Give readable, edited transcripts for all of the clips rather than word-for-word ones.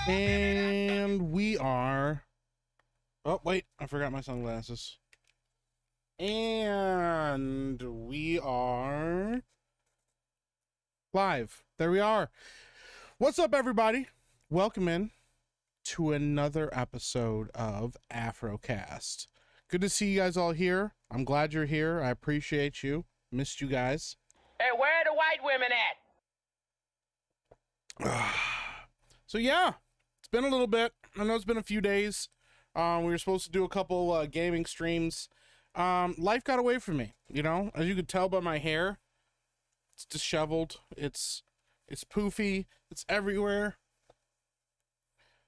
And we are... Oh, wait. I forgot my sunglasses. And we are... live. There we are. What's up, everybody? Welcome in to another episode of AfroCast. Good to see you guys all here. I'm glad you're here. I appreciate you. Missed you guys. Hey, where are the white women at? So yeah, it's been a little bit. I know it's been a few days. We were supposed to do a couple gaming streams. Life got away from me, you know. As you could tell by my hair, it's disheveled. It's poofy. It's everywhere.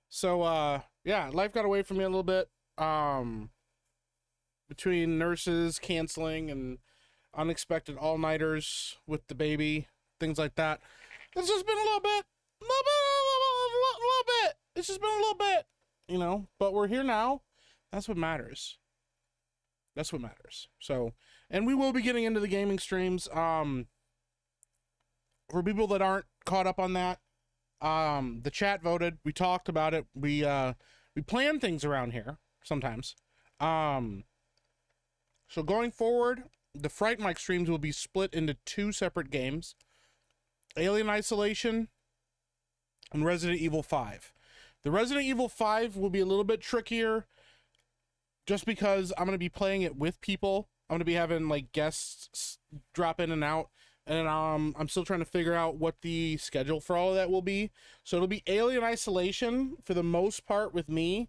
So yeah, life got away from me a little bit. Between nurses canceling and unexpected all-nighters with the baby, things like that. It's just been a little bit. It's just been a little bit, you know, but we're here now. That's what matters. That's what matters. So, and we will be getting into the gaming streams. For people that aren't caught up on that, the chat voted. We talked about it. We plan things around here sometimes. So going forward, the Fright Mike streams will be split into two separate games: Alien Isolation and Resident Evil 5. The Resident Evil 5 will be a little bit trickier just because I'm going to be playing it with people. I'm going to be having like guests drop in and out, and I'm still trying to figure out what the schedule for all of that will be. So it'll be Alien Isolation for the most part with me.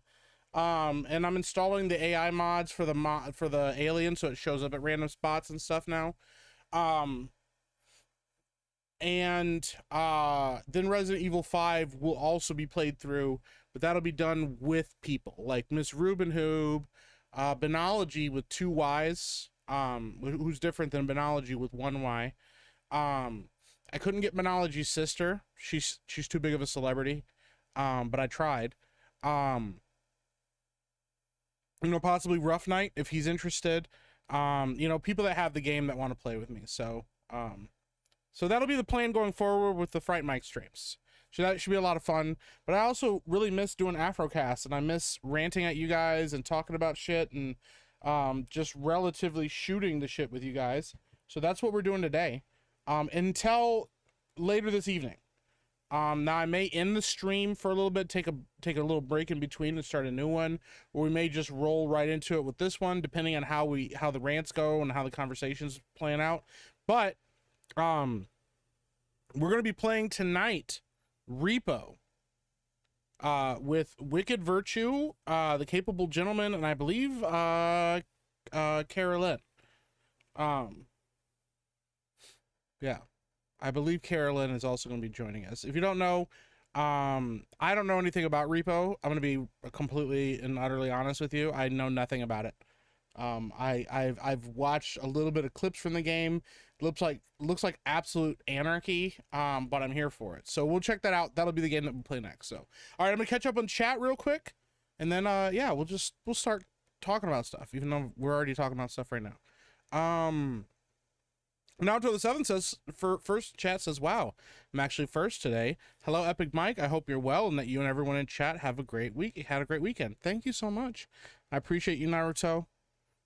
And I'm installing the AI mods for the alien, so it shows up at random spots and stuff now. And then Resident Evil 5 will also be played through, but that'll be done with people like Miss Ruben Hoob, Benology with 2 Y's, who's different than Benology with 1 Y. I couldn't get Benology's sister. She's too big of a celebrity. But I tried. You know, possibly Rough Night if he's interested. You know, people that have the game that want to play with me. So that'll be the plan going forward with the Fright Mike streams. So that should be a lot of fun. But I also really miss doing AfroCast, and I miss ranting at you guys and talking about shit and just relatively shooting the shit with you guys. So that's what we're doing today. Until later this evening. Now I may end the stream for a little bit, take a little break in between and start a new one, or we may just roll right into it with this one, depending on how the rants go and how the conversations plan out. But we're gonna be playing tonight Repo with Wicked Virtue, the Capable Gentleman, and I believe Carolyn. Yeah. I believe Carolyn is also going to be joining us. If you don't know, I don't know anything about Repo. I'm going to be completely and utterly honest with you. I know nothing about it. I've watched a little bit of clips from the game. Looks like absolute anarchy. But I'm here for it. So we'll check that out. That'll be the game that we'll play next. So, all right, I'm gonna catch up on chat real quick, and then yeah, we'll start talking about stuff, even though we're already talking about stuff right now. Rant'O the 7th says, first chat says, wow, I'm actually first today. Hello, Epic Mike. I hope you're well and that you and everyone in chat have a great week. Had a great weekend. Thank you so much. I appreciate you, Naruto.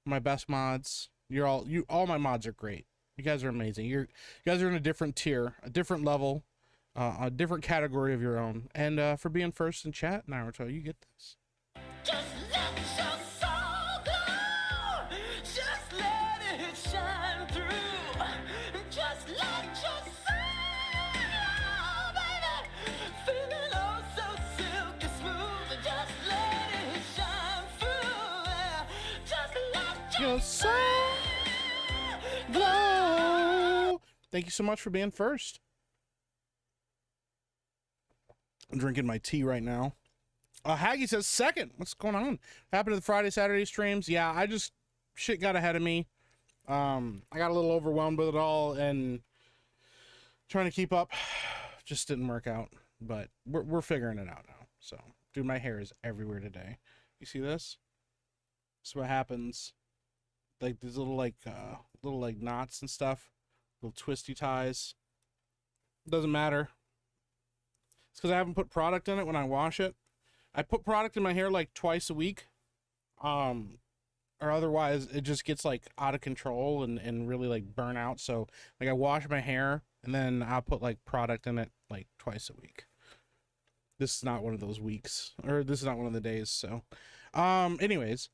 My best mods. All my mods are great. You guys are amazing. You guys are in a different tier, a different level, a different category of your own. And for being first in chat, Naruto, you get this. Just let your soul glow. Just let it shine through. Just let your soul glow, baby. Feeling oh so silky smooth. Just let it shine through. Just let your soul glow. Thank you so much for being first. I'm drinking my tea right now. Haggy says second. What's going on? Happened to the Friday, Saturday streams? Yeah, shit got ahead of me. I got a little overwhelmed with it all and trying to keep up just didn't work out, but we're figuring it out now. So, dude, my hair is everywhere today. You see this? This is what happens. Like these little knots and stuff, little twisty ties. Doesn't matter. It's because I haven't put product in it when I wash it. I put product in my hair like twice a week. Or otherwise it just gets like out of control and really like burn out. So like I wash my hair and then I'll put like product in it like twice a week. This is not one of those weeks, or this is not one of the days. So, anyways,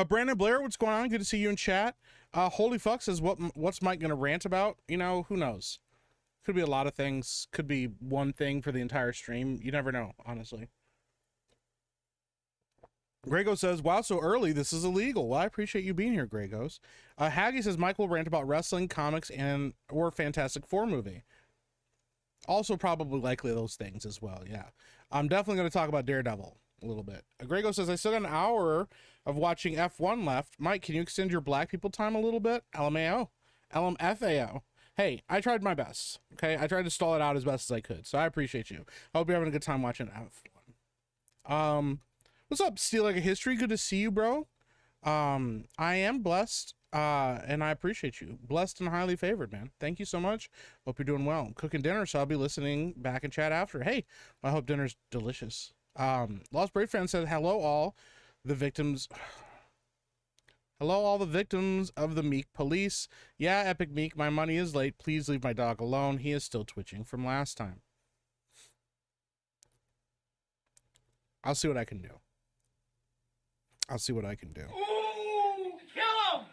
Brandon Blair, what's going on? Good to see you in chat. Holy fuck says, what's Mike gonna rant about? You know, who knows? Could be a lot of things. Could be one thing for the entire stream. You never know, honestly. Grego says, wow, so early, this is illegal. Well, I appreciate you being here, Gregos. Haggy says, Mike will rant about wrestling, comics, or Fantastic Four movie. Also probably likely those things as well, yeah. I'm definitely going to talk about Daredevil a little bit. Grego says, I still got an hour of watching F1 left. Mike, can you extend your black people time a little bit? LMAO. LMFAO. Hey, I tried my best, okay? I tried to stall it out as best as I could, so I appreciate you. I hope you're having a good time watching F1. What's up, Steal Like a History? Good to see you, bro. I am blessed, and I appreciate you. Blessed and highly favored, man. Thank you so much. Hope you're doing well. I'm cooking dinner, so I'll be listening back in chat after. Hey, I hope dinner's delicious. Lost Brave Fan said, hello all the victims. Hello all the victims of the Meek police. Yeah, Epic Meek, my money is late. Please leave my dog alone. He is still twitching from last time. I'll see what I can do. I'll see what I can do. Ooh, kill him!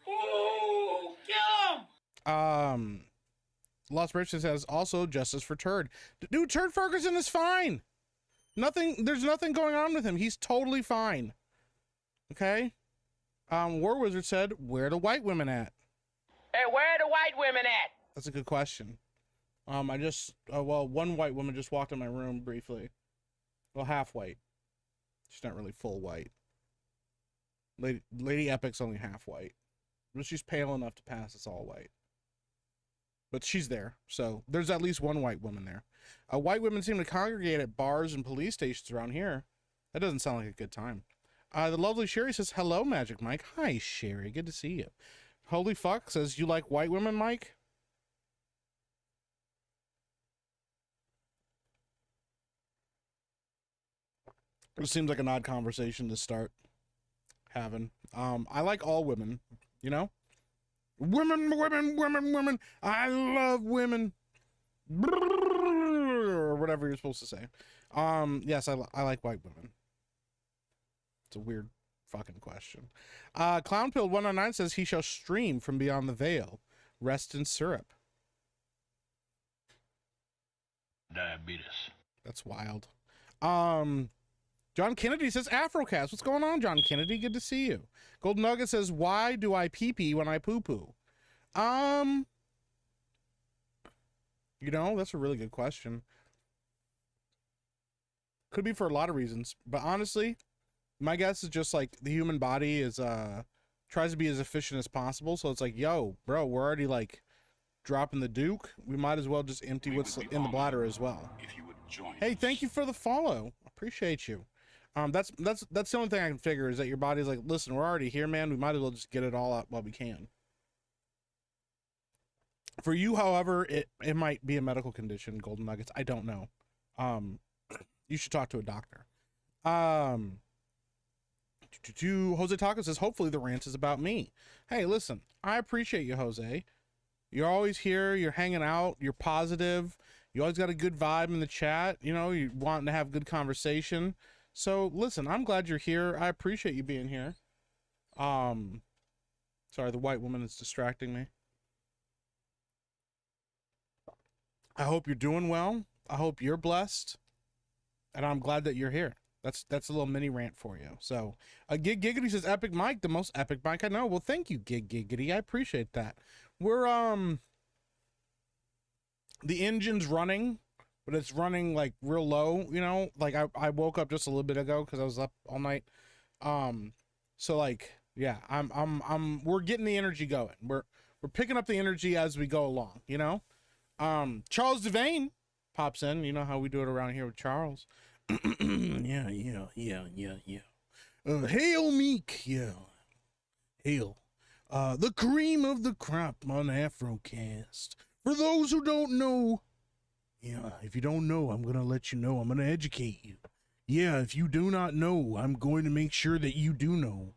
Ooh, kill him! Lost Bridges says also justice for Turd. Dude, Turd Ferguson is fine. There's nothing going on with him. He's totally fine. Okay? War Wizard said, where the white women at? Hey, where the white women at? That's a good question. One white woman just walked in my room briefly. Well, half white. She's not really full white. Lady Epic's only half white, but she's pale enough to pass as all white. But she's there, so there's at least one white woman there. White women seem to congregate at bars and police stations around here. That doesn't sound like a good time. The lovely Sherry says, hello, Magic Mike. Hi, Sherry. Good to see you. Holy fuck says, you like white women, Mike? It seems like an odd conversation to start having. I like all women, you know? Women. I love women. Or whatever you're supposed to say. Yes, I like white women. It's a weird fucking question. Clownpill109 says he shall stream from beyond the veil. Rest in syrup. Diabetes. That's wild. John Kennedy says, AfroCast. What's going on, John Kennedy? Good to see you. Golden Nugget says, why do I pee-pee when I poo-poo? You know, that's a really good question. Could be for a lot of reasons. But honestly, my guess is just like the human body is, tries to be as efficient as possible. So it's like, yo, bro, we're already like dropping the Duke. We might as well just empty what's in the bladder as well. If you would join Hey, us. thank you for the follow. Appreciate you. That's the only thing I can figure is that your body's like, listen, we're already here, man. We might as well just get it all out while we can. For you, however, it might be a medical condition, Golden Nuggets. I don't know. You should talk to a doctor. Jose Taco says, hopefully the rant is about me. Hey, listen, I appreciate you, Jose. You're always here. You're hanging out. You're positive. You always got a good vibe in the chat. You know, you're wanting to have good conversation. So listen, I'm glad you're here. I appreciate you being here. Sorry, the white woman is distracting me. I hope you're doing well. I hope you're blessed. And I'm glad that you're here. That's a little mini rant for you. So, Gig Giggity says, Epic Mike, the most epic Mike I know. Well, thank you, Gig Giggity. I appreciate that. We're, the engine's running, but it's running like real low, you know? Like I woke up just a little bit ago because I was up all night. So like, yeah, we're getting the energy going. We're picking up the energy as we go along, you know? Charles Devane pops in. You know how we do it around here with Charles. Yeah. Hail Meek, yeah. Hail. The cream of the crop on AfroCast. For those who don't know, Yeah, if you don't know, I'm gonna let you know. I'm gonna educate you. Yeah, if you do not know, I'm going to make sure that you do know.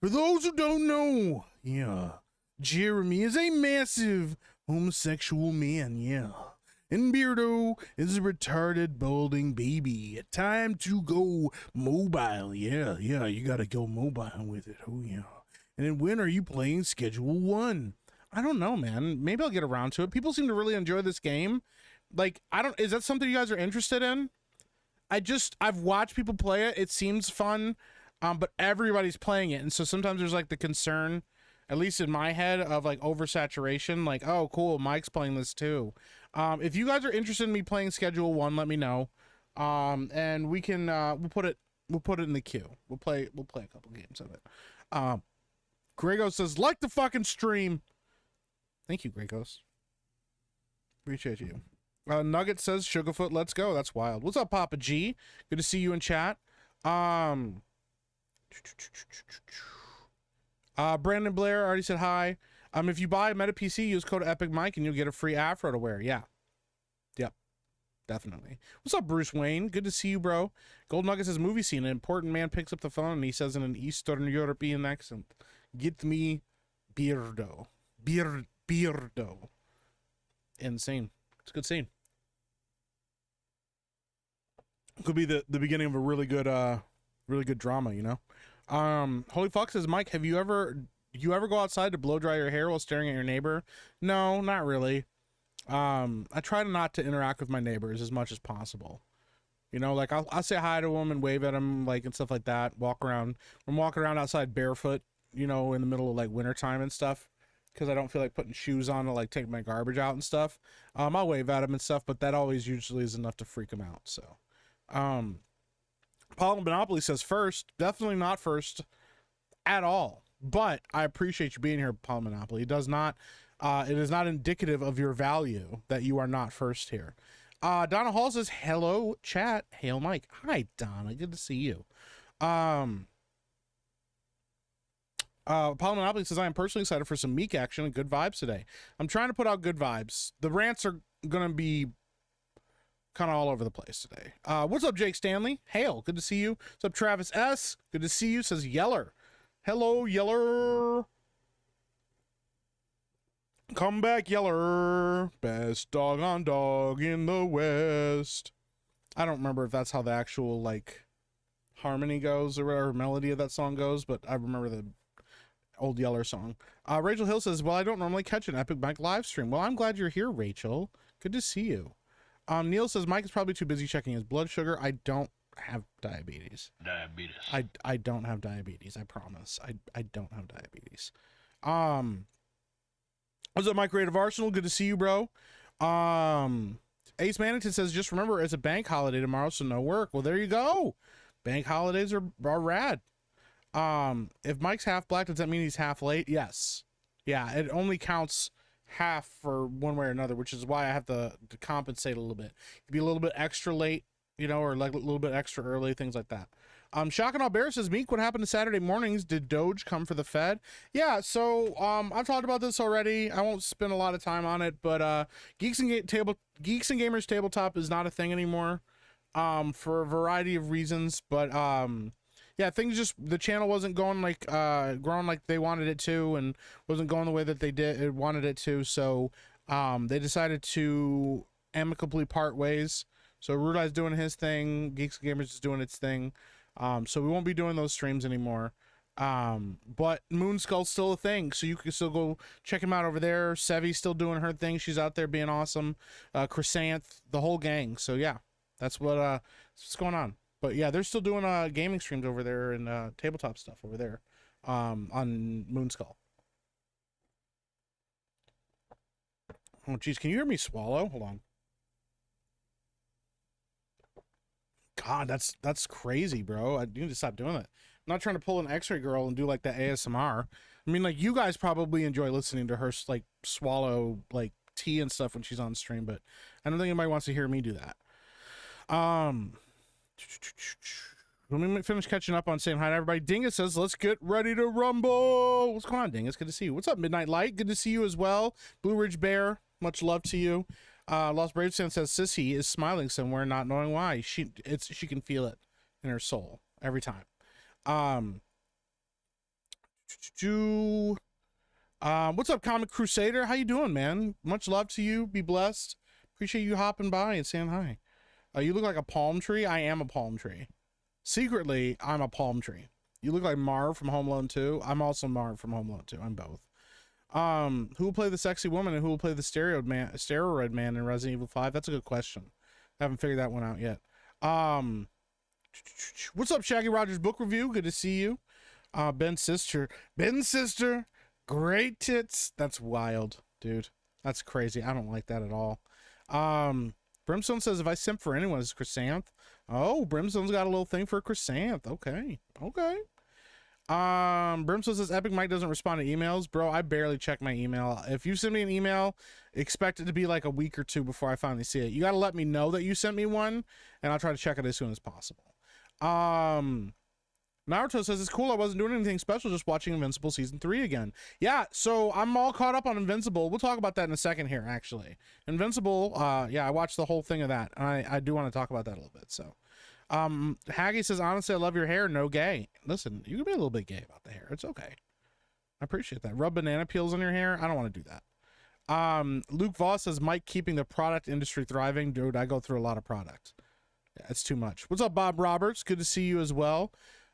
For those who don't know, yeah, Jeremy is a massive homosexual man, yeah. And Beardo is a retarded, balding baby. Time to go mobile, yeah, you gotta go mobile with it, oh yeah. And then when are you playing Schedule 1? I don't know, man. Maybe I'll get around to it. People seem to really enjoy this game. Like, is that something you guys are interested in? I've watched people play it. It seems fun, but everybody's playing it. And so sometimes there's like the concern, at least in my head, of like oversaturation. Like, oh, cool, Mike's playing this too. If you guys are interested in me playing Schedule 1, let me know. And we can, we'll put it in the queue. We'll play a couple games of it. Gregos says, like the fucking stream. Thank you, Gregos. Appreciate you. Nugget says, Sugarfoot, let's go. That's wild. What's up, Papa G? Good to see you in chat. Brandon Blair already said hi. If you buy a Meta PC, use code EPICMike and you'll get a free Afro to wear. Yeah. Yep. Definitely. What's up, Bruce Wayne? Good to see you, bro. Gold Nugget says, movie scene. An important man picks up the phone and he says in an Eastern European accent, get me Beardo. Beardo. Insane. It's a good scene. Could be the beginning of a really good drama, you know. Holy Fox says, Mike, have you ever go outside to blow dry your hair while staring at your neighbor? No, not really. I try not to interact with my neighbors as much as possible. You know, like I'll say hi to them and wave at them, like, and stuff like that. Walk around. I'm walking around outside barefoot, you know, in the middle of like wintertime and stuff, because I don't feel like putting shoes on to like take my garbage out and stuff. I'll wave at them and stuff, but that always usually is enough to freak them out. So, Paul Monopoly says first, definitely not first at all. But I appreciate you being here, Paul Monopoly. It is not indicative of your value that you are not first here. Donna Hall says, hello, chat. Hail, Mike. Hi, Donna. Good to see you. Paul Monopoly says, I am personally excited for some Meek action and good vibes today. I'm trying to put out good vibes. The rants are going to be kind of all over the place today. What's up, Jake Stanley? Hail. Good to see you. What's up, Travis S? Good to see you. Says Yeller. Hello, Yeller. Come back, Yeller. Best dog on dog in the West. I don't remember if that's how the actual, like, harmony goes or whatever melody of that song goes, but I remember the old Yeller song. Rachel Hill says, well, I don't normally catch an Epic Mike live stream. Well, I'm glad you're here, Rachel. Good to see you. Neil says, Mike is probably too busy checking his blood sugar. I don't have diabetes. I don't have diabetes. I promise. I don't have diabetes. What's up, Mike Creative Arsenal? Good to see you, bro. Ace Mannington says, just remember, it's a bank holiday tomorrow, so no work. Well, there you go. Bank holidays are rad. If Mike's half black, does that mean he's half late? Yes. Yeah, it only counts half for one way or another, which is why I have to compensate a little bit. Be a little bit extra late, you know, or like a little bit extra early, things like that. Shock and All Bear says, Meek, what happened to Saturday mornings? Did Doge come for the Fed? Yeah, so I've talked about this already. I won't spend a lot of time on it, but Geeks and Gamers Tabletop is not a thing anymore, for a variety of reasons. But yeah, things just, the channel wasn't going like growing like they wanted it to, and wasn't going the way that it wanted it to. So they decided to amicably part ways. So Rudai's doing his thing, Geeks and Gamers is doing its thing. So we won't be doing those streams anymore. But Moonskull's still a thing, so you can still go check him out over there. Sevi's still doing her thing. She's out there being awesome. Chrysanth, the whole gang. So yeah, that's what's going on. But yeah, they're still doing gaming streams over there and tabletop stuff over there on Moonskull. Oh geez, can you hear me swallow? Hold on. God, that's crazy, bro. I need to stop doing that. I'm not trying to pull an X-ray girl and do like the ASMR. I mean, like, you guys probably enjoy listening to her like swallow like tea and stuff when she's on stream, but I don't think anybody wants to hear me do that. Let me finish catching up on saying hi to everybody. Dingus says, let's get ready to rumble. What's going on, Dingus? Good to see you. What's up, Midnight Light? Good to see you as well. Blue Ridge Bear, much love to you. Lost Bravestan says Sissy is smiling somewhere, not knowing why. She can feel it in her soul every time. What's up, Comic Crusader? How you doing, man? Much love to you. Be blessed. Appreciate you hopping by and saying hi. You look like a palm tree. I am a palm tree. Secretly, I'm a palm tree. You look like Marv from Home Alone 2. I'm also Marv from Home Alone 2. I'm both. Who will play the sexy woman and who will play the steroid man in Resident Evil 5? That's a good question. I haven't figured that one out yet. What's up, Shaggy Rogers book review? Good to see you. Ben's sister, great tits. That's wild, dude. That's crazy. I don't like that at all. Brimstone says, if I simp for anyone, it's Chrysanth. Oh, Brimstone's got a little thing for Chrysanth. Okay. Brimstone says, Epic Mike doesn't respond to emails. Bro, I barely check my email. If you send me an email, expect it to be like a week or two before I finally see it. You got to let me know that you sent me one, and I'll try to check it as soon as possible. Naruto says, it's cool. I wasn't doing anything special, just watching Invincible Season 3 again. Yeah, so I'm all caught up on Invincible. We'll talk about that in a second here, actually. Invincible, yeah, I watched the whole thing of that. And I do want to talk about that a little bit, so. Haggy says, honestly, I love your hair. No gay. Listen, you can be a little bit gay about the hair. It's okay. I appreciate that. Rub banana peels on your hair. I don't want to do that. Luke Voss says, Mike keeping the product industry thriving. Dude, I go through a lot of product. Yeah, it's too much. What's up, Bob Roberts? Good to see you as well.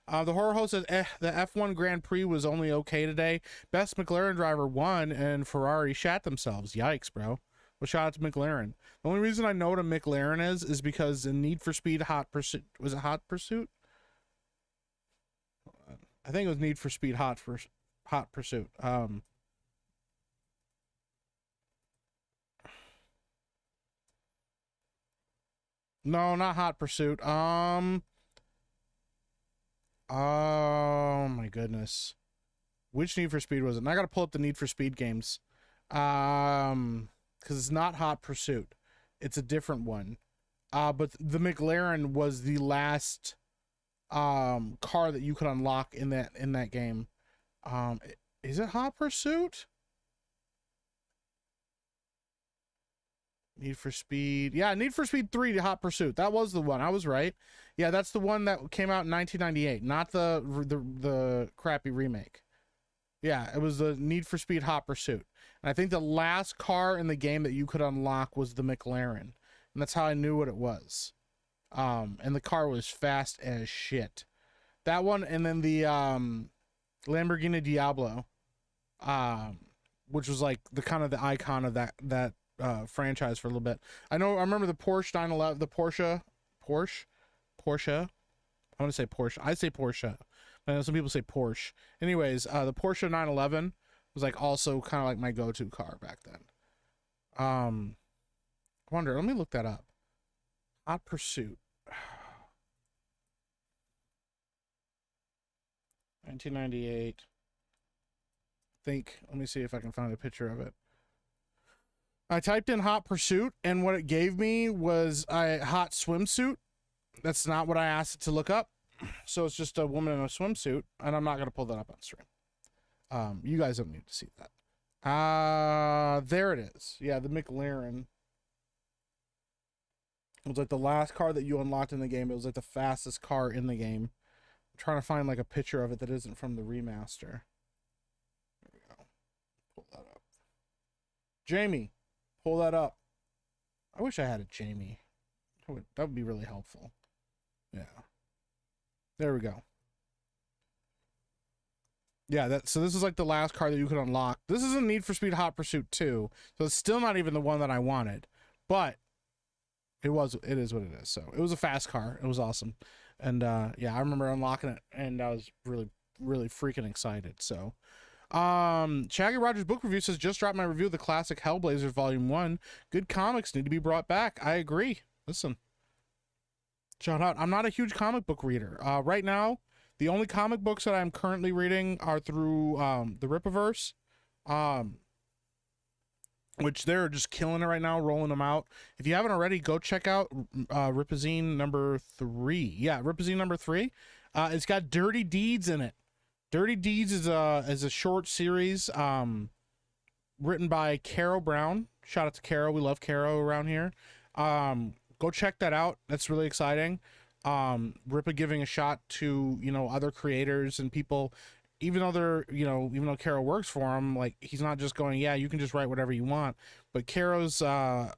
The horror host says, the F1 Grand Prix was only okay today. Best McLaren driver won and Ferrari shat themselves. Yikes, bro. Well, shout out to McLaren. The only reason I know what a McLaren is because in Need for Speed Hot Pursuit, was it Hot Pursuit? I think it was Need for Speed Hot Pursuit. No, not Hot Pursuit. Oh my goodness. Which Need for Speed was it? And I gotta pull up the Need for Speed games. Because it's not Hot Pursuit. It's a different one. But the McLaren was the last car that you could unlock in that game. Is it Hot Pursuit? Need for Speed. Yeah, Need for Speed 3 Hot Pursuit. That was the one. I was right. Yeah, that's the one that came out in 1998, not the crappy remake. Yeah, it was the Need for Speed Hot Pursuit. And I think the last car in the game that you could unlock was the McLaren. And that's how I knew what it was. And the car was fast as shit. That one, and then the Lamborghini Diablo, which was like the kind of the icon of that franchise for a little bit. I remember the Porsche 911, the Porsche. I want to say Porsche. I say Porsche. I know some people say Porsche. Anyways, the Porsche 911 was like also kind of like my go-to car back then. I wonder, let me look that up. Hot Pursuit. 1998. Let me see if I can find a picture of it. I typed in Hot Pursuit, and what it gave me was a hot swimsuit. That's not what I asked it to look up. So it's just a woman in a swimsuit, and I'm not going to pull that up on stream. You guys don't need to see that. There it is. Yeah, the McLaren. It was like the last car that you unlocked in the game. It was like the fastest car in the game. I'm trying to find like a picture of it that isn't from the remaster. There we go. Pull that up. Jamie, pull that up. I wish I had a Jamie. That would be really helpful. Yeah. There we go. Yeah, so this is like the last car that you could unlock. This is a Need for Speed Hot Pursuit 2, so it's still not even the one that I wanted. But it is what it is. So it was a fast car. It was awesome. And yeah, I remember unlocking it, and I was really, really freaking excited. So Shaggy Rogers book review says, just dropped my review of the classic Hellblazers Volume 1. Good comics need to be brought back. I agree. Listen. Shout out. I'm not a huge comic book reader. Right now, the only comic books that I'm currently reading are through the Rippaverse, which they're just killing it right now, rolling them out. If you haven't already, go check out Ripazine number 3. Yeah, Ripazine number 3. It's got Dirty Deeds in it. Dirty Deeds is a short series written by Carol Brown. Shout out to Caro. We love Caro around here. Go check that out. That's really exciting. R.E.P.O giving a shot to, you know, other creators and people, even though they're, you know, even though Caro works for him, like, he's not just going, yeah, you can just write whatever you want. But Caro's a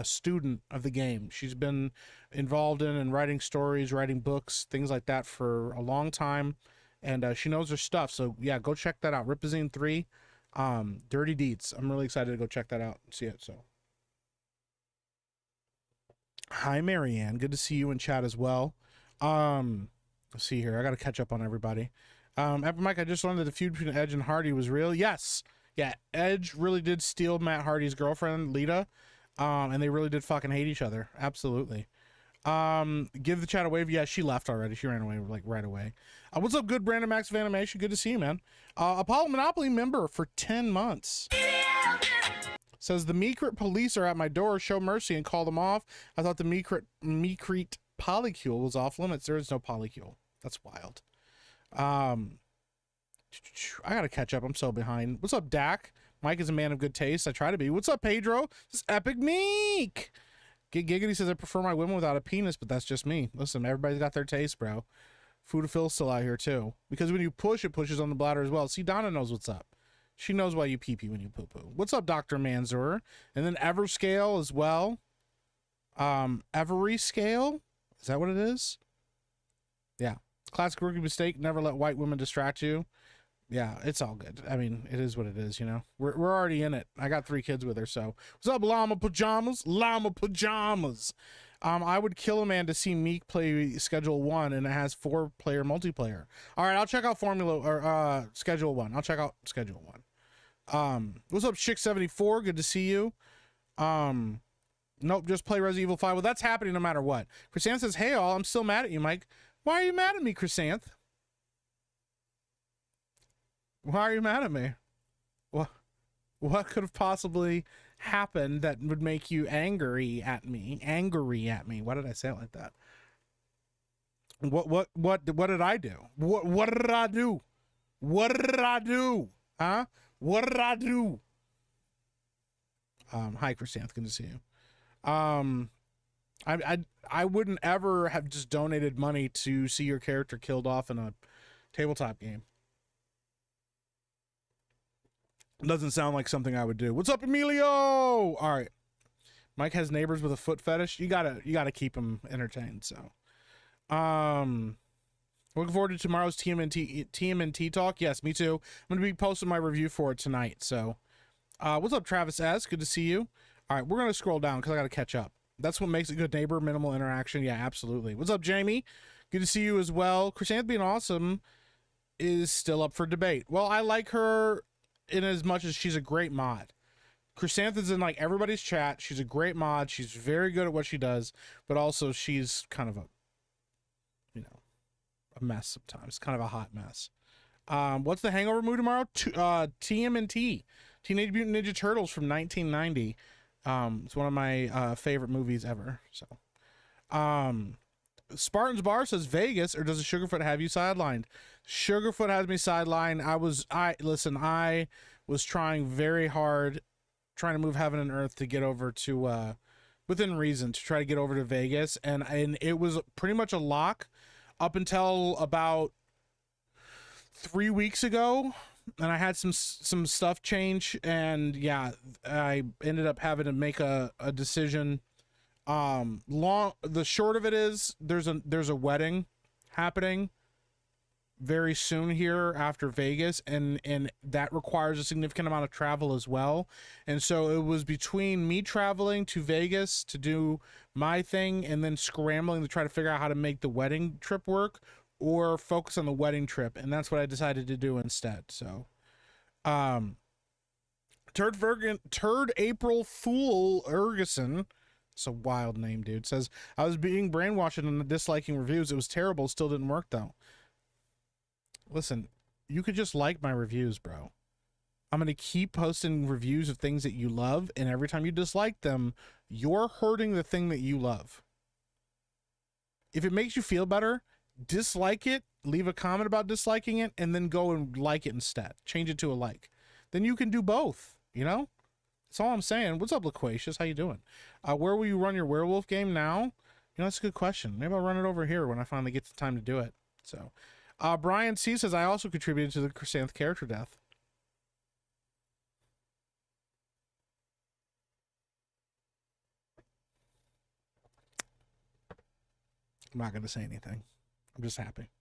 student of the game. She's been involved in and writing stories, writing books, things like that for a long time. And she knows her stuff. So yeah, go check that out. Ripazine 3, Dirty Deeds. I'm really excited to go check that out and see it. So hi, Marianne. Good to see you in chat as well. Let's see here. I got to catch up on everybody. Epic Mike, I just learned that the feud between Edge and Hardy was real. Yes. Yeah, Edge really did steal Matt Hardy's girlfriend, Lita. And they really did fucking hate each other. Absolutely. Give the chat a wave. Yeah, she left already. She ran away like right away. What's up, good Brandon Max of Animation? Good to see you, man. Apollo Monopoly member for 10 months. Says the Meecrit police are at my door. Show mercy and call them off. I thought the Meecrit polycule was off limits. There is no polycule. That's wild. I gotta catch up. I'm so behind. What's up, Dak? Mike is a man of good taste. I try to be. What's up, Pedro? This is Epic Meek. Giggity says I prefer my women without a penis, but that's just me. Listen, everybody's got their taste, bro. Food Phil's still out here too. Because when you push, it pushes on the bladder as well. See, Donna knows what's up. She knows why you pee-pee when you poo-poo. What's up, Dr. Manzur? And then Everscale as well. Every Scale? Is that what it is? Yeah. Classic rookie mistake. Never let white women distract you. Yeah, it's all good. I mean, it is what it is, you know. We're already in it. I got 3 kids with her, so. What's up, Llama Pajamas? Llama Pajamas. I would kill a man to see Meek play Schedule 1, and it has 4-player multiplayer. All right, I'll check out Formula or Schedule 1. I'll check out Schedule 1. What's up, Chick74? Good to see you. Nope, just play Resident Evil 5. Well, that's happening no matter what. Chrysanth says, hey, all, I'm still mad at you, Mike. Why are you mad at me, Chrysanth? Why are you mad at me? What could have possibly happened that would make you angry at me? Why did I say it like that? What did I do? What did I do? What did I do? Huh? What did I do? Hi, Chrysanth. Good to see you. I wouldn't ever have just donated money to see your character killed off in a tabletop game. Doesn't sound like something I would do. What's up, Emilio? All right. Mike has neighbors with a foot fetish. You gotta keep him entertained. So, looking forward to tomorrow's TMNT talk. Yes, me too. I'm gonna be posting my review for it tonight. So, what's up, Travis S? Good to see you. All right, we're gonna scroll down because I gotta catch up. That's what makes a good neighbor. Minimal interaction. Yeah, absolutely. What's up, Jamie? Good to see you as well. Chrysanth being awesome is still up for debate. Well, I like her in as much as she's a great mod. Chrysanth is in like everybody's chat. She's a great mod. She's very good at what she does, but also she's kind of a, you know, a mess sometimes. Kind of a hot mess. What's the hangover mood tomorrow? TMNT, Teenage Mutant Ninja Turtles from 1990. It's one of my favorite movies ever. So, Spartan's Bar says Vegas, or does the Sugarfoot have you sidelined? Sugarfoot has me sidelined. I was trying very hard, trying to move heaven and earth to get over to, within reason, to try to get over to Vegas. And it was pretty much a lock up until about 3 weeks ago. And I had some stuff change, and yeah, I ended up having to make a decision. The short of it is there's a wedding happening very soon here after Vegas, and that requires a significant amount of travel as well. And so it was between me traveling to Vegas to do my thing and then scrambling to try to figure out how to make the wedding trip work, or focus on the wedding trip, and that's what I decided to do instead. So, Turd April Fool Ergeson, it's a wild name, dude, says, I was being brainwashed and disliking reviews. It was terrible. Still didn't work, though. Listen, you could just like my reviews, bro. I'm going to keep posting reviews of things that you love, and every time you dislike them, you're hurting the thing that you love. If it makes you feel better, dislike it, leave a comment about disliking it, and then go and like it instead. Change it to a like. Then you can do both, you know? That's all I'm saying. What's up, Loquacious? How you doing? Where will you run your werewolf game now? You know, that's a good question. Maybe I'll run it over here when I finally get the time to do it. So, Brian C says, I also contributed to the Chrysanth character death. I'm not going to say anything. I'm just happy.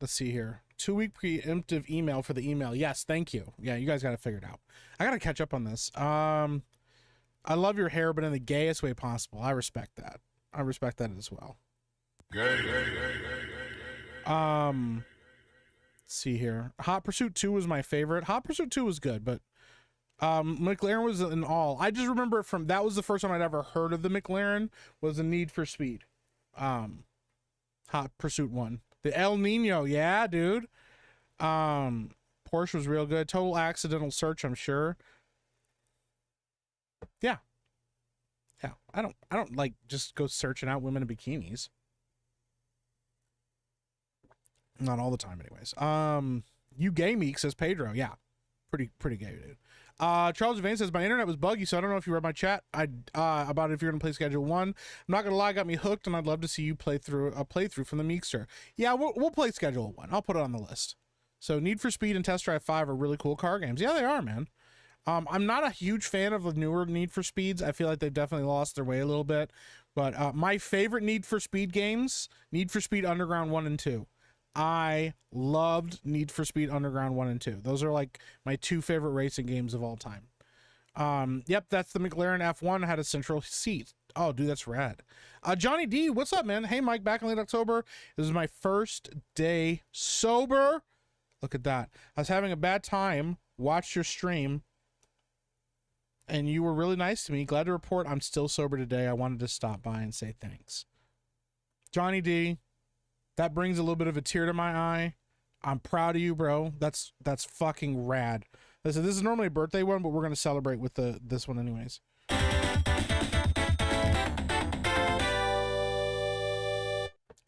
Let's see here. 2-week preemptive email for the email. Yes, thank you. Yeah, you guys got to figure it out. I got to catch up on this. I love your hair, but in the gayest way possible. I respect that. I respect that as well. Let's see here. Hot Pursuit 2 was my favorite. Hot Pursuit 2 was good, but McLaren was an all. I just remember that was the first time I'd ever heard of the McLaren, was the Need for Speed. Hot Pursuit 1. The El Nino, yeah, dude. Porsche was real good. Total Accidental Search, I'm sure. Yeah. Yeah. I don't like just go searching out women in bikinis. Not all the time, anyways. You gay meek, says Pedro. Yeah. Pretty gay, dude. Charles Devane says, my internet was buggy, so I don't know if you read my chat about if you're gonna play Schedule 1. I'm not gonna lie, got me hooked, and I'd love to see you play through a playthrough from the Meekster. Yeah, we'll play Schedule 1. I'll put it on the list. So Need for Speed and Test Drive 5 are really cool car games. Yeah, they are, man. I'm not a huge fan of the newer Need for Speeds. I feel like they've definitely lost their way a little bit. But my favorite Need for Speed games, Need for Speed Underground 1 and 2. I loved Need for Speed Underground 1 and 2. Those are like my two favorite racing games of all time. Yep, that's the McLaren F1, had a central seat. Oh, dude, that's rad. Johnny D, what's up, man? Hey, Mike, back in late October. This is my first day sober. Look at that. I was having a bad time, watched your stream, and you were really nice to me. Glad to report I'm still sober today. I wanted to stop by and say thanks. Johnny D, that brings a little bit of a tear to my eye. I'm proud of you, bro. That's fucking rad. Listen, this is normally a birthday one, but we're gonna celebrate with this one anyways.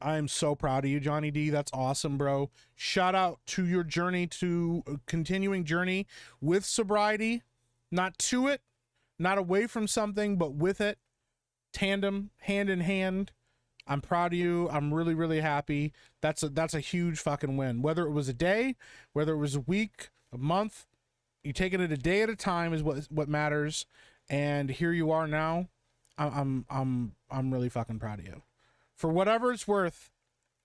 I am so proud of you, Johnny D. That's awesome, bro. Shout out to your journey, to continuing journey with sobriety, not to it, not away from something, but with it, tandem, hand in hand. I'm proud of you. I'm really, really happy. That's a huge fucking win. Whether it was a day, whether it was a week, a month, you taking it a day at a time is what matters. And here you are now. I'm really fucking proud of you. For whatever it's worth,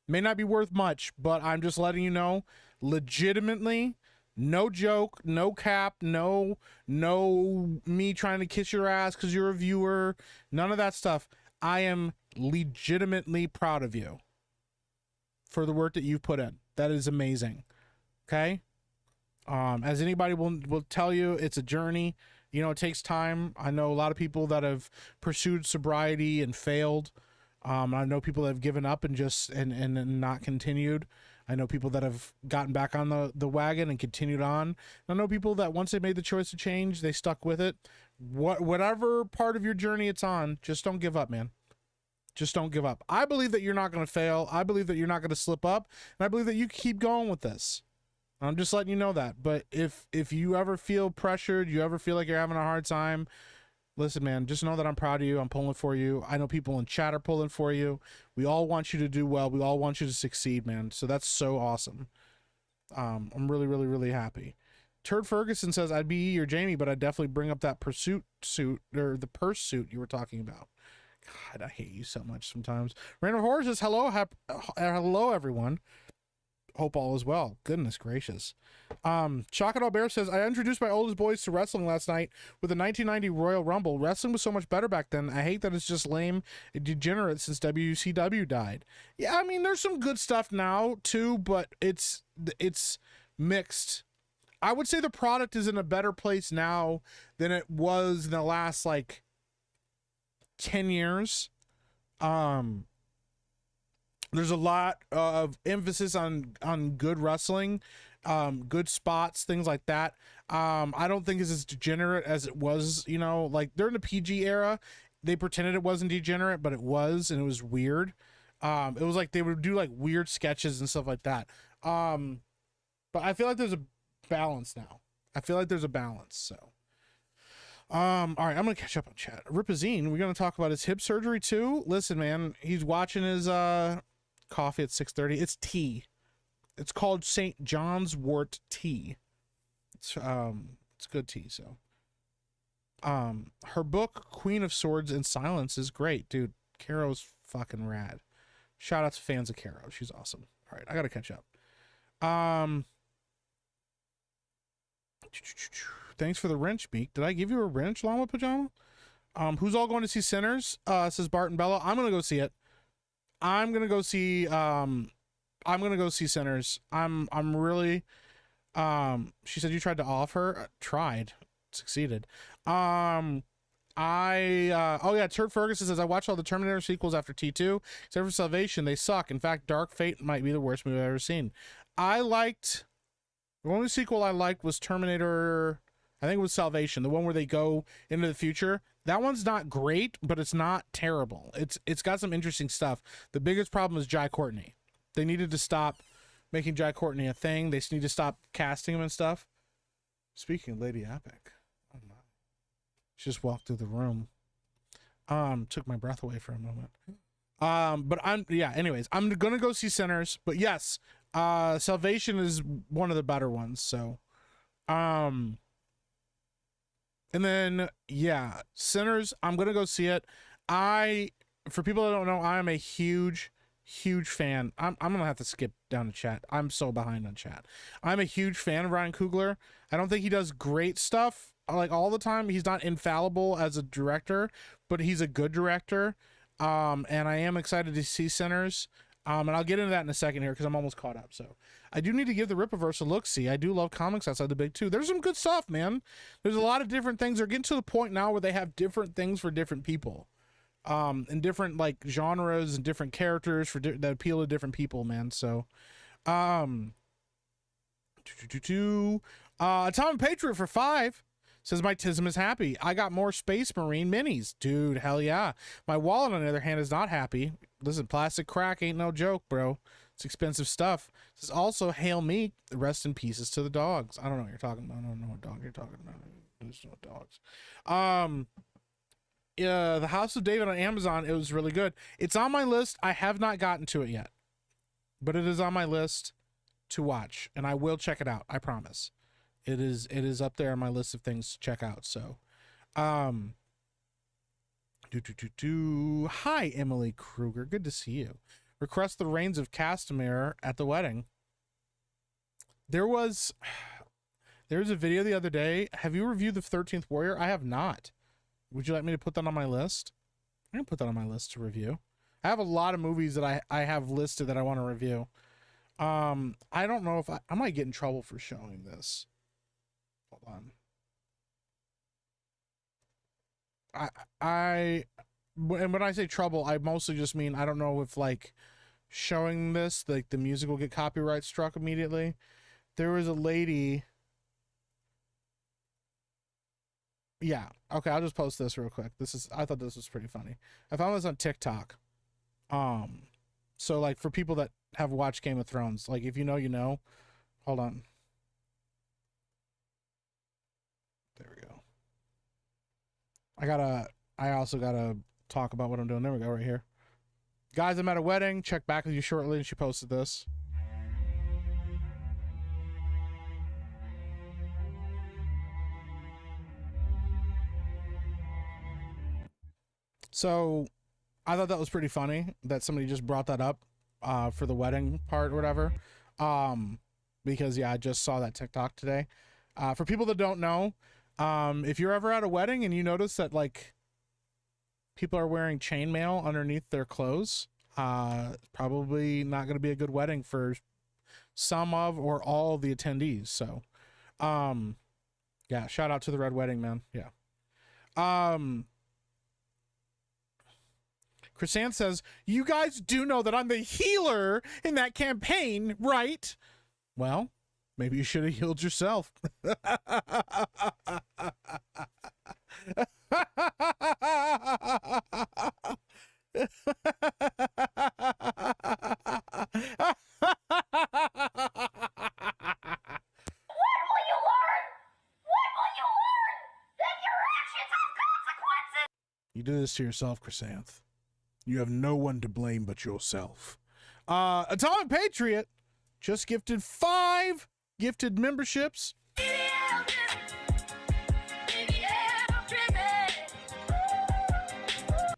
may not be worth much, but I'm just letting you know, legitimately, no joke, no cap, no me trying to kiss your ass because you're a viewer, none of that stuff. I am legitimately proud of you for the work that you've put in. That is amazing. Okay? As anybody will tell you, it's a journey. You know, it takes time. I know a lot of people that have pursued sobriety and failed. I know people that have given up and just and not continued. I know people that have gotten back on the wagon and continued on. I know people that once they made the choice to change, they stuck with it. Whatever part of your journey it's on, just don't give up, man. Just don't give up. I believe that you're not going to fail. I believe that you're not going to slip up. And I believe that you keep going with this. I'm just letting you know that. But if you ever feel pressured, you ever feel like you're having a hard time, listen, man, just know that I'm proud of you. I'm pulling for you. I know people in chat are pulling for you. We all want you to do well. We all want you to succeed, man. So that's so awesome. I'm really, really, really happy. Turd Ferguson says, I'd be your Jamie, but I'd definitely bring up that pursuit suit, or the purse suit you were talking about. God, I hate you so much sometimes. Random Horror says, hello, hello, everyone. Hope all is well. Goodness gracious. Chocolate Bear says, I introduced my oldest boys to wrestling last night with the 1990 Royal Rumble. Wrestling was so much better back then. I hate that it's just lame and degenerate since WCW died. Yeah, I mean, there's some good stuff now too, but it's mixed. I would say the product is in a better place now than it was in the last like 10 years. There's a lot of emphasis on good wrestling, good spots, things like that. I don't think it's as degenerate as it was, you know, like during the PG era, they pretended it wasn't degenerate, but it was, and it was weird. It was like they would do like weird sketches and stuff like that. But I feel like there's a balance now. I feel like there's a balance. So, all right, I'm gonna catch up on chat. Ripazine, we're gonna talk about his hip surgery too. Listen, man, he's watching his coffee at 6:30. It's tea. It's called St. John's Wort tea. It's good tea. So, her book Queen of Swords and Silence is great, dude. Caro's fucking rad. Shout out to fans of Caro. She's awesome. All right, I gotta catch up. Thanks for the wrench, Meek. Did I give you a wrench, Llama Pajama? Who's all going to see Sinners? Says Barton Bello. I'm gonna go see it. I'm gonna go see Sinners. I'm really she said you tried to off her. Tried. Succeeded. Turd Ferguson says I watched all the Terminator sequels after T2, except for Salvation. They suck. In fact, Dark Fate might be the worst movie I've ever seen. The only sequel I liked was Terminator. I think it was Salvation, the one where they go into the future. That one's not great, but it's not terrible. It's got some interesting stuff. The biggest problem is Jai Courtney. They needed to stop making Jai Courtney a thing. They need to stop casting him and stuff. Speaking of Lady Epic, oh my. She just walked through the room. Took my breath away for a moment. Anyways, I'm gonna go see Sinners, but yes, Salvation is one of the better ones. So, and then Sinners, I'm gonna go see it. For people that don't know, I am a huge fan. I'm gonna have to skip down to chat. I'm so behind on chat. I'm a huge fan of Ryan Coogler. I don't think he does great stuff like all the time. He's not infallible as a director, but he's a good director. And I am excited to see Sinners. And I'll get into that in a second here because I'm almost caught up. So I do need to give the Rippoverse a look. See, I do love comics outside the big two. There's some good stuff, man. There's a lot of different things. They're getting to the point now where they have different things for different people. And different like genres and different characters that appeal to different people, man. So, Atomic Patriot for 5 says my Tism is happy. I got more Space Marine minis, dude. Hell yeah. My wallet, on the other hand, is not happy. Listen, plastic crack ain't no joke, bro. It's expensive stuff. Says also, hail me. Rest in pieces to the dogs. I don't know what you're talking about. I don't know what dog you're talking about. There's no dogs. The House of David on Amazon, it was really good. It's on my list. I have not gotten to it yet, but it is on my list to watch, and I will check it out. I promise. It is up there on my list of things to check out. So, Hi, Emily Kruger. Good to see you. Request the reins of Castamere at the wedding. There was a video the other day. Have you reviewed the 13th Warrior? I have not. Would you like me to put that on my list? I'm gonna put that on my list to review. I have a lot of movies that I have listed that I want to review. I don't know if I might get in trouble for showing this. Hold on. And when I say trouble, I mostly just mean I don't know if like showing this, like the music will get copyright struck immediately. There was a lady. Yeah. Okay, I'll just post this real quick. I thought this was pretty funny. I found this on TikTok. So like for people that have watched Game of Thrones, like if you know, you know. Hold on. There we go. I also gotta talk about what I'm doing. There we go, right here. Guys, I'm at a wedding. Check back with you shortly. And she posted this. So I thought that was pretty funny that somebody just brought that up for the wedding part or whatever. Because yeah, I just saw that TikTok today. For people that don't know, if you're ever at a wedding and you notice that like people are wearing chainmail underneath their clothes, probably not going to be a good wedding for some of or all of the attendees. So, yeah, shout out to the Red Wedding, man. Yeah. Chrisanne says, you guys do know that I'm the healer in that campaign, right? Well, maybe you should have healed yourself. When will you learn? You did this to yourself, Chrysanth. You have no one to blame but yourself. Atomic Patriot just gifted 5 gifted memberships.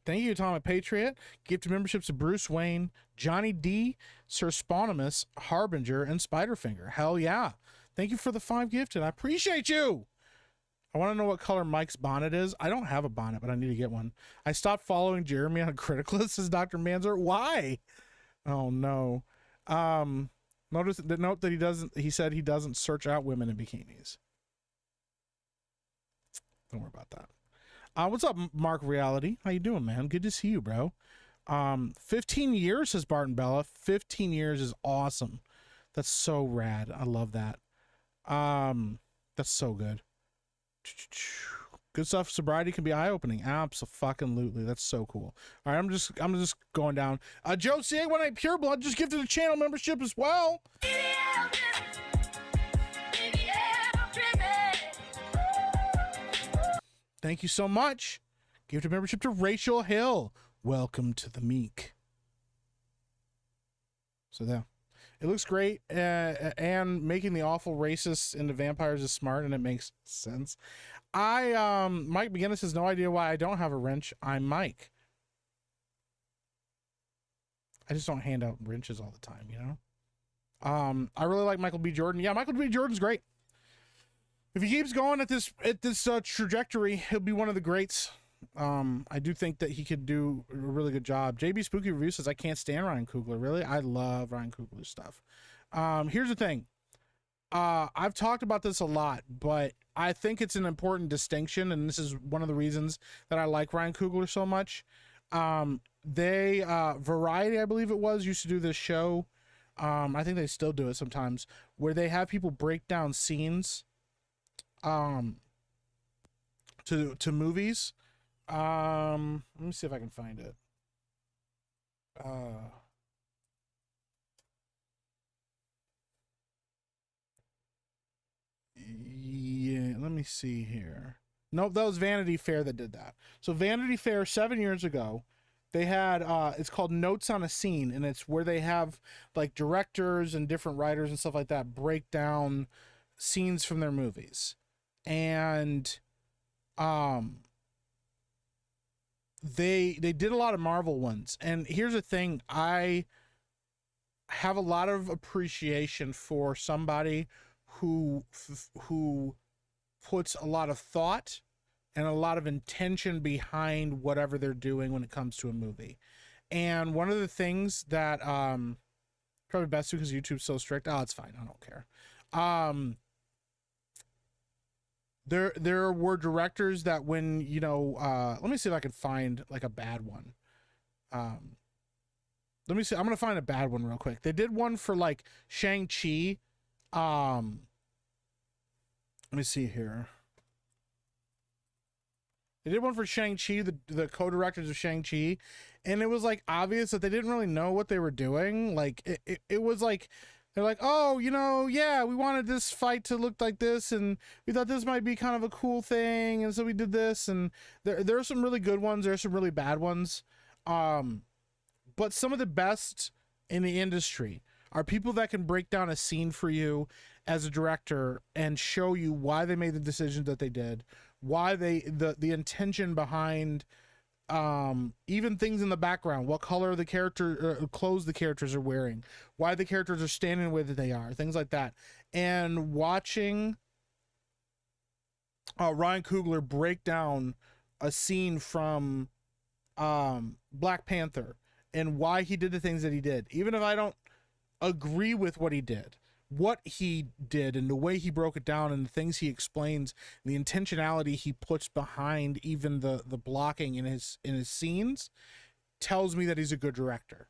Thank you, Atomic Patriot. Gifted memberships to Bruce Wayne, Johnny D, Sir Sponimus, Harbinger, and Spiderfinger. Hell yeah. Thank you for the 5 gifted. I appreciate you. I want to know what color Mike's bonnet is. I don't have a bonnet, but I need to get one. I stopped following Jeremy on Criticalist, says Dr. Manzer. Why? Oh, no. Notice the note that he said he doesn't search out women in bikinis. Don't worry about that. What's up, Mark Reality? How you doing, man? Good to see you, bro. 15 years, says Barton Bella. 15 years is awesome. That's so rad. I love that. That's so good. Good stuff. Sobriety can be eye-opening. Absolutely. That's so cool. All right, I'm just going down. Joe C818 Pure Blood just gifted a channel membership as well. Thank you so much. Gifted membership to Rachel Hill. Welcome to the Meek. So there. It looks great, and making the awful racists into vampires is smart, and it makes sense. Mike McGinnis has no idea why I don't have a wrench. I'm Mike. I just don't hand out wrenches all the time, you know? I really like Michael B. Jordan. Yeah, Michael B. Jordan's great. If he keeps going at this trajectory, he'll be one of the greats. I do think that he could do a really good job. JB Spooky Review says, I can't stand Ryan Coogler. Really? I love Ryan Coogler's stuff. Here's the thing. I've talked about this a lot, but I think it's an important distinction, and this is one of the reasons that I like Ryan Coogler so much. Variety, I believe it was, used to do this show. I think they still do it sometimes, where they have people break down scenes to movies. Let me see if I can find it. Yeah, let me see here. Nope, that was Vanity Fair that did that. So Vanity Fair 7 years ago, they had it's called Notes on a Scene, and it's where they have like directors and different writers and stuff like that break down scenes from their movies. And they did a lot of Marvel ones. And here's the thing, I have a lot of appreciation for somebody who puts a lot of thought and a lot of intention behind whatever they're doing when it comes to a movie. And one of the things that probably best because YouTube's so strict. Oh, it's fine. I don't care. There were directors that when, you know, let me see if I can find like a bad one. Let me see. I'm going to find a bad one real quick. They did one for like Shang-Chi. Let me see here. They did one for Shang-Chi, the co-directors of Shang-Chi, and it was like obvious that they didn't really know what they were doing. Like it was like, they're like, oh, you know, yeah, we wanted this fight to look like this, and we thought this might be kind of a cool thing, and so we did this. And there are some really good ones, there are some really bad ones. But some of the best in the industry are people that can break down a scene for you as a director and show you why they made the decisions that they did, why the intention behind even things in the background, what color the character clothes the characters are wearing, why the characters are standing the way that they are, things like that. And watching Ryan Coogler break down a scene from Black Panther and why he did the things that he did, even if I don't agree with what he did and the way he broke it down and the things he explains, the intentionality he puts behind even the blocking in his scenes, tells me that he's a good director.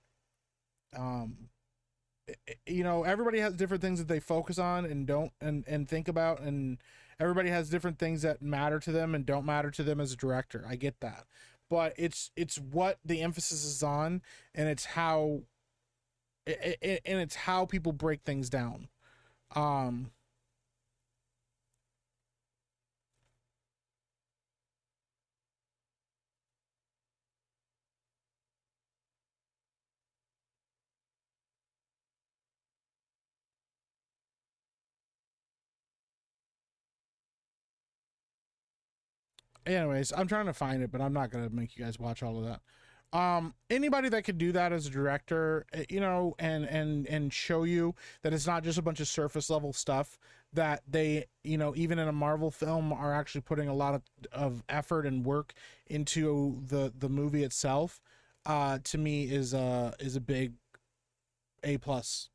You know, everybody has different things that they focus on and don't and think about, and everybody has different things that matter to them and don't matter to them as a director. I get that, but it's what the emphasis is on, and it's how people break things down. anyways, I'm trying to find it, but I'm not gonna make you guys watch all of that. Anybody that could do that as a director, you know, and show you that it's not just a bunch of surface level stuff, that they, you know, even in a Marvel film are actually putting a lot of effort and work into the movie itself, to me is a big A+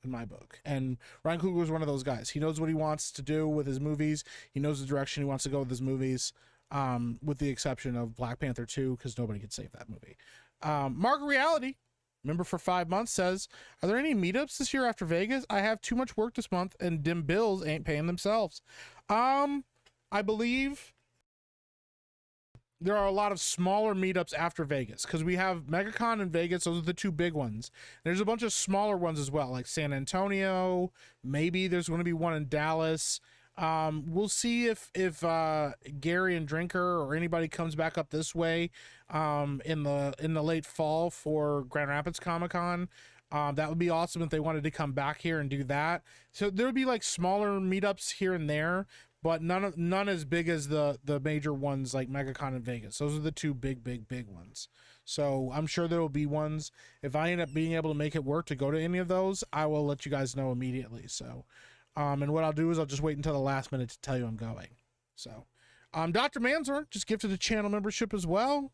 in my book. And Ryan Coogler is one of those guys. He knows what he wants to do with his movies. He knows the direction he wants to go with his movies, with the exception of Black Panther 2, because nobody could save that movie. Margaret Reality, member for 5 months, says, are there any meetups this year after Vegas? I have too much work this month and them bills ain't paying themselves. I believe there are a lot of smaller meetups after Vegas, because we have MegaCon in Vegas. Those are the two big ones. There's a bunch of smaller ones as well, like San Antonio. Maybe there's going to be one in Dallas. We'll see if Gary and Drinker or anybody comes back up this way in the late fall for Grand Rapids Comic-Con. That would be awesome if they wanted to come back here and do that. So there would be like smaller meetups here and there, but none as big as the major ones like MegaCon in Vegas. Those are the two big ones. So I'm sure there will be ones. If I end up being able to make it work to go to any of those, I will let you guys know immediately. So and what I'll do is I'll just wait until the last minute to tell you I'm going. So Dr. Manzor just gifted a channel membership as well.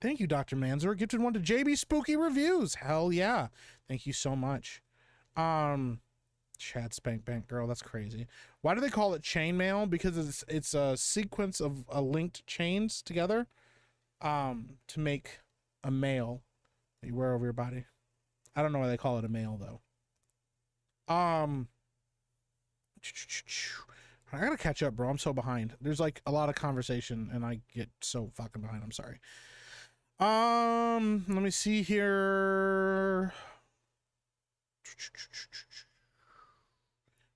Thank you, Dr. Manzor. Gifted one to JB Spooky Reviews. Hell yeah. Thank you so much. Chad Spank Bank Girl, that's crazy. Why do they call it chainmail? Because it's a sequence of linked chains together to make a mail that you wear over your body. I don't know why they call it a mail though. I gotta catch up, bro. I'm so behind. There's like a lot of conversation and I get so fucking behind. I'm sorry. Let me see here.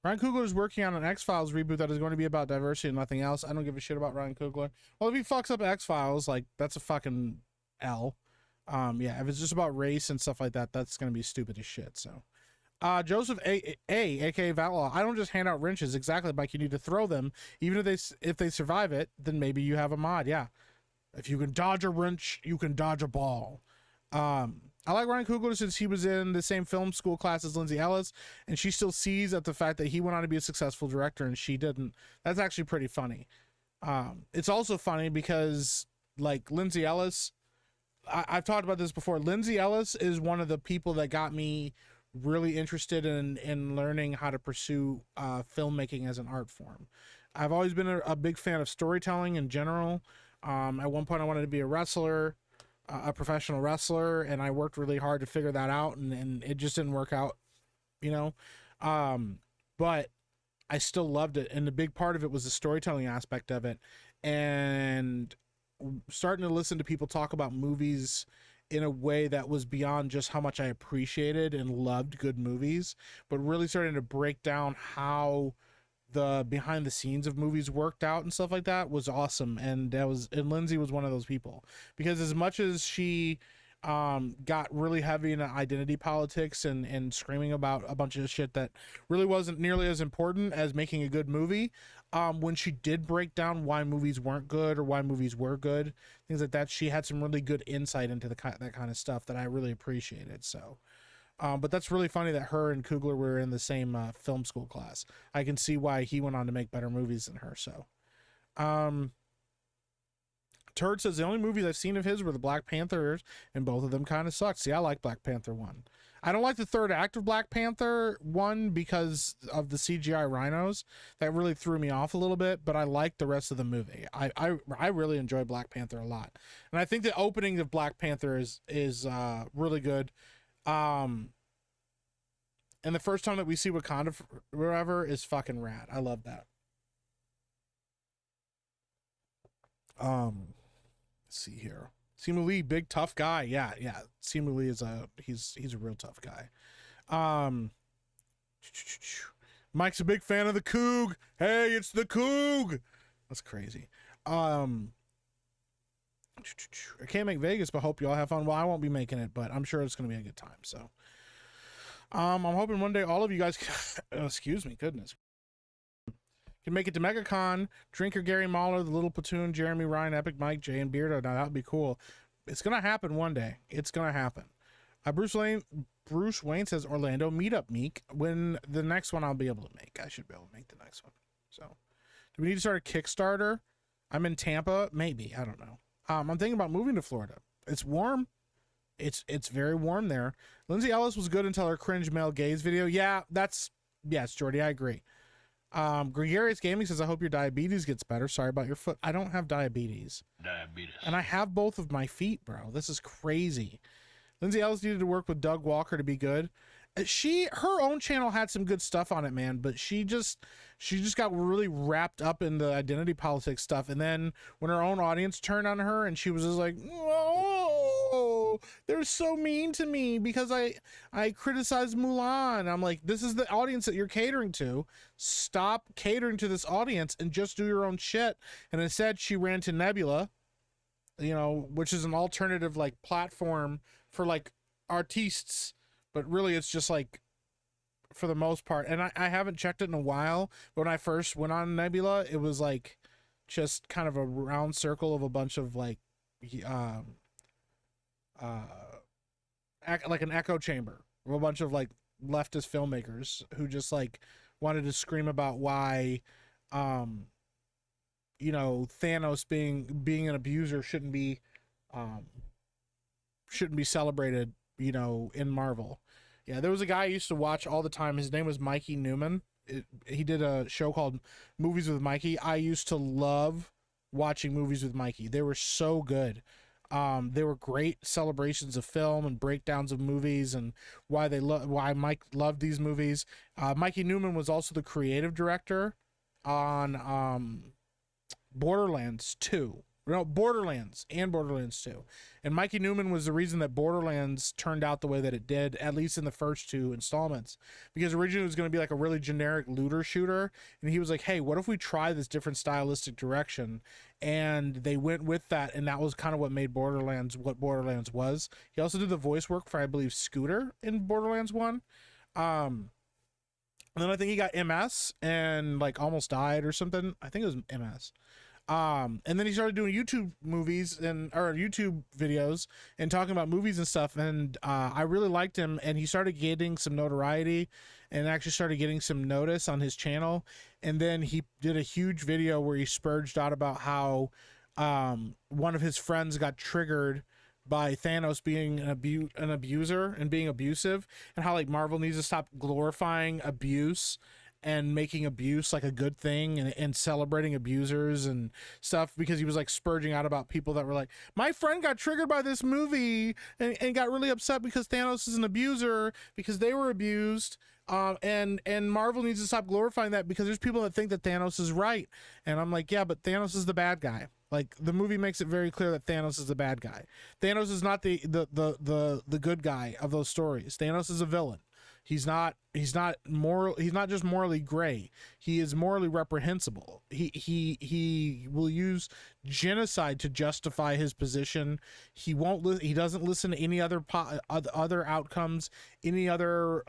Ryan Coogler is working on an X-Files reboot that is going to be about diversity and nothing else. I don't give a shit about Ryan Coogler. Well, if he fucks up X-Files, like, that's a fucking L. Yeah, if it's just about race and stuff like that, that's going to be stupid as shit, so. Joseph aka Vatlaw, I don't just hand out wrenches. Exactly, Mike, you need to throw them. Even if they survive it, then maybe you have a mod, yeah. If you can dodge a wrench, you can dodge a ball. I like Ryan Coogler since he was in the same film school class as Lindsay Ellis, and she still sees at the fact that he went on to be a successful director and she didn't. That's actually pretty funny. It's also funny because, like, Lindsay Ellis, I've talked about this before. Lindsay Ellis is one of the people that got me really interested in learning how to pursue filmmaking as an art form. I've always been a big fan of storytelling in general. At one point I wanted to be a wrestler, a professional wrestler, and I worked really hard to figure that out, and it just didn't work out, you know. But I still loved it, and the big part of it was the storytelling aspect of it, and starting to listen to people talk about movies in a way that was beyond just how much I appreciated and loved good movies, but really starting to break down how the behind the scenes of movies worked out and stuff like that was awesome. And Lindsay was one of those people, because as much as she got really heavy into identity politics and screaming about a bunch of shit that really wasn't nearly as important as making a good movie, when she did break down why movies weren't good or why movies were good, things like that, she had some really good insight into that kind of stuff that I really appreciated. So but that's really funny that her and Coogler were in the same film school class. I can see why he went on to make better movies than her. So Turd says the only movies I've seen of his were the Black Panthers, and both of them kind of sucked. See, I like Black Panther 1. I don't like the third act of Black Panther 1 because of the CGI rhinos. That really threw me off a little bit, but I like the rest of the movie. I really enjoy Black Panther a lot. And I think the opening of Black Panther is really good. And the first time that we see Wakanda forever is fucking rad. I love that. Let's see here. Simu Lee, big tough guy. Yeah. Simu Lee is he's a real tough guy. Mike's a big fan of the Coog. Hey, it's the Coog. That's crazy. I can't make Vegas, but hope y'all have fun. Well, I won't be making it, but I'm sure it's gonna be a good time. So I'm hoping one day all of you guys excuse me, goodness, can make it to MegaCon. Drinker, Gary Mahler, the Little Platoon, Jeremy Ryan, Epic Mike, Jay, and Beardo. Now that would be cool. It's gonna happen one day. It's gonna happen. Bruce Wayne says Orlando meetup Meek. When the next one I'll be able to make. I should be able to make the next one. So, do we need to start a Kickstarter? I'm in Tampa, maybe. I don't know. I'm thinking about moving to Florida. It's warm. It's very warm there. Lindsay Ellis was good until her cringe male gaze video. Yeah, yes, Jordy, I agree. Gregarious Gaming says, I hope your diabetes gets better. Sorry about your foot. I don't have diabetes. And I have both of my feet, bro. This is crazy. Lindsay Ellis needed to work with Doug Walker to be good. Her own channel had some good stuff on it, man, but she just got really wrapped up in the identity politics stuff. And then when her own audience turned on her and she was just like, oh, they're so mean to me because I criticized Mulan. I'm like, this is the audience that you're catering to. Stop catering to this audience and just do your own shit. And instead she ran to Nebula, you know, which is an alternative like platform for like artists. But really, it's just like, for the most part, and I haven't checked it in a while, but when I first went on Nebula, it was like just kind of a round circle of a bunch of like an echo chamber of a bunch of like leftist filmmakers who just like wanted to scream about why, you know, Thanos being an abuser shouldn't be celebrated, you know, in Marvel. Yeah, there was a guy I used to watch all the time. His name was Mikey Newman. He did a show called Movies with Mikey. I used to love watching Movies with Mikey. They were so good. They were great celebrations of film and breakdowns of movies and why Mike loved these movies. Mikey Newman was also the creative director on Borderlands 2. No, Borderlands and Borderlands 2. And Mikey Newman was the reason that Borderlands turned out the way that it did, at least in the first two installments. Because originally it was going to be like a really generic looter shooter. And he was like, hey, what if we try this different stylistic direction? And they went with that. And that was kind of what made Borderlands what Borderlands was. He also did the voice work for, I believe, Scooter in Borderlands 1. And then I think he got MS and like almost died or something. I think it was MS. And then he started doing YouTube YouTube videos and talking about movies and stuff. And I really liked him, and he started getting some notoriety and actually started getting some notice on his channel. And then he did a huge video where he spurged out about how one of his friends got triggered by Thanos being an abuser and being abusive, and how like Marvel needs to stop glorifying abuse and making abuse like a good thing and celebrating abusers and stuff, because he was like spurging out about people that were like, my friend got triggered by this movie and got really upset because Thanos is an abuser because they were abused. And Marvel needs to stop glorifying that because there's people that think that Thanos is right. And I'm like, yeah, but Thanos is the bad guy. Like, the movie makes it very clear that Thanos is the bad guy. Thanos is not the good guy of those stories. Thanos is a villain. He's not moral. He's not just morally gray. He is morally reprehensible. He will use genocide to justify his position. He doesn't listen to any other outcomes, any other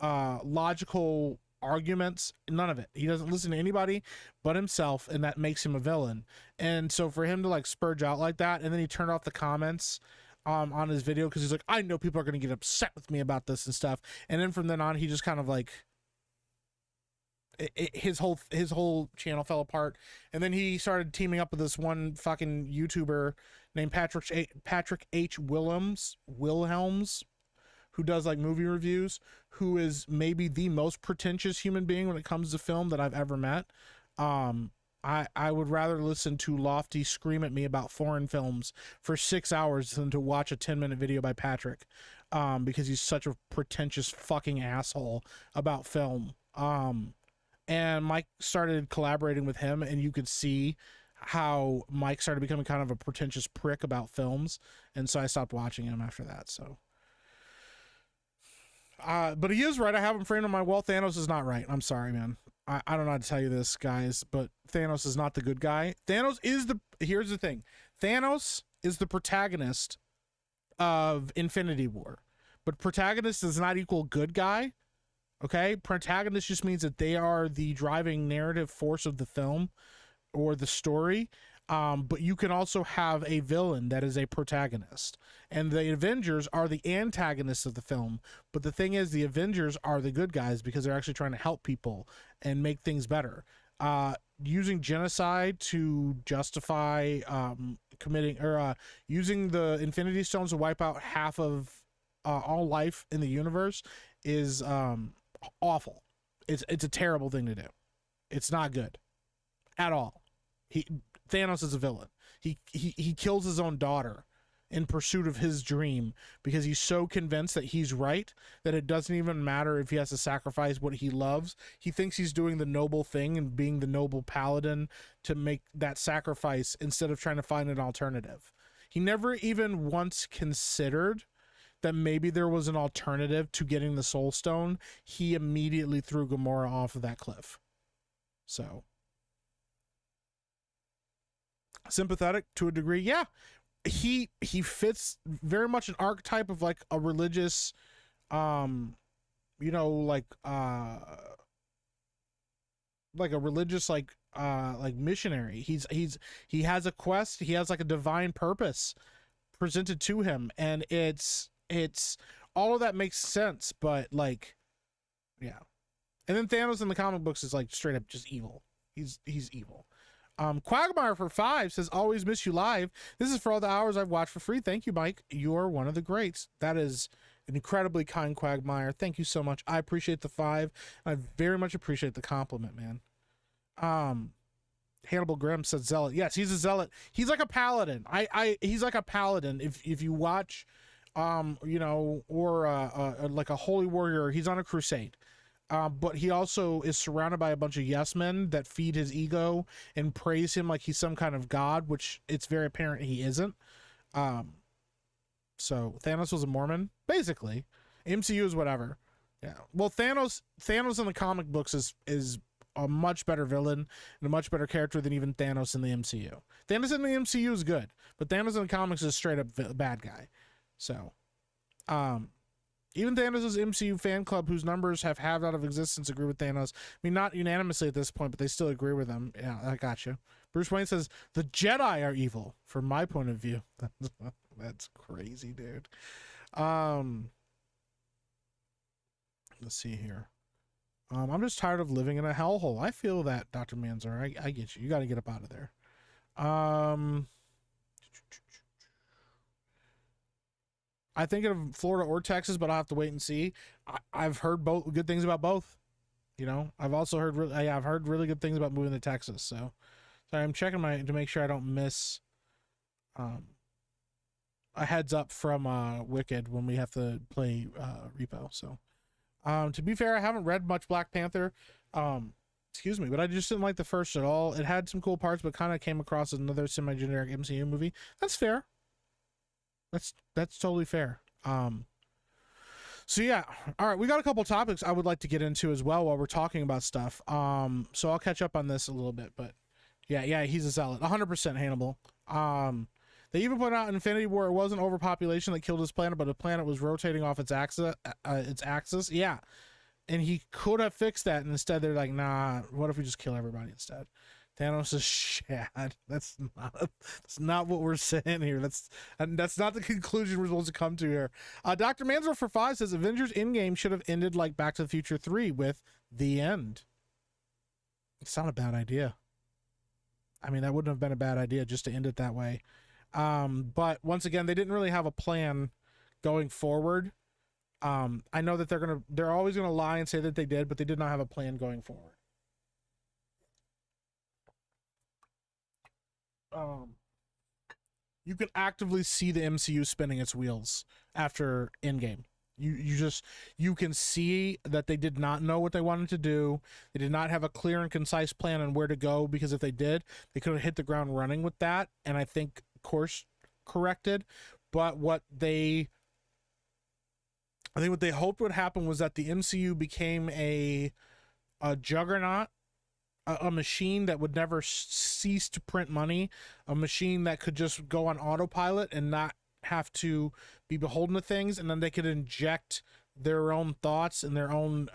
logical arguments, none of it. He doesn't listen to anybody but himself, and that makes him a villain. And so for him to like spurge out like that, and then he turned off the comments on his video because he's like, I know people are going to get upset with me about this and stuff. And then from then on, he just kind of like his whole channel fell apart. And then he started teaming up with this one fucking YouTuber named Patrick H. Wilhelms, who does like movie reviews, who is maybe the most pretentious human being when it comes to film that I've ever met. I would rather listen to Lofty scream at me about foreign films for 6 hours than to watch a 10-minute video by Patrick, because he's such a pretentious fucking asshole about film. And Mike started collaborating with him, and you could see how Mike started becoming kind of a pretentious prick about films, and so I stopped watching him after that. So but he is right. I have him framed on my wall. Thanos is not right. I'm sorry, man. I don't know how to tell you this, guys, but Thanos is not the good guy. Here's the thing. Thanos is the protagonist of Infinity War, but protagonist does not equal good guy. Okay, protagonist just means that they are the driving narrative force of the film or the story. But you can also have a villain that is a protagonist, and the Avengers are the antagonists of the film. But the thing is, the Avengers are the good guys because they're actually trying to help people and make things better. Using genocide to justify committing or using the Infinity Stones to wipe out half of all life in the universe is awful. It's a terrible thing to do. It's not good at all. Thanos is a villain. He kills his own daughter in pursuit of his dream because he's so convinced that he's right that it doesn't even matter if he has to sacrifice what he loves. He thinks he's doing the noble thing and being the noble paladin to make that sacrifice instead of trying to find an alternative. He never even once considered that maybe there was an alternative to getting the Soul Stone. He immediately threw Gamora off of that cliff. So sympathetic to a degree, yeah. He fits very much an archetype of like a religious like a religious like missionary. He has a quest, he has like a divine purpose presented to him, and it's all of that makes sense, but like, yeah. And then Thanos in the comic books is like straight up just evil. He's evil. Quagmire for 5 says, always miss you live. This is for all the hours I've watched for free. Thank you, Mike. You're one of the greats. That is an incredibly kind Quagmire. Thank you so much. I appreciate the 5. I very much appreciate the compliment, man. Hannibal Grimm said zealot. Yes, he's a zealot. He's like a paladin. He's like a paladin. If you watch, or like a holy warrior, he's on a crusade. But he also is surrounded by a bunch of yes men that feed his ego and praise him like he's some kind of god, which it's very apparent he isn't. So Thanos was a Mormon, basically. MCU is whatever. Yeah. Well, Thanos in the comic books is a much better villain and a much better character than even Thanos in the MCU. Thanos in the MCU is good, but Thanos in the comics is straight up bad guy. So, even Thanos' MCU fan club, whose numbers have halved out of existence, agree with Thanos. I mean, not unanimously at this point, but they still agree with him. Yeah, I got you. Bruce Wayne says, the Jedi are evil, from my point of view. That's crazy, dude. Let's see here. I'm just tired of living in a hellhole. I feel that, Dr. Manzar. I get you. You got to get up out of there. I think of Florida or Texas, but I'll have to wait and see. I've heard both good things about both. You know, I've also heard I've heard really good things about moving to Texas. So I'm checking to make sure I don't miss a heads up from Wicked when we have to play Repo. So to be fair, I haven't read much Black Panther. Excuse me, but I just didn't like the first at all. It had some cool parts, but kind of came across as another semi-generic MCU movie. That's fair. That's totally fair. So yeah, all right, we got a couple topics I would like to get into as well while we're talking about stuff. So I'll catch up on this a little bit, but yeah, he's a zealot, 100% Hannibal. They even put out in Infinity War it wasn't overpopulation that killed his planet, but the planet was rotating off its axis. Yeah, and he could have fixed that, and instead they're like, nah, what if we just kill everybody instead? Thanos is shad. That's not what we're saying here. That's not the conclusion we're supposed to come to here. Dr. Manzor for 5 says Avengers Endgame should have ended like Back to the Future 3 with the end. It's not a bad idea. I mean, that wouldn't have been a bad idea just to end it that way. But once again, they didn't really have a plan going forward. I know that they're always gonna lie and say that they did, but they did not have a plan going forward. You can actively see the MCU spinning its wheels after Endgame. You can see that they did not know what they wanted to do. They did not have a clear and concise plan on where to go, because if they did, they could have hit the ground running with that, and I think course corrected. But what they hoped would happen was that the MCU became a juggernaut, a machine that would never cease to print money, a machine that could just go on autopilot and not have to be beholden to things, and then they could inject their own thoughts and their own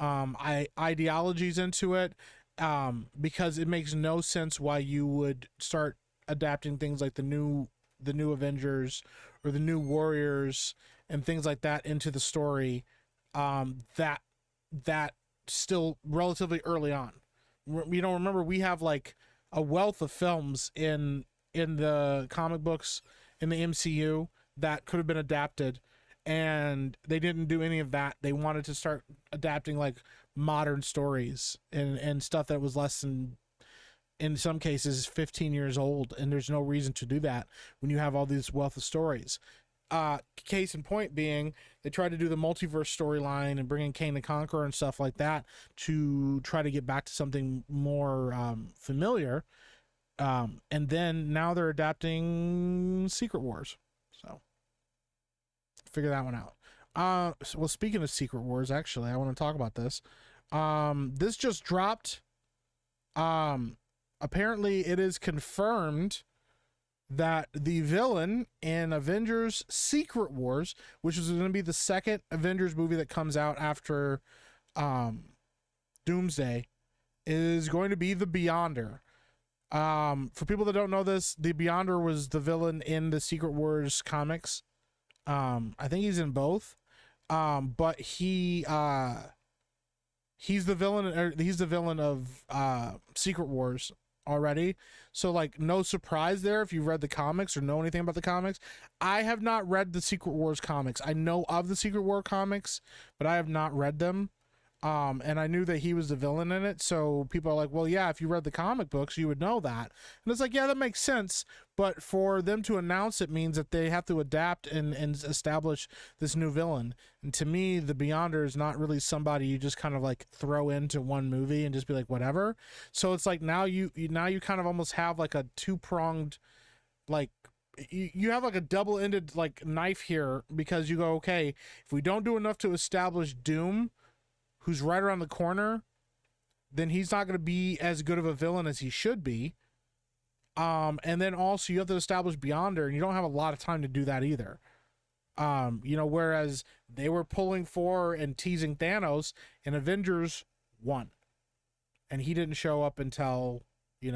ideologies into it, because it makes no sense why you would start adapting things like the new Avengers or the new Warriors and things like that into the story, that still relatively early on. Remember, we have like a wealth of films in the comic books in the MCU that could have been adapted, and they didn't do any of that. They wanted to start adapting like modern stories and stuff that was less than, in some cases, 15 years old, and there's no reason to do that when you have all these wealth of stories. Case in point being, they tried to do the multiverse storyline and bring in Kang the Conqueror and stuff like that to try to get back to something more familiar. And then now they're adapting Secret Wars. So figure that one out. Well, speaking of Secret Wars, actually, I want to talk about this. This just dropped. Apparently it is confirmed that the villain in Avengers Secret Wars, which is going to be the second Avengers movie that comes out after Doomsday, is going to be the Beyonder. For people that don't know this, the Beyonder was the villain in the Secret Wars comics. I think he's in both. But he's the villain. He's the villain of Secret Wars already, so like no surprise there if you've read the comics or know anything about the comics. I have not read the Secret Wars comics. I know of the Secret War comics, but I have not read them. And I knew that he was the villain in it, so people are like, well, yeah, if you read the comic books, you would know that. And it's like, yeah, that makes sense, but for them to announce it means that they have to adapt and establish this new villain. And to me, the Beyonder is not really somebody you just kind of like throw into one movie and just be like, whatever. So it's like now you kind of almost have like a two-pronged, like, you have like a double-ended like knife here, because you go, okay, if we don't do enough to establish Doom, who's right around the corner, then he's not going to be as good of a villain as he should be. And then also you have to establish Beyonder, and you don't have a lot of time to do that either. Whereas they were pulling for and teasing Thanos in Avengers 1. And he didn't show up until, we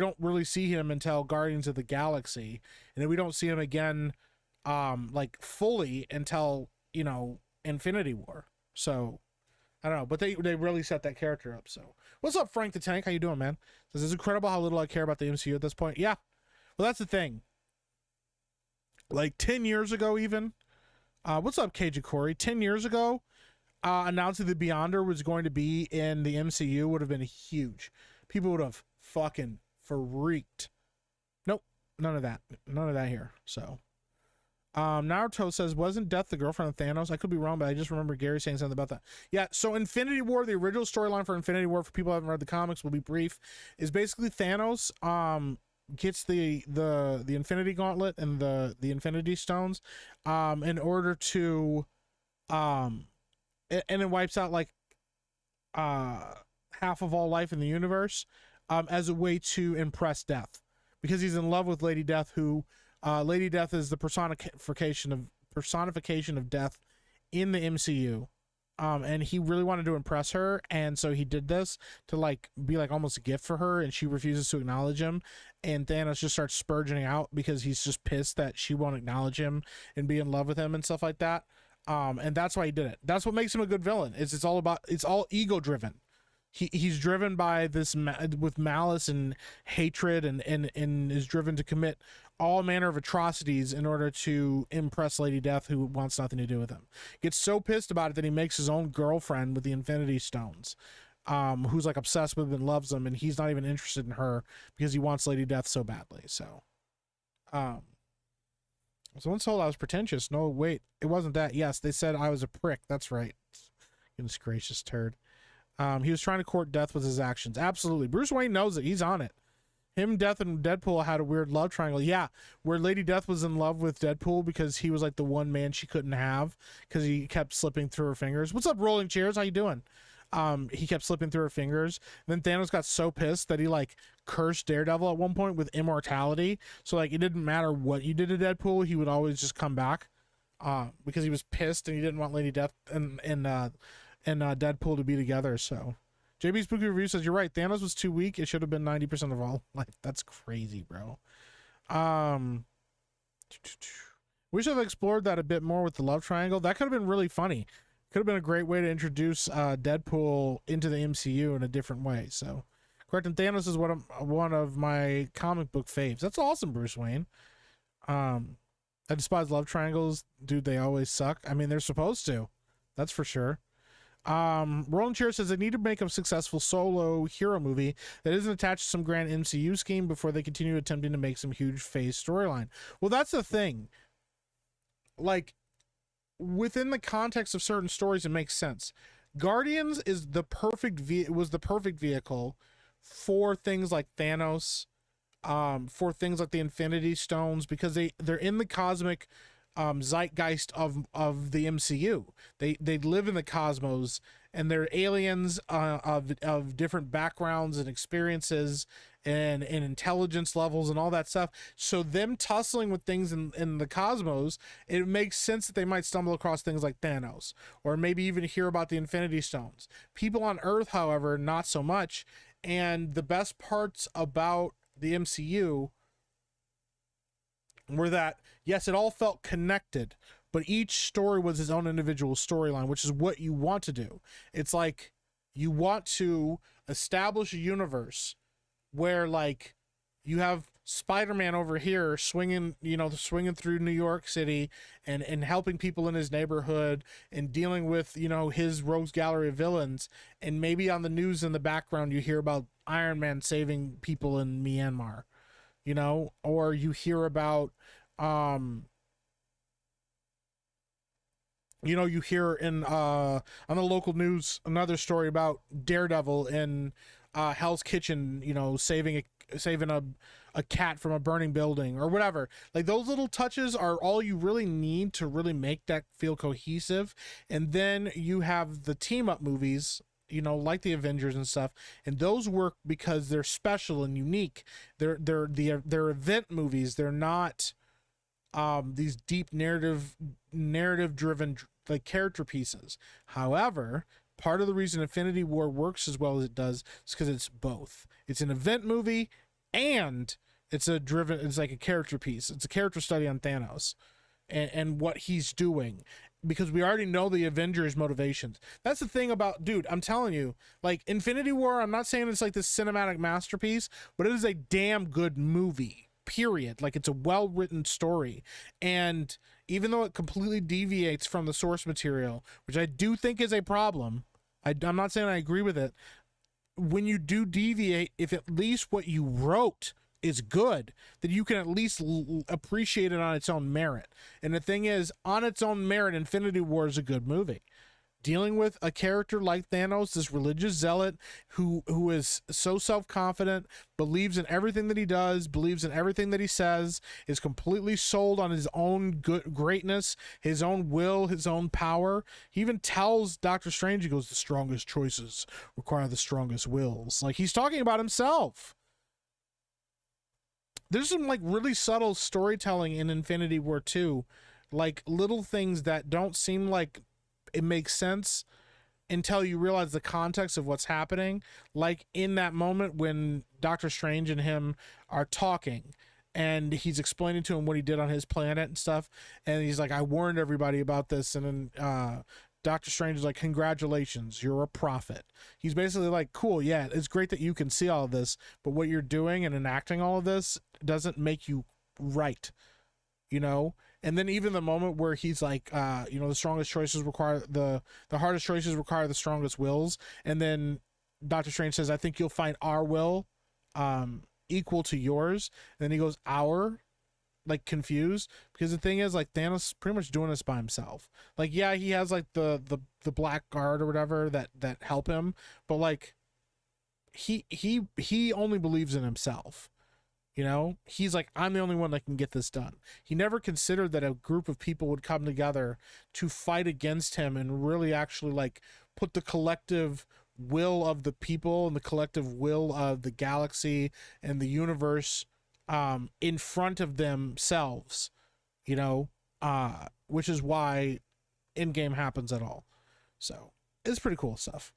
don't really see him until Guardians of the Galaxy. And then we don't see him again, like fully until, Infinity War. So I don't know, but they really set that character up. So what's up, Frank the Tank? How you doing, man? Says, it's incredible how little I care about the MCU at this point. Yeah. Well, that's the thing. Like 10 years ago, even. What's up, KJ Corey? 10 years ago, announcing the Beyonder was going to be in the MCU would have been huge. People would have fucking freaked. Nope. None of that. None of that here. So. Naruto says, wasn't Death the girlfriend of Thanos? I could be wrong, but I just remember Gary saying something about that. Yeah, so Infinity War, the original storyline for Infinity War, for people who haven't read the comics, will be brief, is basically Thanos gets the Infinity Gauntlet and the Infinity Stones in order to and it wipes out like half of all life in the universe as a way to impress Death, because he's in love with Lady Death, who Lady Death is the personification of death in the MCU, and he really wanted to impress her, and so he did this to like be like almost a gift for her, and she refuses to acknowledge him, and Thanos just starts spurging out because he's just pissed that she won't acknowledge him and be in love with him and stuff like that, and that's why he did it. That's what makes him a good villain. It's all ego driven. He's driven by this with malice and hatred, and is driven to commit all manner of atrocities in order to impress Lady Death, who wants nothing to do with him. Gets so pissed about it that he makes his own girlfriend with the Infinity Stones, who's like obsessed with him and loves him, and he's not even interested in her because he wants Lady Death so badly. So, someone told I was pretentious. No, wait, it wasn't that. Yes, they said I was a prick. That's right. Goodness gracious, turd. He was trying to court Death with his actions. Absolutely. Bruce Wayne knows it. He's on it. Him, Death, and Deadpool had a weird love triangle. Yeah, where Lady Death was in love with Deadpool because he was like the one man she couldn't have because he kept slipping through her fingers. What's up, Rolling Chairs? How you doing? he kept slipping through her fingers. And then Thanos got so pissed that he like cursed Daredevil at one point with immortality. So like it didn't matter what you did to Deadpool, he would always just come back. Because he was pissed and he didn't want Lady Death and Deadpool to be together. So JB Spooky Review says, you're right, Thanos was too weak. It should have been 90% of all life. That's crazy, bro. We should have explored that a bit more with the love triangle. That could have been really funny. Could have been a great way to introduce Deadpool into the MCU in a different way. So correct, and Thanos is one of my comic book faves. That's awesome, Bruce Wayne. I despise love triangles, dude. They always suck. I mean, they're supposed to, that's for sure. Roland Chair says they need to make a successful solo hero movie that isn't attached to some grand MCU scheme before they continue attempting to make some huge phase storyline. Well, that's the thing. Like, within the context of certain stories, it makes sense. Guardians is the perfect was the perfect vehicle for things like Thanos, for things like the Infinity Stones, because they're in the cosmic zeitgeist of the MCU. They live in the cosmos, and they're aliens of different backgrounds and experiences and intelligence levels and all that stuff. So them tussling with things in the cosmos, it makes sense that they might stumble across things like Thanos, or maybe even hear about the Infinity Stones. People on Earth, however, not so much. And the best parts about the MCU were that, yes, it all felt connected, but each story was its own individual storyline, which is what you want to do. It's like you want to establish a universe where, like, you have Spider-Man over here swinging through New York City and helping people in his neighborhood and dealing with, his rogues gallery of villains. And maybe on the news in the background, you hear about Iron Man saving people in Myanmar, or you hear about, you hear in, on the local news, another story about Daredevil in Hell's Kitchen, saving a cat from a burning building or whatever. Like, those little touches are all you really need to really make that feel cohesive. And then you have the team up movies, like the Avengers and stuff, and those work because they're special and unique. They're event movies. They're not these deep narrative driven like character pieces. However, part of the reason Infinity War works as well as it does is because it's both. It's an event movie and it's like a character piece. It's a character study on Thanos and what he's doing, because we already know the Avengers' motivations. That's the thing about, dude, I'm telling you, like, Infinity War, I'm not saying it's like this cinematic masterpiece, but it is a damn good movie, period. Like, it's a well-written story. And even though it completely deviates from the source material, which I do think is a problem, I'm not saying I agree with it, when you do deviate, if at least what you wrote is good, then you can at least appreciate it on its own merit. And the thing is, on its own merit, Infinity War is a good movie. Dealing with a character like Thanos, this religious zealot who is so self-confident, believes in everything that he does, believes in everything that he says, is completely sold on his own greatness, his own will, his own power. He even tells Doctor Strange, he goes, the strongest choices require the strongest wills. Like, he's talking about himself. There's some like really subtle storytelling in Infinity War 2, like little things that don't seem like it makes sense until you realize the context of what's happening. Like in that moment when Doctor Strange and him are talking and he's explaining to him what he did on his planet and stuff, and he's like, I warned everybody about this, and then Doctor Strange is like, congratulations, you're a prophet. He's basically like, cool, yeah, it's great that you can see all of this, but what you're doing and enacting all of this doesn't make you right, And then even the moment where he's like, the strongest choices require the hardest choices require the strongest wills, and then Doctor Strange says, I think you'll find our will equal to yours. And then he goes, our, like, confused, because the thing is, like, Thanos pretty much doing this by himself. Like, yeah, he has like the Black Guard or whatever that help him, but like he only believes in himself. You know, he's like, I'm the only one that can get this done. He never considered that a group of people would come together to fight against him and really actually like put the collective will of the people and the collective will of the galaxy and the universe in front of themselves, you know, which is why in-game happens at all. So it's pretty cool stuff.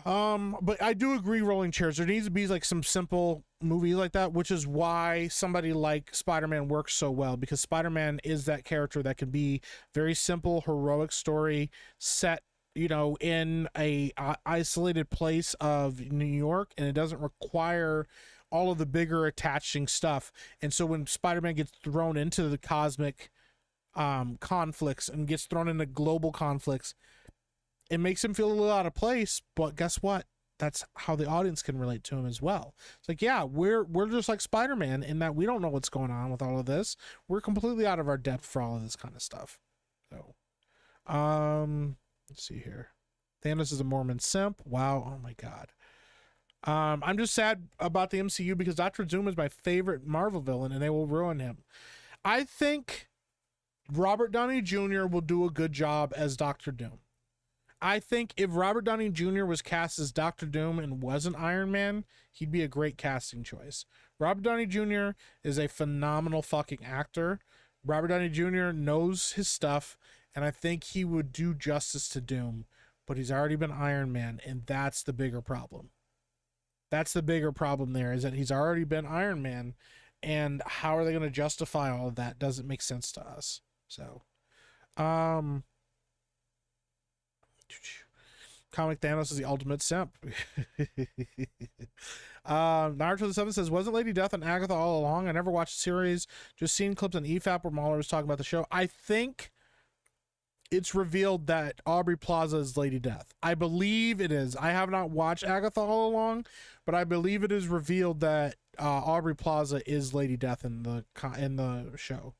But I do agree, rolling chairs, there needs to be like some simple movies like that, which is why somebody like Spider-Man works so well, because Spider-Man is that character that can be very simple, heroic story set, you know, in a isolated place of New York, and it doesn't require all of the bigger attaching stuff. And so when Spider-Man gets thrown into the cosmic conflicts and gets thrown into global conflicts, it makes him feel a little out of place, but guess what? That's how the audience can relate to him as well. It's like, yeah, we're just like Spider-Man in that we don't know what's going on with all of this. We're completely out of our depth for all of this kind of stuff. So, let's see here. Thanos is a Mormon simp. Wow. Oh my God. I'm just sad about the MCU because Dr. Doom is my favorite Marvel villain and they will ruin him. I think Robert Downey Jr. will do a good job as Dr. Doom. I think if Robert Downey Jr. was cast as Dr. Doom and wasn't Iron Man, he'd be a great casting choice. Robert Downey Jr. is a phenomenal fucking actor. Robert Downey Jr. knows his stuff, and I think he would do justice to Doom, but he's already been Iron Man, and that's the bigger problem. That's the bigger problem there, is that he's already been Iron Man, and how are they going to justify all of that? Doesn't make sense to us. So, Comic Thanos is the ultimate simp. Naruto the 7 says, wasn't Lady Death and Agatha all along? I never watched the series, just seen clips on EFAP where Mahler was talking about the show. I think it's revealed that Aubrey Plaza is Lady Death. I believe it is. I have not watched Agatha all along, but I believe it is revealed that Aubrey Plaza is Lady Death in the show.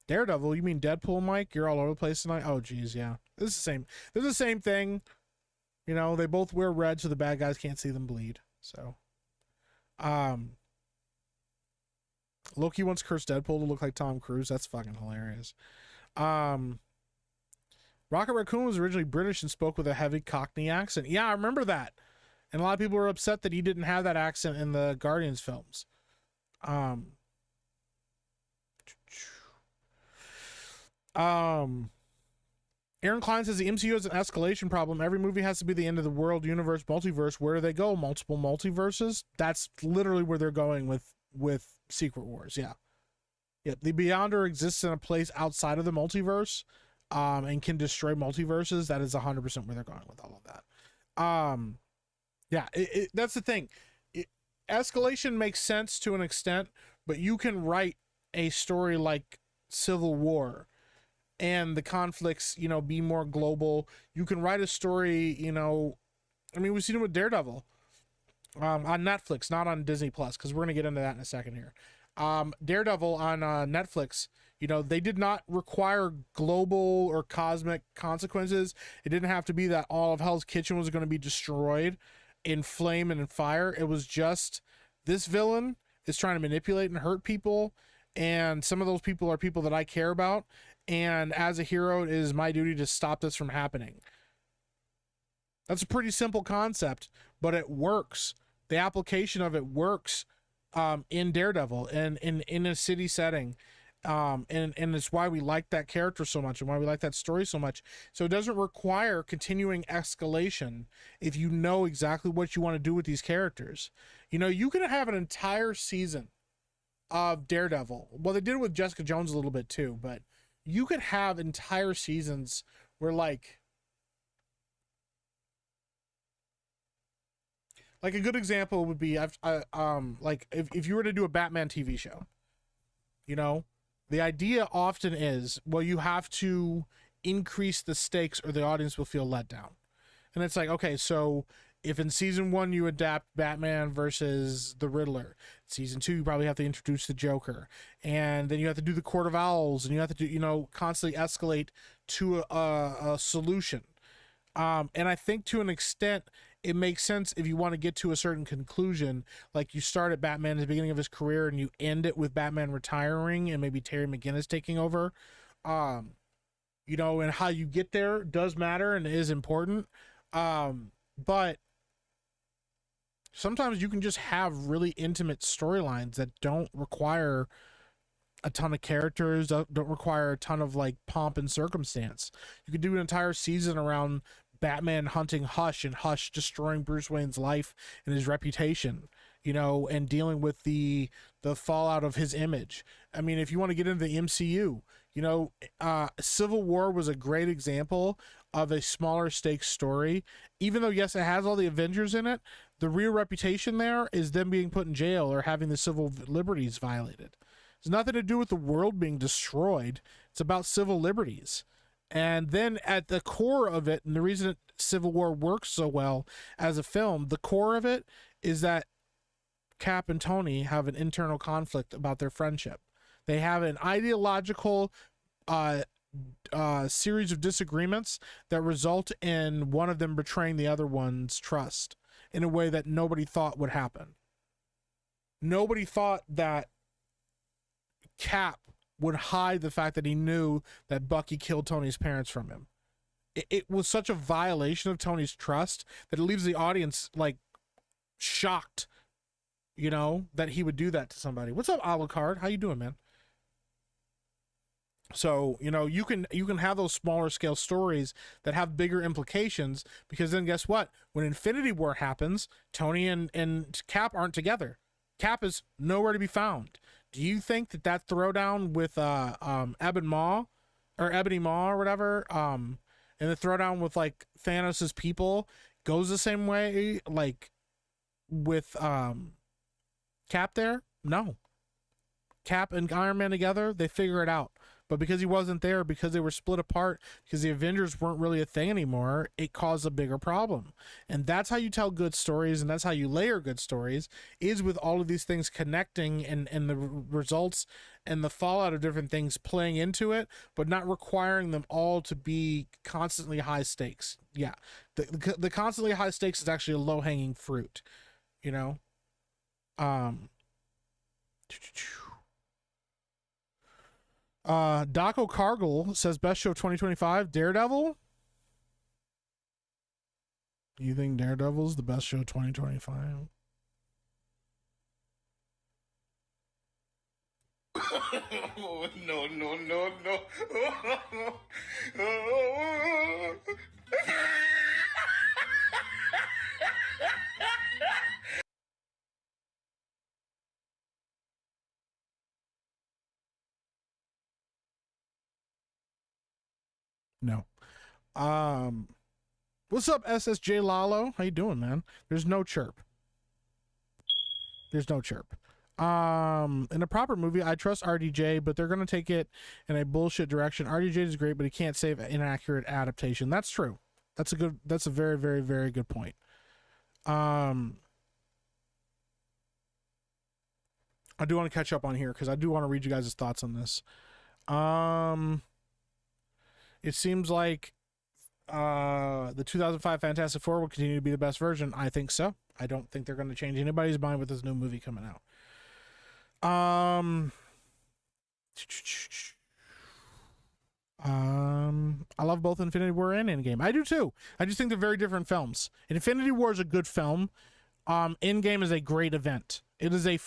Daredevil, you mean Deadpool, Mike? You're all over the place tonight. Oh, geez, yeah. This is the same. This is the same thing. You know, they both wear red so the bad guys can't see them bleed. So, Loki once cursed Deadpool to look like Tom Cruise. That's fucking hilarious. Rocket Raccoon was originally British and spoke with a heavy Cockney accent. Yeah, I remember that. And a lot of people were upset that he didn't have that accent in the Guardians films. Aaron Klein says the MCU has an escalation problem. Every movie has to be the end of the world, universe, multiverse. Where do they go? Multiple multiverses? That's literally where they're going with Secret Wars. Yeah. Yeah. The Beyonder exists in a place outside of the multiverse, and can destroy multiverses. That is 100% where they're going with all of that. Yeah, that's the thing. Escalation makes sense to an extent, but you can write a story like Civil War and the conflicts, you know, be more global. You can write a story, you know, I mean, we've seen it with Daredevil on Netflix, not on Disney Plus, because we're going to get into that in a second here. Daredevil on Netflix, you know, they did not require global or cosmic consequences. It didn't have to be that all of Hell's Kitchen was going to be destroyed in flame and in fire. It was just, this villain is trying to manipulate and hurt people, and some of those people are people that I care about, and as a hero, it is my duty to stop this from happening. That's a pretty simple concept, but it works. The application of it works in Daredevil and in a city setting. And it's why we like that character so much and why we like that story so much. So it doesn't require continuing escalation if you know exactly what you want to do with these characters. You know, you can have an entire season of Daredevil. Well, they did it with Jessica Jones a little bit too, but you could have entire seasons where like a good example would be like if you were to do a Batman TV show, you know, the idea often is, well, you have to increase the stakes or the audience will feel let down. And it's like, okay, so if in season 1 you adapt Batman versus the Riddler, season 2 you probably have to introduce the Joker, and then you have to do the Court of Owls, and you have to do, you know, constantly escalate to a solution. And I think to an extent it makes sense if you want to get to a certain conclusion, like you start at Batman at the beginning of his career and you end it with Batman retiring and maybe Terry McGinnis taking over. You know, and how you get there does matter and is important. But sometimes you can just have really intimate storylines that don't require a ton of characters, don't require a ton of like pomp and circumstance. You could do an entire season around Batman hunting Hush and Hush destroying Bruce Wayne's life and his reputation, you know, and dealing with the fallout of his image. I mean, if you want to get into the MCU, you know, Civil War was a great example of a smaller stakes story. Even though, yes, it has all the Avengers in it, the real reputation there is them being put in jail or having the civil liberties violated. It's nothing to do with the world being destroyed. It's about civil liberties. And then at the core of it, and the reason Civil War works so well as a film, the core of it is that Cap and Tony have an internal conflict about their friendship. They have an ideological series of disagreements that result in one of them betraying the other one's trust in a way that nobody thought would happen. Nobody thought that Cap would hide the fact that he knew that Bucky killed Tony's parents from him. It was such a violation of Tony's trust that it leaves the audience like shocked, you know, that he would do that to somebody. What's up, Alucard? How you doing, man? So, you know, you can have those smaller scale stories that have bigger implications, because then guess what? When Infinity War happens, Tony and Cap aren't together. Cap is nowhere to be found. Do you think that throwdown with Ebony Maw or whatever, and the throwdown with like Thanos's people goes the same way like with Cap there? No. Cap and Iron Man together, they figure it out. But because he wasn't there, because they were split apart, because the Avengers weren't really a thing anymore, it caused a bigger problem. And that's how you tell good stories, and that's how you layer good stories, is with all of these things connecting and the results and the fallout of different things playing into it, but not requiring them all to be constantly high stakes. Yeah, the constantly high stakes is actually a low-hanging fruit, you know? Daco Cargill says best show 2025 Daredevil. You think Daredevil's the best show 2025? No, no, no, no. No. What's up, SSJ Lalo? How you doing, man? There's no chirp. There's no chirp. In a proper movie, I trust RDJ, but they're gonna take it in a bullshit direction. RDJ is great, but he can't save inaccurate adaptation. That's true. That's a very, very, very good point. I do want to catch up on here because I do want to read you guys' thoughts on this. It seems like the 2005 Fantastic Four will continue to be the best version. I think so. I don't think they're going to change anybody's mind with this new movie coming out. I love both Infinity War and Endgame. I do too. I just think they're very different films. Infinity War is a good film. Endgame is a great event. It is a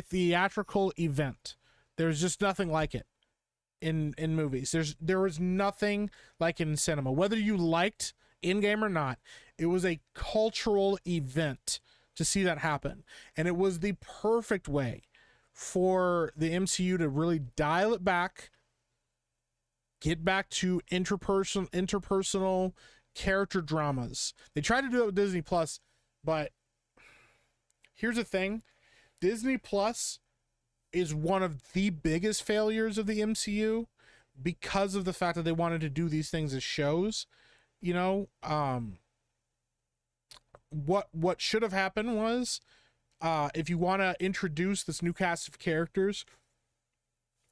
theatrical event. There's just nothing like it in movies. There was nothing like it in cinema. Whether you liked Endgame or not, it was a cultural event to see that happen. And it was the perfect way for the MCU to really dial it back, get back to interpersonal character dramas. They tried to do it with Disney Plus, but here's the thing. Disney Plus is one of the biggest failures of the MCU because of the fact that they wanted to do these things as shows. You know, what should have happened was, if you want to introduce this new cast of characters,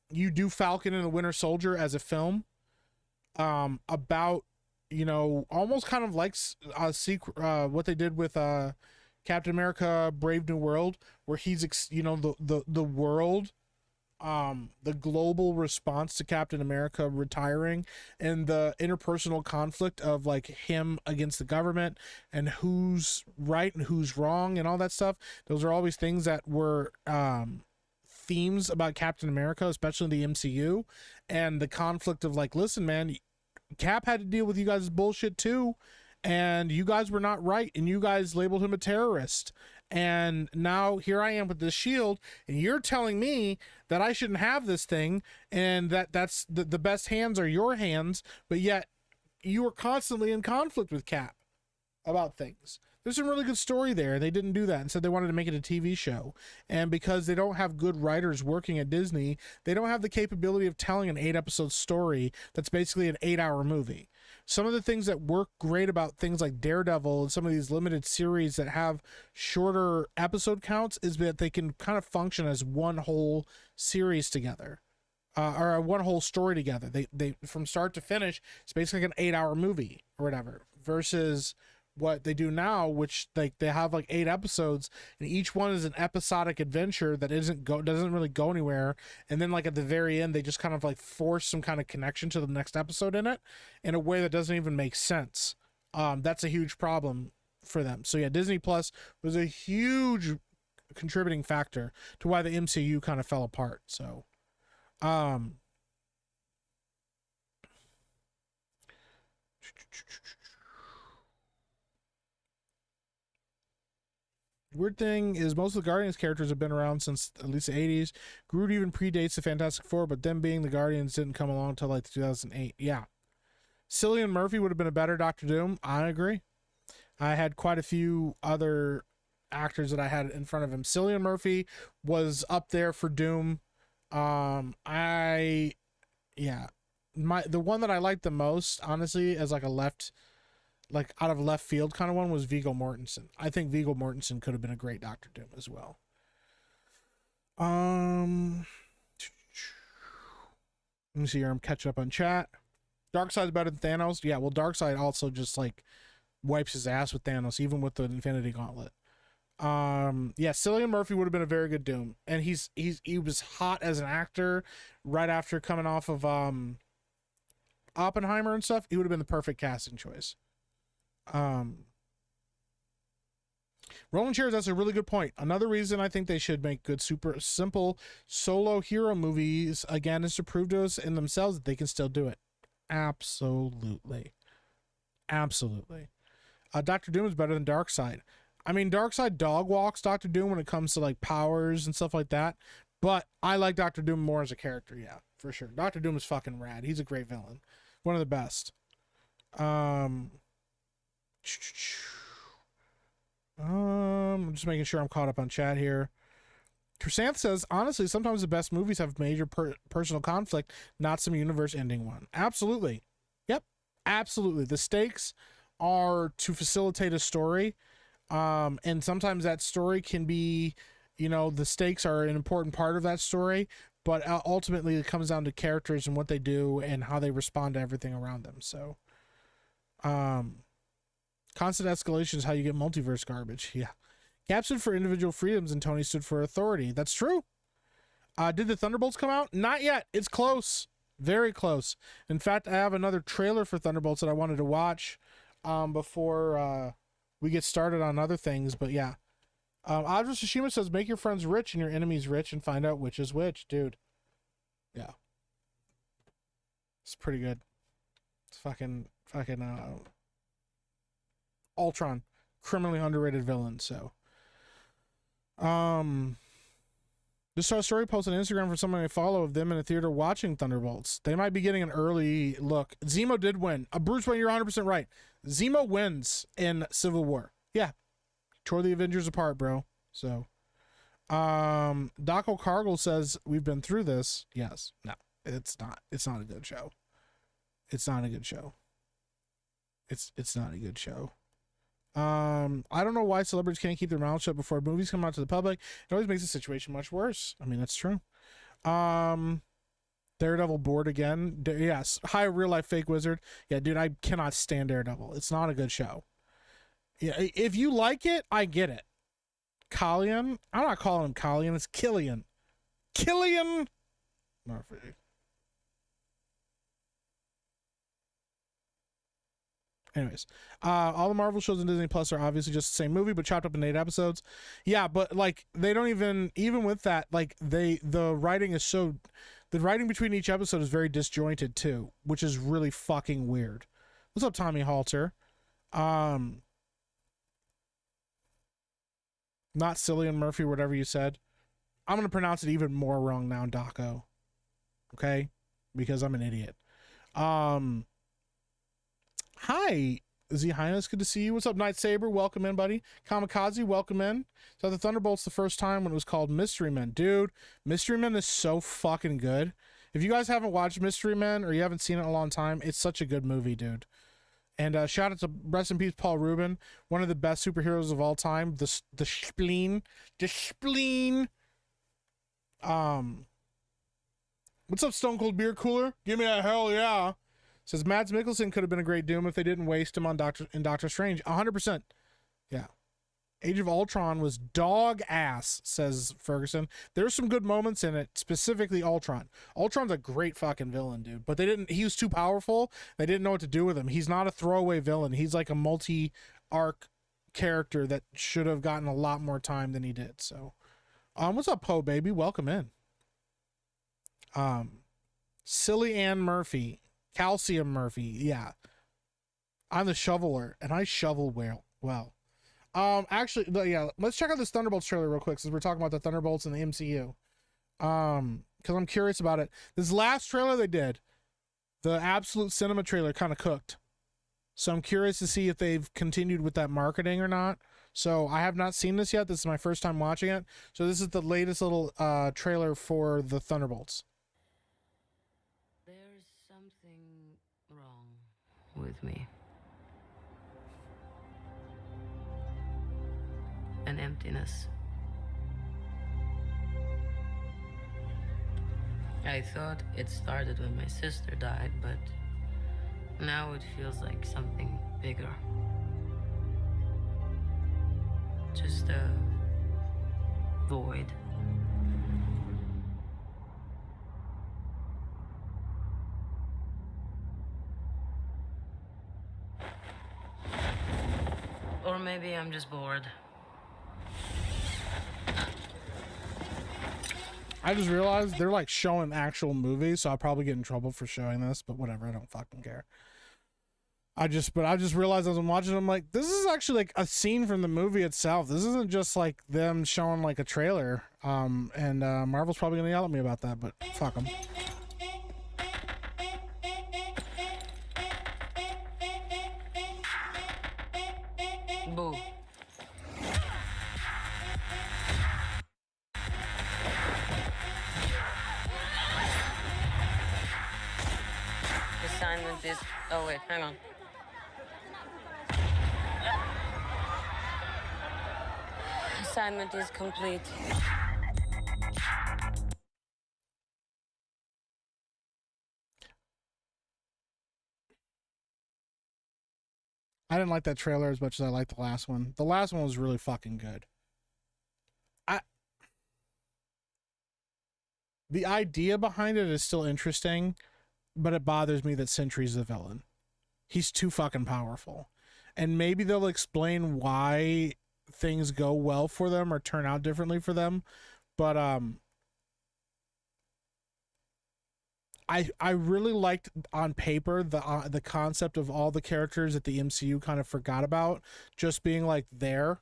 you do Falcon and the Winter Soldier as a film about you know, almost kind of like what they did with Captain America Brave New World, where he's you know, the world, the global response to Captain America retiring, and the interpersonal conflict of like him against the government and who's right and who's wrong and all that stuff. Those are always things that were themes about Captain America, especially in the MCU, and the conflict of like, listen, man, Cap had to deal with you guys' bullshit too, and you guys were not right, and you guys labeled him a terrorist. And now here I am with this shield, and you're telling me that I shouldn't have this thing, and that's the best hands are your hands, but yet you are constantly in conflict with Cap about things. There's some really good story there. They didn't do that and said they wanted to make it a TV show. And because they don't have good writers working at Disney, they don't have the capability of telling an 8-episode story that's basically an 8-hour movie. Some of the things that work great about things like Daredevil and some of these limited series that have shorter episode counts is that they can kind of function as one whole series together, or one whole story together. They from start to finish, it's basically like an 8-hour movie or whatever, versus what they do now, which they have like 8 episodes, and each one is an episodic adventure that doesn't really go anywhere, and then like at the very end they just kind of like force some kind of connection to the next episode in it in a way that doesn't even make sense. That's a huge problem for them. So yeah, Disney Plus was a huge contributing factor to why the MCU kind of fell apart. So weird thing is most of the Guardians characters have been around since at least the 80s. Groot even predates the Fantastic Four, but them being the Guardians didn't come along until like 2008. Yeah. Cillian Murphy would have been a better Doctor Doom. I agree. I had quite a few other actors that I had in front of him. Cillian Murphy was up there for Doom. The one that I liked the most, honestly, as like out of left field kind of one, was Viggo Mortensen. I think Viggo Mortensen could have been a great Doctor Doom as well. Let me see here. I'm catching up on chat. Darkseid's better than Thanos. Yeah, well, Darkseid also just like wipes his ass with Thanos, even with the Infinity Gauntlet. Yeah, Cillian Murphy would have been a very good Doom, and he was hot as an actor right after coming off of Oppenheimer and stuff. He would have been the perfect casting choice. Rolling Chairs, that's a really good point. Another reason I think they should make good, super simple solo hero movies again is to prove to us in themselves that they can still do it. Absolutely. Doctor Doom is better than Darkseid. I mean, Darkseid dog walks Doctor Doom when it comes to like powers and stuff like that, but I like Doctor Doom more as a character. Yeah, for sure. Doctor Doom is fucking rad. He's a great villain. One of the best. I'm just making sure I'm caught up on chat here. Chrysanth says, honestly, sometimes the best movies have major personal conflict, not some universe-ending one. Absolutely. Yep, absolutely. The stakes are to facilitate a story, and sometimes that story can be, you know, the stakes are an important part of that story, but ultimately it comes down to characters and what they do and how they respond to everything around them. So, constant escalation is how you get multiverse garbage. Yeah. Cap stood for individual freedoms and Tony stood for authority. That's true. Did the Thunderbolts come out? Not yet. It's close. Very close. In fact, I have another trailer for Thunderbolts that I wanted to watch before we get started on other things. But yeah. Audra Tsushima says, make your friends rich and your enemies rich and find out which is which. Dude. Yeah. It's pretty good. It's fucking Ultron. Criminally underrated villain, so. Just saw a story post on Instagram for someone I follow of them in a theater watching Thunderbolts. They might be getting an early look. Zemo did win. Bruce Wayne, you're 100% right. Zemo wins in Civil War. Yeah. Tore the Avengers apart, bro. So, Daco Cargill says, we've been through this. Yes. No, it's not. It's not a good show. It's not a good show. It's not a good show. I don't know why celebrities can't keep their mouths shut before movies come out to the public. It always makes the situation much worse. I mean, that's true. Daredevil bored again. Yes. Hi, real life fake wizard. Yeah, dude, I cannot stand Daredevil. It's not a good show. Yeah, if you like it, I get it. Killian? I'm not calling him Killian. It's Killian. Killian Murphy. Anyways, all the Marvel shows on Disney Plus are obviously just the same movie, but chopped up in 8 episodes. Yeah, but like they don't even with that, like the writing is so, the writing between each episode is very disjointed too, which is really fucking weird. What's up, Tommy Halter? Not Cillian Murphy, whatever you said. I'm gonna pronounce it even more wrong now, Daco. Okay, because I'm an idiot. Hi, Z Highness, good to see you. What's up, Night Saber? Welcome in, buddy. Kamikaze, welcome in. So the Thunderbolts the first time when it was called Mystery Men. Dude, Mystery Men is so fucking good. If you guys haven't watched Mystery Men or you haven't seen it in a long time, it's such a good movie, dude. And shout out to rest in peace, Paul Rubin, one of the best superheroes of all time. The spleen. What's up, Stone Cold Beer Cooler? Give me a hell yeah. Says Mads Mikkelsen could have been a great Doom if they didn't waste him on Doctor Strange. 100%. Yeah. Age of Ultron was dog ass, says Ferguson. There's some good moments in it, specifically Ultron. Ultron's a great fucking villain, dude. But he was too powerful. They didn't know what to do with him. He's not a throwaway villain. He's like a multi-arc character that should have gotten a lot more time than he did. So, what's up, Poe baby? Welcome in. Silly Ann Murphy. Calcium Murphy, yeah. I'm the shoveler, and I shovel well. Actually, yeah, let's check out this Thunderbolts trailer real quick, since we're talking about the Thunderbolts and the MCU. Because I'm curious about it. This last trailer they did, the Absolute Cinema trailer, kind of cooked. So I'm curious to see if they've continued with that marketing or not. So I have not seen this yet. This is my first time watching it. So this is the latest little trailer for the Thunderbolts. There's something wrong with me. An emptiness. I thought it started when my sister died, but now it feels like something bigger. Just a void. Or maybe I'm just bored. I just realized they're like showing actual movies, so I'll probably get in trouble for showing this, but whatever, I don't fucking care. I just realized as I'm watching it, I'm like, this is actually like a scene from the movie itself. This isn't just like them showing like a trailer. And Marvel's probably gonna yell at me about that, but fuck them. Boo. Assignment is... Oh, wait, hang on. Assignment is complete. I didn't like that trailer as much as I liked the last one. The last one was really fucking good. The idea behind it is still interesting, but it bothers me that Sentry's the villain. He's too fucking powerful. And maybe they'll explain why things go well for them or turn out differently for them. But I really liked on paper the concept of all the characters that the MCU kind of forgot about just being like there.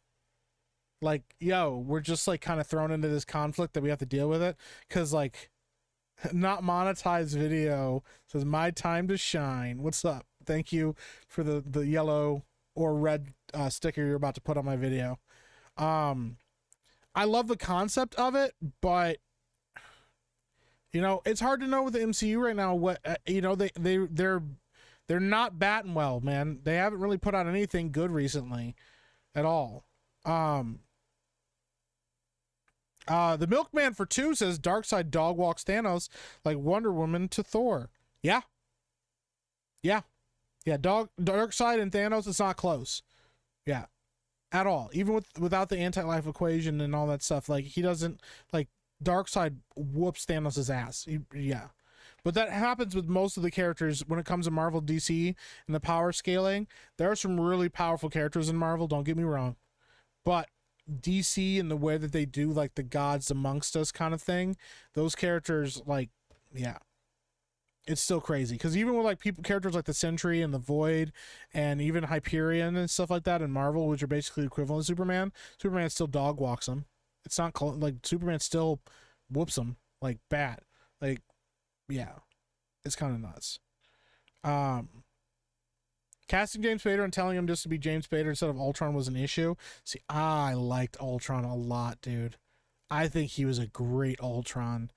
Like, yo, we're just like kind of thrown into this conflict that we have to deal with it. Cause like not monetized video says my time to shine. What's up? Thank you for the yellow or red sticker you're about to put on my video. I love the concept of it, but you know, it's hard to know with the MCU right now what you know, they're not batting well, man. They haven't really put out anything good recently at all. The Milkman for 2 says Darkseid dog walks Thanos like Wonder Woman to Thor. Yeah. Darkseid and Thanos, it's not close. Yeah, at all. Even without the anti-life equation and all that stuff, like he doesn't like Darkseid whoops Thanos' ass. Yeah, but that happens with most of the characters when it comes to Marvel, DC, and the power scaling. There are some really powerful characters in Marvel. Don't get me wrong, but DC and the way that they do like the gods amongst us kind of thing, those characters, like, yeah, it's still crazy. Because even with like characters like the Sentry and the Void and even Hyperion and stuff like that in Marvel, which are basically equivalent to Superman still dog walks them. It's not like Superman still whoops them like bad. Like, yeah, it's kind of nuts. Casting James Spader and telling him just to be James Spader instead of Ultron was an issue. See, I liked Ultron a lot, dude. I think he was a great Ultron.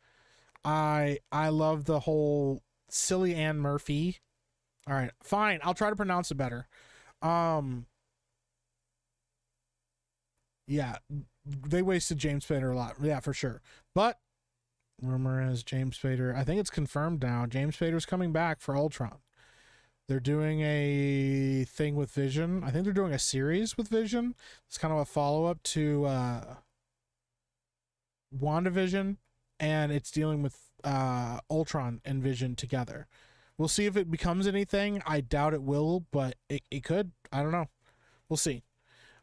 I love the whole silly Anne Murphy. All right, fine. I'll try to pronounce it better. Yeah, they wasted James Spader a lot. Yeah, for sure. But rumor is James Spader, I think it's confirmed now. James Spader's coming back for Ultron. They're doing a thing with Vision. I think they're doing a series with Vision. It's kind of a follow-up to WandaVision, and it's dealing with Ultron and Vision together. We'll see if it becomes anything. I doubt it will, but it could. I don't know. We'll see.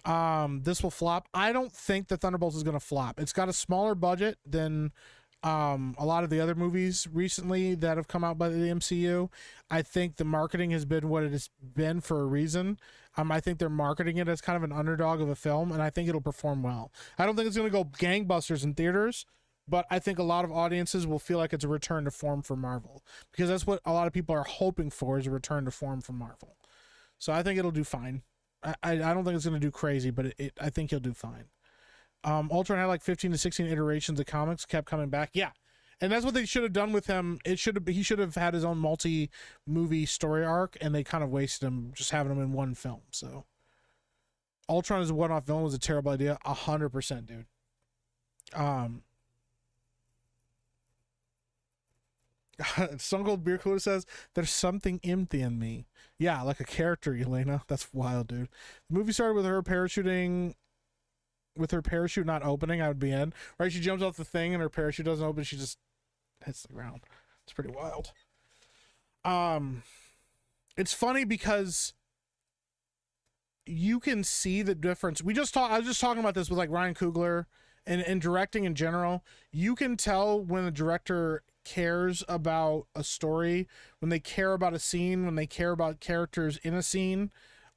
This will flop. I don't think the Thunderbolts is going to flop. It's got a smaller budget than a lot of the other movies recently that have come out by the MCU. I think the marketing has been what it has been for a reason. I think they're marketing it as kind of an underdog of a film, and I think it'll perform well. I don't think it's going to go gangbusters in theaters, but I think a lot of audiences will feel like it's a return to form for Marvel, because that's what a lot of people are hoping for, is a return to form from Marvel. So I think it'll do fine. I don't think it's going to do crazy, but I think he'll do fine. Ultron had like 15 to 16 iterations of comics, kept coming back. Yeah. And that's what they should have done with him. He should have had his own multi-movie story arc, and they kind of wasted him just having him in one film. So Ultron as a one-off villain was a terrible idea. 100%, dude. Stone Cold Beer Cooler says, there's something empty in me. Yeah, like a character, Elena. That's wild, dude. The movie started with her parachuting, with her parachute not opening. I would be in. Right? She jumps off the thing and her parachute doesn't open. She just hits the ground. It's pretty wild. It's funny because you can see the difference. I was just talking about this with like Ryan Coogler and directing in general. You can tell when a director cares about a story, when they care about a scene, when they care about characters in a scene.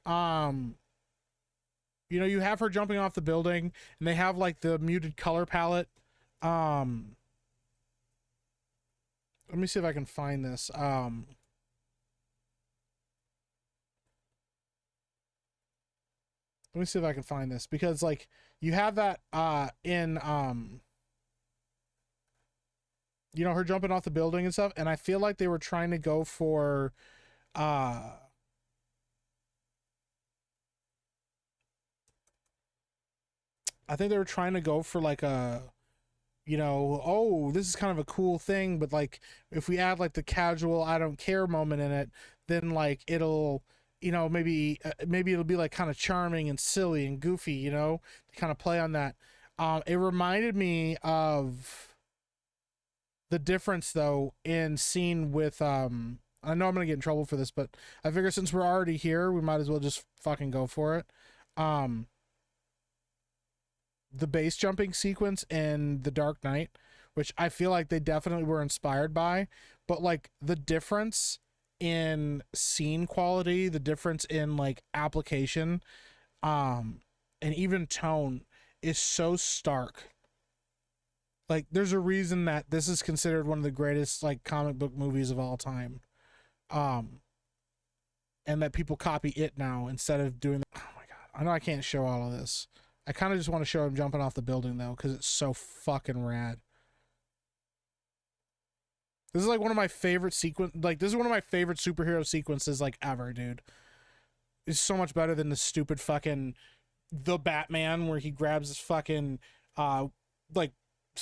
You know, you have her jumping off the building and they have like the muted color palette. Let me see if I can find this. Let me see if I can find this, because like you have that in you know, her jumping off the building and stuff, and I feel like they were trying to go for I think they were trying to go for like a, you know, oh, this is kind of a cool thing, but like if we add like the casual I don't care moment in it, then like it'll, you know, maybe it'll be like kind of charming and silly and goofy, you know, to kind of play on that. It reminded me of the difference though in scene with I know I'm gonna get in trouble for this, but I figure since we're already here, we might as well just fucking go for it. The base jumping sequence in The Dark Knight, which I feel like they definitely were inspired by, but like the difference in scene quality, the difference in like application, and even tone is so stark. Like there's a reason that this is considered one of the greatest like comic book movies of all time. And that people copy it now instead of doing oh my god. I know I can't show all of this. I kind of just want to show him jumping off the building though, because it's so fucking rad. This is like one of my favorite this is one of my favorite superhero sequences like ever, dude. It's so much better than the stupid fucking The Batman where he grabs this fucking like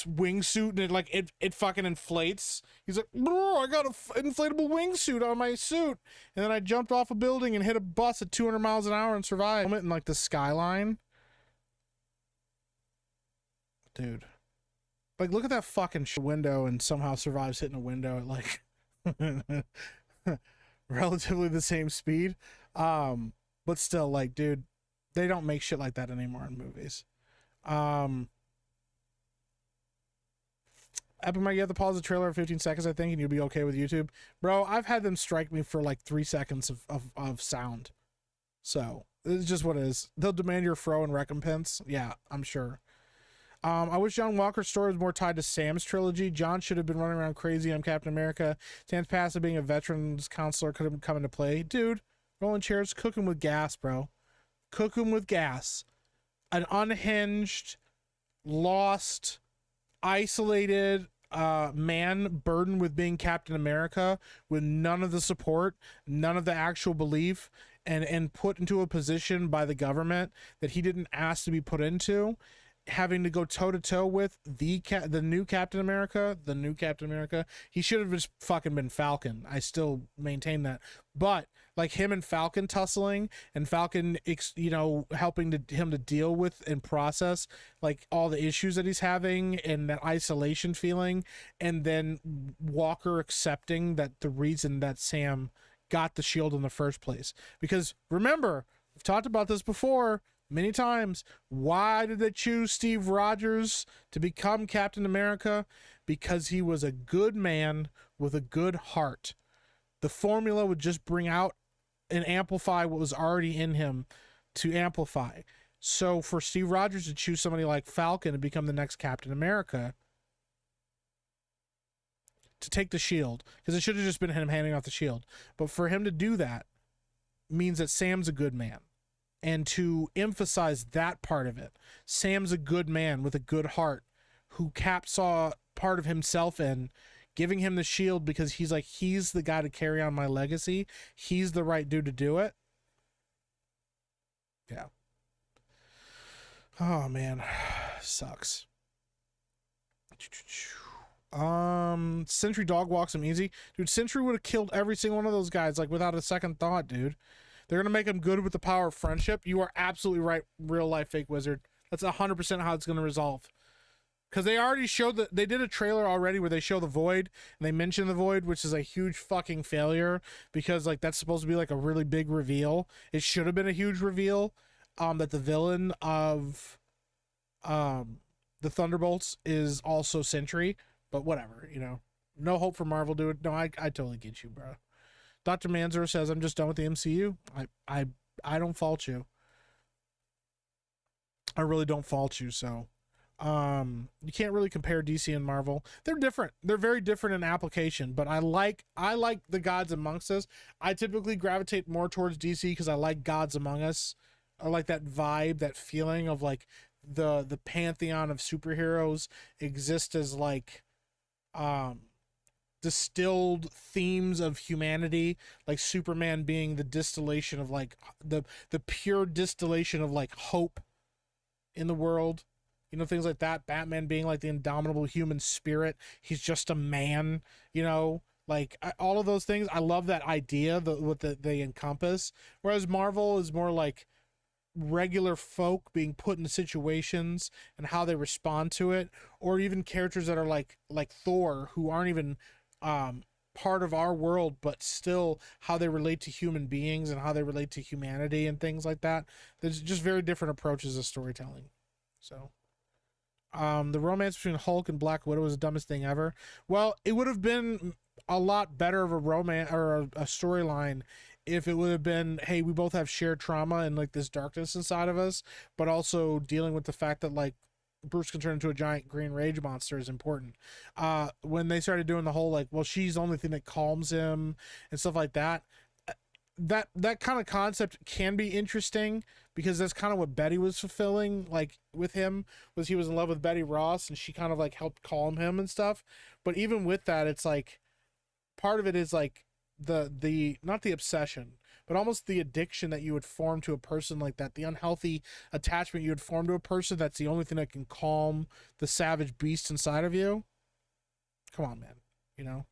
wingsuit and it fucking inflates. He's like, bro, I got a inflatable wingsuit on my suit, and then I jumped off a building and hit a bus at 200 miles an hour and survived. In like the skyline, dude. Like, look at that fucking window and somehow survives hitting a window at like relatively the same speed. But still, like, dude, they don't make shit like that anymore in movies. Epic might get to pause the trailer of 15 seconds, I think, and you'll be okay with YouTube. Bro, I've had them strike me for like 3 seconds of sound. So, it's just what it is. They'll demand your fro and recompense. Yeah, I'm sure. I wish John Walker's story was more tied to Sam's trilogy. John should have been running around crazy on Captain America. Sam's past of being a veterans counselor could have come into play. Dude, rolling chairs, cook him with gas, bro. Cook him with gas. An unhinged, lost, isolated man burdened with being Captain America with none of the support, none of the actual belief, and put into a position by the government that he didn't ask to be put into, having to go toe-to-toe with the new Captain America. He should have just fucking been Falcon. I still maintain that. But like him and Falcon tussling, and Falcon helping him to deal with and process like all the issues that he's having and that isolation feeling, and then Walker accepting that the reason that Sam got the shield in the first place. Because remember, we've talked about this before many times. Why did they choose Steve Rogers to become Captain America? Because he was a good man with a good heart. The formula would just bring out and amplify what was already in him to amplify. So for Steve Rogers to choose somebody like Falcon to become the next Captain America, to take the shield, because it should have just been him handing off the shield, but for him to do that means that Sam's a good man. And to emphasize that part of it, Sam's a good man with a good heart, who Cap saw part of himself in, giving him the shield because he's like, he's the guy to carry on my legacy. He's the right dude to do it. Yeah. Oh, man. Sucks. Sentry dog walks him easy. Dude, Sentry would have killed every single one of those guys, like, without a second thought, dude. They're going to make him good with the power of friendship. You are absolutely right, real life fake wizard. That's 100% how it's going to resolve. Because they already showed that they did a trailer already where they show the Void, and they mention the Void, which is a huge fucking failure, because like that's supposed to be like a really big reveal. It should have been a huge reveal, that the villain of the Thunderbolts is also Sentry, but whatever, no hope for Marvel, dude. No, I totally get you, bro. Dr. Manzur says, I'm just done with the MCU. I don't fault you. I really don't fault you. So you can't really compare DC and Marvel. They're different. They're very different in application, but I like the Gods Amongst Us. I typically gravitate more towards DC because I like Gods Among Us. I like that vibe, that feeling of like the pantheon of superheroes exist as like distilled themes of humanity, like Superman being the distillation of like the pure distillation of like hope in the world, things like that. Batman being like the indomitable human spirit. He's just a man, like all of those things. I love that idea, what they encompass. Whereas Marvel is more like regular folk being put in situations and how they respond to it, or even characters that are like Thor, who aren't even part of our world, but still how they relate to human beings and how they relate to humanity and things like that. There's just very different approaches of storytelling. So the romance between Hulk and Black Widow was the dumbest thing ever. Well, it would have been a lot better of a romance or a storyline if it would have been, hey, we both have shared trauma and like this darkness inside of us, but also dealing with the fact that like Bruce can turn into a giant green rage monster is important. When they started doing the whole like, well, she's the only thing that calms him and stuff like that, that kind of concept can be interesting, because that's kind of what Betty was fulfilling, like with him, was he was in love with Betty Ross and she kind of like helped calm him and stuff. But even with that, it's like part of it is like the not the obsession, but almost the addiction that you would form to a person like that, the unhealthy attachment you would form to a person that's the only thing that can calm the savage beast inside of you. Come on, man. You know?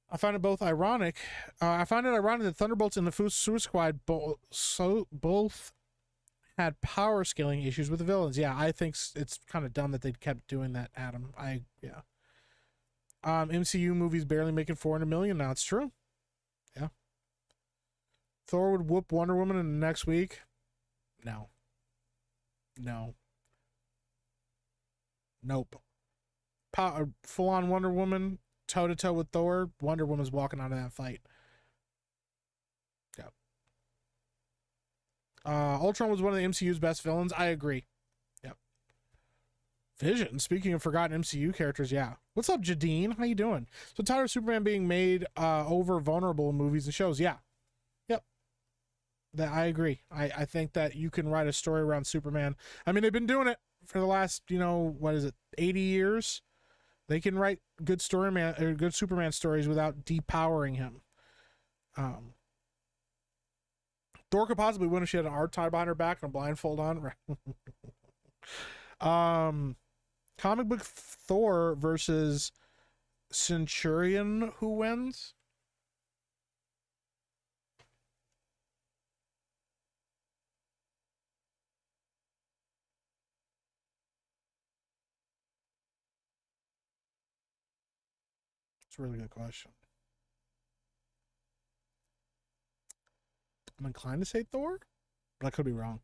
I find it both ironic. I find it ironic that Thunderbolts and the Suicide Squad both had power scaling issues with the villains. Yeah, I think it's kind of dumb that they kept doing that, Adam. Yeah. MCU movies barely making 400 million now. It's true. Yeah. Thor would whoop Wonder Woman in the next week. No. Nope. Full on Wonder Woman, toe to toe with Thor. Wonder Woman's walking out of that fight. Yep. Ultron was one of the MCU's best villains. I agree. Yep. Vision. Speaking of forgotten MCU characters, yeah. What's up, Jadine? How you doing? So tired of Superman being made over vulnerable in movies and shows. Yeah. Yep. That I agree. I think that you can write a story around Superman. I mean, they've been doing it for the last, 80 years. They can write good good Superman stories without depowering him. Thor could possibly win if she had an arm tied behind her back and a blindfold on. Comic book Thor versus Centurion, who wins? It's a really good question. I'm inclined to say Thor, but I could be wrong.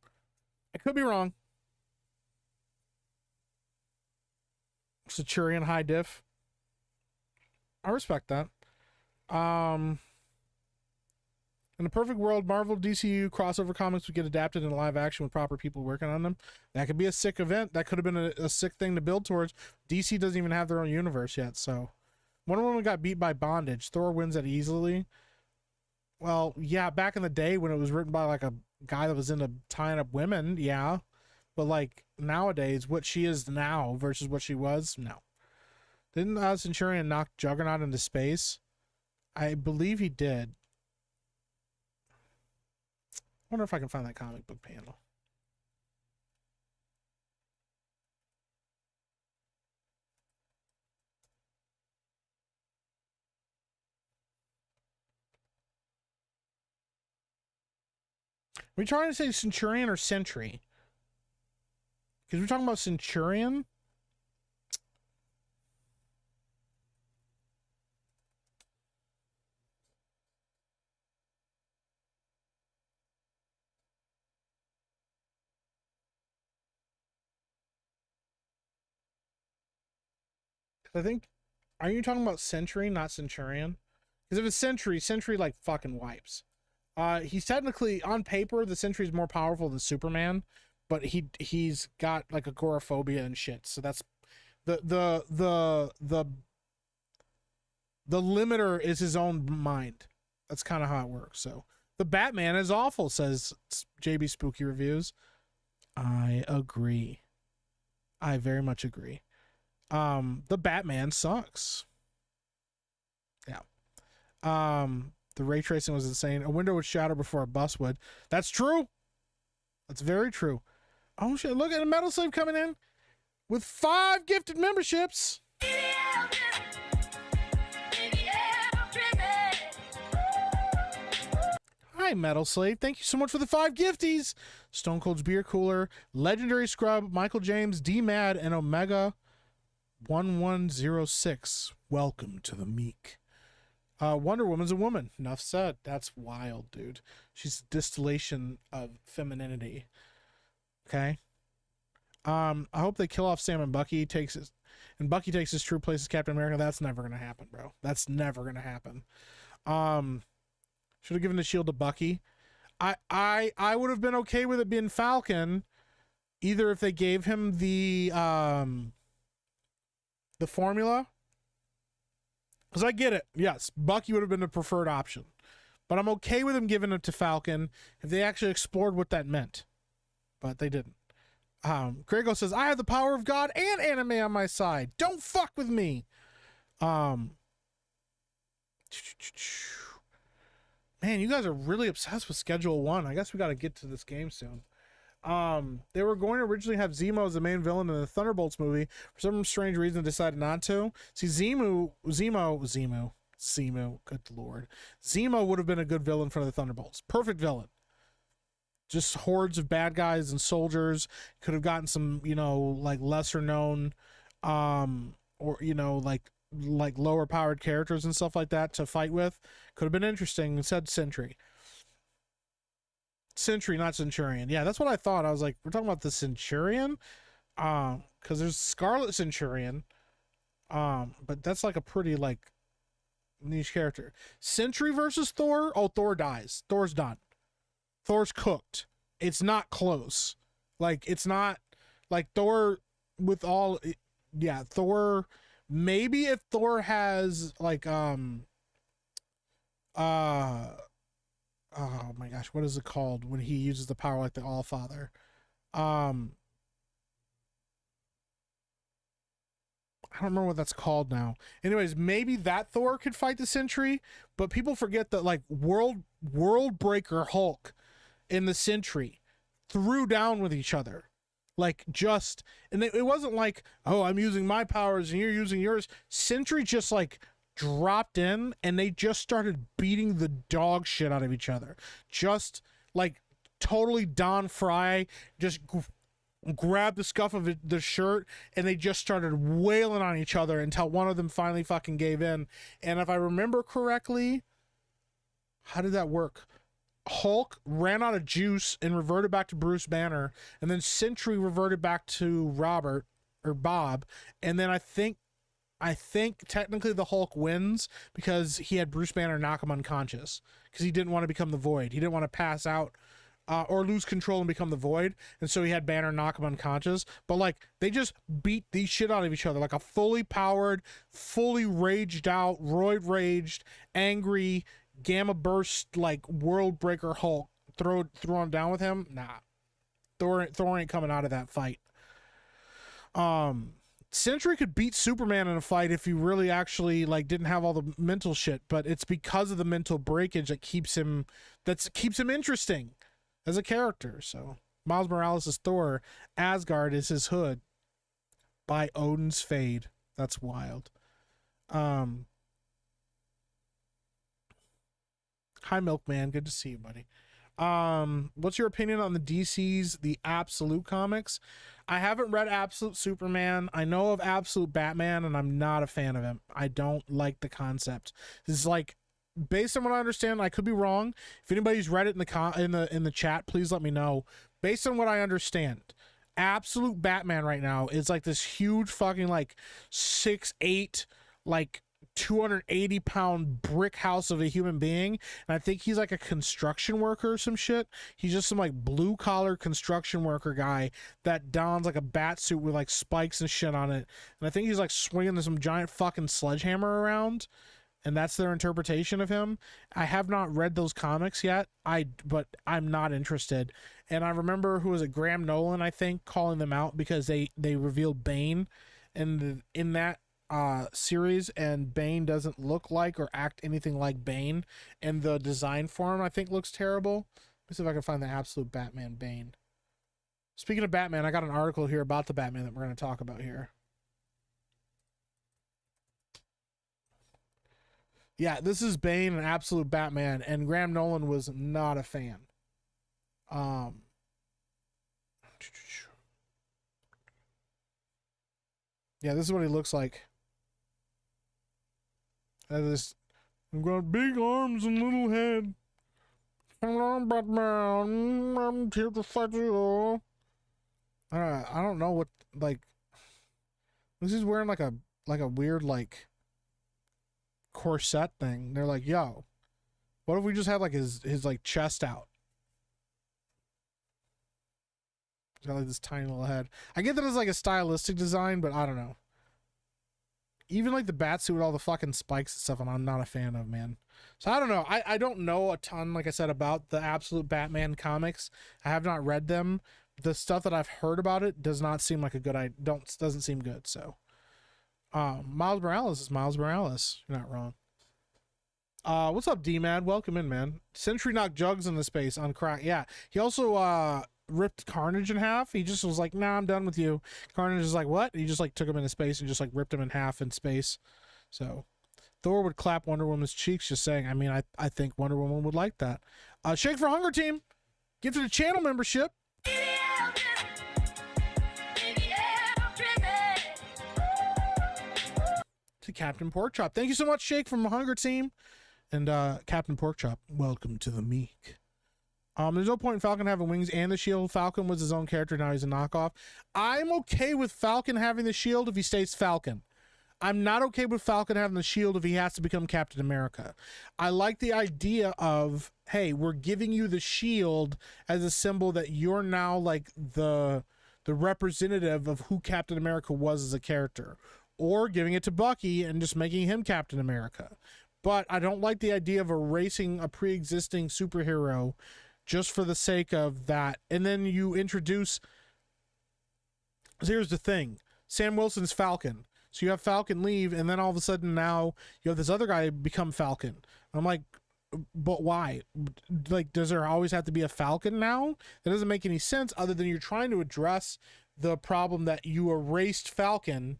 Centurion high diff. I respect that. In a perfect world, Marvel DCU crossover comics would get adapted into live action with proper people working on them. That could be a sick event. That could have been a sick thing to build towards. DC doesn't even have their own universe yet, so Wonder Woman got beat by bondage. Thor wins that easily. Well, yeah, back in the day when it was written by like a guy that was into tying up women, yeah. But like nowadays, what she is now versus what she was, no. Didn't Centurion knock Juggernaut into space? I believe he did. I wonder if I can find that comic book panel. Are we trying to say Centurion or Sentry? Because we're talking about Centurion. I think, are you talking about Sentry, not Centurion? Because if it's Sentry, Sentry like fucking wipes. He's technically on paper the Sentry is more powerful than Superman, but he's got like agoraphobia and shit. So that's the limiter is his own mind. That's kind of how it works. So the Batman is awful, says JB Spooky Reviews. I agree. I very much agree. The Batman sucks. Yeah. The ray tracing was insane. A window would shatter before a bus would. That's true. That's very true. Oh shit, look at a Metal Slave coming in with 5 gifted memberships. Hi, Metal Slave. Thank you so much for the 5 gifties. Stone Cold's Beer Cooler, Legendary Scrub, Michael James, D-Mad, and Omega 1106. Welcome to the Meek. Wonder Woman's a woman. Enough said. That's wild, dude. She's a distillation of femininity. Okay. I hope they kill off Sam and Bucky takes his true place as Captain America. That's never gonna happen, bro. That's never gonna happen. Should have given the shield to Bucky. I would have been okay with it being Falcon, either if they gave him the formula. Because I get it. Yes, Bucky would have been the preferred option. But I'm okay with him giving it to Falcon if they actually explored what that meant. But they didn't. Grego says, I have the power of God and anime on my side. Don't fuck with me. Man, you guys are really obsessed with Schedule 1. I guess we got to get to this game soon. They were going to originally have Zemo as the main villain in the Thunderbolts movie. For some strange reason, decided not to. See, Zemo, good lord. Zemo would have been a good villain for the Thunderbolts. Perfect villain. Just hordes of bad guys and soldiers. Could have gotten some, you know, like lesser known, or, you know, like lower powered characters and stuff like that to fight with. Could have been interesting. Instead, Sentry, not Centurion. Yeah, that's what I thought. I was like, we're talking about the Centurion, because there's Scarlet Centurion, but that's like a pretty like niche character. Sentry versus Thor. Oh, Thor dies. Thor's done. Thor's cooked. It's not close. Like, it's not like Thor with all. Yeah, Thor. Maybe if Thor has like oh my gosh, what is it called when he uses the power like the Allfather? I don't remember what that's called now. Anyways, maybe that Thor could fight the Sentry, but people forget that like World Breaker Hulk and the Sentry threw down with each other. Like, just, and it wasn't like, oh, I'm using my powers and you're using yours. Sentry just like dropped in and they just started beating the dog shit out of each other. Just like totally Don Fry just grabbed the scuff of the shirt and they just started wailing on each other until one of them finally fucking gave in. And if I remember correctly, how did that work? Hulk ran out of juice and reverted back to Bruce Banner, and then Sentry reverted back to Robert or Bob, and then I think technically the Hulk wins because he had Bruce Banner knock him unconscious because he didn't want to become the Void. He didn't want to pass out or lose control and become the Void, and so he had Banner knock him unconscious. But like, they just beat the shit out of each other like a fully powered, fully raged out, roid raged, angry, gamma burst like World Breaker Hulk thrown down with him. Nah, Thor ain't coming out of that fight. Sentry could beat Superman in a fight if he really actually like didn't have all the mental shit, but it's because of the mental breakage that keeps him interesting as a character. So Miles Morales is Thor, Asgard is his hood by Odin's Fade. That's wild. Hi, Milkman. Good to see you, buddy. What's your opinion on the Absolute comics? I haven't read Absolute Superman. I know of Absolute Batman, and I'm not a fan of him. I don't like the concept. This is like, based on what I understand, I could be wrong. If anybody's read it in the chat, please let me know. Based on what I understand, Absolute Batman right now is like this huge fucking like 6'8", like 280-pound brick house of a human being, and I think he's like a construction worker or some shit. He's just some like blue collar construction worker guy that dons like a bat suit with like spikes and shit on it, and I think he's like swinging some giant fucking sledgehammer around, and that's their interpretation of him. I have not read those comics yet, but I'm not interested. And I remember, who was it, Graham Nolan, I think, calling them out because they revealed Bane in that series, and Bane doesn't look like or act anything like Bane, and the design for him I think looks terrible. Let me see if I can find the Absolute Batman Bane. Speaking of Batman, I got an article here about the Batman that we're going to talk about here. Yeah, this is Bane and Absolute Batman, and Graham Nolan was not a fan. Yeah, this is what he looks like. I've got big arms and little head. Hello, Batman. I'm here to fight you. I don't know what, like, this is wearing like a weird like corset thing. They're like, yo, what if we just had like his like chest out? He's got like this tiny little head. I get that it's like a stylistic design, but I don't know. Even like the bat suit with all the fucking spikes and stuff, and I'm not a fan of, man. So I don't know. I don't know a ton, like I said, about the Absolute Batman comics. I have not read them. The stuff that I've heard about it does not seem like a good idea. Doesn't seem good. So Miles Morales is Miles Morales. You're not wrong. What's up, D-Man? Welcome in, man. Sentry knocked Jugs into space on crack. Yeah, he also ripped Carnage in half. He just was like, nah, I'm done with you. Carnage is like, what? He just like took him into space and just like ripped him in half in space. So Thor would clap Wonder Woman's cheeks, just saying. I mean, I think Wonder Woman would like that. Shake for Hunger Team, gifted a channel membership. To Captain Porkchop. Thank you so much, Shake from Hunger Team. And Captain Porkchop, welcome to the meek. There's no point in Falcon having wings and the shield. Falcon was his own character, now he's a knockoff. I'm okay with Falcon having the shield if he stays Falcon. I'm not okay with Falcon having the shield if he has to become Captain America. I like the idea of, hey, we're giving you the shield as a symbol that you're now like the representative of who Captain America was as a character. Or giving it to Bucky and just making him Captain America. But I don't like the idea of erasing a pre-existing superhero just for the sake of that. And then you introduce... So here's the thing. Sam Wilson's Falcon. So you have Falcon leave, and then all of a sudden now you have this other guy become Falcon. I'm like, but why? Like, does there always have to be a Falcon now? That doesn't make any sense other than you're trying to address the problem that you erased Falcon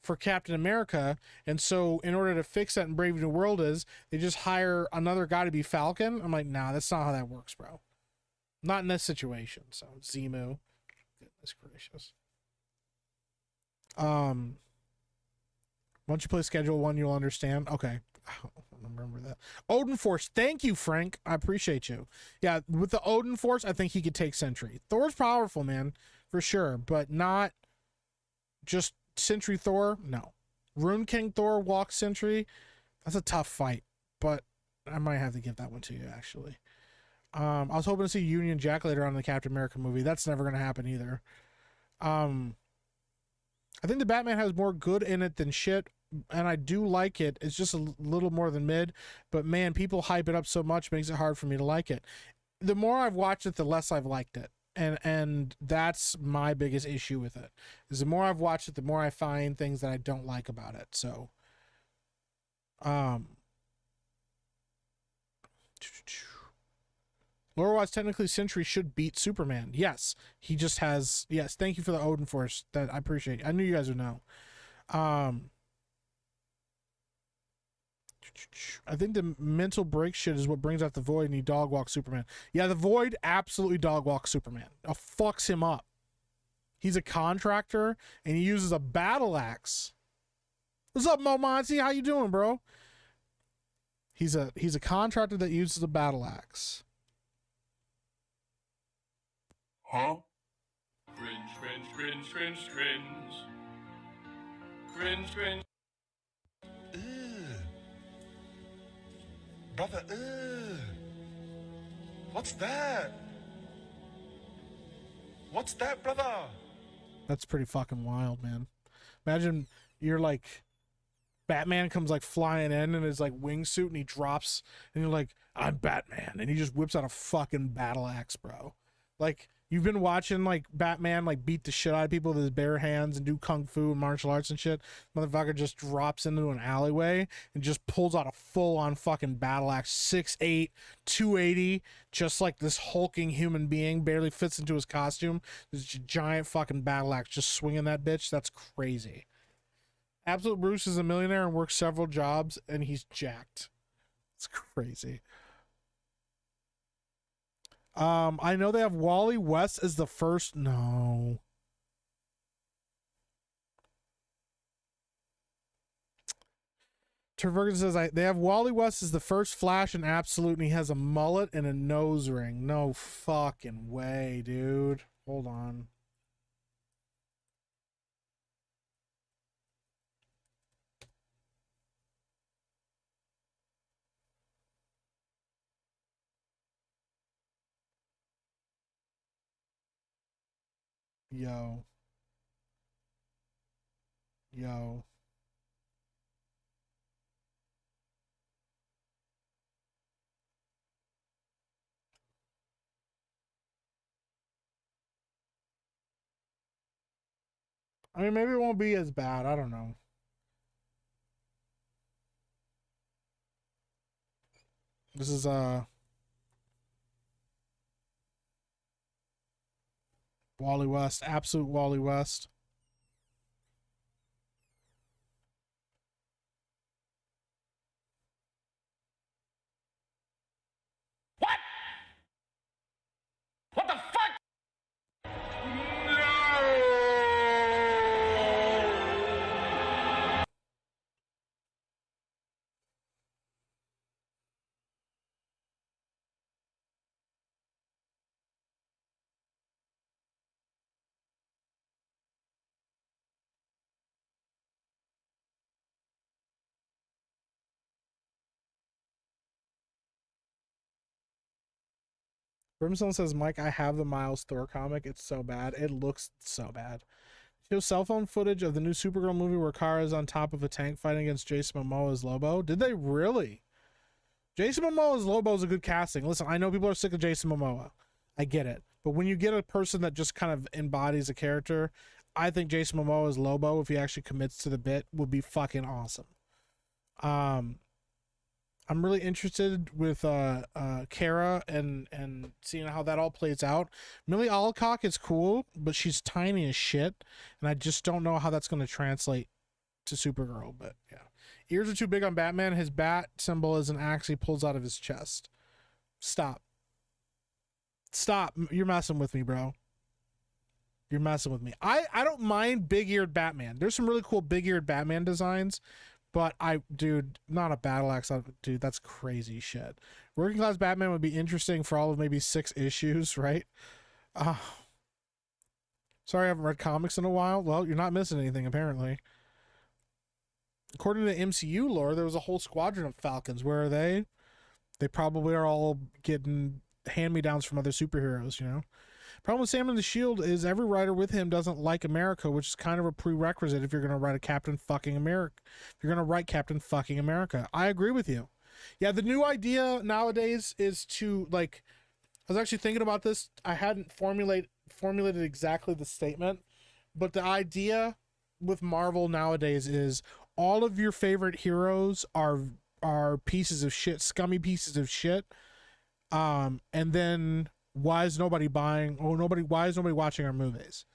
for Captain America, and so in order to fix that in Brave New World is they just hire another guy to be Falcon. I'm like, nah, that's not how that works, bro. Not in this situation. So Zemu, goodness gracious. Once you play Schedule 1, you'll understand. Okay, I remember that. Odin Force, thank you, Frank. I appreciate you. Yeah, with the Odin Force, I think he could take Sentry. Thor's powerful, man, for sure, but not just Sentry Thor. No. Rune King Thor walks Sentry. That's a tough fight, but I might have to give that one to you, actually. I was hoping to see Union Jack later on in the Captain America movie. That's never going to happen either. I think the Batman has more good in it than shit, and I do like it. It's just a little more than mid, but man, people hype it up so much, makes it hard for me to like it. The more I've watched it, the less I've liked it. And that's my biggest issue with it, is the more I've watched it, the more I find things that I don't like about it. So lore-wise, technically Sentry should beat Superman. Yes, he just has. Yes, thank you for the Odin Force. That I appreciate. I knew you guys would know. I think the mental break shit is what brings out the Void, and he dog walks Superman. Yeah, the Void absolutely dog walks Superman. It fucks him up. He's a contractor, and he uses a battle axe. What's up, Mo Monty? How you doing, bro? He's a contractor that uses a battle axe. Huh? Cringe, cringe, cringe, cringe, cringe. Cringe, cringe. Brother, what's that? What's that, brother? That's pretty fucking wild, man. Imagine you're like, Batman comes like flying in his like wingsuit, and he drops, and you're like, I'm Batman, and he just whips out a fucking battle axe, bro. Like, you've been watching like Batman like beat the shit out of people with his bare hands and do kung fu and martial arts and shit. Motherfucker just drops into an alleyway and just pulls out a full-on fucking battle axe, 6'8", 280, just like this hulking human being, barely fits into his costume. This giant fucking battle axe just swinging that bitch. That's crazy. Absolute Bruce is a millionaire and works several jobs, and he's jacked. It's crazy. I know they have Wally West as the first. No. Tervergen says they have Wally West as the first Flash in Absolute, and he has a mullet and a nose ring. No fucking way, dude. Hold on. Yo. Yo. I mean, maybe it won't be as bad. I don't know. This is Wally West, absolute Wally West. What? What the fuck? Brimstone says, Mike, I have the Miles Thor comic. It's so bad. It looks so bad. Show cell phone footage of the new Supergirl movie where Kara is on top of a tank fighting against Jason Momoa as Lobo. Did they really? Jason Momoa as Lobo is a good casting. Listen, I know people are sick of Jason Momoa. I get it. But when you get a person that just kind of embodies a character, I think Jason Momoa as Lobo, if he actually commits to the bit, would be fucking awesome. I'm really interested with Kara and seeing how that all plays out. Millie Alcock is cool, but she's tiny as shit, and I just don't know how that's going to translate to Supergirl. But yeah, ears are too big on Batman. His bat symbol is an axe he pulls out of his chest. Stop. You're messing with me, bro. You're messing with me. I don't mind big-eared Batman. There's some really cool big-eared Batman designs. But dude, not a battle axe. Dude, that's crazy shit. Working Class Batman would be interesting for all of maybe 6 issues, right? Sorry, I haven't read comics in a while. Well, you're not missing anything, apparently. According to MCU lore, there was a whole squadron of Falcons. Where are they? They probably are all getting hand-me-downs from other superheroes, you know? Problem with Sam and the Shield is every writer with him doesn't like America, which is kind of a prerequisite if you're going to write a Captain fucking America. If you're going to write Captain fucking America. I agree with you. Yeah, the new idea nowadays is to, like, I was actually thinking about this. I hadn't formulated exactly the statement, but the idea with Marvel nowadays is all of your favorite heroes are pieces of shit, scummy pieces of shit. And then why is nobody buying why is nobody watching our movies?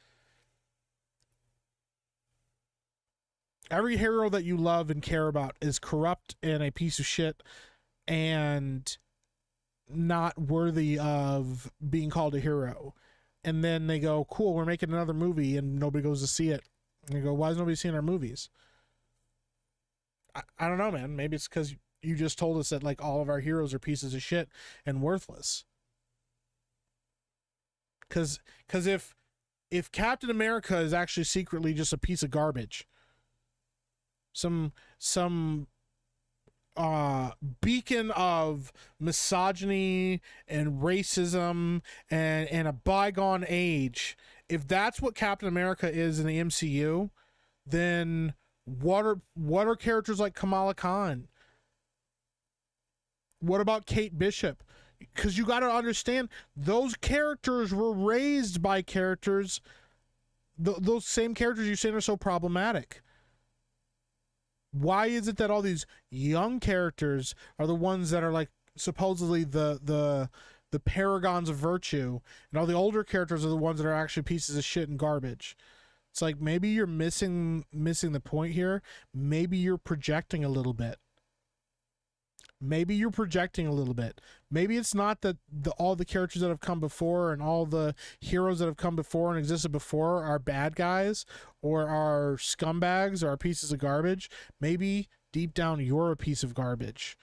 Every hero that you love and care about is corrupt and a piece of shit and not worthy of being called a hero. And then they go, cool, we're making another movie, and nobody goes to see it. And you go, why is nobody seeing our movies? I don't know, man. Maybe it's because you just told us that, like, all of our heroes are pieces of shit and worthless. Because if Captain America is actually secretly just a piece of garbage, some beacon of misogyny and racism and a bygone age, if that's what Captain America is in the MCU, then what are characters like Kamala Khan? What about Kate Bishop? Because you got to understand, those characters were raised by characters, those same characters you're saying are so problematic. Why is it that all these young characters are the ones that are, like, supposedly the paragons of virtue, and all the older characters are the ones that are actually pieces of shit and garbage? It's like, maybe you're missing the point here. Maybe you're projecting a little bit. Maybe it's not that all the characters that have come before and all the heroes that have come before and existed before are bad guys or are scumbags or are pieces of garbage. Maybe deep down you're a piece of garbage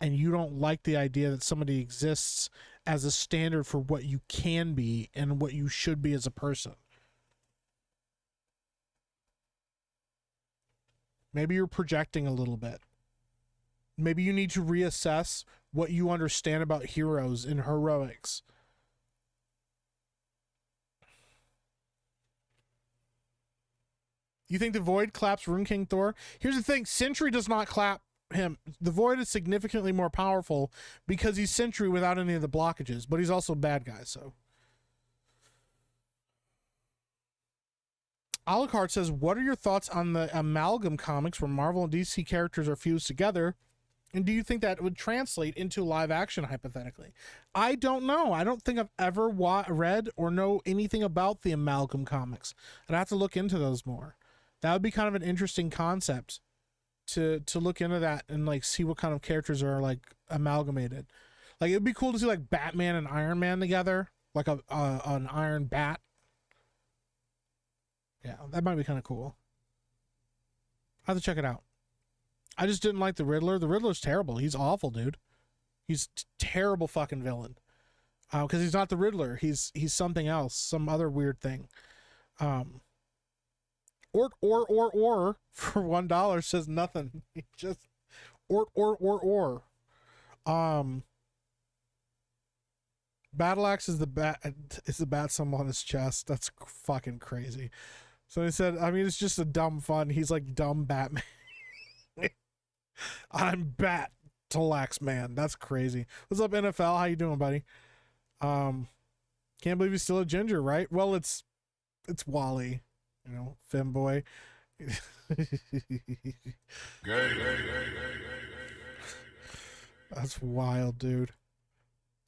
and you don't like the idea that somebody exists as a standard for what you can be and what you should be as a person. Maybe you're projecting a little bit. Maybe you need to reassess what you understand about heroes and heroics. You think the Void claps Rune King Thor? Here's the thing, Sentry does not clap him. The Void is significantly more powerful because he's Sentry without any of the blockages, but he's also a bad guy, so. Alucard says, what are your thoughts on the Amalgam comics where Marvel and DC characters are fused together And do you think that would translate into live action hypothetically? I don't know. I don't think I've ever read or know anything about the Amalgam comics. I'd have to look into those more. That would be kind of an interesting concept to look into that and like see what kind of characters are like amalgamated. Like it'd be cool to see like Batman and Iron Man together, like an Iron Bat. Yeah, that might be kind of cool. I have to check it out. I just didn't like the Riddler. The Riddler's terrible. He's awful, dude. He's terrible fucking villain. Because he's not the Riddler. He's something else, some other weird thing. Or for $1 says nothing. He just or. Battle Axe is the bat symbol on his chest. That's fucking crazy. So he said, I mean, it's just a dumb fun. He's like dumb Batman. I'm Bat-Talax Man. That's crazy. What's up, NFL? How you doing, buddy? Can't believe he's still a ginger, right? Well, it's Wally, you know, femboy. That's wild, dude.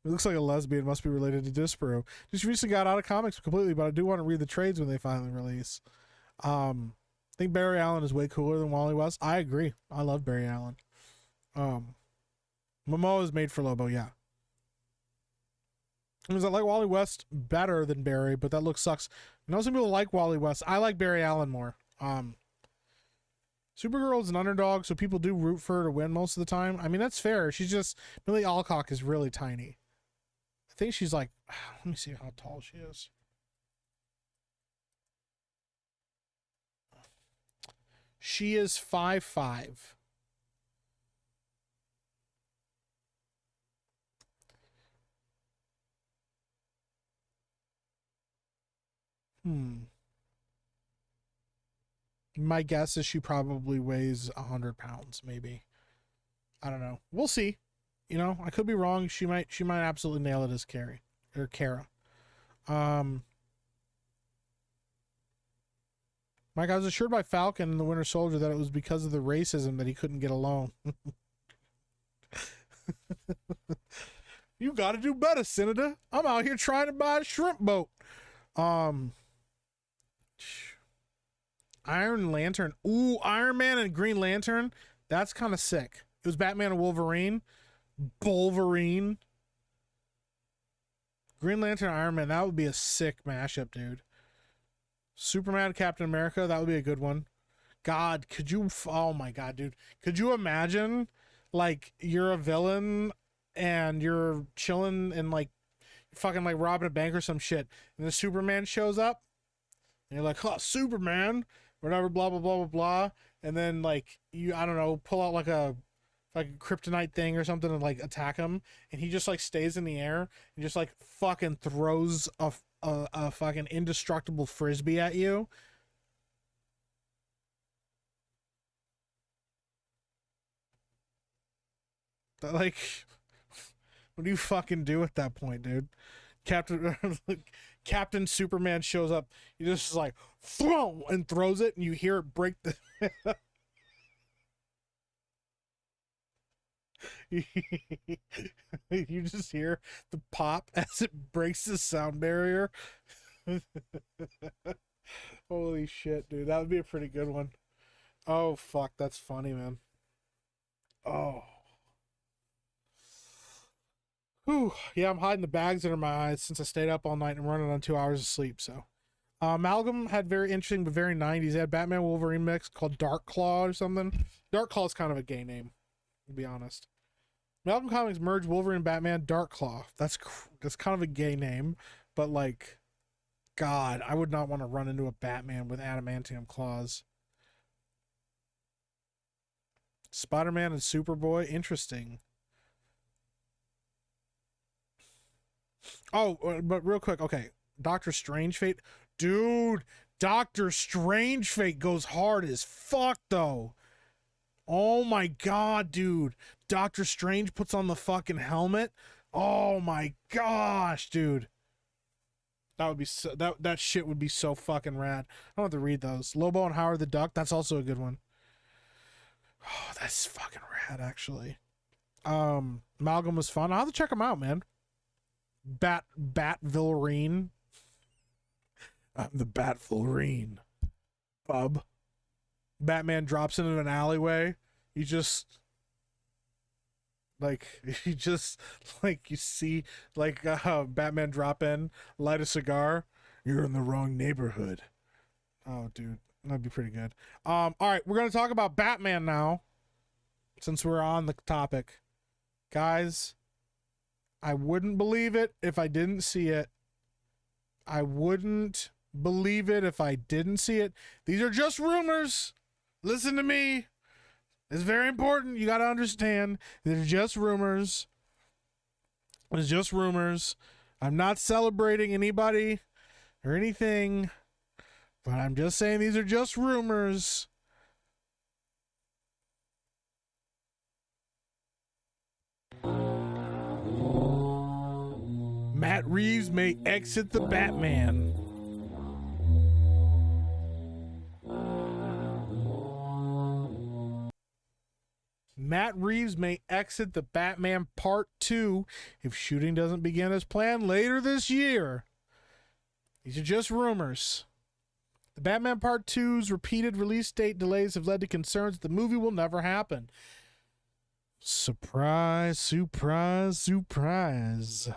It looks like a lesbian. Must be related to Dispro. Just recently got out of comics completely, but I do want to read the trades when they finally release. I think Barry Allen is way cooler than Wally West. I agree. I love Barry Allen. Momoa is made for Lobo, yeah. I like Wally West better than Barry, but that look sucks. I know some people like Wally West. I like Barry Allen more. Supergirl is an underdog, so people do root for her to win most of the time. I mean, that's fair. She's just... Millie Alcock is really tiny. I think she's like... Let me see how tall she is. She is 5'5". My guess is she probably weighs 100 pounds, maybe. I don't know. We'll see. You know, I could be wrong. She might absolutely nail it as Carrie or Kara. Mike, I was assured by Falcon and the Winter Soldier that it was because of the racism that he couldn't get along. You got to do better, Senator. I'm out here trying to buy a shrimp boat. Iron Lantern. Ooh, Iron Man and Green Lantern. That's kind of sick. It was Batman and Wolverine. Wolverine. Green Lantern, Iron Man. That would be a sick mashup, dude. Superman, Captain America. That would be a good one. God, could you... Oh my God, dude. Could you imagine, like, you're a villain and you're chilling and, like, fucking, like, robbing a bank or some shit, and the Superman shows up, and you're like, oh, Superman, whatever, blah, blah, blah, blah, blah, and then, like, you, I don't know, pull out, like a kryptonite thing or something and, like, attack him, and he just, like, stays in the air and just, like, fucking throws a fucking indestructible frisbee at you. But, like, what do you fucking do at that point, dude? Captain Superman shows up. He just like throw and throws it, and you hear it break the. You just hear the pop as it breaks the sound barrier. Holy shit, dude. That would be a pretty good one. Oh, fuck. That's funny, man. Oh. Whew. Yeah, I'm hiding the bags under my eyes since I stayed up all night and running on 2 hours of sleep, so. Amalgam had very interesting but very 90s. They had Batman Wolverine mix called Dark Claw or something. Dark Claw is kind of a gay name, to be honest. Amalgam Comics merged Wolverine and Batman Dark Claw. That's kind of a gay name, but like, God, I would not want to run into a Batman with adamantium claws. Spider-Man and Superboy, interesting. Oh, but real quick, okay. Doctor Strange Fate. Dude, Doctor Strange Fate goes hard as fuck, though. Oh my God, dude. Doctor Strange puts on the fucking helmet. Oh my gosh, dude. That would be so, that shit would be so fucking rad. I don't have to read those. Lobo and Howard the Duck, that's also a good one. Oh, that's fucking rad, actually. Amalgam was fun. I'll have to check them out, man. Bat-Villerine. I'm the Bat-Villerine. Bub. Batman drops into an alleyway. You just you see Batman drop in, light a cigar. You're in the wrong neighborhood. Oh, dude, that'd be pretty good. All right, we're gonna talk about Batman now, since we're on the topic, guys. I wouldn't believe it if I didn't see it. I wouldn't believe it if I didn't see it. These are just rumors. Listen to me. It's very important. You got to understand. They're just rumors. It's just rumors. I'm not celebrating anybody or anything, but I'm just saying these are just rumors. Matt Reeves may exit the Batman. Matt Reeves may exit the Batman Part 2 if shooting doesn't begin as planned later this year. These are just rumors. The Batman Part 2's repeated release date delays have led to concerns that the movie will never happen. Surprise, surprise, surprise.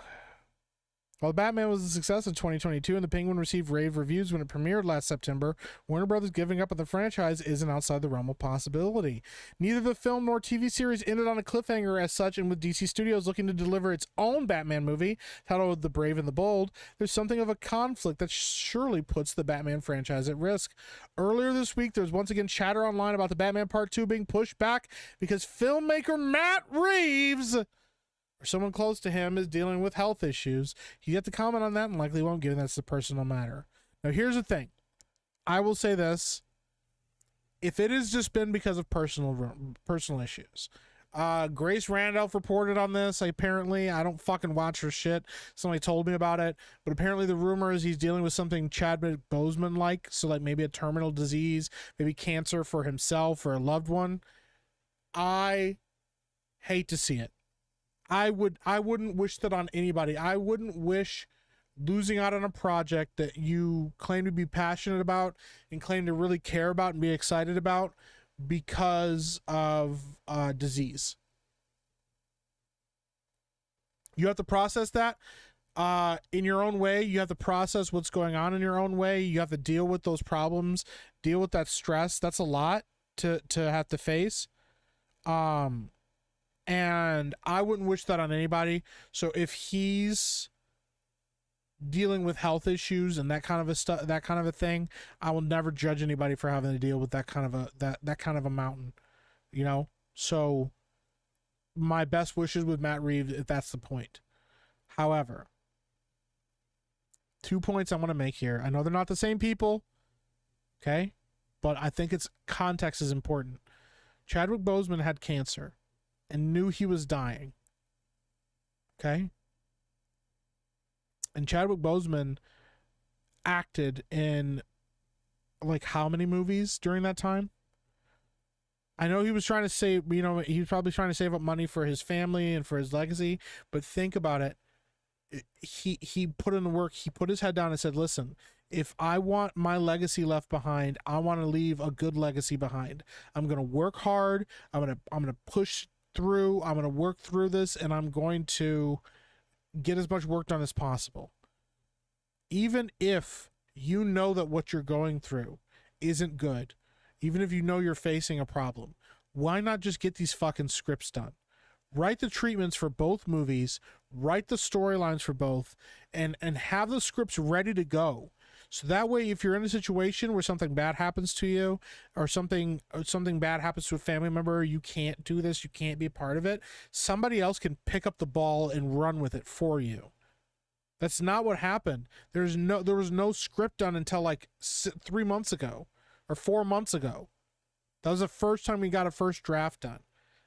While Batman was a success in 2022 and The Penguin received rave reviews when it premiered last September, Warner Brothers giving up on the franchise isn't outside the realm of possibility. Neither the film nor TV series ended on a cliffhanger as such, and with DC Studios looking to deliver its own Batman movie, titled The Brave and the Bold, there's something of a conflict that surely puts the Batman franchise at risk. Earlier this week, there was once again chatter online about the Batman Part 2 being pushed back because filmmaker Matt Reeves, or someone close to him, is dealing with health issues. You have to comment on that and likely won't, given that's a personal matter. Now, here's the thing. I will say this. If it has just been because of personal issues. Grace Randolph reported on this, apparently. I don't fucking watch her shit. Somebody told me about it. But apparently the rumor is he's dealing with something Chadwick Boseman-like. So, like, maybe a terminal disease, maybe cancer for himself or a loved one. I hate to see it. I wouldn't wish that on anybody. I wouldn't wish losing out on a project that you claim to be passionate about and claim to really care about and be excited about because of disease. You have to process that in your own way. You have to process what's going on in your own way. You have to deal with those problems, deal with that stress. That's a lot to have to face. And I wouldn't wish that on anybody. So if he's dealing with health issues and that kind of a thing, I will never judge anybody for having to deal with that kind of a mountain, you know? So my best wishes with Matt Reeves, if that's the point. However, 2 points I want to make here. I know they're not the same people, okay? But I think it's context is important. Chadwick Boseman had cancer and knew he was dying. Okay? And Chadwick Boseman acted in like how many movies during that time? I know he was trying to save, he was probably trying to save up money for his family and for his legacy, but think about it. He put in the work, he put his head down and said, listen, if I want my legacy left behind, I want to leave a good legacy behind. I'm going to work hard. I'm going to push through. I'm going to work through this, and I'm going to get as much work done as possible. Even if you know that what you're going through isn't good, even if you know you're facing a problem, why not just get these fucking scripts done? Write the treatments for both movies, write the storylines for both, and have the scripts ready to go. So that way, if you're in a situation where something bad happens to you, or something bad happens to a family member, you can't do this, you can't be a part of it, somebody else can pick up the ball and run with it for you. That's not what happened. There was no script done until like 3 months ago or 4 months ago. That was the first time we got a first draft done.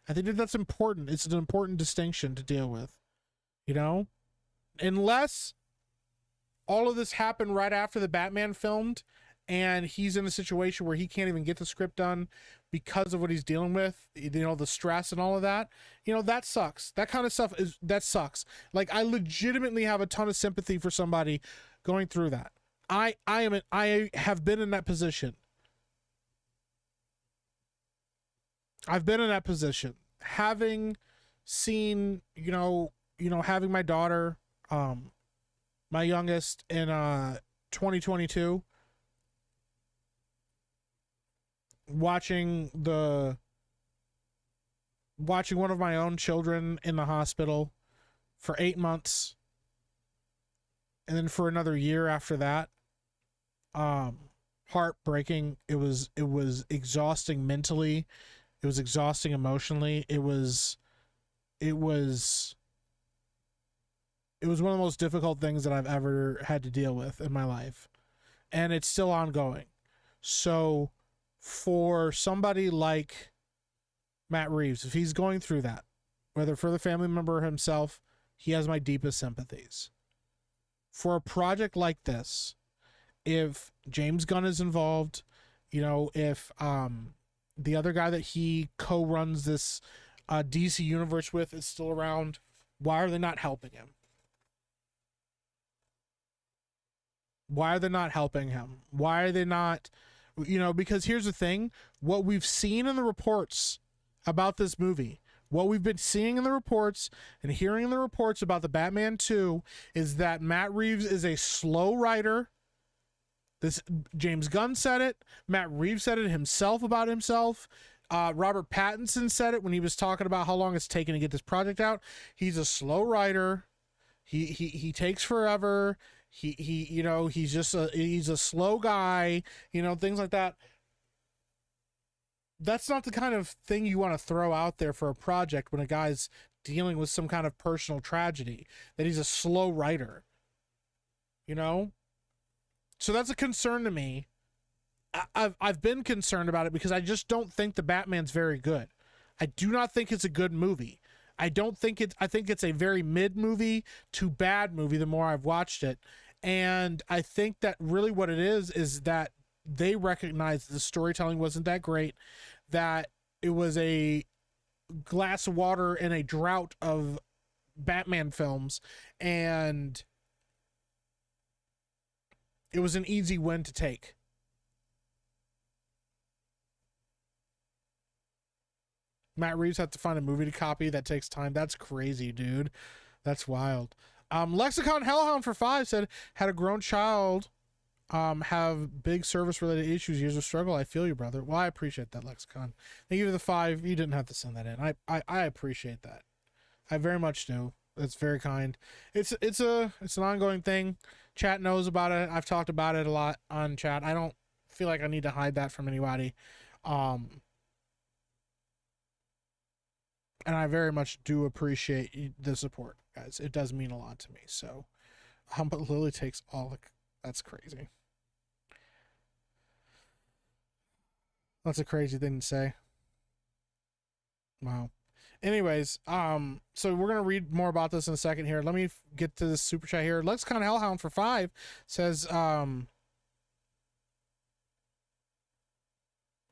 I think that's important. It's an important distinction to deal with, you know, unless all of this happened right after the Batman filmed and he's in a situation where he can't even get the script done because of what he's dealing with, you know, the stress and all of that, you know, that sucks. That kind of stuff that sucks. Like, I legitimately have a ton of sympathy for somebody going through that. I have been in that position. I've been in that position, having seen, you know, having my daughter, my youngest in 2022, watching one of my own children in the hospital for 8 months, and then for another year after that. Heartbreaking. It was exhausting mentally. It was exhausting emotionally. It was one of the most difficult things that I've ever had to deal with in my life. And it's still ongoing. So for somebody like Matt Reeves, if he's going through that, whether for the family member or himself, he has my deepest sympathies. For a project like this, if James Gunn is involved, you know, if the other guy that he co-runs this DC universe with is still around, why are they not helping him? Why are they not helping him? Why are they not, you know, because here's the thing, what we've seen in the reports about this movie, what we've been seeing in the reports and hearing in the reports about the Batman 2 is that Matt Reeves is a slow writer. This James Gunn said it. Matt Reeves said it himself about himself. Robert Pattinson said it when he was talking about how long it's taken to get this project out. He's a slow writer. He takes forever. He you know, he's a slow guy, you know, things like that. That's not the kind of thing you want to throw out there for a project when a guy's dealing with some kind of personal tragedy, that he's a slow writer, you know? So that's a concern to me. I've been concerned about it because I just don't think the Batman's very good. I do not think it's a good movie. I think it's a very mid movie to bad movie the more I've watched it. And I think that really what it is that they recognize the storytelling wasn't that great, that it was a glass of water in a drought of Batman films, and it was an easy win to take. Matt Reeves had to find a movie to copy. That takes time. That's crazy, dude. That's wild. Lexicon Hellhound for 5 said, had a grown child have big service-related issues, years of struggle. I feel you, brother. Well, I appreciate that, Lexicon. Thank you for the 5. You didn't have to send that in. I appreciate that. I very much do. That's very kind. It's an ongoing thing. Chat knows about it. I've talked about it a lot on chat. I don't feel like I need to hide that from anybody. And I very much do appreciate the support, guys. It does mean a lot to me. So, but Lily takes all the... That's crazy. That's a crazy thing to say. Wow. Anyways, so we're gonna read more about this in a second here. Let me get to this super chat here. Lexicon Hellhound for 5 says,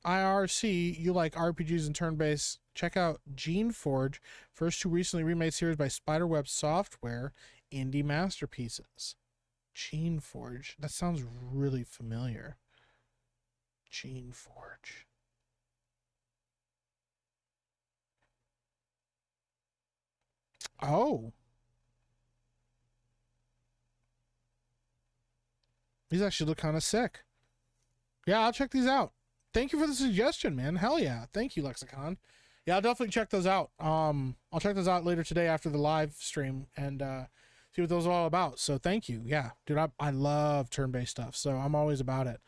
IRC, you like RPGs and turn-based, check out Gene Forge, first 2 recently remade series by Spiderweb Software, indie masterpieces. Gene Forge, that sounds really familiar. Gene Forge. Oh. These actually look kind of sick. Yeah, I'll check these out. Thank you for the suggestion, man. Hell yeah. Thank you, Lexicon. Yeah, I'll definitely check those out. I'll check those out later today after the live stream and see what those are all about. So thank you. Yeah, dude, I love turn-based stuff, so I'm always about it.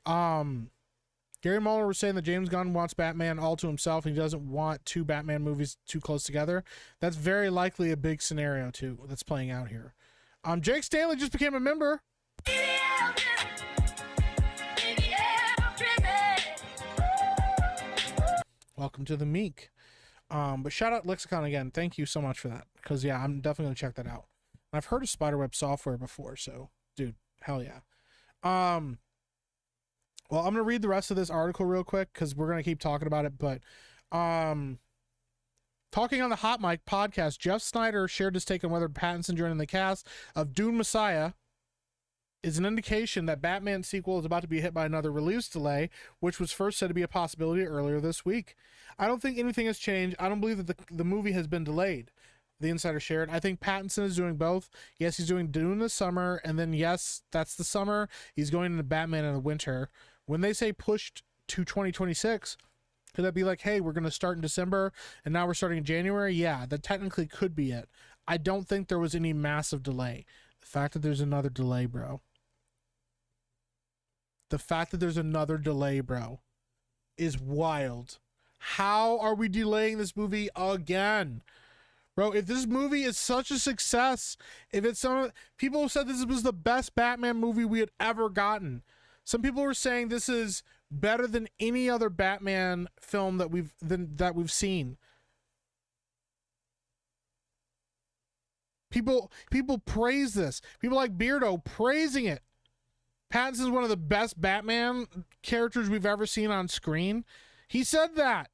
Gary Muller was saying that James Gunn wants Batman all to himself. He doesn't want 2 Batman movies too close together. That's very likely a big scenario too that's playing out here. Jake Stanley just became a member. Welcome to the Meek. But shout out Lexicon again. Thank you so much for that. Because yeah, I'm definitely gonna check that out. I've heard of Spiderweb Software before, so dude, hell yeah. Well, I'm gonna read the rest of this article real quick because we're gonna keep talking about it. But, talking on the Hot Mic podcast, Jeff Snyder shared his take on whether Pattinson joining the cast of Dune Messiah is an indication that Batman sequel is about to be hit by another release delay, which was first said to be a possibility earlier this week. I don't think anything has changed. I don't believe that the movie has been delayed, the insider shared. I think Pattinson is doing both. Yes, he's doing Dune this summer, and then yes, that's the summer. He's going into Batman in the winter. When they say pushed to 2026, could that be like, hey, we're going to start in December, and now we're starting in January? Yeah, that technically could be it. I don't think there was any massive delay. The fact that there's another delay, bro. The fact that there's another delay, bro, is wild. How are we delaying this movie again? Bro, if this movie is such a success, if it's people have said this was the best Batman movie we had ever gotten. Some people were saying this is better than any other Batman film that we've seen. People praise this. People like Beardo praising it. Pattinson's one of the best Batman characters we've ever seen on screen. He said that.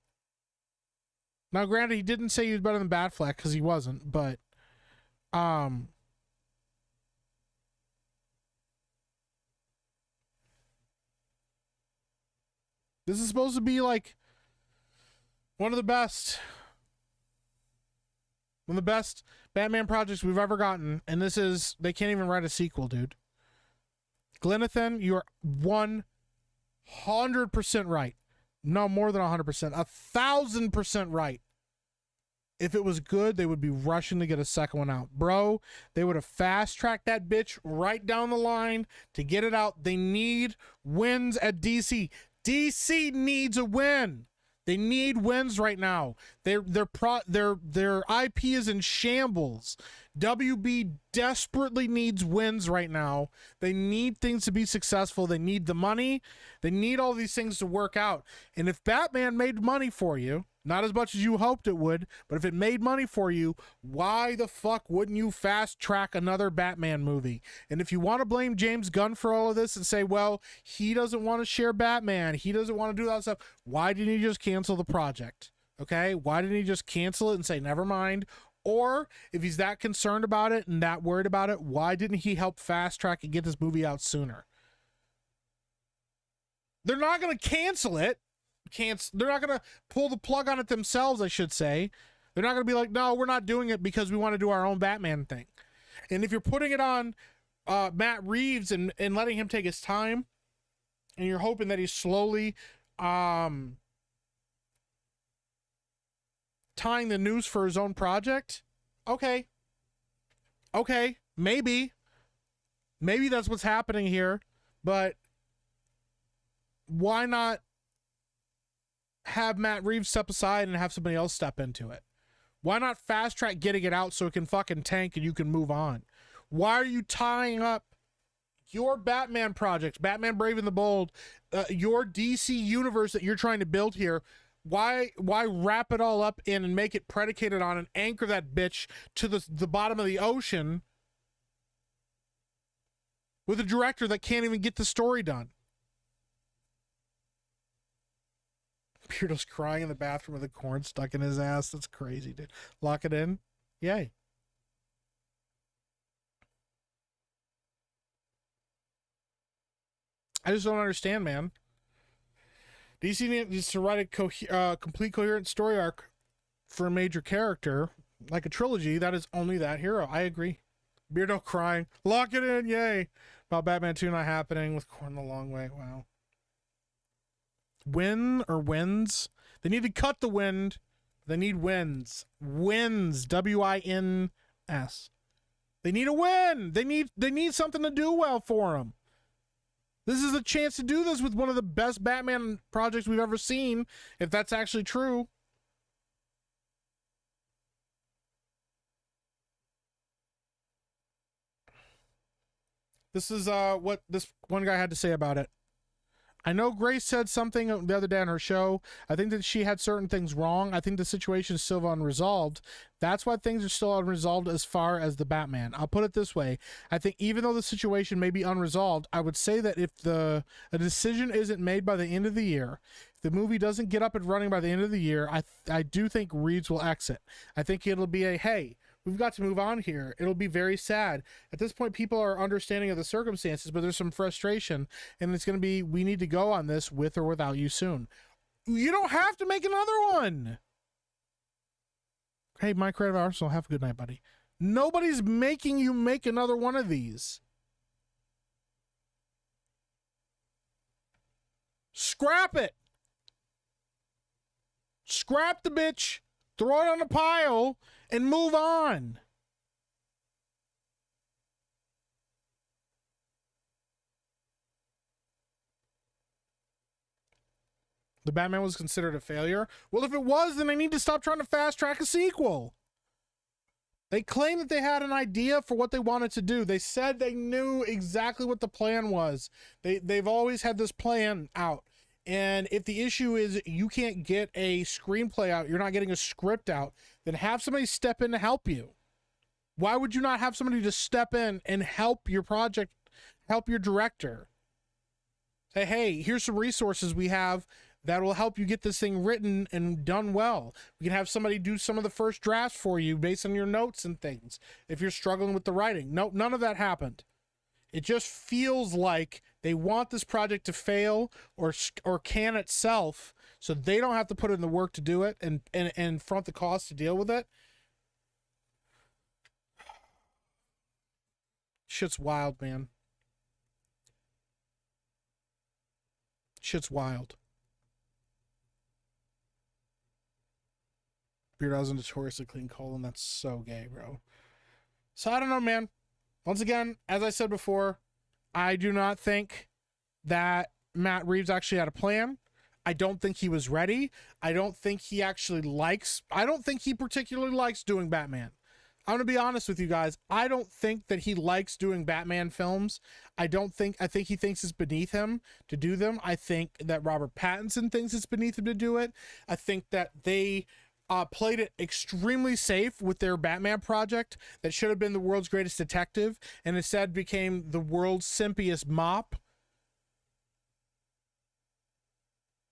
Now, granted, he didn't say he was better than Batfleck because he wasn't, but this is supposed to be like one of the best Batman projects we've ever gotten, and they can't even write a sequel, dude. Glenathan, you're 100% right. No, more than 100%. 1,000% right. If it was good, they would be rushing to get a second one out. Bro, they would have fast-tracked that bitch right down the line to get it out. They need wins at DC. DC needs a win. They need wins right now. Their IP is in shambles. WB desperately needs wins right now. They need things to be successful. They need the money. They need all these things to work out. And if Batman made money for you, not as much as you hoped it would, but if it made money for you, why the fuck wouldn't you fast track another Batman movie? And if you want to blame James Gunn for all of this and say, well, he doesn't want to share Batman, he doesn't want to do that stuff, why didn't he just cancel the project? Okay? Why didn't he just cancel it and say, never mind? Or if he's that concerned about it and that worried about it, why didn't he help fast track and get this movie out sooner? They're not going to cancel it. They're not going to pull the plug on it themselves, I should say. They're not going to be like, no, we're not doing it because we want to do our own Batman thing. And if you're putting it on Matt Reeves and letting him take his time, and you're hoping that he's slowly tying the noose for his own project, okay, maybe that's what's happening here, but why not have Matt Reeves step aside and have somebody else step into it? Why not fast track getting it out so it can fucking tank and you can move on? Why are you tying up your Batman projects, Batman Brave and the Bold, your DC universe that you're trying to build here? Why wrap it all up in and make it predicated on and anchor that bitch to the bottom of the ocean with a director that can't even get the story done? Beardo's crying in the bathroom with a corn stuck in his ass. That's crazy, dude. Lock it in. Yay. I just don't understand, man. DC needs to write a complete coherent story arc for a major character, like a trilogy that is only that hero. I agree. Beardo crying. Lock it in. Yay. About Batman 2 not happening with Corn the Long Way. Wow. Win or wins? They need to cut the wind. They need wins. Wins. W-I-N-S. They need a win. They need something to do well for them. This is a chance to do this with one of the best Batman projects we've ever seen, if that's actually true. This is what this one guy had to say about it. I know Grace said something the other day on her show. I think that she had certain things wrong. I think the situation is still unresolved. That's why things are still unresolved as far as the Batman. I'll put it this way. I think even though the situation may be unresolved, I would say that if a decision isn't made by the end of the year, if the movie doesn't get up and running by the end of the year, I do think Reeves will exit. I think it'll be hey, we've got to move on here. It'll be very sad. At this point, people are understanding of the circumstances, but there's some frustration, and it's going to be, we need to go on this with or without you soon. You don't have to make another one. Hey, my creative arsenal, have a good night, buddy. Nobody's making you make another one of these. Scrap it. Scrap the bitch. Throw it on a pile and move on. The Batman was considered a failure. Well, if it was, then they need to stop trying to fast track a sequel. They claim that they had an idea for what they wanted to do. They said they knew exactly what the plan was. They've always had this plan out. And if the issue is you can't get a screenplay out, you're not getting a script out, then have somebody step in to help you. Why would you not have somebody to step in and help your project, help your director? Say, hey, here's some resources we have that will help you get this thing written and done well. We can have somebody do some of the first drafts for you based on your notes and things if you're struggling with the writing. No, none of that happened. It just feels like they want this project to fail or can itself so they don't have to put in the work to do it and front the cost to deal with it. Shit's wild, man. Shit's wild. Beardo's a notoriously clean colon. That's so gay, bro. So I don't know, man. Once again, as I said before, I do not think that Matt Reeves actually had a plan. I don't think he was ready. I don't think he particularly likes doing Batman. I'm going to be honest with you guys. I don't think that he likes doing Batman films. I think he thinks it's beneath him to do them. I think that Robert Pattinson thinks it's beneath him to do it. I think that they played it extremely safe with their Batman project that should have been the world's greatest detective and instead became the world's simpiest mop.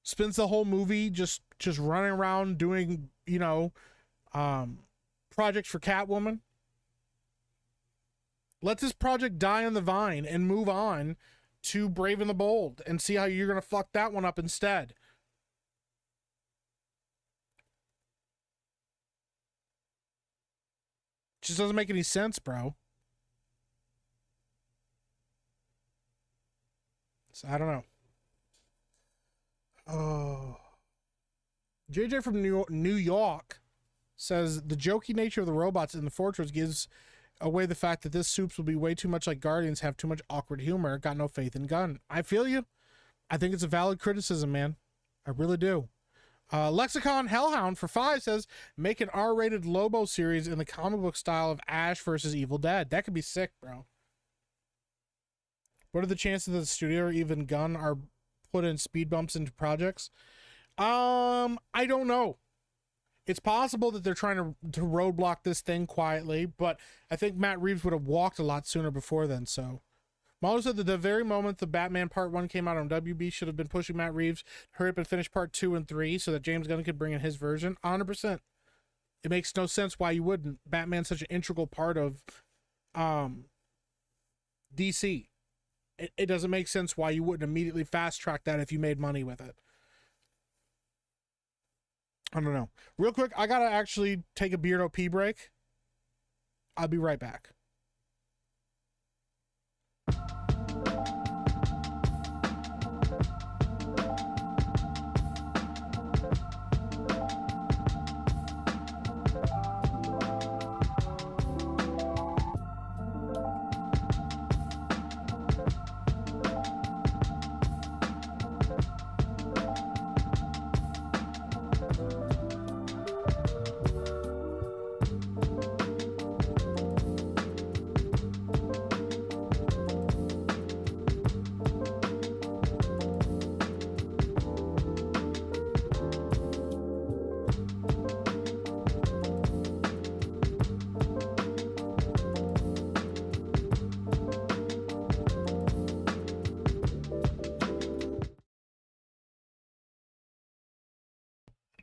Spends the whole movie just running around doing, projects for Catwoman. Let this project die on the vine and move on to Brave and the Bold and see how you're going to fuck that one up instead. Just doesn't make any sense, bro. So I don't know. Oh. JJ from New York says the jokey nature of the robots in the Fortress gives away the fact that this soups will be way too much like Guardians, have too much awkward humor, got no faith in Gunn. I feel you. I think it's a valid criticism, man. I really do. Lexicon Hellhound for 5 says, make an R-rated Lobo series in the comic book style of Ash versus Evil Dead. That could be sick, bro. What are the chances that the studio or even Gunn are put in speed bumps into projects? I don't know. It's possible that they're trying to roadblock this thing quietly, but I think Matt Reeves would have walked a lot sooner before then, so. Mahler said that the very moment the Batman Part 1 came out on WB should have been pushing Matt Reeves to hurry up and finish Part 2 and 3 so that James Gunn could bring in his version. 100%. It makes no sense why you wouldn't. Batman's such an integral part of DC. It doesn't make sense why you wouldn't immediately fast track that if you made money with it. I don't know. Real quick, I gotta actually take a Beardo pee break. I'll be right back.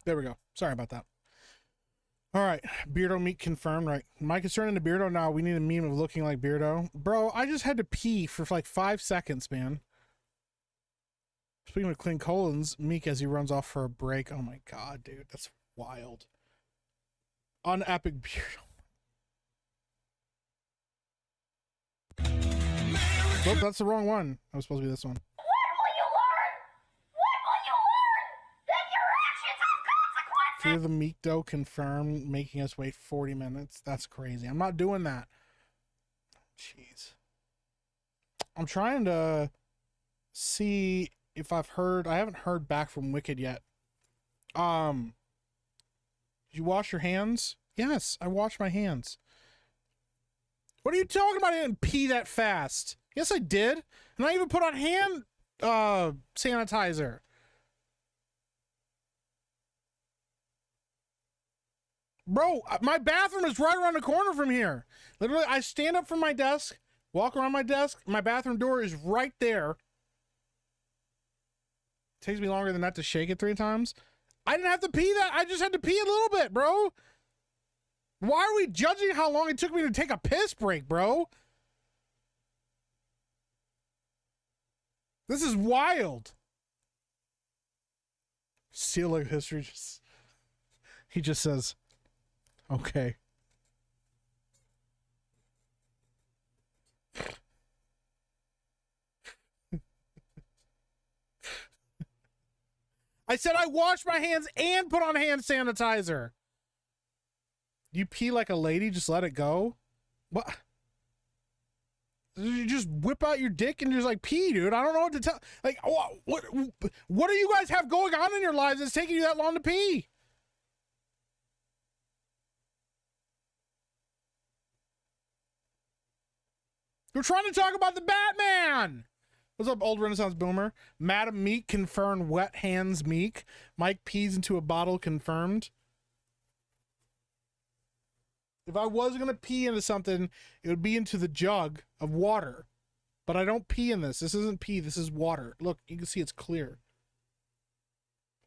There we go. Sorry about that. All right, Beardo meat confirmed. Right, Mike is turning to Beardo now. We need a meme of looking like Beardo, bro. I just had to pee for like 5 seconds, man. Speaking of clean colons, Meek as he runs off for a break. Oh my god, dude, that's wild. On Epic Beardo. Nope, that's the wrong one. That was supposed to be this one. Fear the meat dough confirmed, making us wait 40 minutes. That's crazy. I'm not doing that. Jeez. I'm trying to see if I haven't heard back from Wicked yet. Did you wash your hands? Yes, I washed my hands. What are you talking about? I didn't pee that fast. Yes, I did. And I even put on hand sanitizer. Bro, my bathroom is right around the corner from here. Literally, I stand up from my desk, walk around my desk, my bathroom door is right there. Takes me longer than that to shake it 3 times. I didn't have to pee that. I just had to pee a little bit, bro. Why are we judging how long it took me to take a piss break, bro? This is wild. Seal of history just... He just says... Okay. I said I washed my hands and put on hand sanitizer. You pee like a lady, just let it go? What? You just whip out your dick and just like pee, dude. I don't know what to tell. Like, what do you guys have going on in your lives that's taking you that long to pee? We're trying to talk about the Batman. What's up, old Renaissance boomer? Madam Meek confirmed wet hands Meek. Mike pees into a bottle confirmed. If I was going to pee into something, it would be into the jug of water. But I don't pee in this. This isn't pee. This is water. Look, you can see it's clear.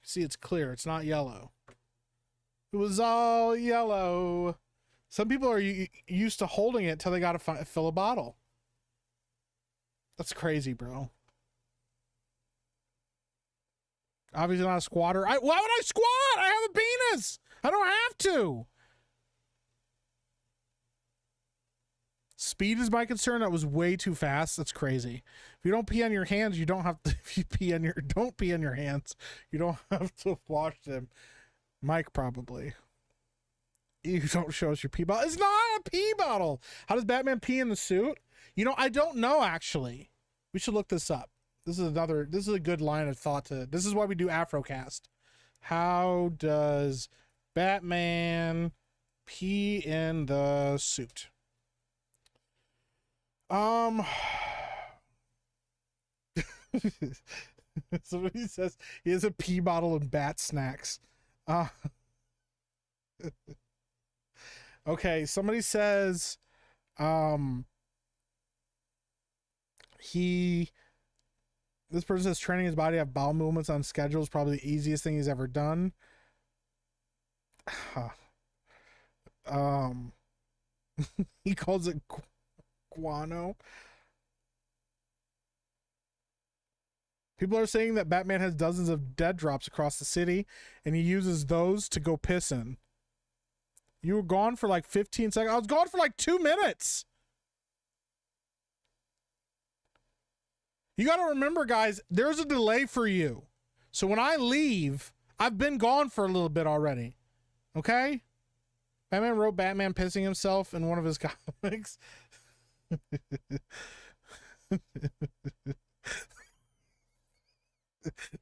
See, it's clear. It's not yellow. It was all yellow. Some people are used to holding it till they got to fill a bottle. That's crazy, bro. Obviously not a squatter. Why would I squat? I have a penis. I don't have to. Speed is my concern. That was way too fast. That's crazy. If you don't pee on your hands, you don't have to. If you don't pee on your hands, you don't have to wash them. Mike probably. You don't show us your pee bottle. It's not a pee bottle. How does Batman pee in the suit? You know, I don't know, actually. We should look this up. This is a good line of thought this is why we do AfroCast. How does Batman pee in the suit? Somebody says he has a pee bottle and bat snacks. Okay, somebody says this person says training his body to have bowel movements on schedule is probably the easiest thing he's ever done. He calls it guano. People are saying that Batman has dozens of dead drops across the city and he uses those to go piss in. You were gone for like 15 seconds. I was gone for like 2 minutes. You got to remember, guys, there's a delay for you. So when I leave, I've been gone for a little bit already. Okay? Batman wrote Batman pissing himself in one of his comics.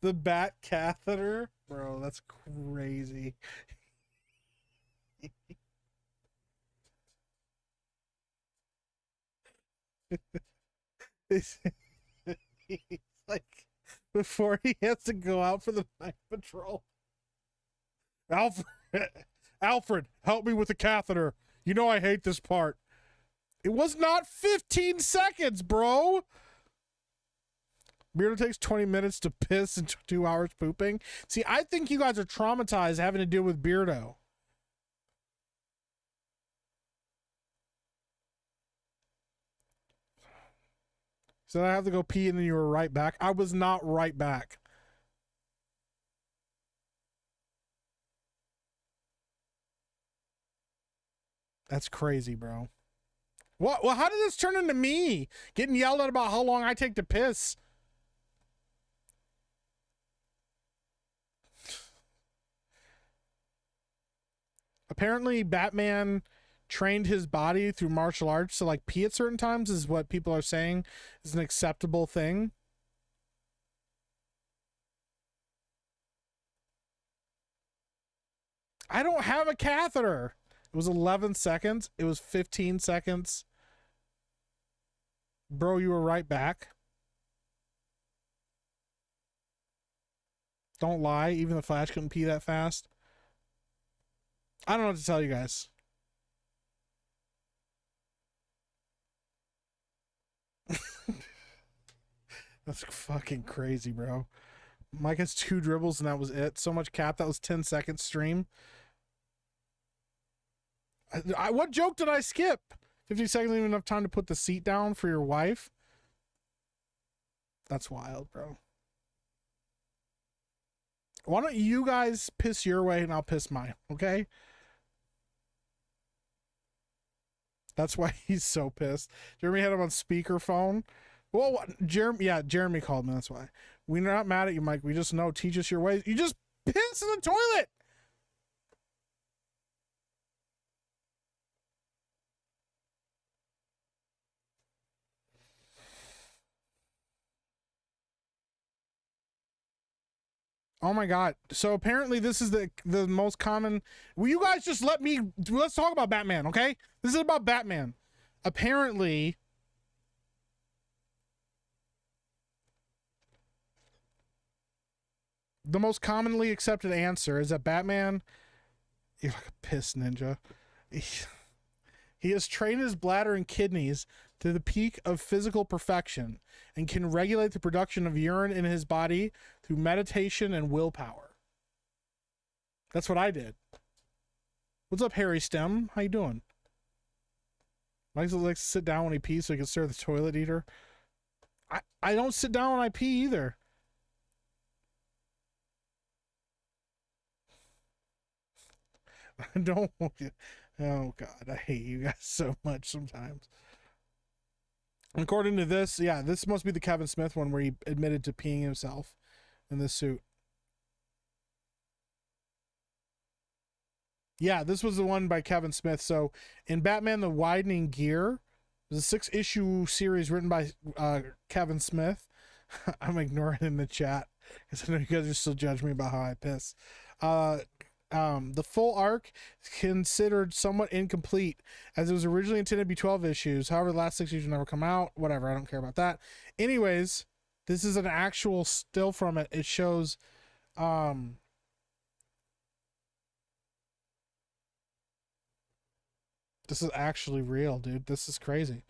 The bat catheter? Bro, that's crazy. He's like, before he has to go out for the night patrol. Alfred, help me with the catheter. You know I hate this part. It was not 15 seconds, bro. Beardo takes 20 minutes to piss and 2 hours pooping. See, I think you guys are traumatized having to deal with Beardo. So I have to go pee and then you were right back. I was not right back. That's crazy, bro. What? Well, how did this turn into me getting yelled at about how long I take to piss? Apparently, Batman trained his body through martial arts to like pee at certain times is what people are saying is an acceptable thing. I don't have a catheter. It was 11 seconds. It was 15 seconds. Bro, you were right back. Don't lie. Even the Flash couldn't pee that fast. I don't know what to tell you guys. That's fucking crazy, bro. Mike has 2 dribbles and that was it. So much cap. That was 10 seconds stream. What joke did I skip? 50 seconds ain't even enough time to put the seat down for your wife. That's wild, bro. Why don't you guys piss your way and I'll piss mine, okay? That's why he's so pissed. Jeremy had him on speakerphone. Well, Jeremy called me, that's why. We're not mad at you, Mike. We just know, teach us your ways. You just piss in the toilet! Oh my god. So apparently this is the most common. Will you guys just let's talk about Batman, okay? This is about Batman. Apparently the most commonly accepted answer is that Batman, you're like a piss ninja. He has trained his bladder and kidneys to the peak of physical perfection and can regulate the production of urine in his body through meditation and willpower. That's what I did. What's up, Harry Stem? How you doing? Mike likes to sit down when he pees so he can stir the toilet eater. I don't sit down when I pee either. I don't. Oh god, I hate you guys so much sometimes. According to this, yeah, this must be the Kevin Smith one where he admitted to peeing himself in this suit. Yeah, this was the one by Kevin Smith. So in Batman the Widening Gear, there's a 6-issue series written by Kevin Smith. I'm ignoring it in the chat because I know you guys are still judging me about how I piss. The full arc is considered somewhat incomplete as it was originally intended to be 12 issues. However, the last 6 issues never come out. Whatever, I don't care about that. Anyways, this is an actual still from it. It shows this is actually real, dude. This is crazy.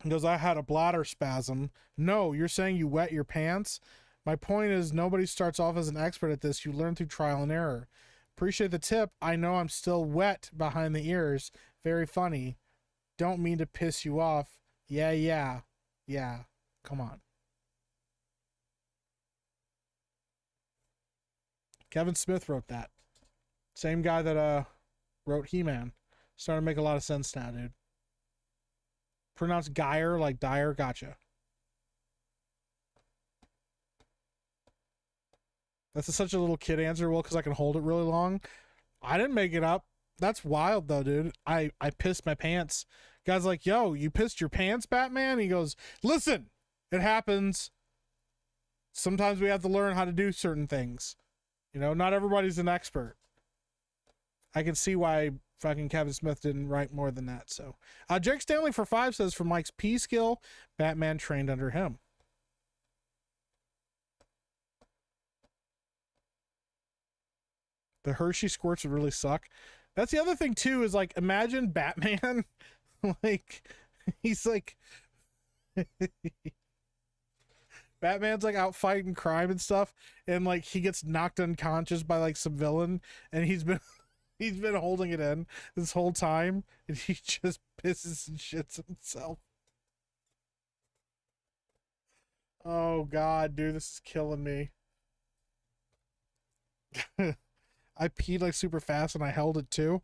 He goes, I had a bladder spasm. No, you're saying you wet your pants? My point is, nobody starts off as an expert at this. You learn through trial and error. Appreciate the tip. I know I'm still wet behind the ears. Very funny. Don't mean to piss you off. Yeah. Come on. Kevin Smith wrote that. Same guy that wrote He-Man. Starting to make a lot of sense now, dude. Pronounced Geyer like Dyer. Gotcha. That's such a little kid answer, well, because I can hold it really long. I didn't make it up. That's wild, though, dude. I pissed my pants. Guy's like, yo, you pissed your pants, Batman? He goes, listen, it happens. Sometimes we have to learn how to do certain things. You know, not everybody's an expert. I can see why fucking Kevin Smith didn't write more than that. So, Jake Stanley for 5 says, for Mike's pee skill, Batman trained under him. The Hershey squirts would really suck. That's the other thing too, is like, imagine Batman, like, he's like, Batman's like out fighting crime and stuff, and like he gets knocked unconscious by like some villain, and he's been he's been holding it in this whole time, and he just pisses and shits himself. Oh god, dude, this is killing me. I peed like super fast and I held it too.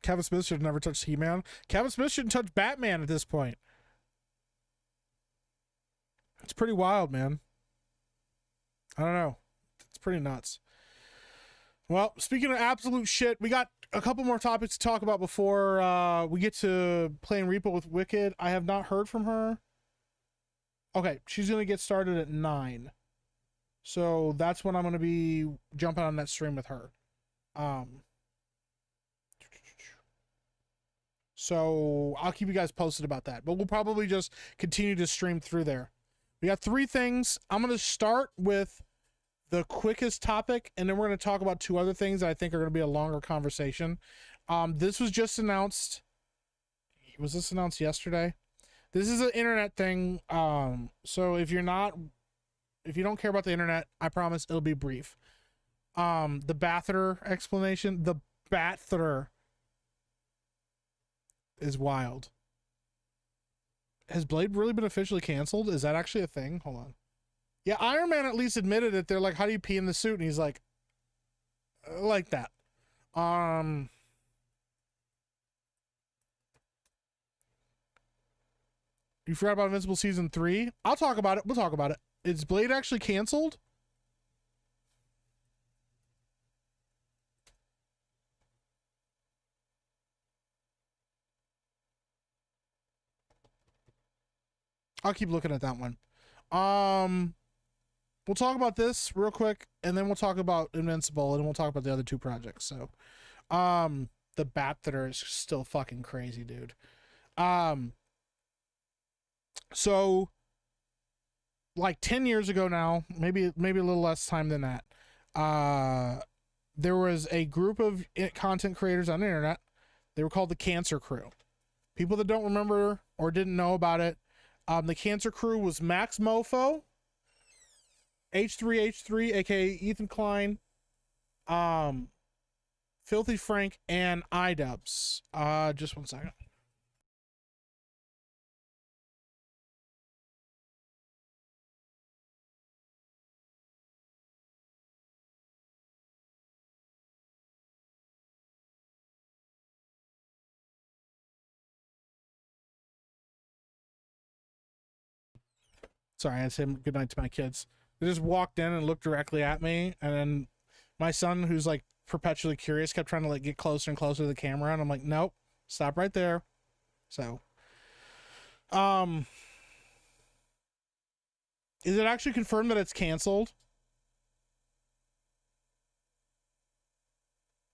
Kevin Smith should have never touched He-Man. Kevin Smith shouldn't touch Batman at this point. It's pretty wild, man. I don't know. It's pretty nuts. Well, speaking of absolute shit, we got a couple more topics to talk about before we get to playing Repo with Wicked. I have not heard from her. Okay, she's going to get started at 9. So that's when I'm going to be jumping on that stream with her. So I'll keep you guys posted about that. But we'll probably just continue to stream through there. We got 3 things. I'm going to start with the quickest topic, and then we're going to talk about 2 other things that I think are going to be a longer conversation. This was just announced. Was this announced yesterday? This is an internet thing. So if you don't care about the internet, I promise it'll be brief. The bather explanation. The bather is wild. Has Blade really been officially canceled? Is that actually a thing? Hold on. Yeah, Iron Man at least admitted it. They're like, how do you pee in the suit? And he's like that. You forgot about Invincible Season 3? I'll talk about it. We'll talk about it. Is Blade actually canceled? I'll keep looking at that one. We'll talk about this real quick, and then we'll talk about Invincible, and then we'll talk about the other 2 projects. So, the Bat Theater is still fucking crazy, dude. So, like 10 years ago now, maybe a little less time than that, there was a group of content creators on the internet. They were called the Cancer Crew. People that don't remember or didn't know about it, the Cancer Crew was Max Mofo, H3H3, aka Ethan Klein, Filthy Frank, and iDubbbz. Just one second. Sorry, I had to say good night to my kids. They just walked in and looked directly at me, and then my son, who's like perpetually curious, kept trying to like get closer and closer to the camera, and I'm like, nope, stop right there. So, is it actually confirmed that it's canceled?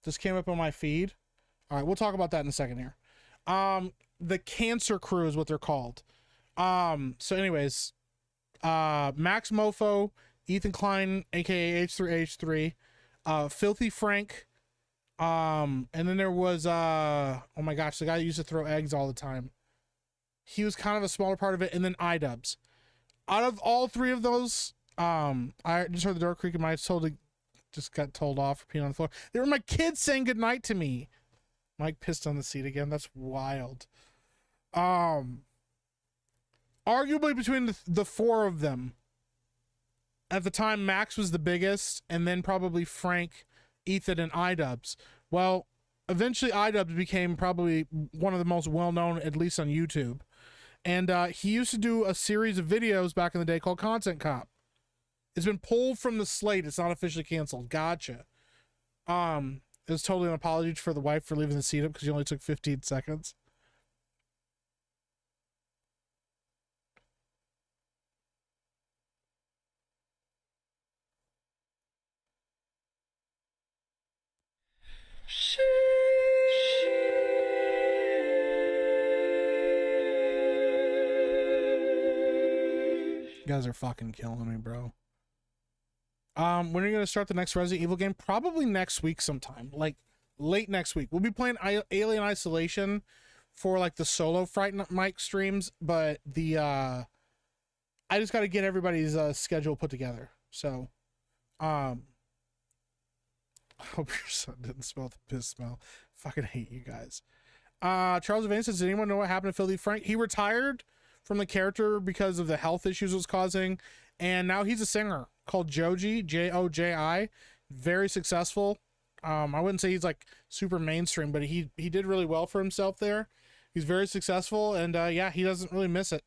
This came up on my feed. All right, we'll talk about that in a second here. The Cancer Crew is what they're called. So anyways, Max Mofo, Ethan Klein, aka H3H3, Filthy Frank, and then there was oh my gosh, the guy that used to throw eggs all the time. He was kind of a smaller part of it, and then iDubbbz. Out of all 3 of those, I just heard the door creak and I totally just got told off for peeing on the floor. They were my kids saying goodnight to me. Mike pissed on the seat again. That's wild. Arguably between the 4 of them, at the time, Max was the biggest, and then probably Frank, Ethan, and iDubbbz. Well, eventually iDubbbz became probably one of the most well-known, at least on YouTube. And he used to do a series of videos back in the day called Content Cop. It's been pulled from the slate. It's not officially canceled. Gotcha. It was totally an apology for the wife for leaving the seat up because he only took 15 seconds. You guys are fucking killing me, bro. When are you gonna start the next Resident Evil game? Probably next week sometime, like late next week. We'll be playing Alien Isolation for like the solo Fright Mike streams, but the I just got to get everybody's schedule put together. So, I hope your son didn't smell the piss smell. Fucking hate you guys. Charles Vane says, does anyone know what happened to Filthy Frank? He retired from the character because of the health issues it was causing, and now he's a singer called Joji, Joji. Very successful. I wouldn't say he's like super mainstream, but he did really well for himself there. He's very successful, and yeah, he doesn't really miss it.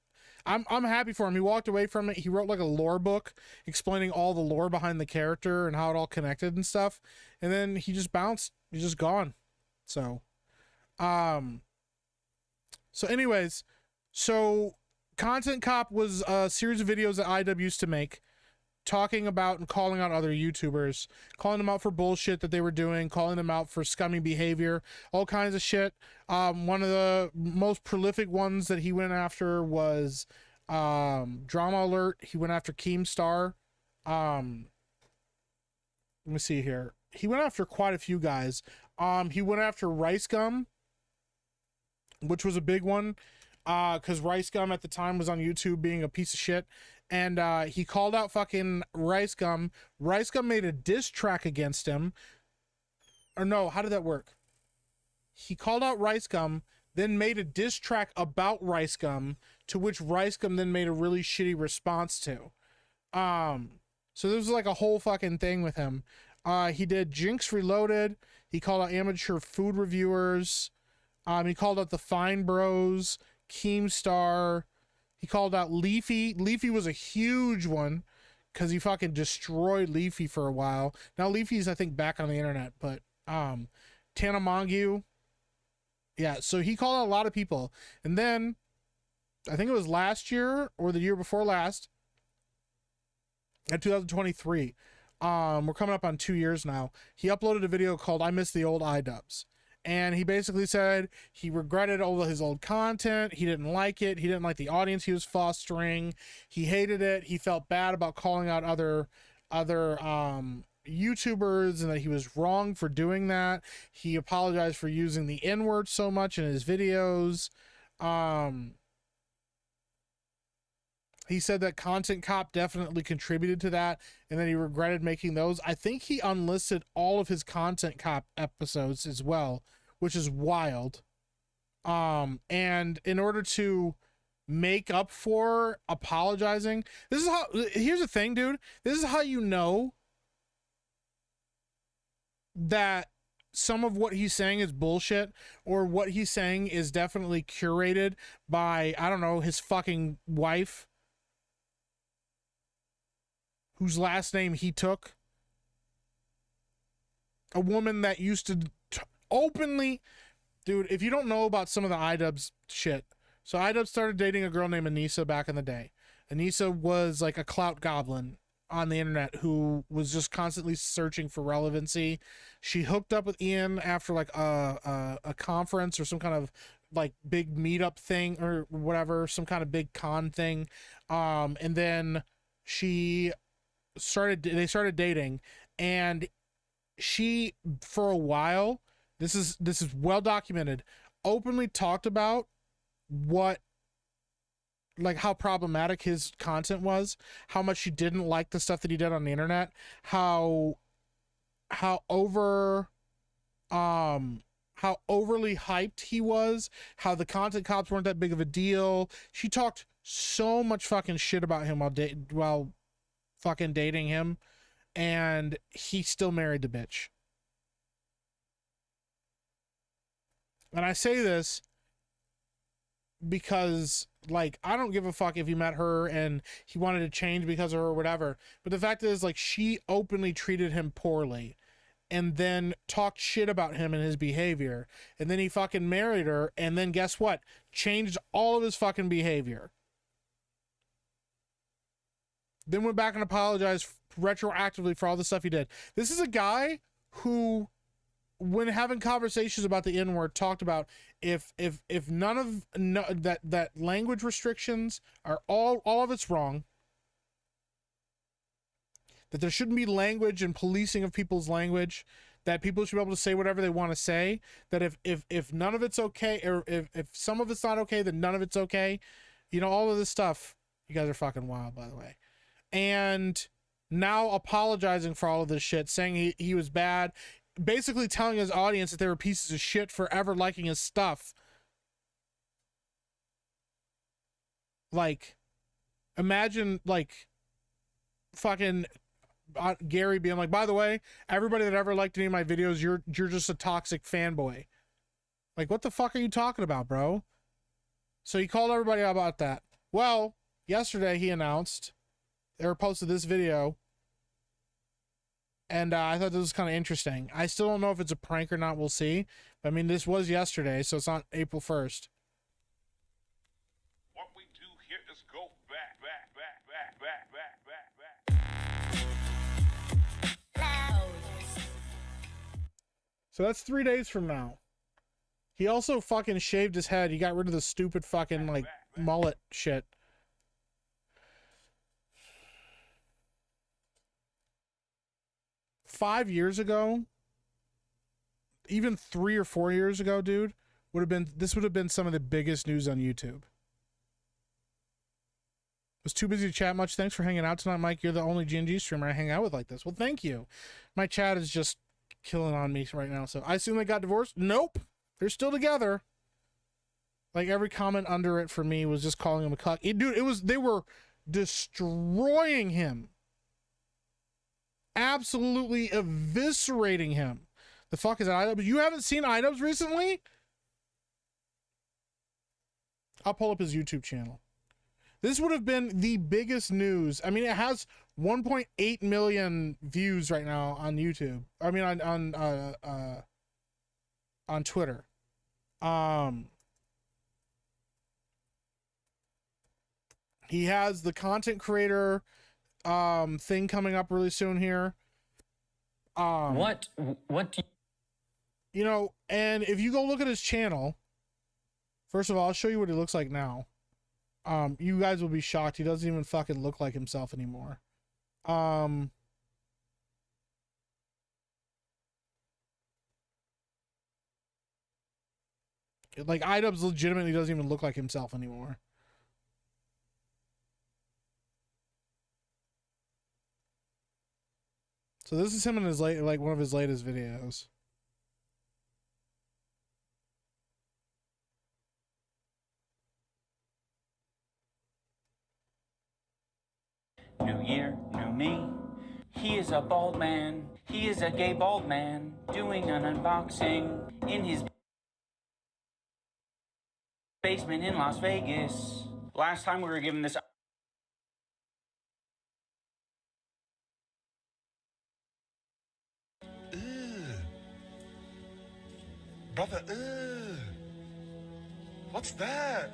I'm happy for him. He walked away from it. He wrote like a lore book explaining all the lore behind the character and how it all connected and stuff. And then he just bounced. He's just gone. So, anyways, Content Cop was a series of videos that IW used to make, talking about and calling out other YouTubers, calling them out for bullshit that they were doing, calling them out for scummy behavior, all kinds of shit. One of the most prolific ones that he went after was Drama Alert. He went after Keemstar. Let me see here. He went after quite a few guys. He went after Rice Gum, which was a big one, because Rice Gum at the time was on YouTube being a piece of shit. And he called out fucking Rice Gum. Rice Gum made a diss track against him. Or no, how did that work? He called out Rice Gum, then made a diss track about Rice Gum, to which Rice Gum then made a really shitty response to. So there was like a whole fucking thing with him. He did Jinx Reloaded. He called out amateur food reviewers. He called out the Fine Bros, Keemstar. He called out Leafy. Leafy was a huge one because he fucking destroyed Leafy for a while. Now Leafy's, I think, back on the internet, but Tana Mongeau. Yeah, so he called out a lot of people. And then, I think it was last year or the year before last, in 2023, we're coming up on 2 years now, he uploaded a video called I Miss the Old iDubbbz. And he basically said he regretted all of his old content. He didn't like it. He didn't like the audience he was fostering. He hated it. He felt bad about calling out other YouTubers and that he was wrong for doing that. He apologized for using the N-word so much in his videos. He said that Content Cop definitely contributed to that and that he regretted making those. I think he unlisted all of his Content Cop episodes as well, which is wild. And in order to make up for apologizing, here's the thing, dude. This is how you know that some of what he's saying is bullshit, or what he's saying is definitely curated by, I don't know, his fucking wife, whose last name he took. A woman that used to openly... Dude, if you don't know about some of the iDubbbz shit... So iDubbbz started dating a girl named Anissa back in the day. Anissa was like a clout goblin on the internet who was just constantly searching for relevancy. She hooked up with Ian after like a conference or some kind of like big meetup thing or whatever, some kind of big con thing. And then they started dating, and she, for a while, this is well documented, openly talked about how problematic his content was, how much she didn't like the stuff that he did on the internet, how overly hyped he was, how the Content Cops weren't that big of a deal. She talked so much fucking shit about him while fucking dating him, and he still married the bitch. And I say this because, like, I don't give a fuck if he met her and he wanted to change because of her or whatever. But the fact is, like, she openly treated him poorly and then talked shit about him and his behavior. And then he fucking married her, and then guess what? Changed all of his fucking behavior. Then went back and apologized retroactively for all the stuff he did. This is a guy who, when having conversations about the N-word, talked about if that language restrictions are all of it's wrong, that there shouldn't be language and policing of people's language, that people should be able to say whatever they want to say, that if none of it's okay, or if some of it's not okay, then none of it's okay. You know, all of this stuff. You guys are fucking wild, by the way. And now apologizing for all of this shit, saying he was bad, basically telling his audience that they were pieces of shit for ever liking his stuff. Like, imagine, like, fucking Gary being like, by the way, everybody that ever liked any of my videos, you're just a toxic fanboy. Like, what the fuck are you talking about, bro? So he called everybody out about that. Well, yesterday he announced, they posted this video, and I thought this was kind of interesting. I still don't know if it's a prank or not. We'll see. But I mean, this was yesterday, so it's not April 1st. What we do here is go back. So that's 3 days from now. He also fucking shaved his head. He got rid of the stupid fucking, like, mullet shit. Five years ago, even 3 or 4 years ago, dude, this would have been some of the biggest news on YouTube. Was too busy to chat much. Thanks for hanging out tonight, Mike. You're the only GNG streamer I hang out with like this. Well, thank you. My chat is just killing on me right now. So I assume they got divorced? Nope. They're still together. Like, every comment under it for me was just calling him a cuck. They were destroying him. Absolutely eviscerating him. The fuck is that? You haven't seen items recently? I'll pull up his YouTube channel. This would have been the biggest news. I mean, it has 1.8 million views right now on YouTube. I mean, on Twitter. He has the content creator thing coming up really soon here. What do you know, and if you go look at his channel, first of all, I'll show you what he looks like now. You guys will be shocked. He doesn't even fucking look like himself anymore. Like, iDubbbz legitimately doesn't even look like himself anymore. So this is him in his one of his latest videos. New year, new me. He is a bald man. He is a gay bald man doing an unboxing in his basement in Las Vegas. Last time we were given this. Brother, what's that?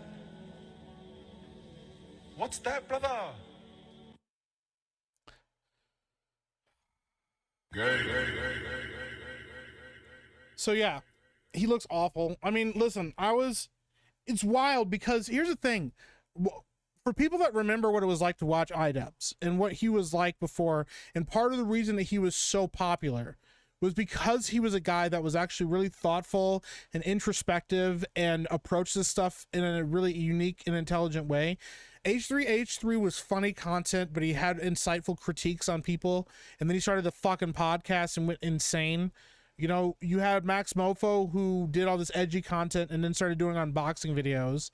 What's that, brother? So yeah, he looks awful. I mean, listen, it's wild because here's the thing. For people that remember what it was like to watch iDubbbz and what he was like before, and part of the reason that he was so popular was because he was a guy that was actually really thoughtful and introspective and approached this stuff in a really unique and intelligent way. H3H3 was funny content, but he had insightful critiques on people. And then he started the fucking podcast and went insane. You know, you had Max Mofo, who did all this edgy content and then started doing unboxing videos,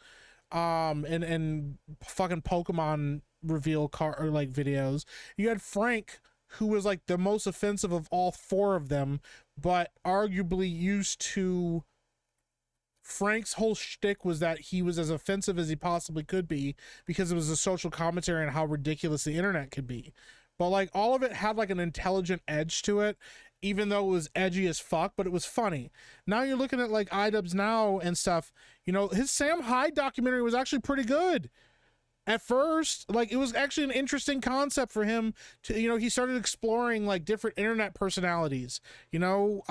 and fucking Pokemon reveal videos. You had Frank, who was like the most offensive of all four of them, but arguably used to. Frank's whole shtick was that he was as offensive as he possibly could be because it was a social commentary on how ridiculous the internet could be. But like, all of it had like an intelligent edge to it, even though it was edgy as fuck, but it was funny. Now you're looking at like iDubbbz now and stuff, you know, his Sam Hyde documentary was actually pretty good. At first, like, it was actually an interesting concept for him to, you know, he started exploring like different internet personalities, you know,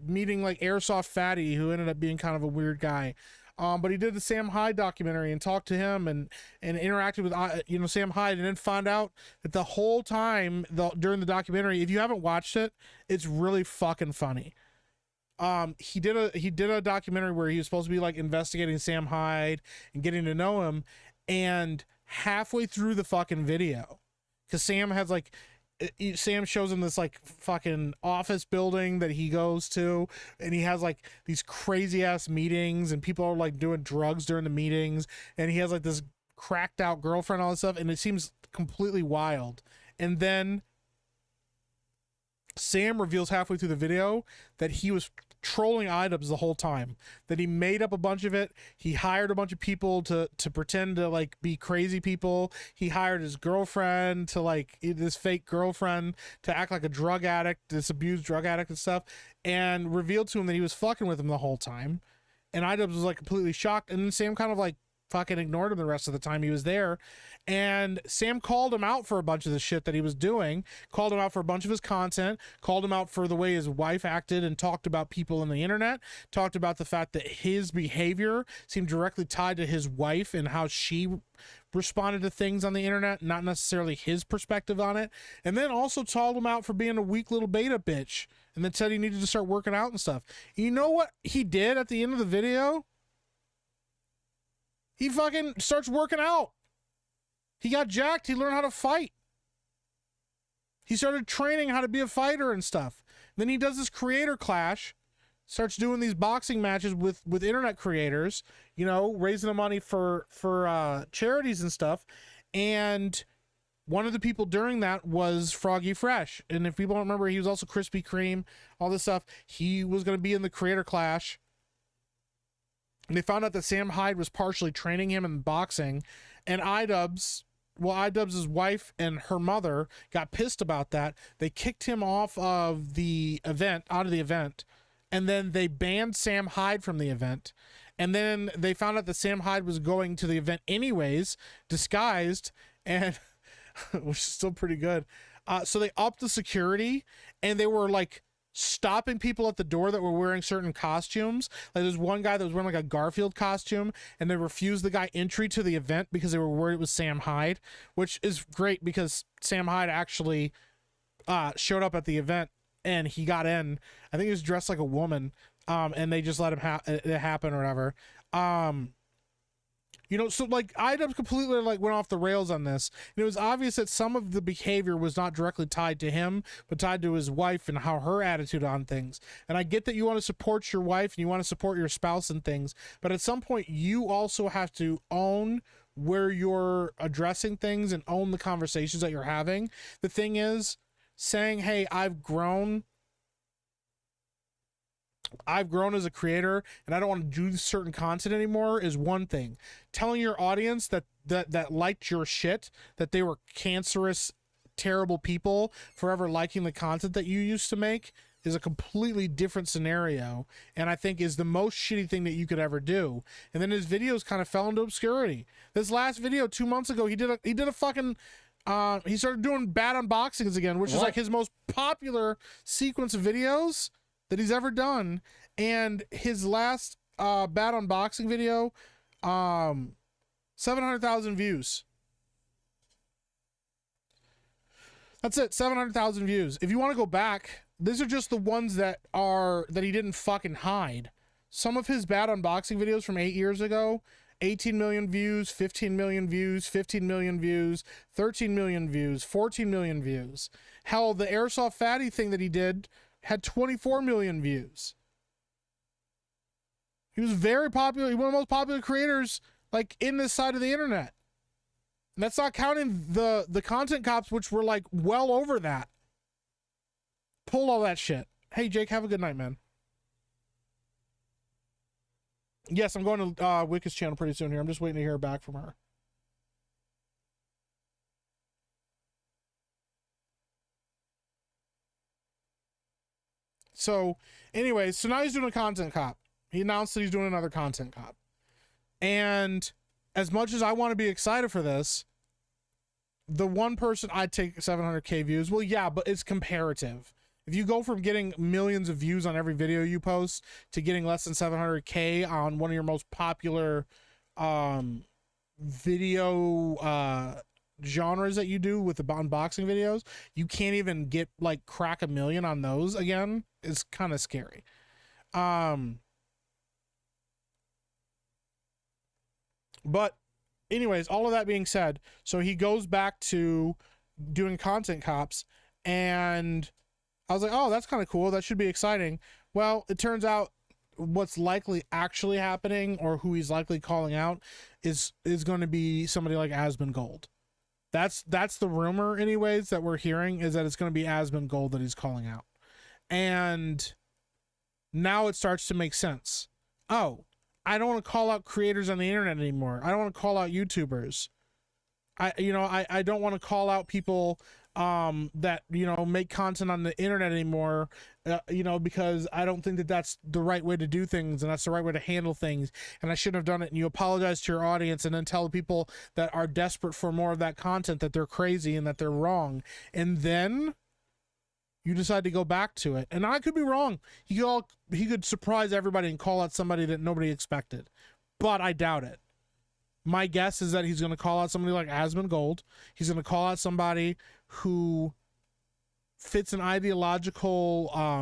meeting like Airsoft Fatty, who ended up being kind of a weird guy. But he did the Sam Hyde documentary and talked to him and interacted with Sam Hyde, and then found out that the whole time during the documentary, if you haven't watched it, it's really fucking funny. He did a documentary where he was supposed to be like investigating Sam Hyde and getting to know him, and halfway through the fucking video, because Sam shows him this like fucking office building that he goes to, and he has like these crazy ass meetings, and people are like doing drugs during the meetings, and he has like this cracked out girlfriend, all this stuff, and it seems completely wild. And then Sam reveals halfway through the video that he was trolling iDubbbz the whole time, that he made up a bunch of it. He hired a bunch of people to pretend to like be crazy people. He hired his girlfriend to like this fake girlfriend to act like a drug addict, this abused drug addict and stuff, and revealed to him that he was fucking with him the whole time. And iDubbbz was like completely shocked, and then Sam kind of like fucking ignored him the rest of the time he was there. And Sam called him out for a bunch of the shit that he was doing, called him out for a bunch of his content, called him out for the way his wife acted, and talked about people on the internet, talked about the fact that his behavior seemed directly tied to his wife and how she responded to things on the internet, not necessarily his perspective on it. And then also called him out for being a weak little beta bitch, and then said he needed to start working out and stuff. You know what he did at the end of the video? He fucking starts working out. He got jacked. He learned how to fight. He started training how to be a fighter and stuff. Then he does this creator clash, starts doing these boxing matches with internet creators, raising the money for charities and stuff. And one of the people during that was Froggy Fresh. And if people don't remember, he was also Krispy Kreme, all this stuff. He was going to be in the creator clash. And they found out that Sam Hyde was partially training him in boxing, and iDubbbz's wife and her mother got pissed about that. They kicked him off of the event, and then they banned Sam Hyde from the event. And then they found out that Sam Hyde was going to the event anyways, disguised, and which is still pretty good. So they upped the security, and they were like stopping people at the door that were wearing certain costumes. Like there's one guy that was wearing like a Garfield costume, and they refused the guy entry to the event because they were worried it was Sam Hyde, which is great because Sam Hyde actually showed up at the event and he got in. I think he was dressed like a woman, and they just let him it happen or whatever. So like iDubbbz completely like went off the rails on this. And it was obvious that some of the behavior was not directly tied to him, but tied to his wife and how her attitude on things. And I get that you want to support your wife and you want to support your spouse and things, but at some point you also have to own where you're addressing things and own the conversations that you're having. The thing is, saying, hey, I've grown as a creator and I don't want to do certain content anymore is one thing. Telling your audience that liked your shit, that they were cancerous, terrible people forever liking the content that you used to make, is a completely different scenario, and I think is the most shitty thing that you could ever do. And then his videos kind of fell into obscurity. This last video 2 months ago, he did a fucking he started doing bad unboxings again, which is like his most popular sequence of videos that he's ever done. And his last bad unboxing video, 700,000 views. That's it, 700,000 views. If you want to go back, these are just the ones that he didn't fucking hide. Some of his bad unboxing videos from 8 years ago, 18 million views, 15 million views, 15 million views, 13 million views, 14 million views. Hell, the Airsoft Fatty thing that he did had 24 million views. He was very popular. He was one of the most popular creators like in this side of the internet. And that's not counting the content cops, which were like well over that. Pull all that shit. Hey Jake, have a good night, man. Yes, I'm going to Wicca's channel pretty soon here. I'm just waiting to hear back from her. So, anyways, so now he's doing a content cop. He announced that he's doing another content cop. And as much as I want to be excited for this, the one person I'd take 700K views, well, yeah, but it's comparative. If you go from getting millions of views on every video you post to getting less than 700K on one of your most popular video genres that you do with the unboxing videos, you can't even get like crack 1 million on those again. It's kind of scary. But anyways, all of that being said, so he goes back to doing content cops, and I was like, oh, that's kind of cool. That should be exciting. Well, it turns out what's likely actually happening, or who he's likely calling out, is going to be somebody like Asmongold. That's the rumor anyways that we're hearing, is that it's going to be Asmongold that he's calling out. And now it starts to make sense. Oh, I don't want to call out creators on the internet anymore. I don't want to call out YouTubers. I don't want to call out people that, make content on the internet anymore, because I don't think that that's the right way to do things, and that's the right way to handle things, and I shouldn't have done it. And you apologize to your audience and then tell the people that are desperate for more of that content that they're crazy and that they're wrong. And then you decide to go back to it. And I could be wrong. He could surprise everybody and call out somebody that nobody expected, but I doubt it. My guess is that he's going to call out somebody like Asmongold. He's going to call out somebody who fits an ideological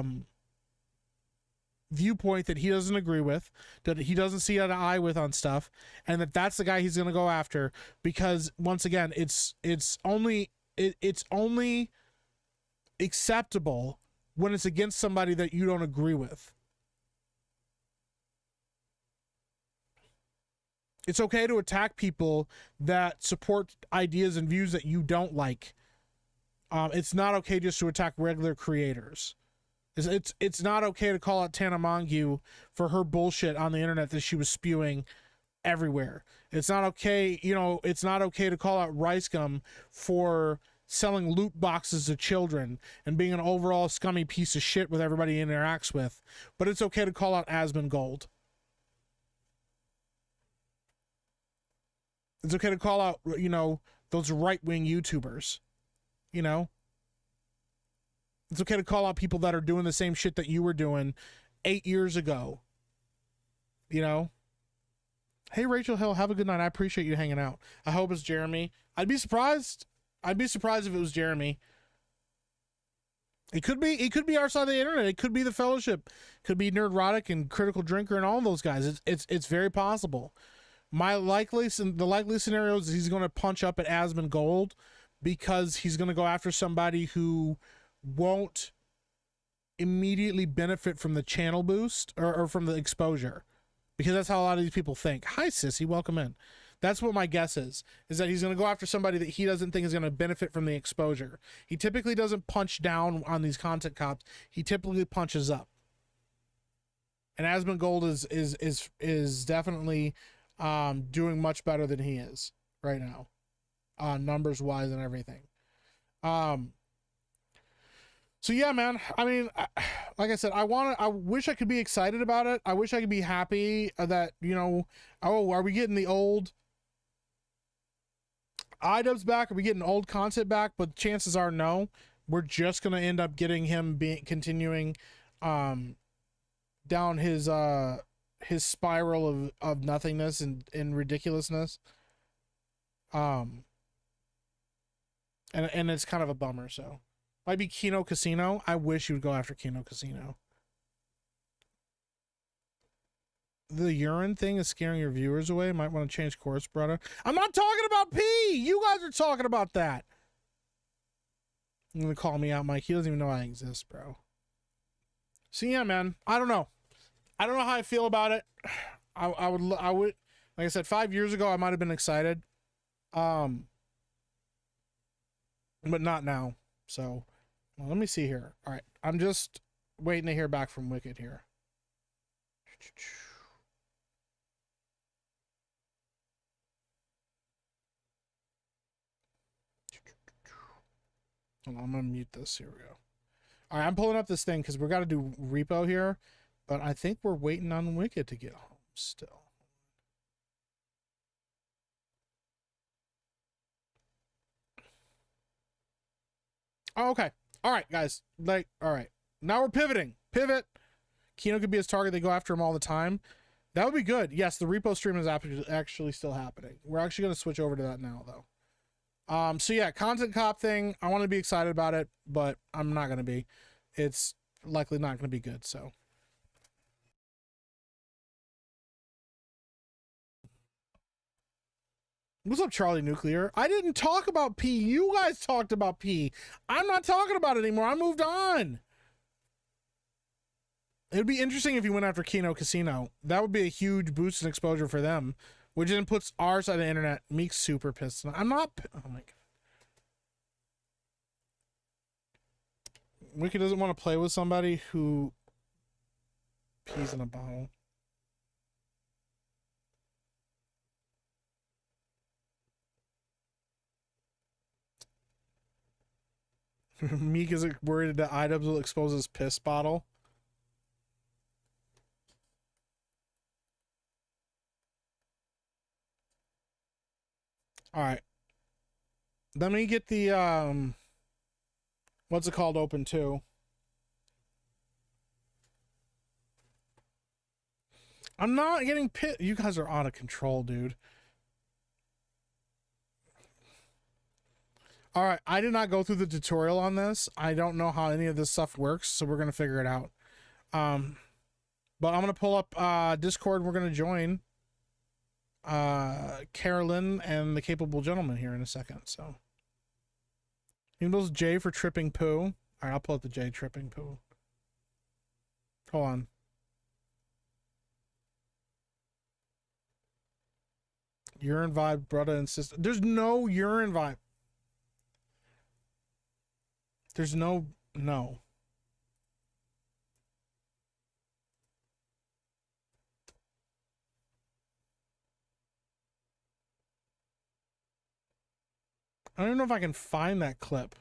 viewpoint that he doesn't agree with, that he doesn't see eye to eye with on stuff, and that's the guy he's going to go after, because once again, it's only acceptable when it's against somebody that you don't agree with. It's okay to attack people that support ideas and views that you don't like. It's not okay just to attack regular creators. It's not okay to call out Tana Mongeau for her bullshit on the internet that she was spewing everywhere. It's not okay, it's not okay to call out Ricegum for selling loot boxes to children and being an overall scummy piece of shit with everybody he interacts with. But it's okay to call out Asmongold. It's okay to call out, those right-wing YouTubers. It's okay to call out people that are doing the same shit that you were doing 8 years ago. Hey, Rachel Hill, have a good night. I appreciate you hanging out. I hope it's Jeremy. I'd be surprised if it was Jeremy. It could be our side of the internet. It could be the Fellowship. It could be Nerdrotic and Critical Drinker and all those guys. It's very possible. The likely scenario is he's going to punch up at Asmongold because he's going to go after somebody who won't immediately benefit from the channel boost or from the exposure, because that's how a lot of these people think. Hi, Sissy, welcome in. That's what my guess is that he's going to go after somebody that he doesn't think is going to benefit from the exposure. He typically doesn't punch down on these content cops. He typically punches up. And Asmongold is definitely doing much better than he is right now, numbers wise and everything. So yeah, man, I mean, like I said, I wish I could be excited about it. I wish I could be happy that, are we getting the old iDubbbz back? Are we getting old content back? But chances are no. We're just going to end up getting him continuing down his spiral of nothingness and ridiculousness. And it's kind of a bummer. So might be Kino Casino. I wish you would go after Kino Casino. The urine thing is scaring your viewers away. Might want to change course, brother. I'm not talking about pee. You guys are talking about that. You're gonna call me out, Mike. He doesn't even know I exist, bro. So yeah, man. I don't know how I feel about it. I would, like I said, 5 years ago, I might have been excited. But not now. So, well, let me see here. All right. I'm just waiting to hear back from Wicked here. Hold on, I'm going to mute this. Here we go. All right. I'm pulling up this thing because we got to do Repo here. But I think we're waiting on Wicked to get home still. Oh, okay. All right, guys. Like, all right. Now we're pivoting. Pivot. Kino could be his target. They go after him all the time. That would be good. Yes, the Repo stream is actually still happening. We're actually going to switch over to that now, though. So yeah, content cop thing. I want to be excited about it, but I'm not going to be. It's likely not going to be good, so. What's up, Charlie Nuclear? I didn't talk about P. You guys talked about P. I'm not talking about it anymore. I moved on. It would be interesting if you went after Kino Casino. That would be a huge boost in exposure for them, which then puts our side of the internet. Meek's super pissed. I'm not. Oh my god. Wiki doesn't want to play with somebody who pees in a bottle. Meek is worried that iDubbbz will expose his piss bottle. All right. Let me get the what's it called open too. I'm not getting pit. You guys are out of control, dude. All right, I did not go through the tutorial on this. I don't know how any of this stuff works, so we're gonna figure it out. But I'm gonna pull up Discord. We're gonna join Carolyn and the Capable Gentleman here in a second. So, those J for tripping poo. All right, I'll pull up the J tripping poo. Hold on. Urine vibe, brother and sister. There's no urine vibe. There's no. I don't even know if I can find that clip.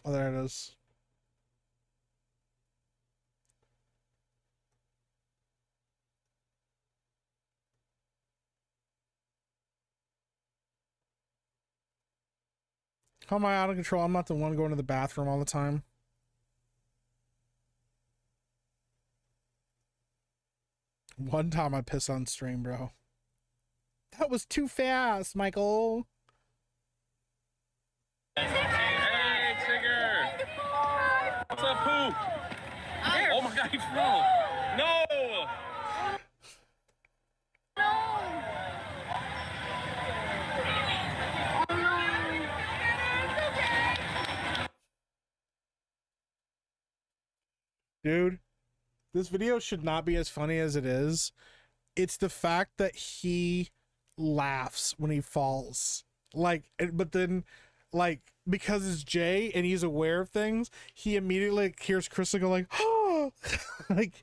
Oh, there it is. How am I out of control? I'm not the one going to the bathroom all the time. One time I pissed on stream, bro. That was too fast, Michael. Hey, Tigger! What's up, Pooh? Oh my god, he's wrong. No! Dude, this video should not be as funny as it is. It's the fact that he laughs when he falls. Like, but then, like, because it's Jay and he's aware of things, he immediately hears Krista go like, oh, like,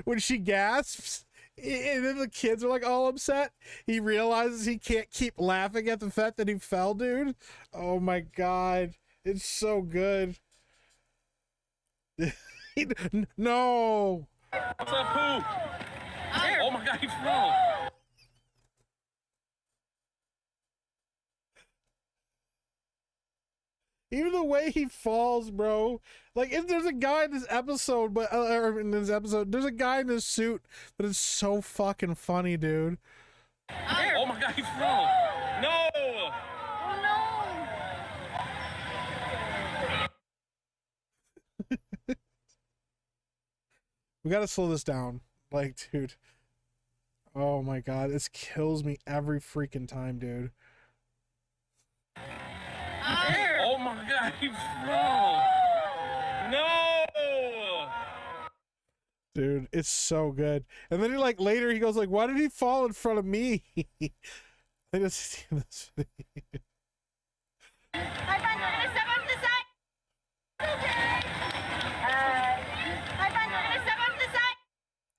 when she gasps, and then the kids are like all upset, he realizes he can't keep laughing at the fact that he fell, dude. Oh my God. It's so good. No. What's up, Pooh? Oh my god, he's wrong. Even the way he falls, bro. Like, if there's a guy in this episode, but or in this episode, there's a guy in this suit, but it's so fucking funny, dude. Oh my god, he's wrong. No. We gotta slow this down. Like, dude. Oh my god, this kills me every freaking time, dude. Oh my god, he's wrong. No. Dude, it's so good. And then he, like, later he goes like, why did he fall in front of me? I just see this video. I find the step off the side. Okay. I find the step off the side.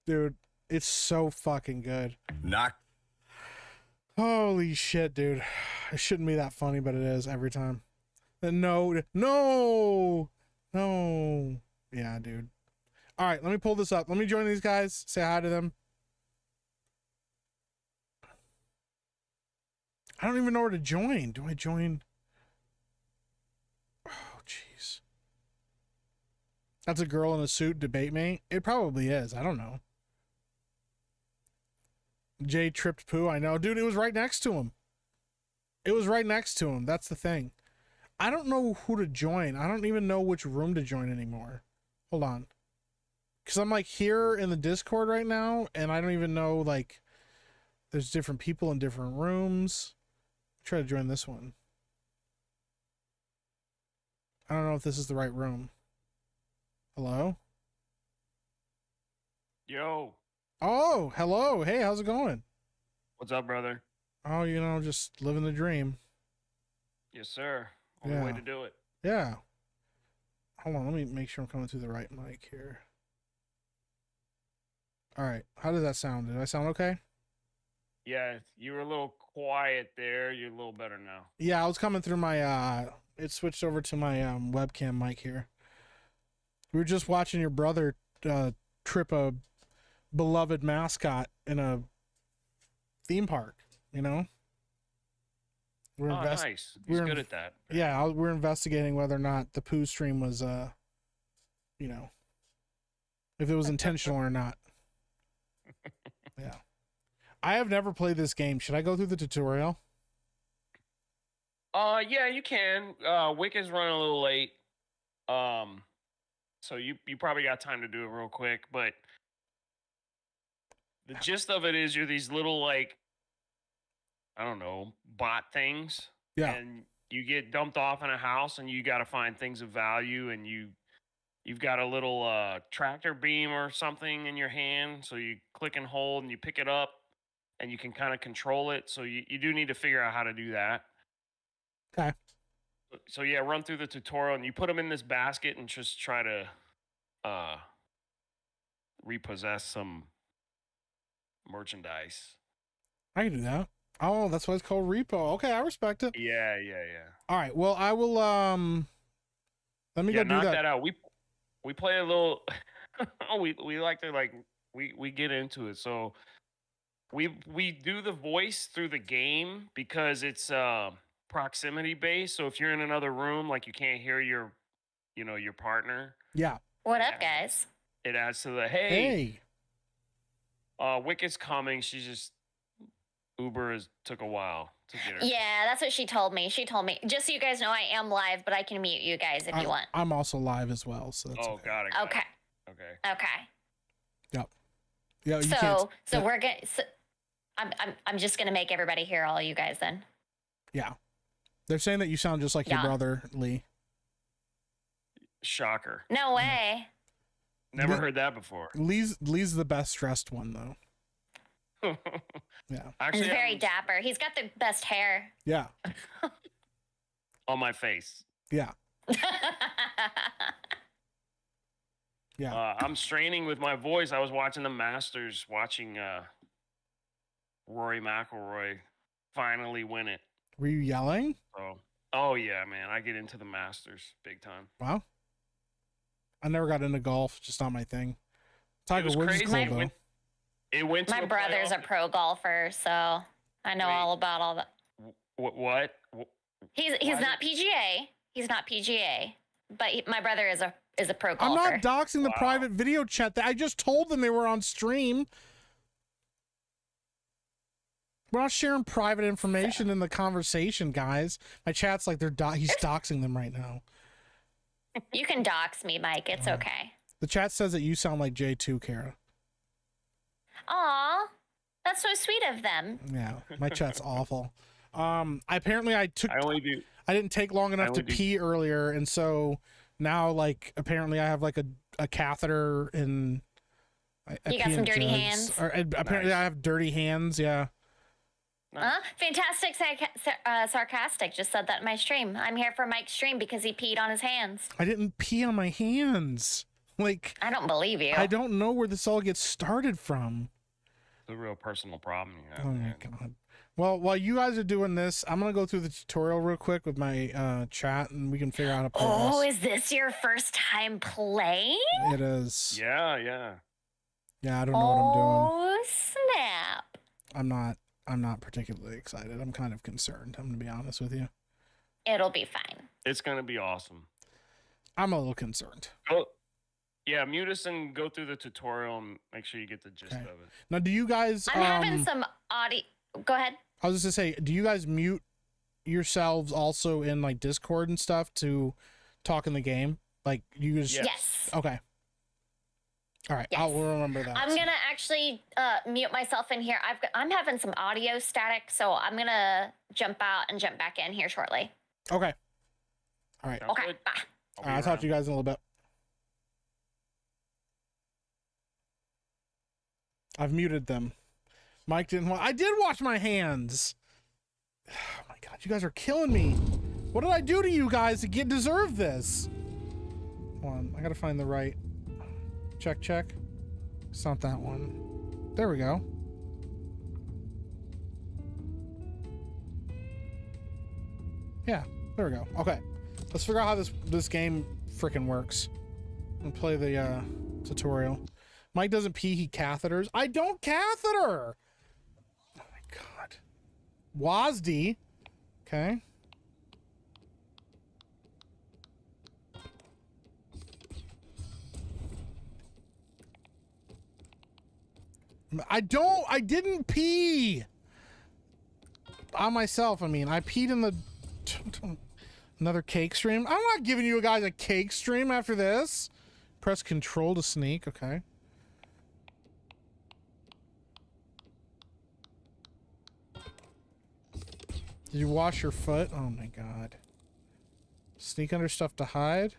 Dude, it's so fucking good. Knock. Holy shit, dude. It shouldn't be that funny, but it is every time. No. Yeah, dude. All right, let me pull this up. Let me join these guys. Say hi to them. I don't even know where to join. Do I join? Oh, jeez. That's a girl in a suit debate mate. It probably is. I don't know. Jay tripped poo. I know. Dude, it was right next to him. It was right next to him. That's the thing. I don't know who to join. I don't even know which room to join anymore. Hold on. Because I'm like here in the Discord right now, and I don't even know, like, there's different people in different rooms. Try to join this one. I don't know if this is the right room. Hello? Yo, Oh, hello. Hey, how's it going? what's up, brother? Oh, you know, just living the dream. Yes, sir. Only way Yeah. to do it. Yeah. Hold on, let me make sure I'm coming through the right mic here. All right. How does that sound? Did I sound okay? Yeah, you were a little quiet there. You're a little better now. Yeah, I was coming through my it switched over to my webcam mic here. We were just watching your brother trip a beloved mascot in a theme park, you know? We're Oh, nice. He's we're good at that. Yeah, we're investigating whether or not the poo stream was you know, if it was intentional or not. Yeah. I have never played this game. Should I go through the tutorial? Yeah, you can. Wick is running a little late. So you probably got time to do it real quick, but the gist of it is you're these little, like, I don't know, bot things. Yeah. And you get dumped off in a house and you got to find things of value, and you've got a little tractor beam or something in your hand, so you click and hold and you pick it up and you can kind of control it. So you do need to figure out how to do that. Okay. So yeah, run through the tutorial and you put them in this basket and just try to repossess some merchandise. I can do that. Oh, that's why it's called Repo. Okay, I respect it. Yeah. All right. Well, I will let me Yeah, go do knock that. that out. We play a little we like to, like, we get into it. So we do the voice through the game because it's proximity based. So if you're in another room, like, you can't hear your partner, Yeah. What up, guys? it adds to the Hey. Wicket's coming. She's just took a while to get her. Yeah, that's what she told me. She told me, just so you guys know, I am live, but I can mute you guys if you want. I'm also live as well, so that's okay. Got it. Okay. Okay. Okay. Yep. Yeah, you can't. So we're gonna. So I'm just gonna make everybody hear all you guys then. Yeah. They're saying that you sound just like your Yeah. brother, Lee. Shocker. No way. Never heard that before. Lee's the best dressed one though. Yeah. He's Actually, very I'm dapper. He's got the best hair. Yeah. on my face. Yeah. Yeah. I'm straining with my voice. I was watching the Masters, watching Rory McIlroy finally win it. Were you yelling? So, oh yeah, man, I get into the Masters big time. Wow. I never got into golf, just not my thing. Tiger was Woods is crazy. cool though. It went to My the brother's a playoff. pro golfer, so I know Wait. all about all that. What? He's Why not PGA. He's not PGA, but my brother is a pro golfer. I'm not doxing the Wow. private video chat. I just told them they were on stream. We're not sharing private information in the conversation, guys. My chat's like he's doxing them right now. You can dox me, Mike. It's okay. The chat says that you sound like J2, Kara. Aw, that's so sweet of them. Yeah, my chat's awful. Apparently I only do. I didn't take long enough to only do- pee earlier, and so now, like, apparently I have like a catheter and You got some dirty hands? Or, apparently Nice. I have dirty hands. Yeah. Huh? Fantastic, sarcastic. Just said that in my stream. I'm here for Mike's stream because he peed on his hands. I didn't pee on my hands. Like, I don't believe you. I don't know where this all gets started from. It's a real personal problem. You have, Oh my man. god. Well, while you guys are doing this, I'm gonna go through the tutorial real quick with my chat, and we can figure out how to play Oh, this. is this your first time playing? It is. Yeah, yeah. Yeah, I don't know what I'm doing. Oh, snap. I'm not particularly excited. I'm kind of concerned. I'm gonna be honest with you. It'll be fine. It's gonna be awesome. I'm a little concerned. Go, yeah, mute us and go through the tutorial and make sure you get the gist Okay. of it. Now, do you guys? I'm having some audio. Go ahead. I was just gonna say, do you guys mute yourselves also in like Discord and stuff to talk in the game? Like you just. Yes. Okay. All right. Yes. I'll remember that. I'm gonna actually mute myself in here. I'm having some audio static, so I'm gonna jump out and jump back in here shortly. Okay. All right. Sounds Okay. good. Bye. I'll All right. I'll talk to you guys in a little bit. I've muted them. Mike didn't want. I did wash my hands. Oh my god, you guys are killing me. What did I do to you guys to deserve this? Hold on, I gotta find the right. Check. It's not that one. There we go. Yeah, there we go. Okay, let's figure out how this game freaking works. I'm gonna play the tutorial. Mike doesn't pee, he catheters. I don't catheter! Oh my god. WASD. Okay. I didn't pee! On myself, I mean. I peed in the... Another cake stream? I'm not giving you guys a cake stream after this. Press control to sneak, okay. Did you wash your foot? Oh my god. Sneak under stuff to hide?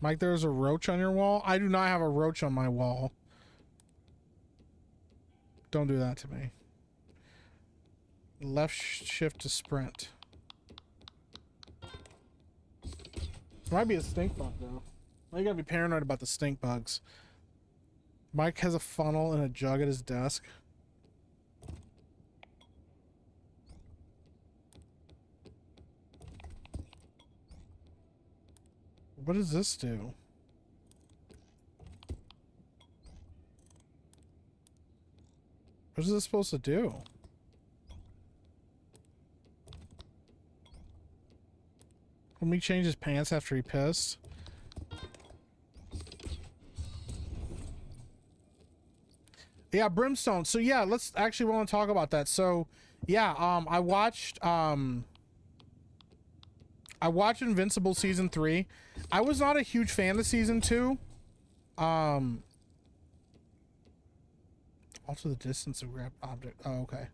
Mike, there's a roach on your wall? I do not have a roach on my wall. Don't do that to me. Left shift to sprint. Might be a stink bug though. Well, you gotta be paranoid about the stink bugs. Mike has a funnel and a jug at his desk. What does this do? What is this supposed to do? Will me change his pants after he pissed? Yeah, Brimstone. So yeah, let's actually want to talk about that. So yeah, I watched Invincible season 3. I was not a huge fan of season 2. Alter the distance of grab object. Oh, okay.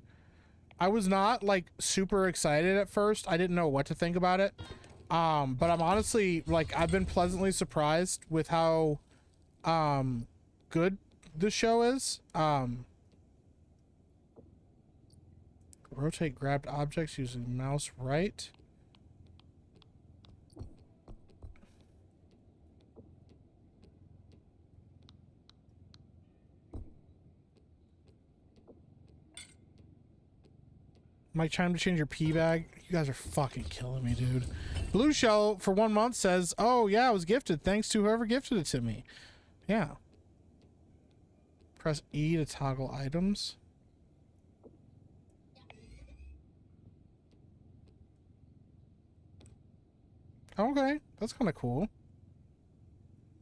I was not like super excited at first. I didn't know what to think about it. But I'm honestly like I've been pleasantly surprised with how good the show is. Rotate grabbed objects using mouse right. Mike, time to change your pee bag. You guys are fucking killing me, dude. Blue Shell for 1 month says, "Oh yeah, I was gifted. Thanks to whoever gifted it to me." Yeah. Press E to toggle items. Okay, that's kind of cool.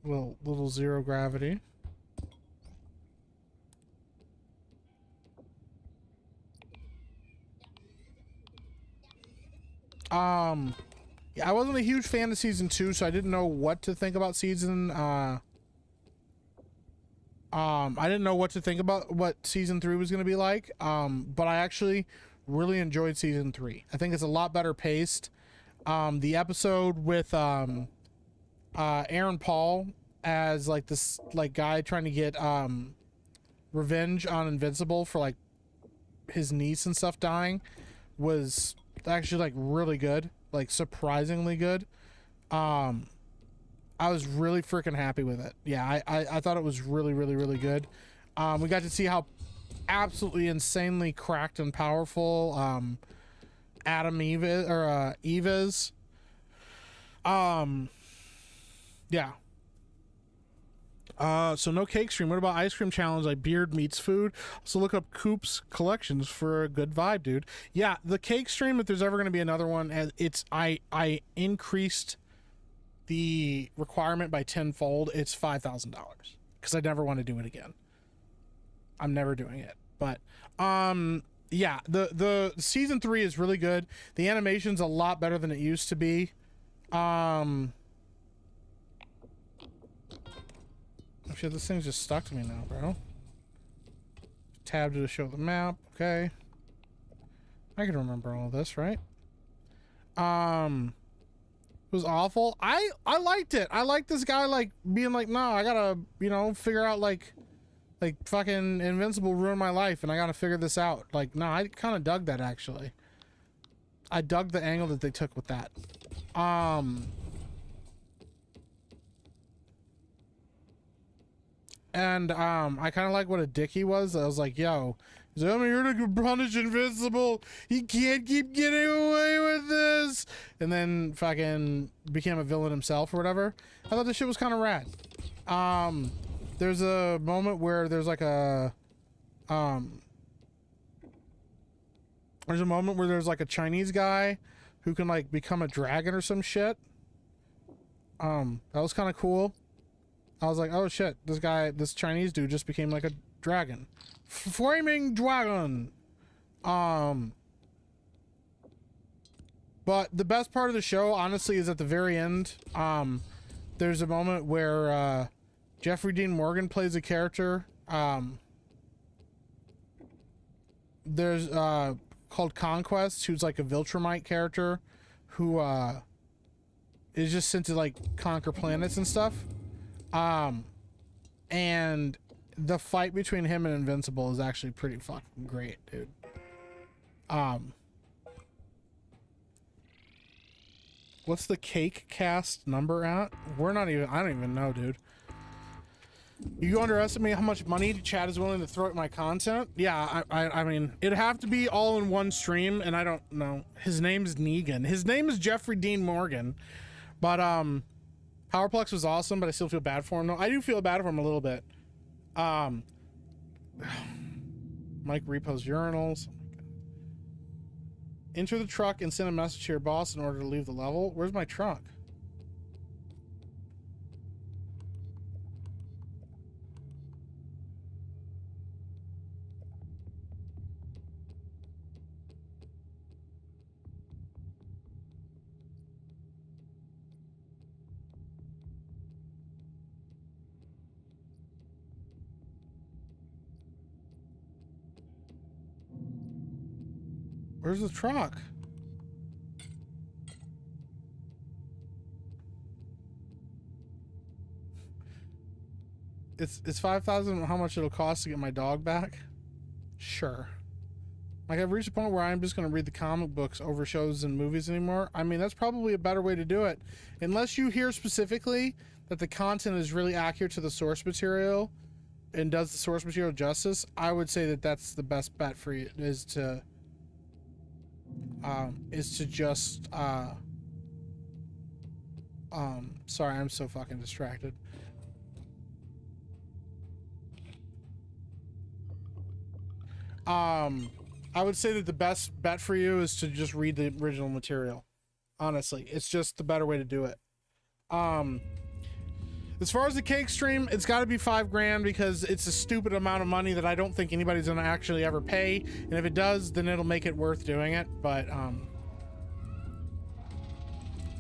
Little zero gravity. Yeah, I wasn't a huge fan of season 2, so I didn't know what to think about season I didn't know what to think about what season 3 was going to be like. But I actually really enjoyed season 3. I think it's a lot better paced. The episode with Aaron Paul as like this like guy trying to get revenge on Invincible for like his niece and stuff dying was actually like really good, like surprisingly good. I was really freaking happy with it. Yeah, I thought it was really, really, really good. We got to see how absolutely insanely cracked and powerful Adam Eve is, or Eve is. Yeah. So no cake stream. What about ice cream challenge like beard meets food? So look up Coop's collections for a good vibe, dude. Yeah, the cake stream, if there's ever going to be another one, I increased the requirement by tenfold. It's $5,000 because I never want to do it again. I'm never doing it. But yeah, the season 3 is really good. The animation's a lot better than it used to be. Shit, this thing's just stuck to me now, bro. Tab to show the map. Okay. I can remember all this, right? It was awful. I liked it. I liked this guy like being like, no, I gotta, you know, figure out like fucking Invincible ruined my life and I gotta figure this out. Like, no, I kind of dug that actually. I dug the angle that they took with that. And I kind of like what a dick he was. I was like, yo, he's like, I'm here to punish Invincible. He can't keep getting away with this. And then fucking became a villain himself or whatever. I thought this shit was kind of rad. There's a moment where there's like a Chinese guy who can like become a dragon or some shit. That was kind of cool. I was like, oh shit, this Chinese dude just became like a dragon. Flaming dragon. But the best part of the show, honestly, is at the very end. There's a moment where Jeffrey Dean Morgan plays a character. There's called Conquest, who's like a Viltrumite character who is just sent to like conquer planets and stuff. And the fight between him and Invincible is actually pretty fucking great, dude. What's the cake cast number at? I don't even know, dude. You underestimate how much money Chad is willing to throw at my content? Yeah, I mean, it'd have to be all in one stream, and I don't know. His name's Negan. His name is Jeffrey Dean Morgan. But, Powerplex was awesome, but I still feel bad for him. No, I do feel bad for him a little bit. Mike Repo's urinals. Oh my God. Enter the truck and send a message to your boss in order to leave the level. Where's my truck? Where's the truck? It's 5,000. How much it'll cost to get my dog back? Sure. Like, I've reached a point where I'm just going to read the comic books over shows and movies anymore. I mean, that's probably a better way to do it. Unless you hear specifically that the content is really accurate to the source material and does the source material justice, I would say that that's the best bet for you, is to just sorry, I'm so fucking distracted. I would say that the best bet for you is to just read the original material. Honestly, it's just the better way to do it. As far as the cake stream, it's got to be $5,000 because it's a stupid amount of money that I don't think anybody's gonna actually ever pay. And if it does, then it'll make it worth doing it. But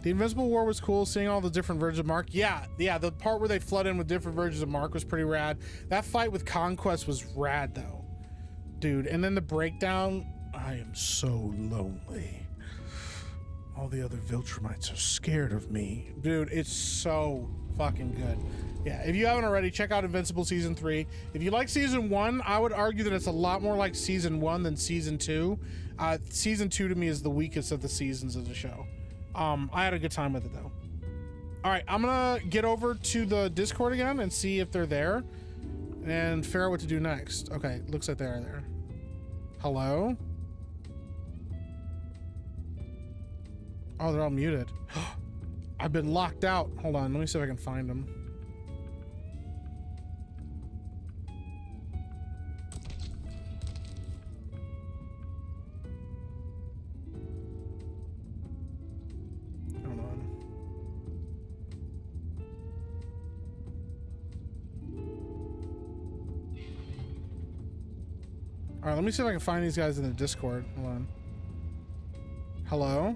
the Invincible War was cool. Seeing all the different versions of Mark. Yeah. The part where they flood in with different versions of Mark was pretty rad. That fight with Conquest was rad though, dude. And then the breakdown. I am so lonely. All the other Viltrumites are scared of me, dude. It's so fucking good. Yeah, if you haven't already, check out Invincible Season 3. If you like Season 1, I would argue that it's a lot more like Season 1 than Season 2. Season 2 to me is the weakest of the seasons of the show. I had a good time with it though. All right, I'm gonna get over to the Discord again and see if they're there and figure out what to do next. Okay, looks like they are there. Hello? Oh, they're all muted. I've been locked out. Hold on, let me see if I can find them. Hold on. All right, let me see if I can find these guys in the Discord. Hold on. Hello?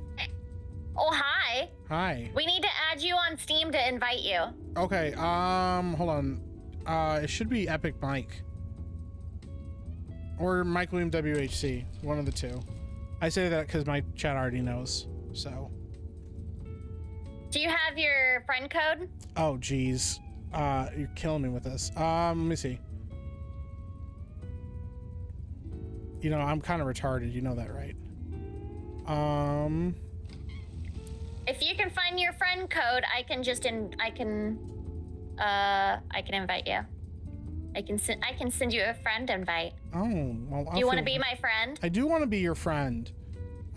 Oh, hi. Hi. We need to add you on Steam to invite you. Okay, hold on. It should be Epic Mike. Or Mike William WHC. One of the two. I say that because my chat already knows, so. Do you have your friend code? Oh, geez. You're killing me with this. Let me see. You know, I'm kind of retarded. You know that, right? If you can find your friend code, I can invite you. I can send you a friend invite. Oh, well. Do you want to be my friend? I do want to be your friend.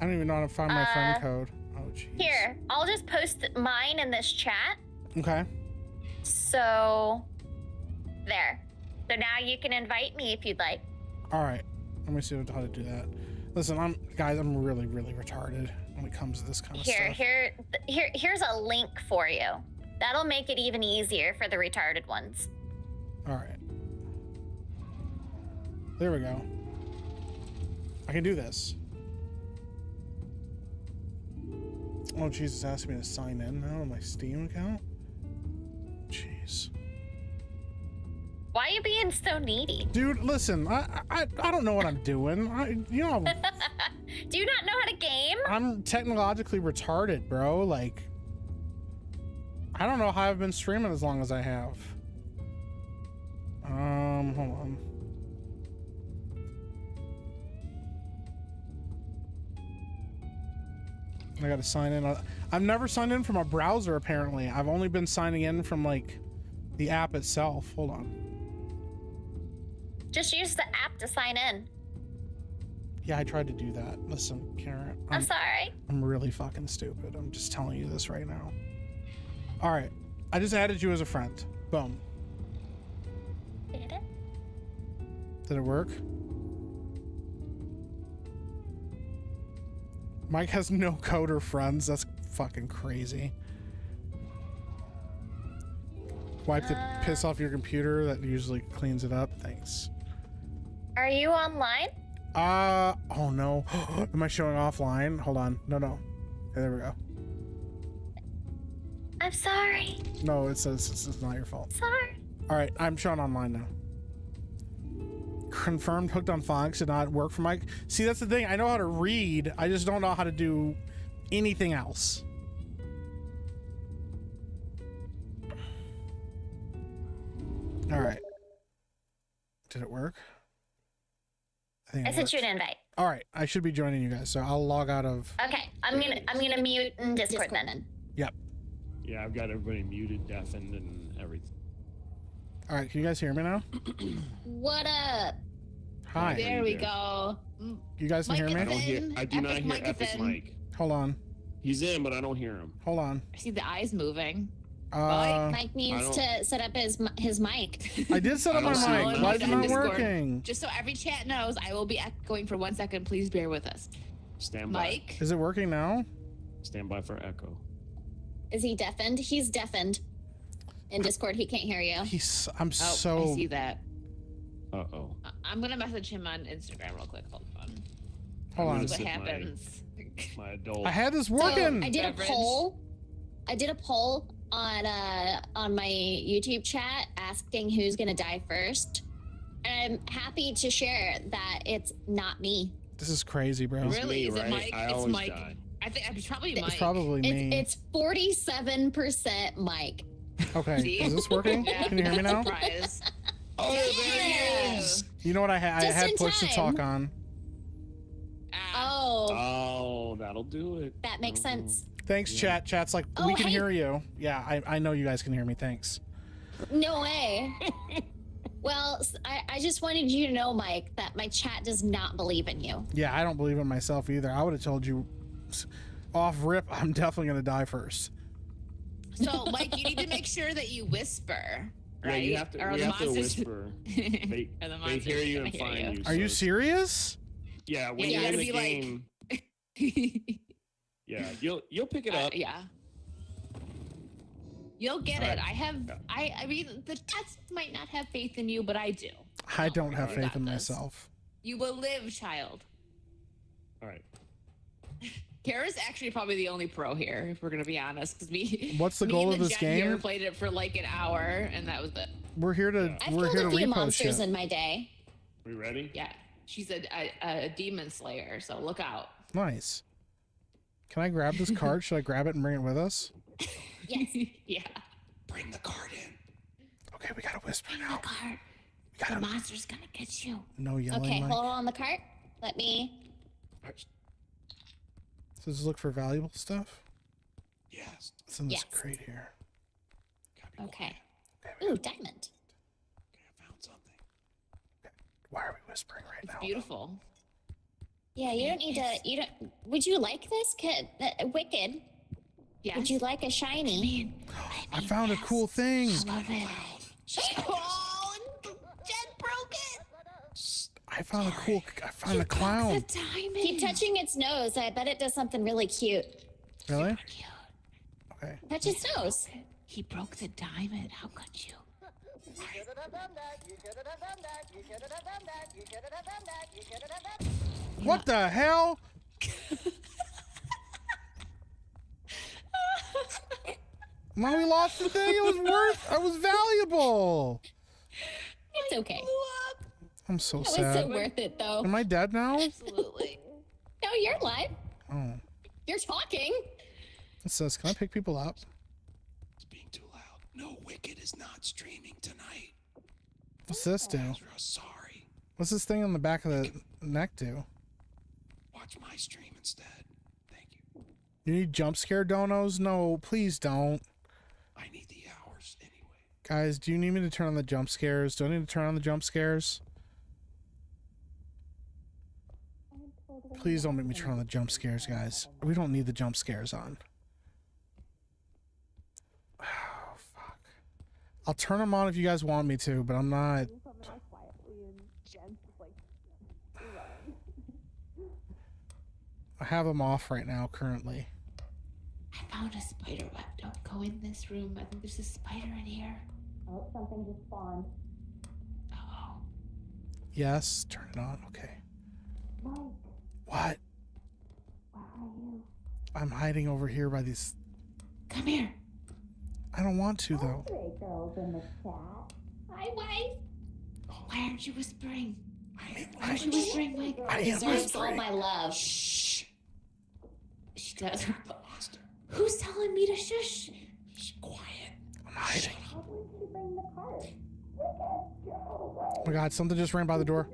I don't even know how to find my friend code. Oh, jeez. Here, I'll just post mine in this chat. Okay. So, there. So now you can invite me if you'd like. All right. Let me see how to do that. Listen, I'm really, really retarded when it comes to this kind of stuff. Here's a link for you. That'll make it even easier for the retarded ones. All right. There we go. I can do this. Oh, Jesus asked me to sign in now on my Steam account? Jeez. Why are you being so needy? Dude, listen, I don't know what I'm doing. Do you not know how to game? I'm technologically retarded, bro. Like, I don't know how I've been streaming as long as I have. Hold on. I gotta sign in. I've never signed in from a browser, apparently. I've only been signing in from, like, the app itself. Hold on. Just use the app to sign in. Yeah, I tried to do that. Listen, Karen. I'm sorry. I'm really fucking stupid. I'm just telling you this right now. All right. I just added you as a friend. Boom. Did it? Did it work? Mike has no code or friends. That's fucking crazy. Wipe the piss off your computer. That usually cleans it up. Thanks. Are you online? Oh no. Am I showing offline? Hold on. No. Okay, there we go. I'm sorry. No, it's not your fault. Sorry. All right, I'm showing online now. Confirmed hooked on phonics did not work for Mike. See, that's the thing. I know how to read. I just don't know how to do anything else. All right. Did it work? I sent you an invite. All right, I should be joining you guys, so I'll log out of. Okay, I'm gonna mute in Discord then. Yep. Yeah, I've got everybody muted, deafened, and everything. All right, can you guys hear me now? What up? Hi. There we go. You guys can hear me? I do not hear Epic Mike. Hold on. He's in, but I don't hear him. Hold on. I see the eyes moving. Mike needs to set up his mic. I did set up my mic. Why is it not working? Just so every chat knows, I will be echoing for 1 second. Please bear with us. Stand by. Mike? Is it working now? Stand by for echo. Is he deafened? He's deafened. In Discord, he can't hear you. I see that. Uh-oh. I'm gonna message him on Instagram real quick. Hold on. Hold on. See what happens. My adult. I had this working. So I did a poll. On my YouTube chat asking who's gonna die first. And I'm happy to share that it's not me. This is crazy, bro. Really? Is it Mike? It's Mike. Die. I think it's probably Mike. It's probably me. It's 47% Mike. Okay, is this working? Yeah. Can you hear me now? Surprise. Oh, there he is! You know what I had? I Just had in push to time. talk on. Oh. Oh, that'll do it. That makes sense. Thanks, chat. Chat's like, Oh, we can hey. hear you. Yeah, I know you guys can hear me. Thanks. No way. Well, I just wanted you to know, Mike, that my chat does not believe in you. Yeah, I don't believe in myself either. I would have told you off rip, I'm definitely going to die first. So, Mike, you need to make sure that you whisper, Yeah, right? you have to, Or we the have to monsters- whisper. They, Or the they monsters hear you gonna and hear find you. you. Are you so- serious? Yeah, when Yeah, you're in it'd the be game, like- yeah, you'll pick it up. Yeah. You'll get All it. right. I mean, the cats might not have faith in you, but I do. I don't have You faith got in this. myself. You will live, child. All right. Kara's actually probably the only pro here, if we're gonna be honest. Because me, What's the me goal and of this Jen here game? played it for like an hour, and that was it. We're here to I've we're killed here a to few repost monsters shit. in my day. We ready? Yeah, she's a demon slayer, so look out. Nice. Can I grab this card? Should I grab it and bring it with us? Yes. Yeah. Bring the card in. Okay, we gotta whisper Bring now. the card. We gotta, The monster's gonna get you. no yelling. Okay, Mike. hold on the cart. Let me. So just look for valuable stuff. Yes. It's in this Yes. crate here. Okay. Ooh, diamond. Okay, I found something. Why are we whispering right It's now? beautiful. Yeah, you don't need to. You don't. Would you like this, kid? Wicked. Yes. Would you like a shiny? I found a cool thing. Love it. Oh, Jen broke it. I found a clown. The diamond. Keep touching its nose. I bet it does something really cute. Really? Cute. Okay. Touch its nose. He broke the diamond. How could you? What the hell? Now we lost the thing. It was valuable. It's okay. I'm so That was sad. so worth it, though. Am I dead now? Absolutely. No, you're alive. Oh. You're talking. It says, can I pick people up? It's being too loud. No, Wicked is not streaming tonight. What's this do? Ezra, sorry. What's this thing on the back of the neck do? Watch my stream instead. Thank you. You need jump scare donos? No, please don't. I need the hours anyway. Guys, do you need me to turn on the jump scares? Do I need to turn on the jump scares? Please don't make me turn on the jump scares, guys. We don't need the jump scares on. Oh, fuck. I'll turn them on if you guys want me to, but I'm not. I have them off right now, currently. I found a spider web. Don't go in this room. I think there's a spider in here. Oh, something just spawned. Oh. Yes, turn it on. Okay. What? Where are you? I'm hiding over here by these. Come here. I don't want to, though. Three girls in the chat. Hi, wife. Why aren't you whispering? Why I- aren't you whispering, Mike? I am Deserves all whispering. my love. Shh. She does. Who's telling me to shush? Shh, quiet. I'm hiding. How would you bring the cart? Oh my god, something just ran by the door.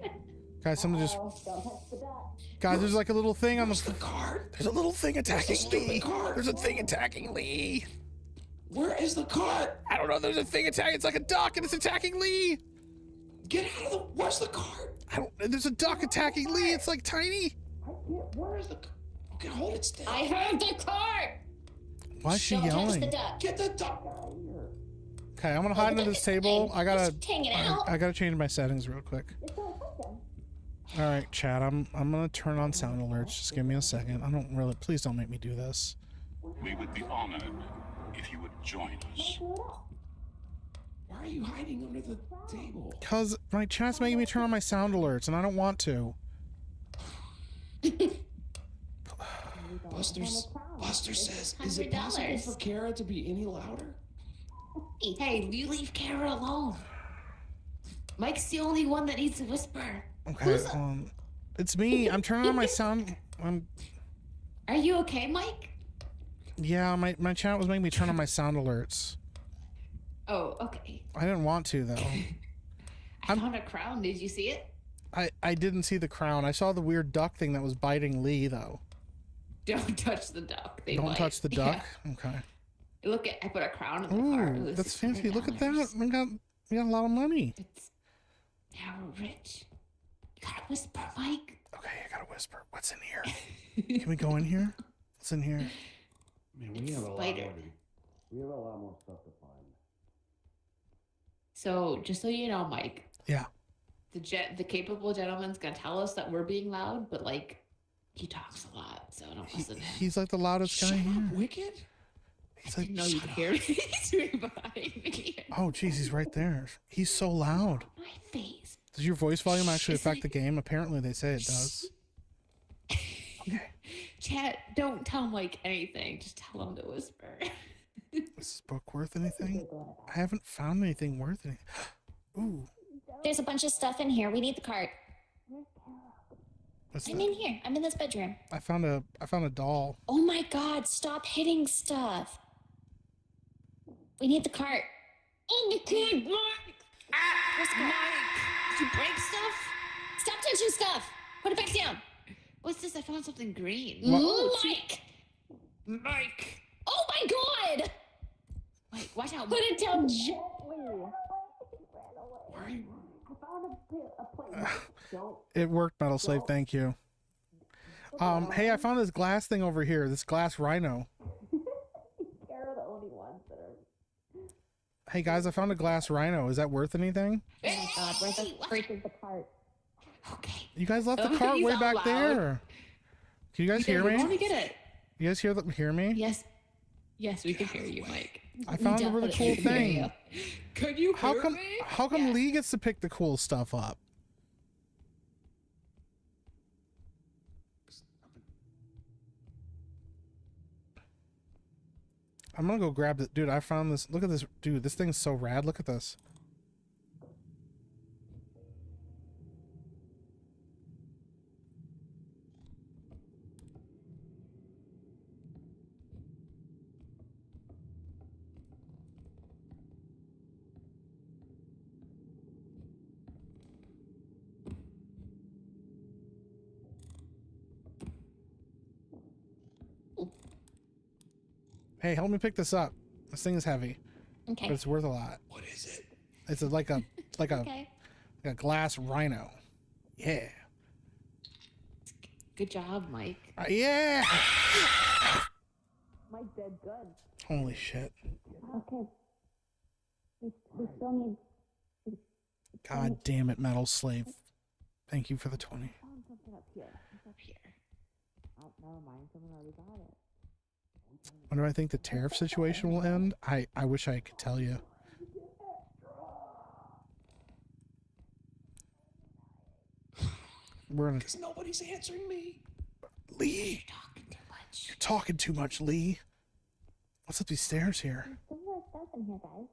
Guys, something just. Oh, don't touch the duck. Guys, there's like a little thing on the. The card? There's a little thing attacking stupid Lee. card. There's a thing attacking Lee. Where is the card? I don't know. There's a thing attacking. It's like a duck, and it's attacking Lee. Get out of the. Where's the card? I don't. There's a duck attacking Lee. It's like tiny. Where is the. Okay, hold it still. I heard the cart. Why is she Don't touch yelling? the duck. Get the duck out of here. Okay, I'm gonna hide under this table. I gotta. Just hanging out. I gotta change my settings real quick. All right, chat. I'm gonna turn on sound alerts. Just give me a second. I don't really. Please don't make me do this. We would be honored if you would join us. Why are you hiding under the table? Cause my chat's making me turn on my sound alerts, and I don't want to. Buster says, is it possible $100. for Kara to be any louder? Hey, you leave Kara alone. Mike's the only one that needs to whisper. Okay, it's me. I'm turning on my sound. Are you okay, Mike? Yeah, my chat was making me turn on my sound alerts. Oh, okay. I didn't want to though. I found a crown. Did you see it? I didn't see the crown. I saw the weird duck thing that was biting Lee though. Don't touch the duck. They Don't might. touch the duck. Okay. Look at, I put a crown in the cart. It Ooh, was that's fancy. Look at $600. that. We got a lot of money. Now we're rich. You gotta whisper, Mike. Okay, I gotta whisper. What's in here? Can we go in here? What's in here? Man, It's we have a lot spider. more. We have a lot more stuff to find. So, just so you know, Mike. Yeah. The capable gentleman's gonna tell us that we're being loud, but like, he talks a lot, so don't listen to him. He's like the loudest guy here. Wicked? He's I like, didn't know you could hear me. He's right behind me. oh, geez, he's right there. He's so loud. My face. Does your voice volume actually affect the game? Apparently, they say it does. Chat, don't tell Mike anything. Just tell him to whisper. Is this book worth anything? I haven't found anything worth anything. Ooh. There's a bunch of stuff in here. We need the cart. What's I'm that? in here. I'm in this bedroom. I found a doll. Oh my god, stop hitting stuff. We need the cart. Oh my god, Mike! What's going on? Did you break stuff? Stop touching stuff! Put it back down! What's this? I found something green. Ooh, Mike! Mike! Oh my god! Mike, watch out. Put it down gently. It worked, Metal Slave. Thank you. Hey, I found this glass thing over here. This glass rhino. They're the only ones that are. Hey guys, I found a glass rhino. Is that worth anything? Oh my god, where the freak is the cart? Okay. You guys left the Oh, cart he's way out back loud. there. Can you guys hear Let me me? get it. You guys hear me? Yes. Yes, we can hear you, Mike. I found a really cool definitely thing. hear you. Could you How hear come? me? How come Lee gets to pick the cool stuff up? I'm gonna go grab it, dude. I found this. Look at this, dude. This thing's so rad. Look at this. Hey, help me pick this up. This thing is heavy, Okay. but it's worth a lot. What is it? It's like a Okay. like a glass rhino. Yeah. Good job, Mike. Yeah. Mike did good. Holy shit. Okay. We still need. God damn it, Metal Slave. Thank you for the 20. Found something up here. It's up here. Oh, never mind. Someone already got it. When do I think the tariff situation will end? I wish I could tell you. We're gonna. Because nobody's answering me. Lee, you're talking too much, Lee. What's up these stairs here? There's more stuff in here, guys.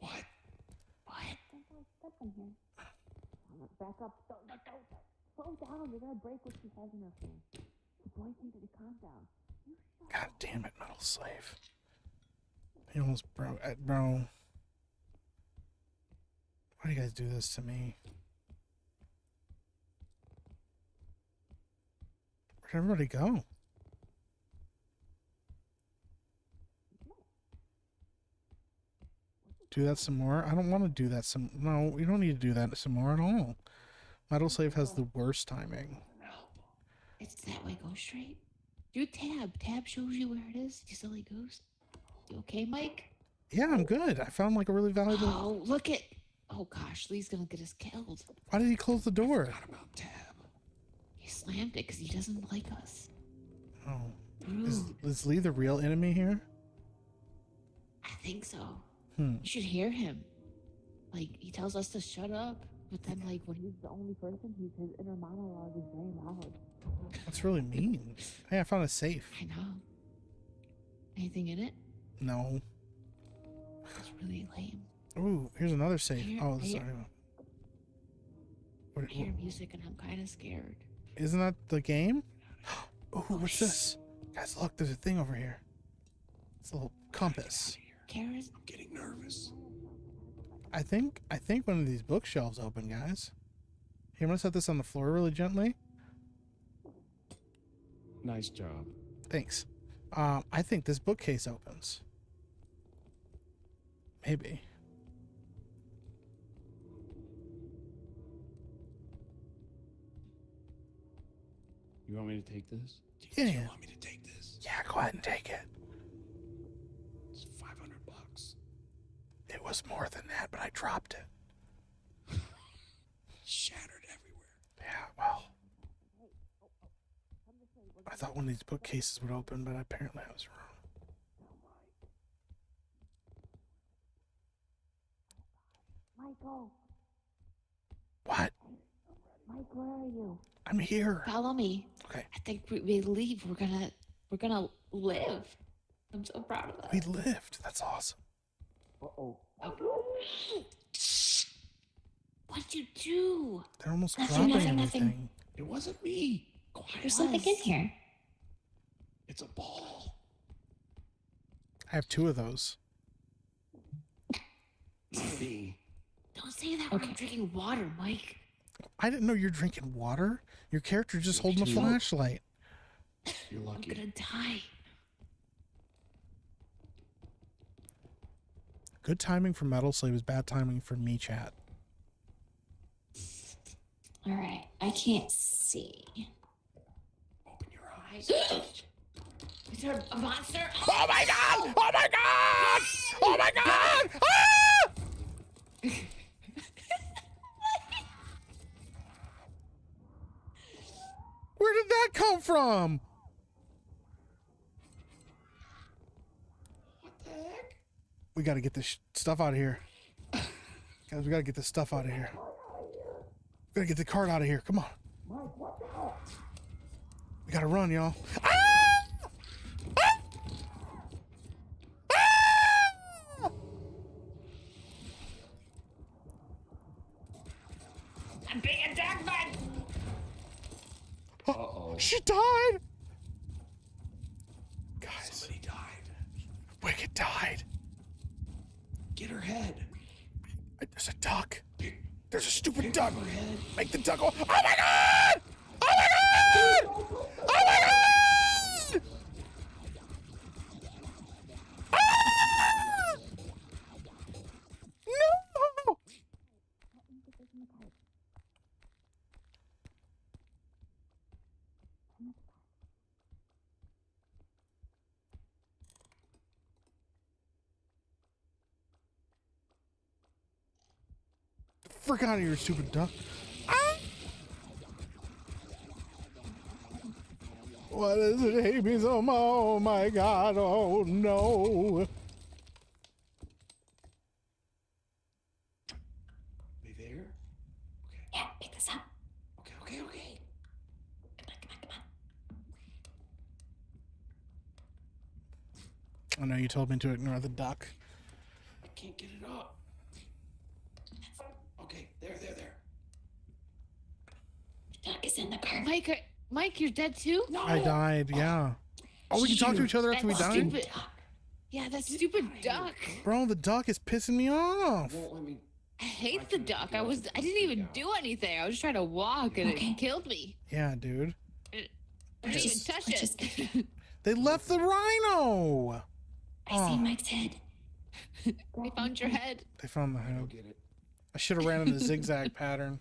What? There's more stuff in here. Back up. Don't. Slow down. You're going to break what she has in her hand. The boys need to calm down. God damn it, Metal Slave. He almost broke. Bro. Why do you guys do this to me? Where'd everybody go? Do that some more? I don't want to do that some. No, we don't need to do that some more at all. Metal Slave has the worst timing. It's that way. Go straight. Do tab. Tab shows you where it is. You silly goose. You okay, Mike? Yeah, I'm good. I found like a really valuable. Oh, look at. Oh gosh, Lee's gonna get us killed. Why did he close the door? Forgot about Tab. He slammed it because he doesn't like us. Oh, Rude. is Lee the real enemy here? I think so. Hmm. You should hear him. Like, he tells us to shut up, but then, like, when he's the only person, his inner monologue is very loud. That's really mean. Hey, I found a safe. I know. Anything in it? No. It's really lame. Ooh, here's another safe. Here- Oh, here- sorry. I hear music and I'm kind of scared. Isn't that the game? Ooh, what's this? Guys, look, there's a thing over here. It's a little compass. Kara's. I'm getting nervous. I think one of these bookshelves open, guys. Here, I'm gonna set this on the floor really gently. Nice job. Thanks. I think this bookcase opens. Maybe. You want me to take this? Yeah. Do you want me to take this? Yeah, go ahead and take it. It's $500. It was more than that, but I dropped it. Shattered everywhere. Yeah, well. I thought one of these bookcases would open, but apparently I was wrong. Michael. What? Mike, where are you? I'm here. Follow me. Okay. I think we leave. We're gonna live. I'm so proud of us. We lived. That's awesome. Uh-oh. What'd you do? They're almost Nothing, dropping nothing. everything. It wasn't me. There's something in here. It's a ball. I have 2 of those. Not me. Don't say that when I'm drinking water, Mike. I didn't know you're drinking water. Your character just holding a too. flashlight. You're I'm lucky. gonna die. Good timing for Metal Slave is bad timing for me, chat. All right, I can't see. Open your eyes. Is there a monster? Oh my god! Oh my god! Oh my god! Ah! Where did that come from? What the heck? We gotta get this stuff out of here. Guys, we gotta get this stuff out of here. We gotta get the cart out of here. Come on. We gotta run, y'all. Ah! Ah! Ah! I'm being attacked by. Uh-oh. She died! Guys, Somebody died. Wicked died. Get her head. There's a duck. There's a stupid Pick duck. up her head. Make the duck go. Oh my god! Oh my god! Oh my god! Ah! No! Frick out of here, stupid duck. Ah! What does it hate me so much? Oh my god, oh no. They there? Yeah, pick this up. Okay, okay, okay. Come on. I know you told me to ignore the duck. I can't get it up. Okay, there. The duck is in the car. Mike, you're dead too? No. I died, yeah. Oh, we can talk to each other after we That's died? stupid. Yeah, that stupid duck. Bro, the duck is pissing me off. Won't let me. I hate the duck. I didn't even do anything. I was trying to walk and it killed me. Yeah, dude. I didn't even touch it. They left the rhino. I see Mike's head. I found your head. They found the Go head. get it. I should have ran in the zigzag pattern.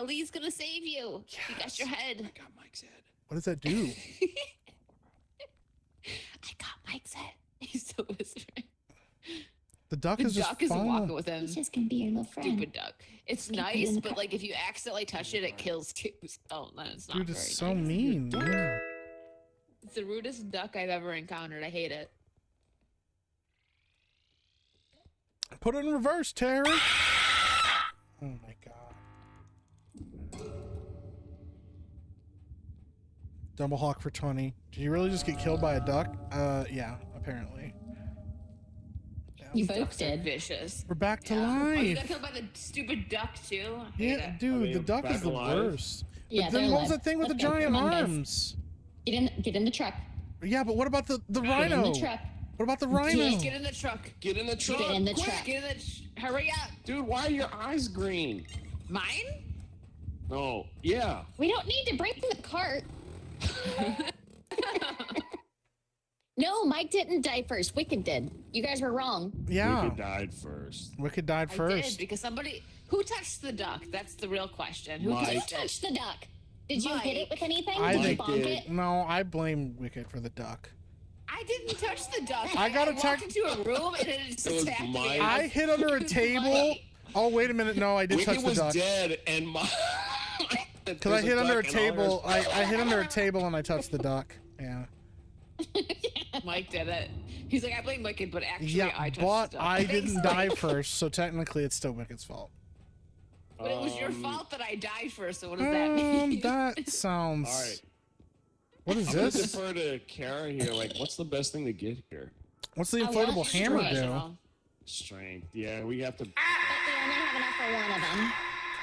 Lee's gonna save you. He got your head. I got Mike's head. What does that do? I got Mike's head. He's still whispering. The duck The is just duck isn't following. walking with him. He's just gonna be your little friend. Stupid duck. It's Keep it in nice, the but car. like if you accidentally touch it, it kills you. Oh, then it's not Dude, very it's so nice. mean. Yeah. It's the rudest duck I've ever encountered. I hate it. Put it in reverse, Terry. Oh my god. Double hawk for 20. Did you really just get killed by a duck? Yeah, apparently. You Ducks both are did. vicious. We're back to Oh, you got life. killed by the stupid duck too? I hate Yeah, it. dude, the duck back is the alive? worst. Yeah, But then they're what was alive. that thing with the Let's go. giant Come on, guys. arms? Get in the truck. Yeah, but what about the Get rhino? in the truck. What about the rhino? Get in the truck. Get in the truck. Get in the quick. truck. Get in the hurry up. Dude, why are your eyes green? Mine? No. Yeah. We don't need to bring the cart. No, Mike didn't die first. Wicked did. You guys were wrong. Yeah. Wicked died first. Wicked died I first. did because somebody who touched the duck. That's the real question. Who Mike. touched it? Touch the duck. Did you Mike. hit it with anything? I Did you did. bonk it? No, I blame Wicked for the duck. I didn't touch the duck. I got walked attacked- into a room and it just It was attacked me. Mike. I hit under a table. Oh, wait a minute. No, I did Wicked touch the was duck. dead, and my. Because I hit under a table. I hit under a table and I touched the duck. Yeah. Mike did it. He's like, I blame Wicked, but actually Yeah, I touched but the duck. I Thanks, didn't die Mike. first, so technically it's still Wicked's fault. But it was your fault that I died first. So what does that mean? That sounds. All right. What is I'm gonna this? defer to Kara here. Like, what's the best thing to get here? What's the I inflatable want hammer strength. do? Strength. Yeah, we have to. But they only have enough for one of them.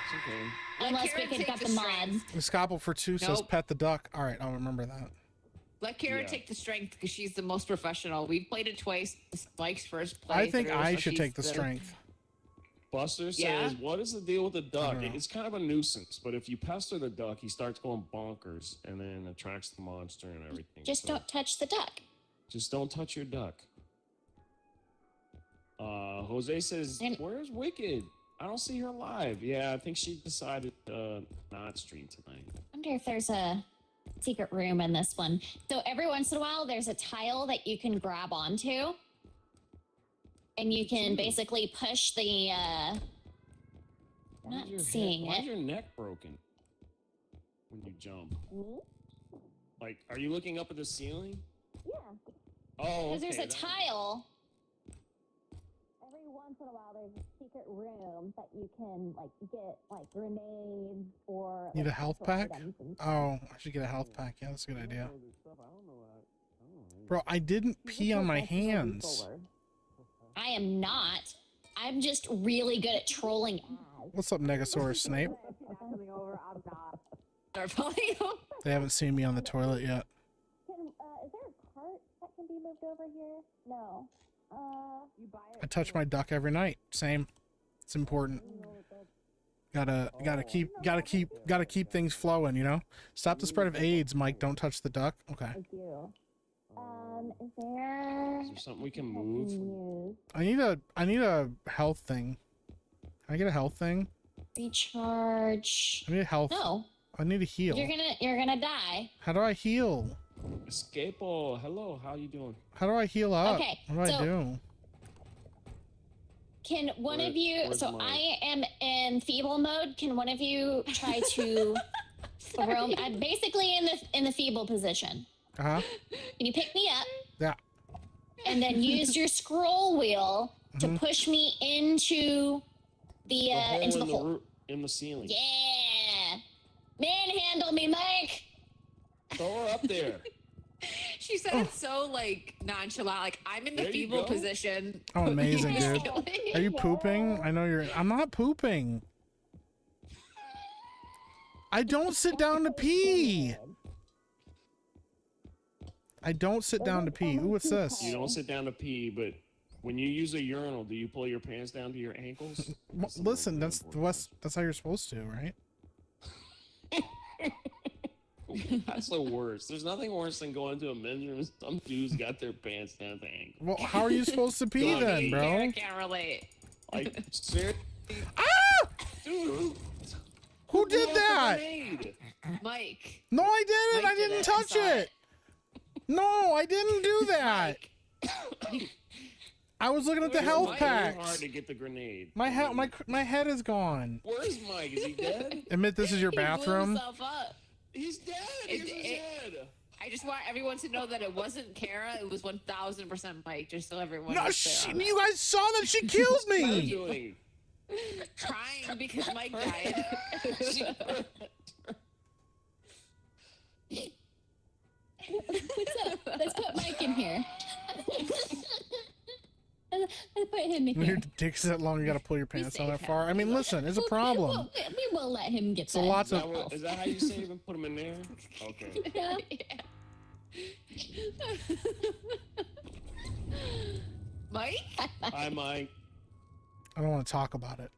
It's okay. Unless Karen Wicked take got the the mod. strength. The Scalpel for 2 says Nope. pet the duck. All right, I'll remember that. Let Karen Yeah. take the strength because she's the most professional. We've played it twice. This is Mike's first play. I think I should take the strength. Buster says, Yeah? "What is the deal with the duck? don't know. It's kind of a nuisance, but if you pester the duck, he starts going bonkers and then attracts the monster and everything. Just So don't touch the duck. just don't touch your duck." Jose says, And- "Where's Wicked? I don't see her live." Yeah, I think she decided not stream tonight. I wonder if there's a secret room in this one. So every once in a while, there's a tile that you can grab onto. And you can basically push the, Why not is your seeing Why is it. your neck broken when you jump? Like, are you looking up at the ceiling? Yeah. Oh, Because there's a that- tile. Every once in a while, there's a secret room that you can, like, get, like, grenades or... Need a like, health actual pack? items and Oh, I should get a health pack. Yeah, that's a good idea. I don't know. Bro, I didn't You pee can on put my that slowly hands. forward. I am not. I'm just really good at trolling ads. What's up, Negasaurus Snape? Start falling over. They haven't seen me on the toilet yet. Is there a cart that can be moved over here? No. You buy it. I touch my duck every night. Same. It's important. Gotta keep things flowing, you know? Stop the spread of AIDS, Mike. Don't touch the duck. Okay. I do. Is there... Is there something we can move? I need a health thing. Can I get a health thing? Recharge. I need a health. No. I need a heal. You're gonna die. How do I heal? Escapo, hello, how you doing? How do I heal up? Okay, What do I so- do? Can one of you... where's So mine? I am in feeble mode. Can one of you try to throw... I'm basically in the feeble position. Uh-huh. Can you pick me up? Yeah. And then use your scroll wheel to push me into the into the hole. In the ceiling. Yeah, manhandle me, Mike. Throw her up there. She said it so like nonchalant. Like I'm in the There you feeble go. position. Oh, amazing, You're dude. killing me. Are you pooping? I know you're... I'm not pooping. I don't sit down to pee. I don't sit down to pee. Ooh, what's this? You don't sit down to pee, but when you use a urinal, do you pull your pants down to your ankles? Listen, that's how you're supposed to, right? That's the worst. There's nothing worse than going to a men's room and some dudes got their pants down to ankles. Well, how are you supposed to pee then, bro? I can't relate. Like, seriously? Ah! Dude! Who did that? Mike. No, I didn't. Mike I did didn't it. I touch saw it. No, I didn't do that. I was looking at the health Mike, very hard packs. to get the grenade. My head is gone. Where's Mike? Is he dead? Admit this is your He blew bathroom. himself up. He's dead. Here's his head. I just want everyone to know that it wasn't Kara. It was 1000% Mike. Just so everyone. No, was clear on you guys saw that she killed What are you me. doing? it. Trying because Mike died. What's up? Let's put Mike in here. Let's put him in When your here. dick's that long, you gotta pull your pants out safe that far. I mean, listen, it's a problem. We will let him get So lots that. of- Is that how you save him? Put him in there? Okay. Yeah. Mike? Hi, Mike. I don't want to talk about it.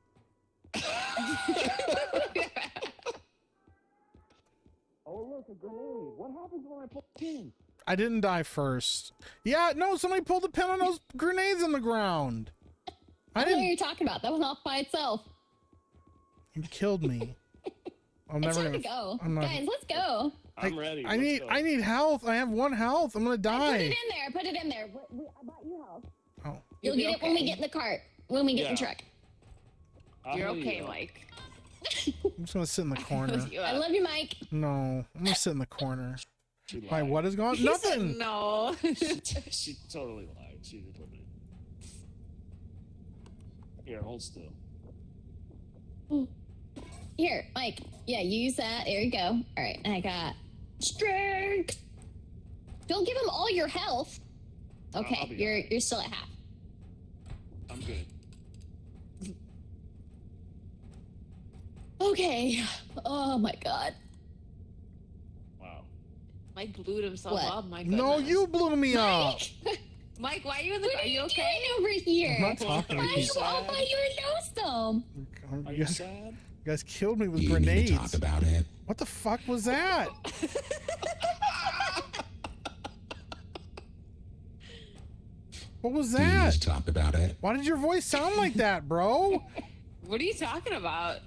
Oh, look, a grenade. What happens when I pull a pin? I didn't die first. Yeah, no, somebody pulled the pin on those grenades on the ground. I don't know what you're talking about. That went off by itself. You killed me. I'm It's never time gonna. to go. I'm not. Guys, let's go. I'm ready. I need health. I have 1 health. I'm gonna I die. put it in there. I put it in there. I bought you health. Oh. You'll get it when we get in the cart. When we get in the truck. You're okay, Mike. I'm just gonna sit in the corner. I love you, Mike. No, I'm gonna sit in the corner. She Why? lied. What is going on? He Nothing. said no. She totally lied. She didn't put it. Here, hold still. Here, Mike. Yeah, use that. There you go. All right, and I got strength. Don't give him all your health. Okay, I'll be you're still at half. I'm good. Okay. Oh my god. Wow. Mike blew himself What? up. My goodness. No, you blew me up. Mike, why are you in the What car? are Are you you okay? doing over here? I'm not talking Why to are you. you all by your nose? Are You you guys, sad? you guys killed me with You grenades. need to talk about it. What the fuck was that? What was You need that? to talk about it. Why did your voice sound like that, bro? What are you talking about?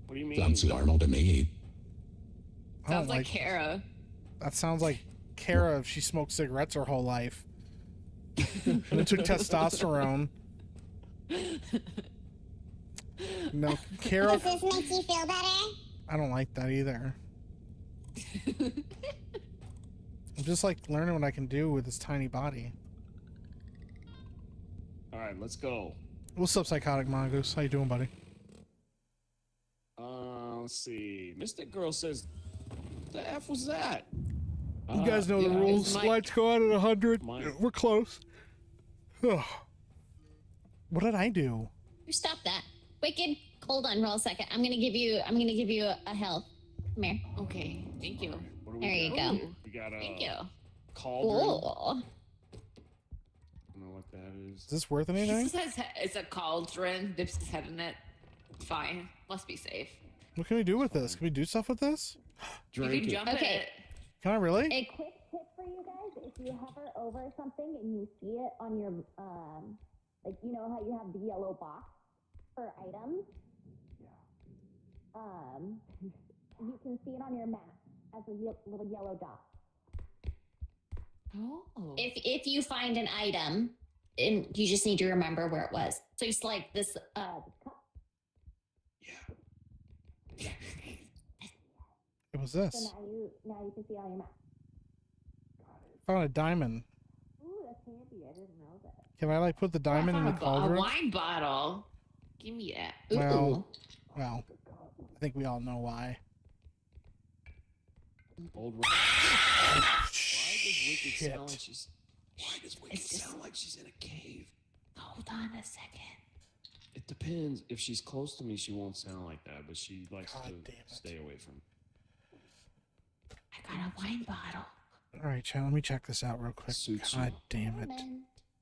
What do you mean? Sounds normal to me. I don't Sounds like Kara. That sounds like Kara if she smoked cigarettes her whole life. And it took testosterone. No, Kara. Does this make you feel better? I don't like that either. I'm just like learning what I can do with this tiny body. All right, let's go. What's up, Psychotic Mongoose? How you doing, buddy? Let's see. Mystic Girl says, "The F was that?" You guys know the yeah, rules. Mike. Lights go out at 100. Mike. We're close. Ugh. What did I do? You stop that. Wicked, hold on for a second. I'm gonna give you a health. Come here. Okay, thank you. What do we There you got? go. We got a Thank you. cauldron. Cool. I don't know what that is. Is this worth He anything? says it's a cauldron. Dips his head in it. Fine. Must be safe. What can we do with this? Can we do stuff with this? You Drink can it. jump in Okay. it. Can I really? A quick tip for you guys: if you hover over something and you see it on your like you know how you have the yellow box for items, you can see it on your map as a little yellow dot. Oh. If you find an item, and you just need to remember where it was. So it's like this cup. What was So this? now you can see it on your map. Found a diamond. Ooh, that's handy. I didn't know that. Can I like put the diamond in the a cauldron? wine bottle. Give me that. Ooh. Well, I think we all know why. Old. Why does Wicked Shit. sound like she's? Why does Wicked sound like she's in a cave? Hold on a second. It depends. If she's close to me, she won't sound like that, but she likes God to damn it. stay away from me. I got a wine bottle. All right, Chad, let me check this out real quick. Suits God damn it.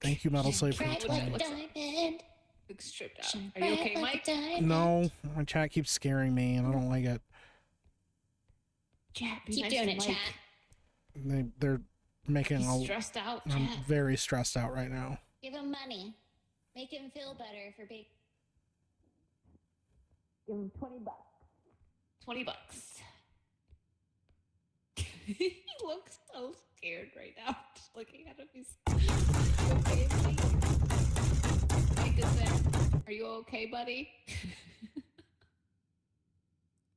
Thank you, Metal Slave, for the Bright 20. like a diamond. Look stripped out. Shine Are you bright okay, like a Mike? diamond. No, my chat keeps scaring me, and I don't like it. Chat, be Keep nice doing to it, Mike. chat. They're making He's a. stressed out, I'm chat. very stressed out right now. Give him money. Make him feel better for big. Give him $20. $20. He looks so scared right now. Just looking at him, he's okay. Mike is there. Are you okay, buddy?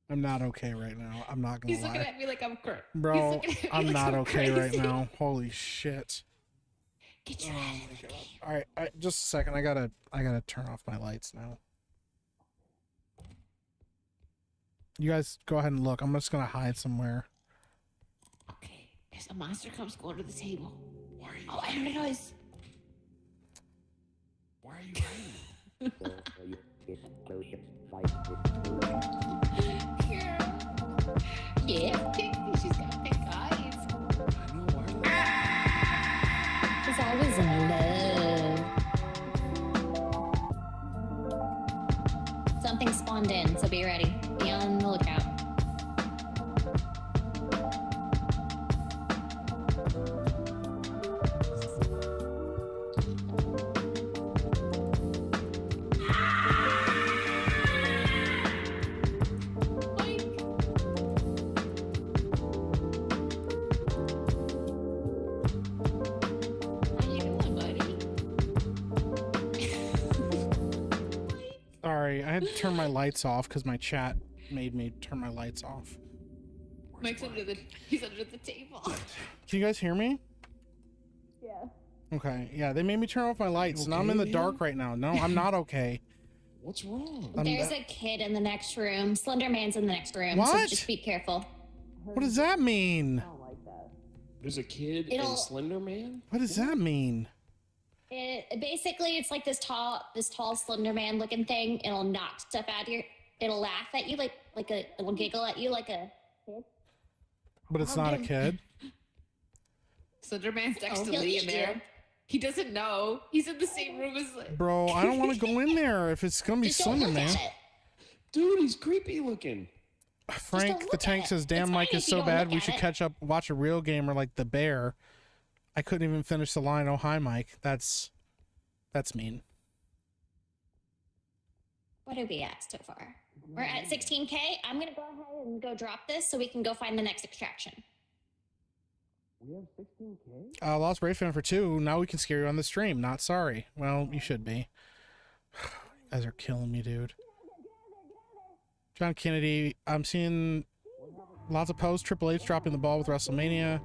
I'm not okay right now. I'm not gonna He's looking lie. at me like I'm crazy. Bro, I'm not okay right now. Holy shit. Get your head in the game. All right, just a second. I gotta turn off my lights now. You guys go ahead and look. I'm just gonna hide somewhere. Okay, there's a monster comes going to the table. Why are you? Oh, I heard a noise. Why are you hiding? Yeah. She's got big eyes. I know. Why are you? Because I was in love. Something spawned in, so be ready. Be on the lookout. turn my lights off because my chat made me turn my lights off. Mike's he's under the table. Can you guys hear me? Yeah. Okay, yeah, they made me turn off my lights, and I'm in the dark right now. No, I'm not okay. What's wrong? There's a kid in the next room. Slender Man's in the next room, so What? just be careful. What does that mean? I don't like that. There's a kid in Slender Man? What does that mean? Basically, it's like this tall Slender Man looking thing. It'll knock stuff out of your. It'll laugh at you it'll giggle at you like a kid. But it's not a kid. Slender Man's next to he'll Lee in eat there. you. He doesn't know. He's in the same room as like. Bro, I don't want to go in there if it's gonna be Just don't Slender look Man. at it. Dude, he's creepy looking. Frank the look Tank at it. says, "Damn, It's Mike fine is if you so don't bad. look We at should it." watch a real gamer like the Bear." I couldn't even finish the line. Oh hi, Mike. That's mean. What are we at so far? We're at 16K. I'm gonna go ahead and go drop this so we can go find the next extraction. We have 16K? Lost Brave fan for 2. Now we can scare you on the stream. Not sorry. Well, you should be. You guys are killing me, dude. John Kennedy. I'm seeing lots of posts. Triple H dropping the ball with WrestleMania.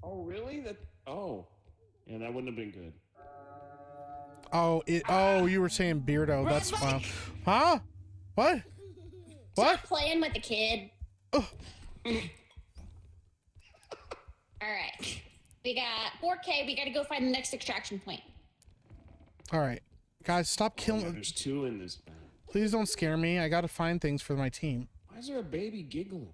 Oh, really? Yeah, that wouldn't have been good. Oh, you were saying Beardo. That's fine. Huh? What? What? Stop playing with the kid. All right. We got 4K. We got to go find the next extraction point. All right. Guys, stop Yeah, killing. there's 2 in this bag. Please don't scare me. I got to find things for my team. Why is there a baby giggling?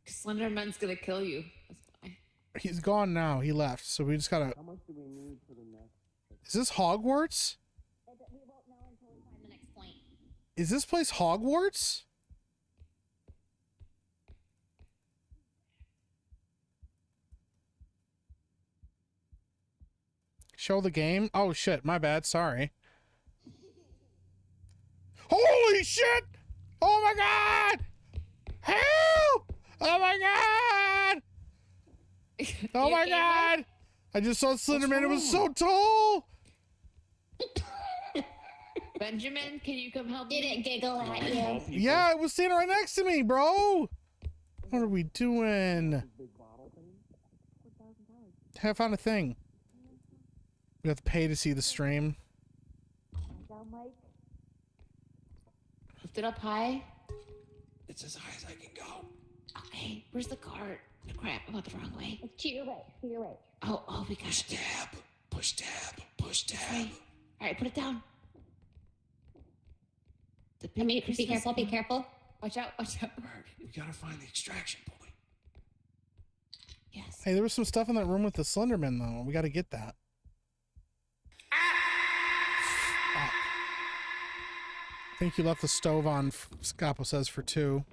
Slender Man's gonna kill you. That's why. He's gone now. He left. So we just got to. How much do we need for the next? Is this Hogwarts? We won't know until we find the next point. Is this place Hogwarts? Show the game? Oh shit, my bad, sorry. Holy shit! Oh my god! Help! Oh my god! Oh my god! I just saw Slenderman, it was so tall! Benjamin, can you come help me? Did it giggle at you? Yeah, it was standing right next to me, bro! What are we doing? I found a thing. We have to pay to see the stream. Down, Mike. Lift it up high. It's as high as I can go. Okay, where's the cart? The crap, I went the wrong way. It's to your right. To your right. Oh, we got Push it. tab. Push tab. Push tab. Right. All right, put it down. The I mean, big be Christmas careful. Be one. careful. Watch out, watch out. We gotta find the extraction point. Yes. Hey, there was some stuff in that room with the Slenderman, though. We got to get that. Fuck. I think you left the stove on, Scapo says, for 2.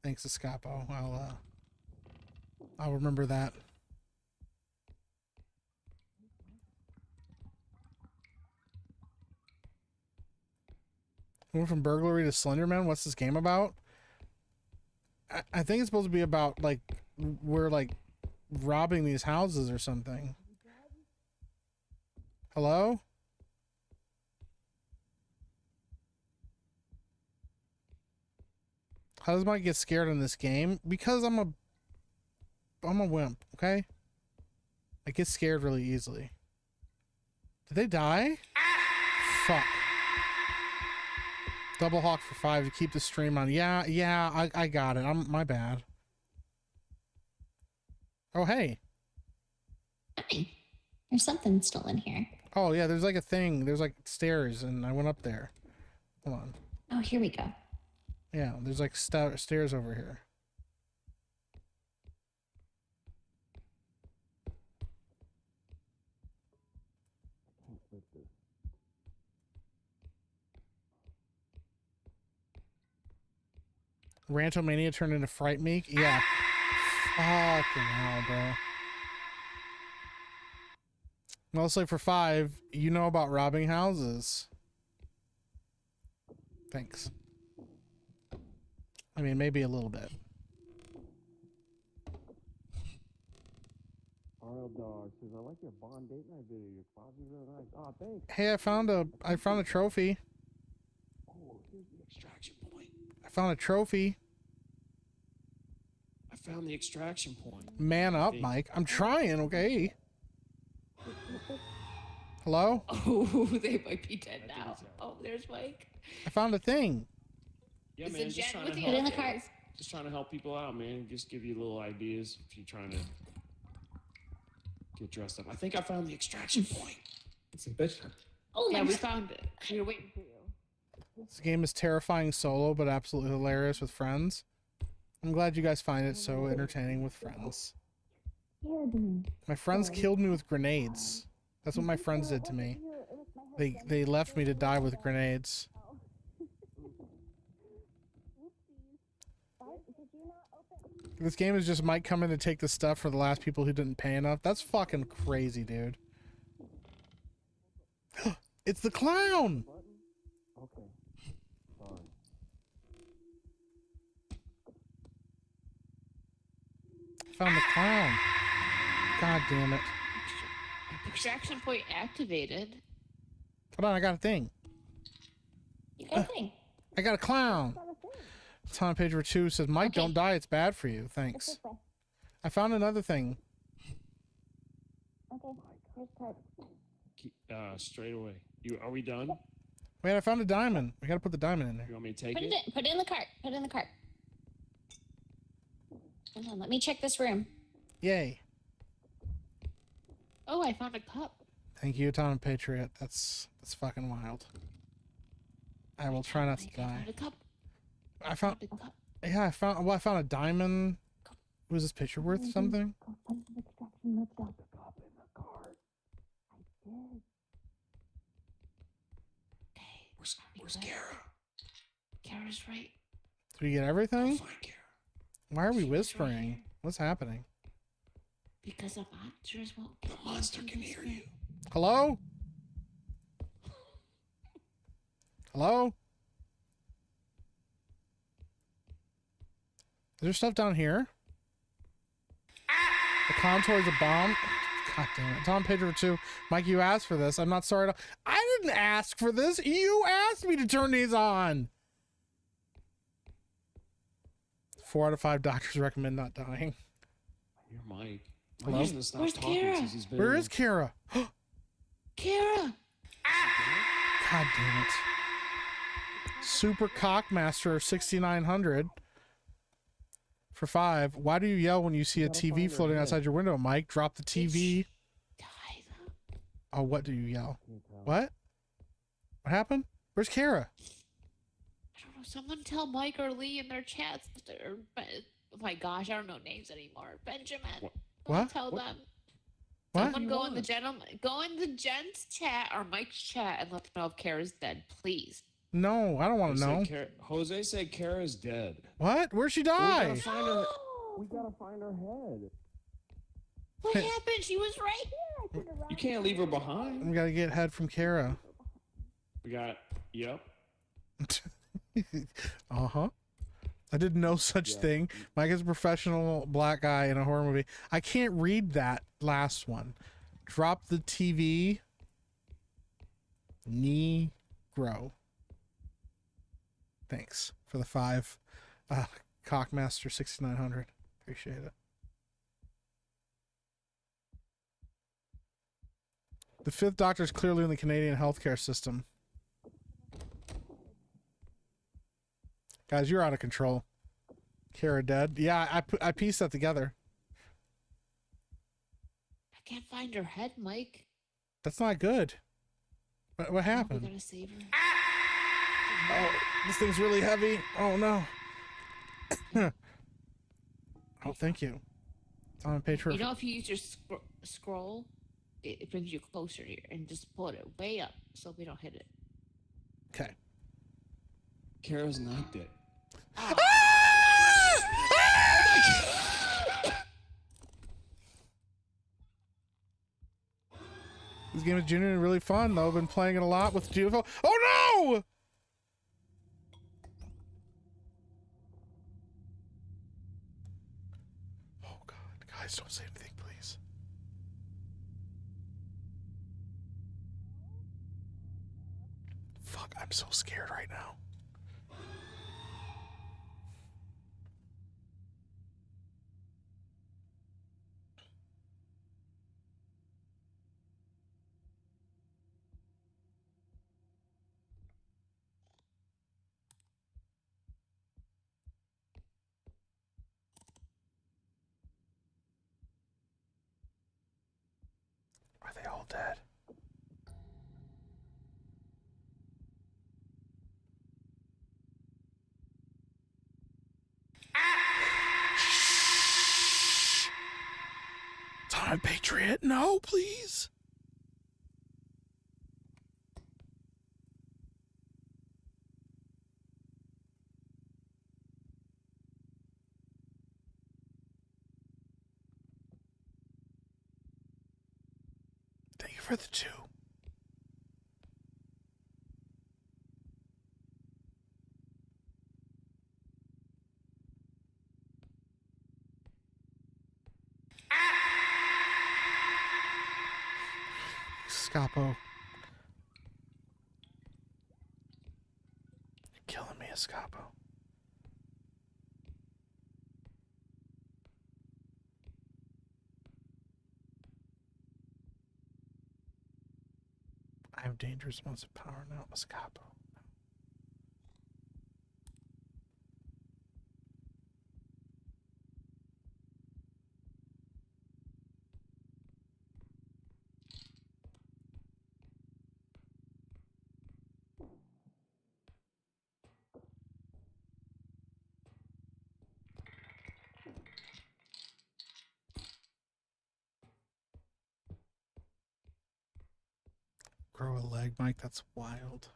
Thanks, Scapo. I'll remember that. We went from burglary to Slenderman. What's this game about? I think it's supposed to be about, like, we're, like, robbing these houses or something. Hello? How does Mike get scared in this game? Because I'm a wimp, okay? I get scared really easily. Did they die? Fuck. Double hawk for 5 to keep the stream on. Yeah, I got it. My bad. Oh, hey. Hi. There's something still in here. Oh, yeah, there's like a thing. There's like stairs, and I went up there. Hold on. Oh, here we go. Yeah, there's like stairs over here. Rant'O Mania turned into Fright Meek? Yeah. Fucking hell, bro. Mostly for 5, you know about robbing houses. Thanks. I mean, maybe a little bit. RL Dog says, I like your Bond date night video. Your closet is really nice. Oh, thanks. Hey, I found a trophy. here's the extraction point. I found a trophy. I found the extraction point. Man up, Hey. Mike. I'm trying, okay? Hello? Oh, they might be dead now. Oh, there's Mike. I found a thing. Yeah, Is man, the just jet trying with to you? help. Put in the cart. Just trying to help people out, man. Just give you little ideas if you're trying to get dressed up. I think I found the extraction point. It's a bitch. Oh, yeah, we found it. We were waiting for you. This game is terrifying solo, but absolutely hilarious with friends. I'm glad you guys find it so entertaining with friends. My friends killed me with grenades. That's what my friends did to me. They left me to die with grenades. This game is just Mike coming to take the stuff for the last people who didn't pay enough. That's fucking crazy, dude. It's the clown! Okay. Sorry. Found the clown. God damn it. Extraction point activated. Hold on, I got a thing. You got a thing. I got a clown. It's on page 2 says, Mike, Okay. don't die. It's bad for you. Thanks. I found another thing. Straight away. Are we done? Wait, I found a diamond. We gotta put the diamond in there. You want me to take Put it? it in the cart. Put it in the cart. Hold on, let me check this room. Yay. Oh, I found a cup. Thank you, Tom Patriot. That's fucking wild. I will try not to I die. found a cup. I found A cup. yeah, I found a diamond. Was this picture worth something? Where's Kara? Kara's right. Did we get everything? Find Kara. Why are we whispering? What's happening? Because the monsters won't. The monster can hear you. Hello? Hello? Is there stuff down here? The clown toy's a bomb. God damn it. Tom Pedro 2. Mike, you asked for this. I'm not sorry. I didn't ask for this. You asked me to turn these on. 4 out of 5 doctors recommend not dying. You're Mike. Hello? Mike hasn't stopped Where's talking Kara? since he's been Where in. is Kara? Kara! God damn it. Super Cockmaster 6900 for 5. Why do you yell when you see a TV floating outside your window, Mike? Drop the TV. Oh, what do you yell? What? What happened? Where's Kara? I don't know. Someone tell Mike or Lee in their chats. Oh my gosh, I don't know names anymore. Benjamin. What? Tell them. What? Someone go in the gents chat or Mike's chat and let them know if Kara's dead, please. No, I don't want to know. Jose said Kara's dead. What? Where'd she We gotta die? find her. We gotta find her head. What happened? She was right here. You can't leave her behind. We gotta get head from Kara. We got. Yep. Uh-huh. I did no such thing. Mike is a professional black guy in a horror movie. I can't read that last one. Drop the TV. Negro. Thanks for the 5. Cockmaster 6900. Appreciate it. The 5th Doctor is clearly in the Canadian healthcare system. Guys, you're out of control. Kara dead. Yeah, I pieced that together. I can't find her head, Mike. That's not good. What We happened? gotta save her. Oh, this thing's really heavy. Oh no. Oh, thank you. It's on Patreon. You know, if you use your scroll, it brings you closer here, and just pull it way up so we don't hit it. Okay. Kara's not dead. This game is genuinely really fun, though. I've been playing it a lot with UFO. Oh no! Oh god, guys, don't say anything, please. Fuck, I'm so scared right now. all dead. Time, Patriot. No, please. Thank you for the 2. Escapo. You're killing me, Escapo. I have dangerous amounts of power now, Escapo. Grow a leg, Mike. That's wild.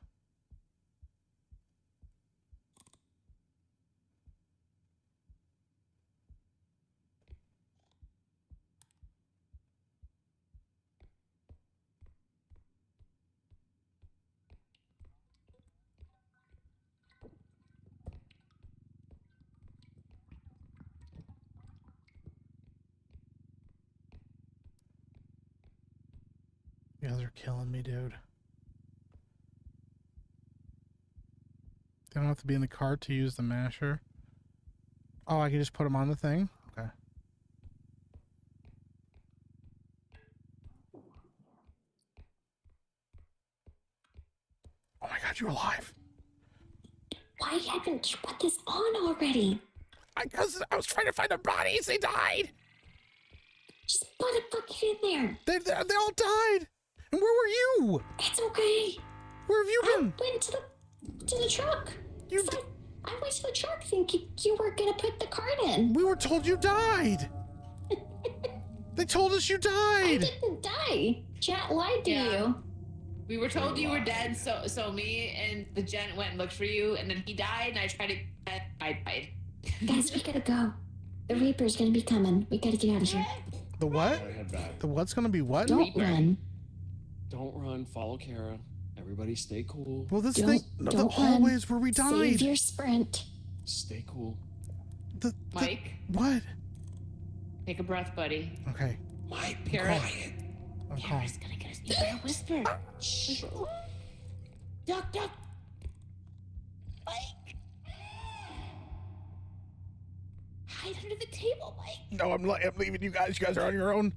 You guys are killing me, dude. They don't have to be in the cart to use the masher. Oh, I can just put them on the thing? Okay. Oh my god, you're alive. Why haven't you put this on already? Because I was trying to find the bodies. They died. Just put it fucking in there. They all died. And where were you? It's okay. Where have you been? I went to the truck. I went to the truck thinking you were gonna put the card in. We were told you died. They told us you died. I didn't die. Chat lied to you. We were told you were dead, so me and the gent went and looked for you, and then he died, and I tried to... I died. Guys, we gotta go. The Reaper's gonna be coming. We gotta get out of here. The what? The what's gonna be what? Don't run. Don't run. Follow Kara. Everybody stay cool. Well, this thing... No, the hallways where we died. Save your sprint. Stay cool. Mike? What? Take a breath, buddy. Okay. Mike, be Kara. quiet. I'm calm. Kara's gonna get us. You better whisper. Shh. Duck, duck. Mike. Hide under the table, Mike. No, I'm leaving you guys. You guys are on your own.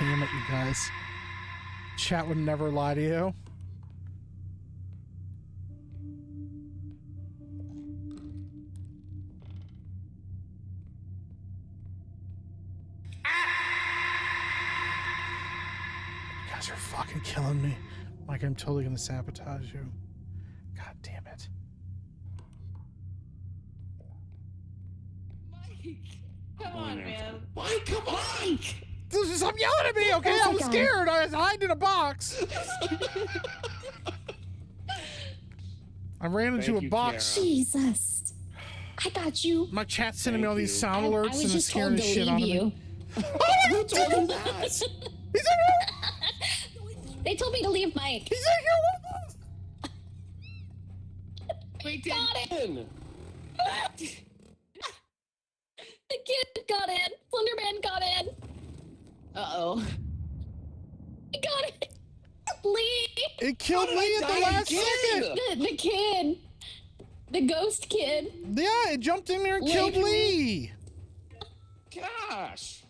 Damn it, you guys. Chat would never lie to you. You guys are fucking killing me. Like, I'm totally gonna sabotage you. God damn it. Mike. Come on, man. Mike, come on. Mike. Stop yelling at me, okay? I was scared. I was hiding in a box. I ran into a box. Kara. Jesus. I got you. My chat's sending me all these sound alerts and it's scaring the shit out of me. Who told you that? He's in here. They told me to leave Mike. He's in here with us. Wait, got it. The kid got in. Slenderman got in. Uh-oh. He got it. Lee. It killed Lee at the last second. The kid. The ghost kid. Yeah, it jumped in there and killed Lee. Gosh.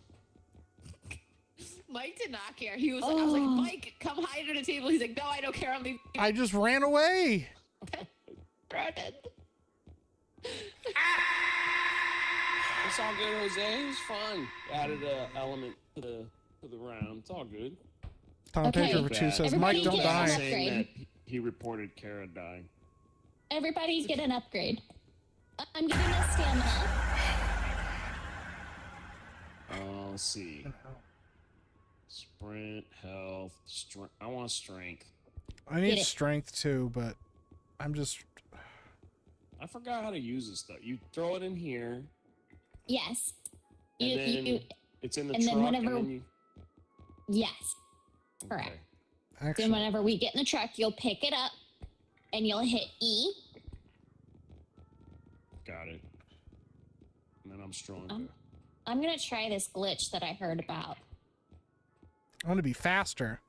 Mike did not care. He was like, I was like, Mike, come hide under the table. He's like, no, I don't care. I'm leaving. I just ran away. Running. It's all good, Jose. It was fun. Added an element to the round. It's all good. Tom Pager for 2 says, Mike, don't die. Saying that he reported Kara dying. Everybody get an upgrade. I'm getting a stamina. Let's see. Sprint, health, strength. I want strength. I need strength too, but I'm just. I forgot how to use this stuff. You throw it in here. Yes. And then it's in the and truck. Then whenever, and then you... Yes. Correct. Okay. Actually, then whenever we get in the truck, you'll pick it up and you'll hit E. Got it. And then I'm strong. I'm going to try this glitch that I heard about. I want to be faster.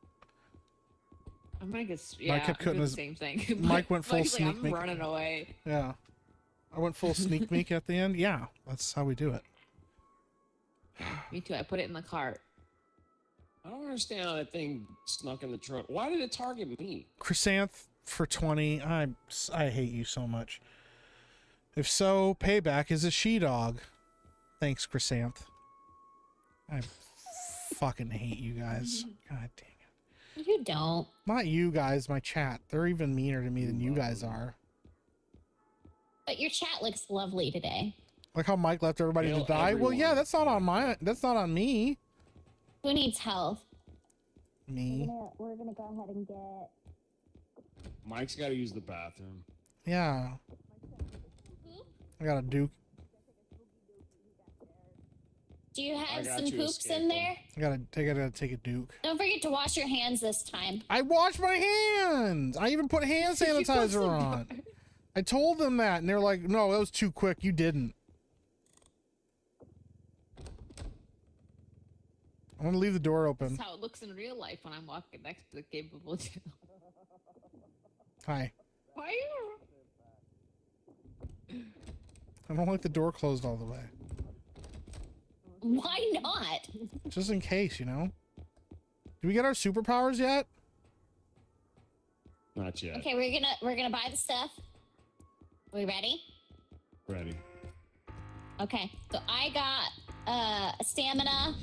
I'm gonna get. Mike kept cutting the his same thing. Mike went full Mike's like, sneak I'm meek. running away. Yeah. I went full sneak meek at the end. Yeah, that's how we do it. Me too. I put it in the cart. I don't understand how that thing snuck in the truck. Why did it target me? Chrysanth for 20. I hate you so much. If so, payback is a she-dog. Thanks, Chrysanth. I fucking hate you guys. God dang it. You don't. Not you guys, my chat. They're even meaner to me than you guys are. But your chat looks lovely today. Like how Mike left everybody to die. Well, yeah, that's not on me. Who needs health? Me. We're gonna go ahead and get. Mike's got to use the bathroom. Yeah. I got a Duke. Do you have got some you, poops escape in there? I gotta take a Duke. Don't forget to wash your hands this time. I washed my hands. I even put hand sanitizer on. I told them that, and they're like, "No, that was too quick. You didn't." I'm gonna leave the door open. That's how it looks in real life when I'm walking next to the capable channel. Hi. Why are you? I don't like the door closed all the way. Why not? Just in case, you know. Do we get our superpowers yet? Not yet. Okay, we're gonna buy the stuff. Are we ready? Ready. Okay, so I got a stamina.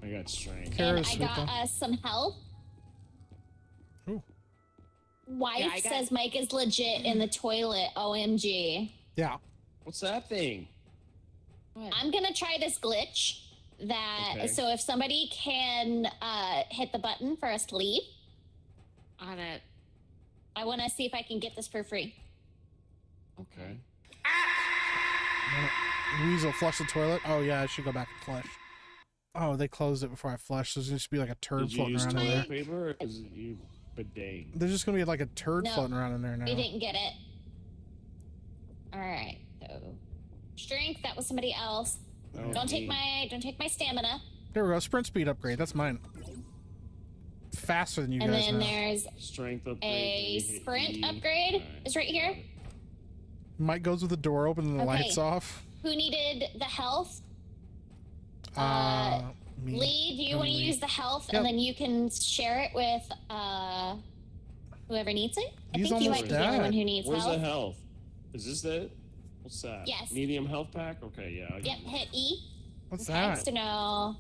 I got strength. And I got some health. Ooh. Wife says Mike is legit in the toilet. OMG. Yeah. What's that thing? I'm gonna try this glitch that so if somebody can hit the button for us to leave On it. I want to see if I can get this for free. Okay. Weasel flush the toilet. Oh yeah, I should go back and flush. Oh, they closed it before I flushed. So there's just be like a turd Did you floating use around in toilet there. paper or is it you bidet? There's just gonna be like a turd No, floating around in there now. We didn't get it. All right, so strength. That was somebody else. Don't take my stamina. There we go. Sprint speed upgrade. That's mine. Faster than you And guys then now. there's Strength upgrade. a sprint upgrade. Is right here. Mike goes with the door open and the lights off. Who needed the health? Me. Lee, do you want to use the health Yep. and then you can share it with whoever needs it? I He's think you might almost be the only dead. one who needs Where's health. the health? Is this it? What's that? Yes. Medium health pack? Okay, yeah. Yep, hit E. What's Okay, that? so no.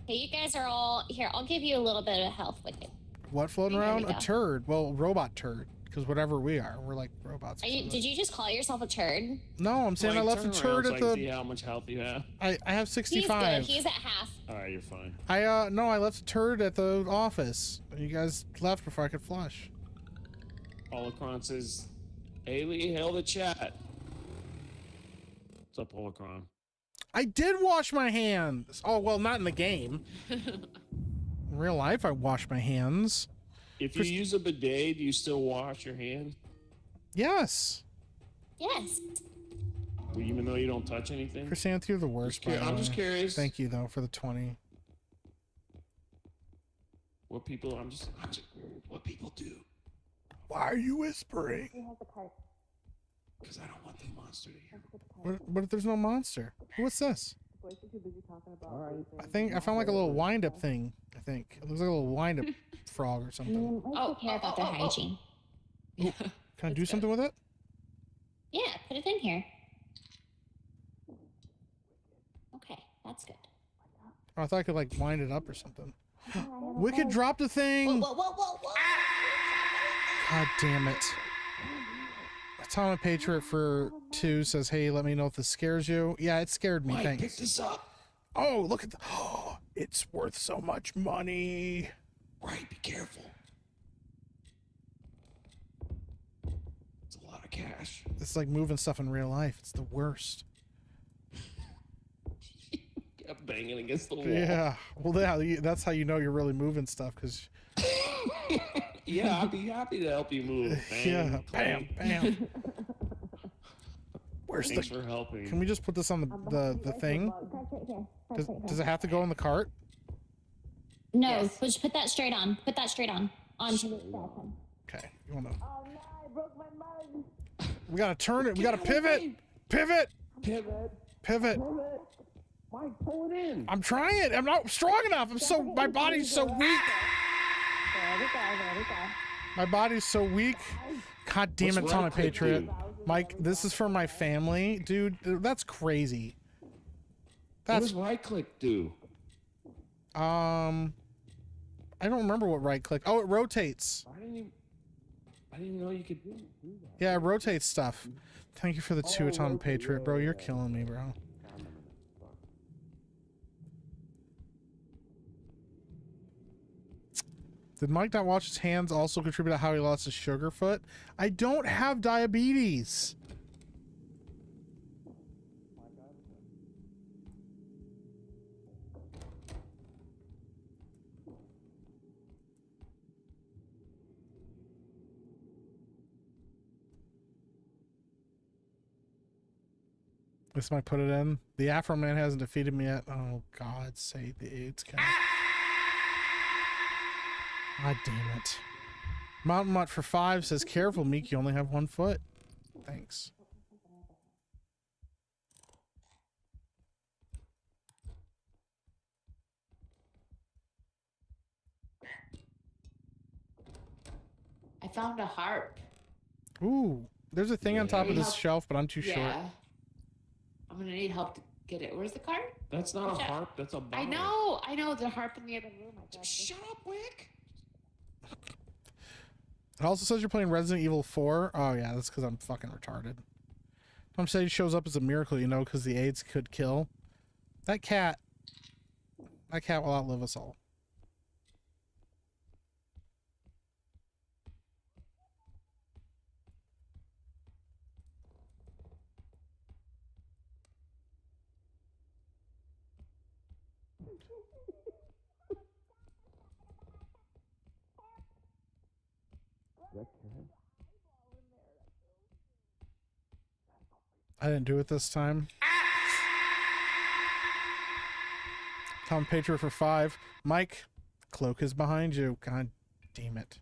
Okay, you guys are all here. I'll give you a little bit of health with it. What floating There we around? A go. turd. Well, robot turd. Because whatever we are, we're like robots. Did you just call yourself a turd? No, I'm saying I left a turn turd around at so I the. can see how much health you have. I have He's 65. good. He's at half. All right, you're fine. No, I left a turd at the office. You guys left before I could flush. Holocron says, Haley, hail the chat. What's up, Holocron? I did wash my hands. Oh, well, not in the game. In real life, I wash my hands. If you use a bidet, do you still wash your hands? Yes. Yes. Well, even though you don't touch anything? Chrysanth, you're the worst. by the I'm just way. curious. Thank you, though, for the 20. What people, what people do. Why are you whispering? Because I don't want the monster to hear. What if there's no monster? What's this? Boys are too busy talking about. All right. I think I found like a little wind-up thing. I think it looks like a little wind-up frog or something. Oh, care about their hygiene. Can I do something with it? Yeah, put it in here. Okay, that's good. Oh, I thought I could like wind it up or something. Wicked dropped a thing. Whoa. God damn it. Tom and Patriot for 2 says, hey, let me know if this scares you. Yeah, it scared me. Mike, Thanks. pick this up. Oh, look at the. Oh, it's worth so much money. Right, be careful. It's a lot of cash. It's like moving stuff in real life. It's the worst. Kept banging against the wall. Yeah. Well, yeah, that's how you know you're really moving stuff, because. Yeah, I'd be happy to help you move. Bang, Yeah. Bam, clang. bam. Where's Thanks the? for helping. Can we just put this on the thing? Does it have to go in the cart? No, just put that straight on. Put that straight on. Onto the statue. Okay. You wanna? Oh no, I broke my mug. We gotta turn it. We gotta pivot. Pivot. Pivot. Mike, pull it in. I'm trying. I'm not strong enough. My body's so weak. My body's so weak. God damn it, What's Tom right and click Patriot. do? Mike, this is for my family. Dude, that's crazy. What does right click do? I don't remember what right click. Oh, it rotates. I didn't even know you could do that. Yeah, it rotates stuff. Thank you for the 2, Tom and Patriot, bro. You're killing me, bro. Did Mike not wash his hands also contribute to how he lost his sugar foot? I don't have diabetes. This might put it in. The Afro man hasn't defeated me yet. Oh, God's sake, the AIDS guy. God damn it. Mountain Mutt for 5 says, careful, Meek, you only have 1 foot. Thanks. I found a harp. Ooh, there's a thing on top of this shelf, but I'm too short. Yeah. I'm gonna need help to get it. Where's the card? That's not a harp. That's a bottle. I know. The harp in the other room. Shut up, Wick. It also says you're playing Resident Evil 4. Oh, yeah, that's because I'm fucking retarded. Tom said he shows up as a miracle, you know, because the AIDS could kill. That cat will outlive us all. I didn't do it this time. Tom Patriot for 5. Mike, cloak is behind you. God damn it.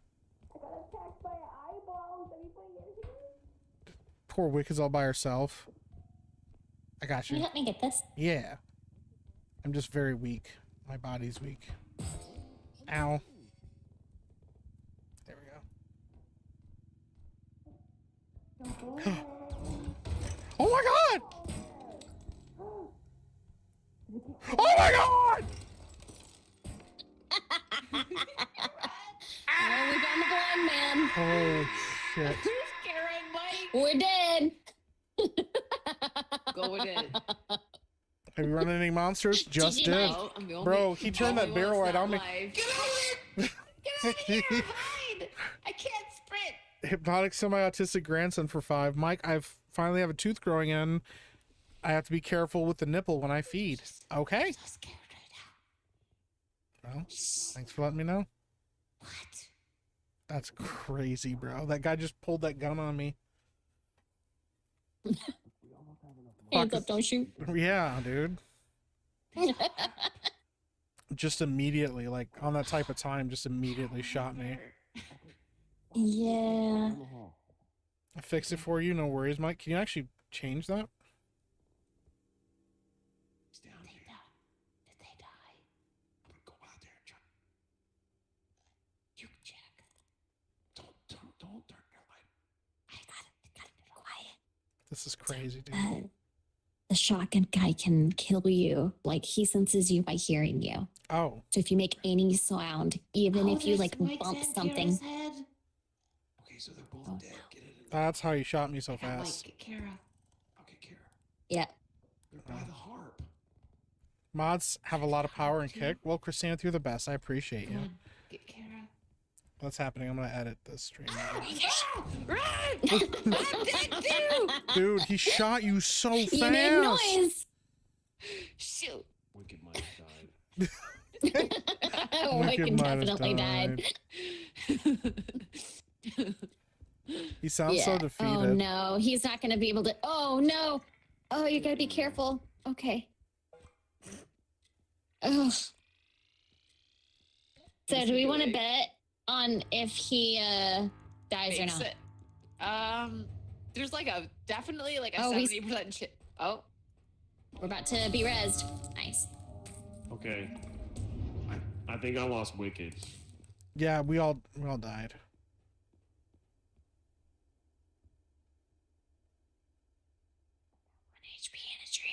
I got attacked by eyeballs. Anybody in here? Poor Wick is all by herself. I got Can you. you help me get this? Yeah. I'm just very weak. My body's weak. Ow. There we go. Oh my god! Oh my god! Oh, we found the blind man. Oh shit. Who's scaring Mike? We're dead. Going in. Have you run any monsters? Just you did. know? I'm the only- Bro, he turned that only barrel one's right not on me. alive. Get out of here! Get out of here! Hide! I can't sprint. Hypnotic semi-autistic grandson for 5. Mike, finally have a tooth growing in. I have to be careful with the nipple when I feed. Okay. I'm so scared right now. Well, thanks for letting me know. What? That's crazy, bro. That guy just pulled that gun on me. Hands up, don't shoot. Yeah, dude. Just immediately, like on that type of time, just immediately shot me. Yeah. I fixed it for you, no worries, Mike. Can you actually change that? He's down here. This is crazy, dude. The shotgun guy can kill you. Like, he senses you by hearing you. Oh. So if you make any sound, even if you like there's bump Mike's something. Kara's head. Okay, so they're both dead. Get it in. That's how you shot me so Mike, fast. get Kara. Okay, Kara. Yeah. They're by the harp. Mods have a lot of power and kick. Well, Christina, you're the best. I appreciate Come you. on, get Kara. What's happening? I'm gonna edit this stream. Run! I'm dead too! Dude, he shot you so fast. You made noise. Shoot. Wicked Mike died. Wicked might have definitely died. He sounds so defeated. Oh no, he's not going to be able to. Oh no. Oh, you got to be careful. Okay. Oh. So do we want to bet on if he dies or Makes not? it. There's like a definitely like a Oh, 70% chance. Oh, We're about to be rezzed. Nice. Okay. I think I lost Wicked. Yeah, we all died.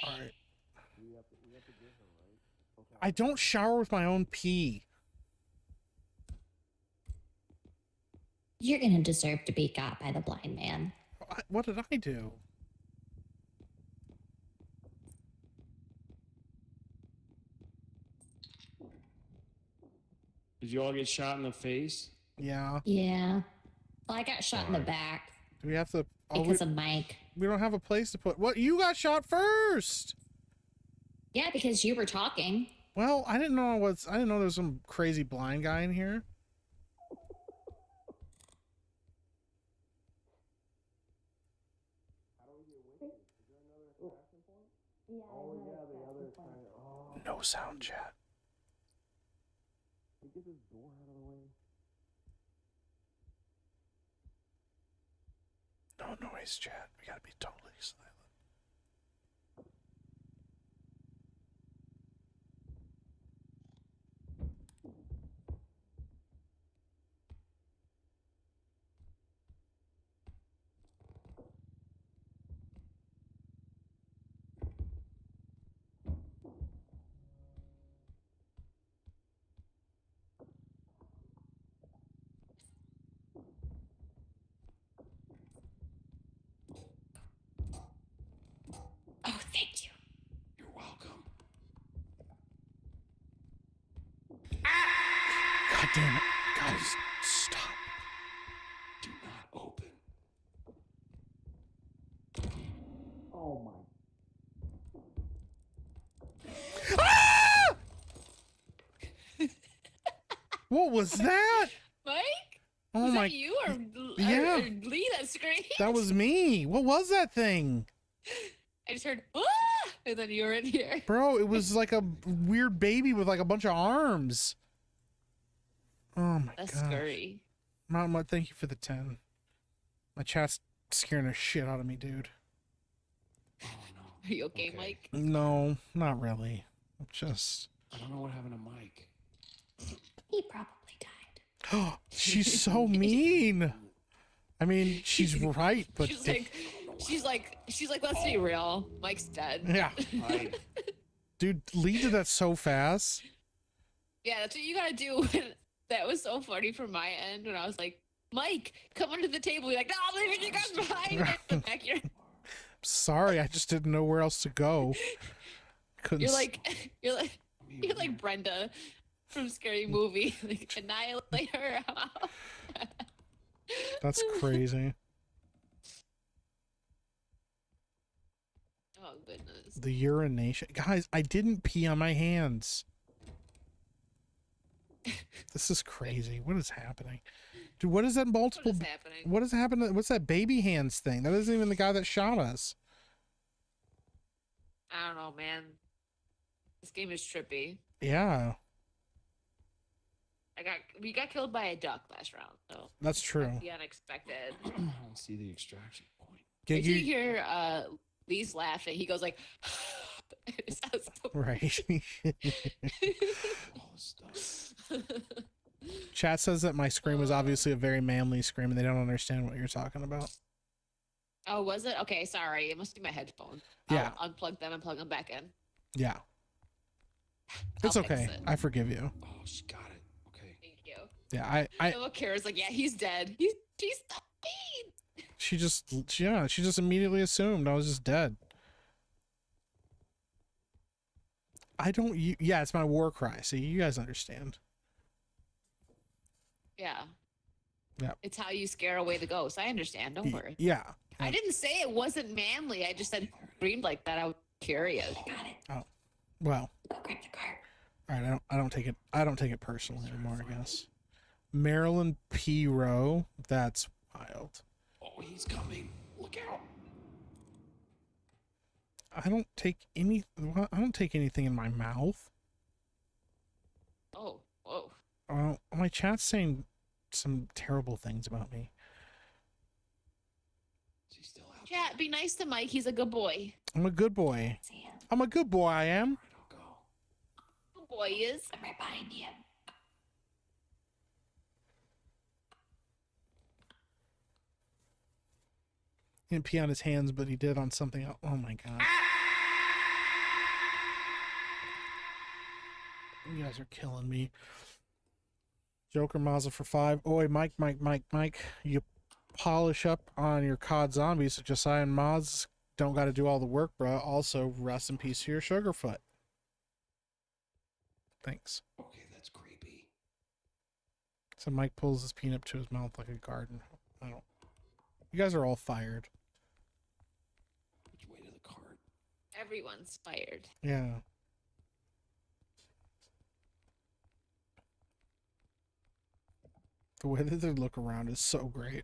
All right. I don't shower with my own pee. You're going to deserve to be got by the blind man. What did I do? Did you all get shot in the face? Yeah. Yeah. Well, I got shot in the back Do we have to? because of Mike. We don't have a place to put. What? You got shot first. Yeah, because you were talking. Well, I didn't know I didn't know there was some crazy blind guy in here. No sound, chat. Get this door out of the way. No noise, chat. We gotta be totally silent. Oh, thank you. You're welcome. God damn it. Guys, stop. Do not open. Oh my. What was that? Mike? Oh Was my. that you or, Yeah. or Lee that screamed? That was me. What was that thing? I just heard, ah! And then you were in here. Bro, it was like a weird baby with like a bunch of arms. Oh my That's god. scary. Mama, thank you for the 10. My chat's scaring the shit out of me, dude. Are you okay, Mike? No, not really. Just. I don't know what happened to Mike. He probably died. Oh, she's so mean. I mean, she's right, but she's like, let's be real. Mike's dead. yeah, dude, Lee did that so fast. Yeah, that's what you gotta do. That was so funny from my end when I was like, Mike, come under the table. You're like, no, I'm leaving you guys behind. Back here. Sorry, I just didn't know where else to go. Couldn't. You're like Brenda from Scary Movie. Like, annihilate her. That's crazy. Oh goodness. The urination, guys. I didn't pee on my hands. This is crazy. What is happening, dude? What is that multiple? What is happening? What is happening? What's that baby hands thing? That isn't even the guy that shot us. I don't know, man. This game is trippy. Yeah, We got killed by a duck last round, so that's true. the unexpected. I don't see the extraction point. Did you hear Lee's laughing? He goes like, it sounds so right. All this stuff. Chat says that my scream was obviously a very manly scream, and they don't understand what you're talking about. Oh, was it? Okay, sorry. It must be my headphones. Yeah. I'll unplug them and plug them back in. Yeah. It's I'll fix okay. it. I forgive you. Oh, she got it. Okay. Thank you. Yeah, I So Kara's like, yeah, he's dead. She's not mean. she just immediately assumed I was just dead. I don't yeah, it's my war cry. See, you guys understand. Yeah. Yeah. It's how you scare away the ghosts. I understand. Don't worry. Yeah. I didn't say it wasn't manly. I just said screamed like that. I was curious. Got it. Oh. Well. Go grab the car. All right, I don't take it personally anymore, I guess. Marilyn R.E.P.O, that's wild. Oh, he's coming. Look out. I don't take anything in my mouth. Oh, whoa. My chat's saying some terrible things about me. She's still out. Chat, be nice to Mike. He's a good boy. I'm a good boy. I'm a good boy, I am. Good boy he is. I'm right behind you. He didn't pee on his hands, but he did on something else. Oh my god. You guys are killing me. Joker Mazza for 5. Oi, Mike. You polish up on your COD zombies so Josiah and Maz don't got to do all the work, bruh. Also, rest in peace to your Sugarfoot. Thanks. Okay, that's creepy. So Mike pulls his peanut to his mouth like a garden. I don't. You guys are all fired. Which way to the cart? Everyone's fired. Yeah. The way that they look around is so great.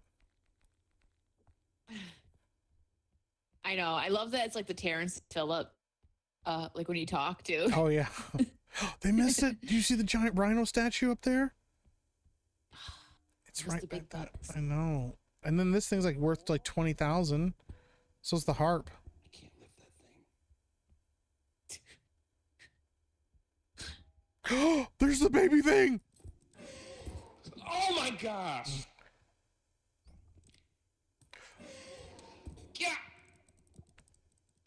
I know. I love that it's like the Terrence Phillip, like when you talk to. Oh yeah. They missed it. Do you see the giant rhino statue up there? It's Just right the big back that. bucks. I know. And then this thing's like worth like 20,000. So it's the harp. I can't lift that thing. There's the baby thing. Oh my gosh. Yeah.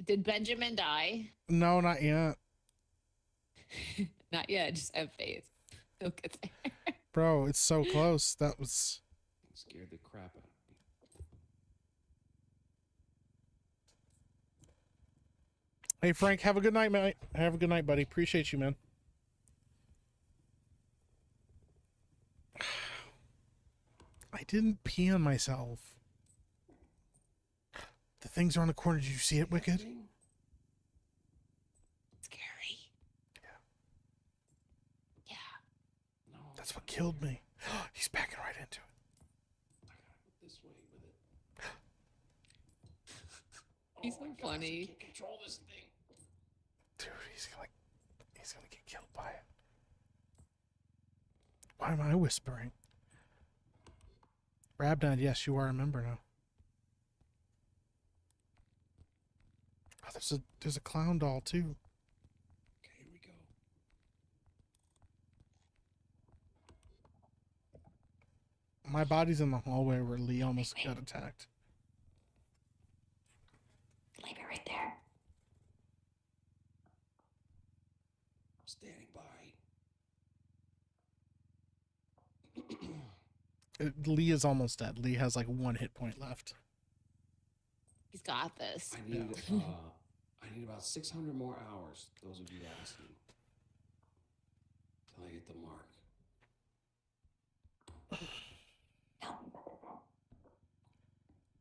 Did Benjamin die? No, not yet. Not yet. Just have faith. He'll get there. Bro, it's so close. That was. It scared the crap out of me. Hey Frank, have a good night, mate. Have a good night, buddy. Appreciate you, man. I didn't pee on myself. The things are on the corner. Did you see it, Wicked? Scary. Yeah. No. That's what killed me. He's backing right into it. I gotta go this way with it. He's so my gosh, funny. I can't control this thing. Dude, he's gonna get killed by it. Why am I whispering? Rabdad, yes, you are a member now. Oh, there's a clown doll too. Okay, here we go. My body's in the hallway where Lee almost got attacked. Leave it right there. Standing by. Lee is almost dead. Lee has like 1 hit point left. He's got this. I need about 600 more hours. Those of you asking, till I hit the mark.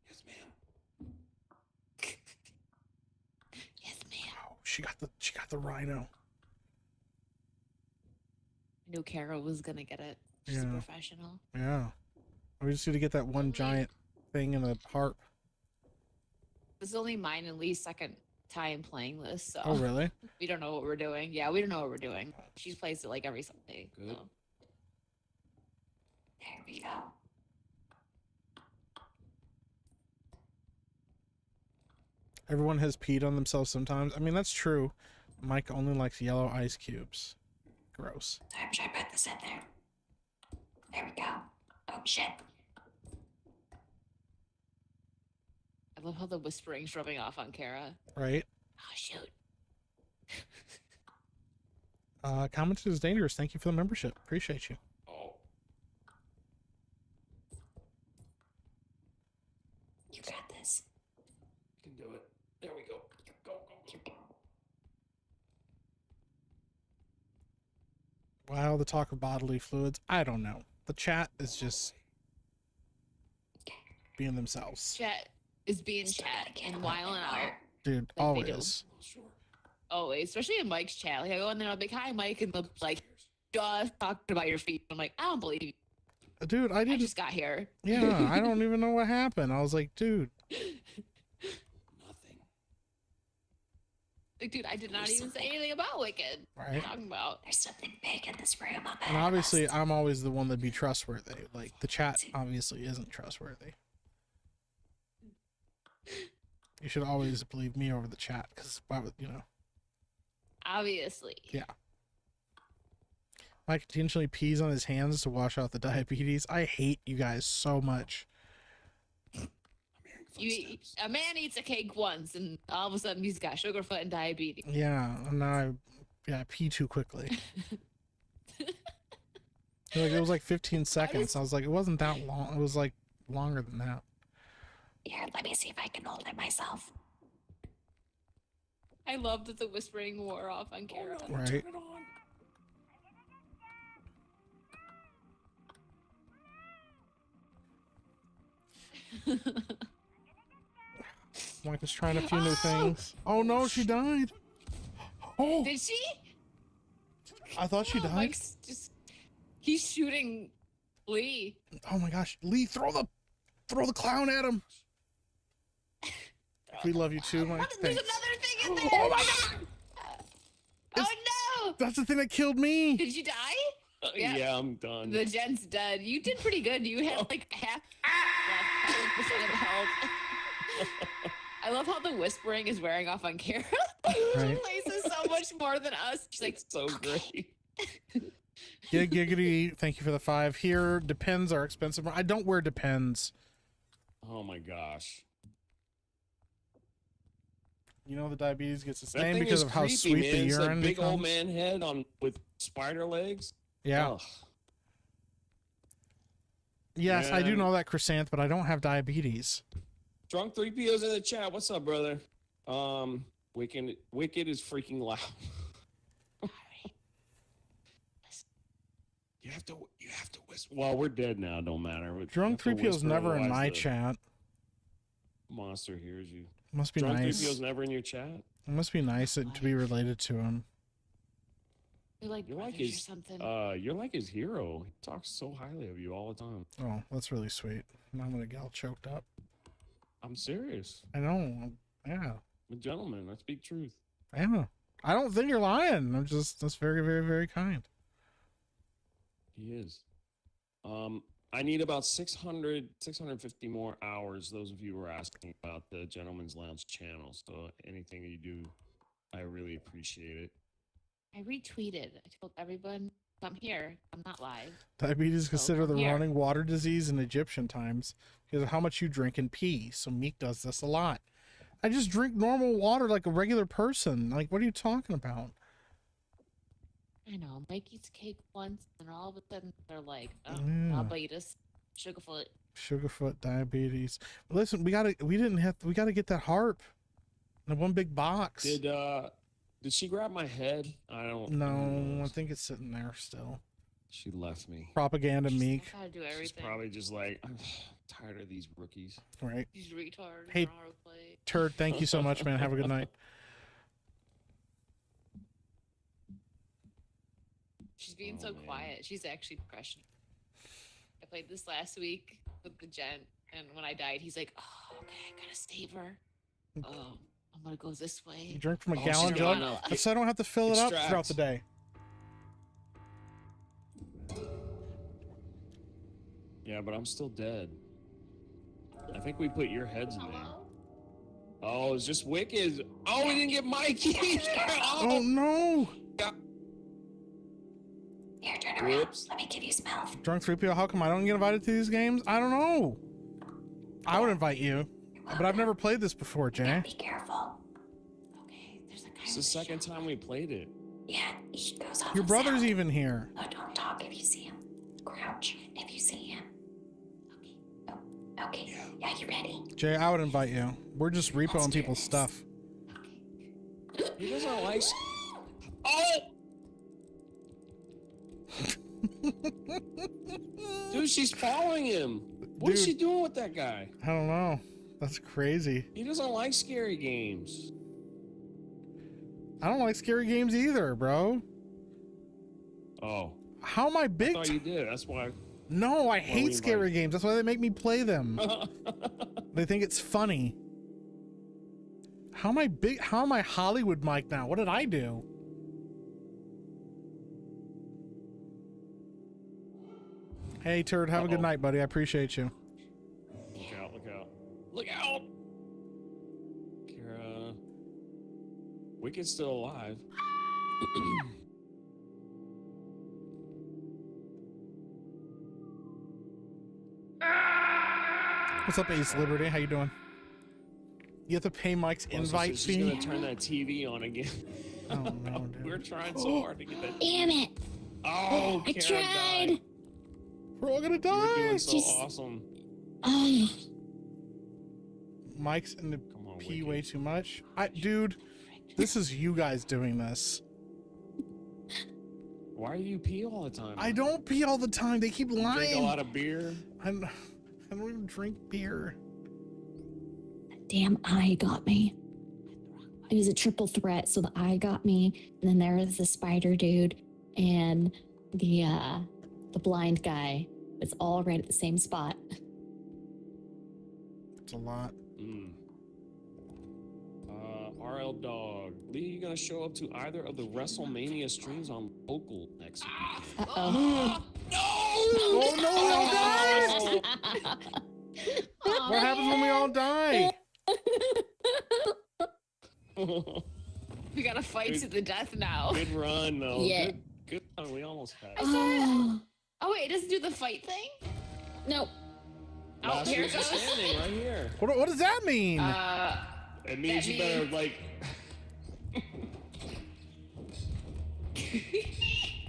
Yes, ma'am. Yes, ma'am. Oh, she got the rhino. I knew Carol was gonna get it. She's a Yeah. professional. Yeah. We just need to get that one giant thing in a harp. This is only mine and Lee's second time playing this, so Oh, really? we don't know what we're doing. Yeah, we don't know what we're doing. She plays it like every Sunday. Good. So. There we go. Everyone has peed on themselves sometimes. I mean, that's true. Mike only likes yellow ice cubes. Gross. I'm sure I put this in there. There we go. Oh shit. I love love how the whispering's rubbing off on Kara. Right? Oh, shoot. Commented is dangerous. Thank you for the membership. Appreciate you. Oh. You got this. You can do it. There we go. Go, go, go. Wow, the talk of bodily fluids. I don't know. The chat is just being themselves. Chat is being chat and wilding out. Dude, Like they do. always. Always, especially in Mike's chat. Like I go in there, I'll be like, "Hi, Mike," and they'll like just talking about your feet. I'm like, I don't believe you. Dude, I didn't. I just got here. Yeah, I don't even know what happened. I was like, dude. Nothing. Like, dude, I did not even say anything about Wicked. What are you Right. talking about? There's something big in this room. And obviously, I'm always the one that'd be trustworthy. Like, the chat obviously isn't trustworthy. You should always believe me over the chat, because why would, you know. Obviously. Yeah. Mike intentionally pees on his hands to wash out the diabetes. I hate you guys so much. A man eats a cake once, and all of a sudden he's got sugar foot and diabetes. Yeah, and now I pee too quickly. Like, it was like 15 seconds. I was like, it wasn't that long. It was like longer than that. Here, let me see if I can hold it myself. I love that the whispering wore off on Kara. Right. Mike is trying a few new things. Oh no, she died. Oh, Did she? I thought she died. Mike's he's shooting Lee. Oh my gosh, Lee, throw the clown at him. We love you too, Mike. There's Thanks. another thing in there. Oh my god! Oh no! That's the thing that killed me. Did you die? Yeah, I'm done. The gen's dead. You did pretty good. You had like half left, 100% of health. I love how the whispering is wearing off on Kara. She Right. plays so much more than us. She's like, so great. Yeah, giggity. Thank you for the 5. Here, Depends are expensive. I don't wear Depends. Oh my gosh. You know the diabetes gets its That name thing because is of how creepy, sweet man. the It's urine a big old becomes. man head on with spider legs. Yeah. Ugh. Yes, I do Man. know that, Chrysanth, but I don't have diabetes. Drunk 3PO's in the chat. What's up, brother? Wicked is freaking loud. You have to whisper. Well, we're dead now. Don't matter. Drunk 3PO's never in my chat. Monster hears you. Must be Drunk nice. 3PO's never in your chat. It must be nice to be related to him. you're like You're like brothers or his. something. You're like his hero. He talks so highly of you all the time. Oh, that's really sweet. Now I'm gonna get all choked up. I'm serious. I know. Yeah. I'm a gentleman. I speak truth. Yeah. I don't think you're lying. That's very, very, very kind. He is. I need about 650 more hours. Those of you who are asking about the Gentleman's Lounge channel. So anything you do, I really appreciate it. I retweeted. I told everyone, I'm here. I'm not live. Diabetes is considered the here. running water disease in Egyptian times because of how much you drink and pee. So Meek does this a lot. I just drink normal water like a regular person. Like, what are you talking about? I know. Mike eats cake once, and all of a sudden they're like, oh, Yeah. diabetes, sugarfoot. Sugarfoot, diabetes. Listen, we gotta get that harp. In one big box. Did she grab my head? I don't No, I think it's sitting there still. She left me. Propaganda Meek. Gotta do She's everything. probably just like, I'm tired of these rookies. Right. These retards. Hey, don't know how to play. Turd, thank you so much, man. Have a good night. She's being so quiet. She's actually crushing it. I played this last week with the gent, and when I died, he's like, oh, okay, I gotta save her. Oh, I'm gonna go this way. You drink from a Oh, gallon she's jug, gonna so I don't have to fill it up extract. throughout the day. Yeah, but I'm still dead. I think we put your heads in there. Oh, it's just Wicked. Oh, we didn't get Mikey. Oh no! Here, turn around. Let me give you some health. Drunk 3PO, how come I don't get invited to these games? I don't know. I would invite you. But I've never played this before, Jay. Be careful. Okay, there's a guy. It's the second time we played it. Yeah, he goes off. Your of brother's sound. even here. Oh, don't talk if you see him. Crouch if you see him. Okay. Oh, okay. Yeah, you ready? Jay, I would invite you. We're just repoing Let's do people's this. stuff. He doesn't like. Oh! Dude, she's following him. What is Dude. she doing with that guy? I don't know. That's crazy. He doesn't like scary games. I don't like scary games either, bro. Oh. How am I I big? thought you did. That's why. No, I we hate scary invite- games. That's why they make me play them. They think it's funny. How am I big? How am I Hollywood Mike now? What did I do? Hey, Turd, have a good night, buddy. I appreciate you. Look out, look out. Look out! Kara. Wicked's still alive. What's up, Ace Liberty? How you doing? You have to pay Mike's invite She's fee. gonna turn that TV on again. Oh no, dude. We're trying so hard to get that. Damn it! Oh, I Kara tried. died. We're all gonna You were die. doing so Just- awesome. Oh, Mike's in the Come on, pee Wicked. way too much. Dude, this is you guys doing this. Why do you pee all the time? I don't pee all the time. They keep You drink a lying. lot of beer. I don't even drink beer. damn eye got me. It was a triple threat, so the eye got me, and then there was the spider dude, and the blind guy. It's all right at the same spot. It's a lot. RL Dog. Lee, you gonna show up to either of the WrestleMania streams on local next week? Uh-oh. Oh no, we all died! What happens when we all die? We gotta fight to the death now. Good run, though. Yeah. Good run. We almost had I it. saw it. Oh wait, it doesn't do the fight thing? Nope. Oh, Last here year's it goes. standing right here. What does that mean? It means that you better, means- like...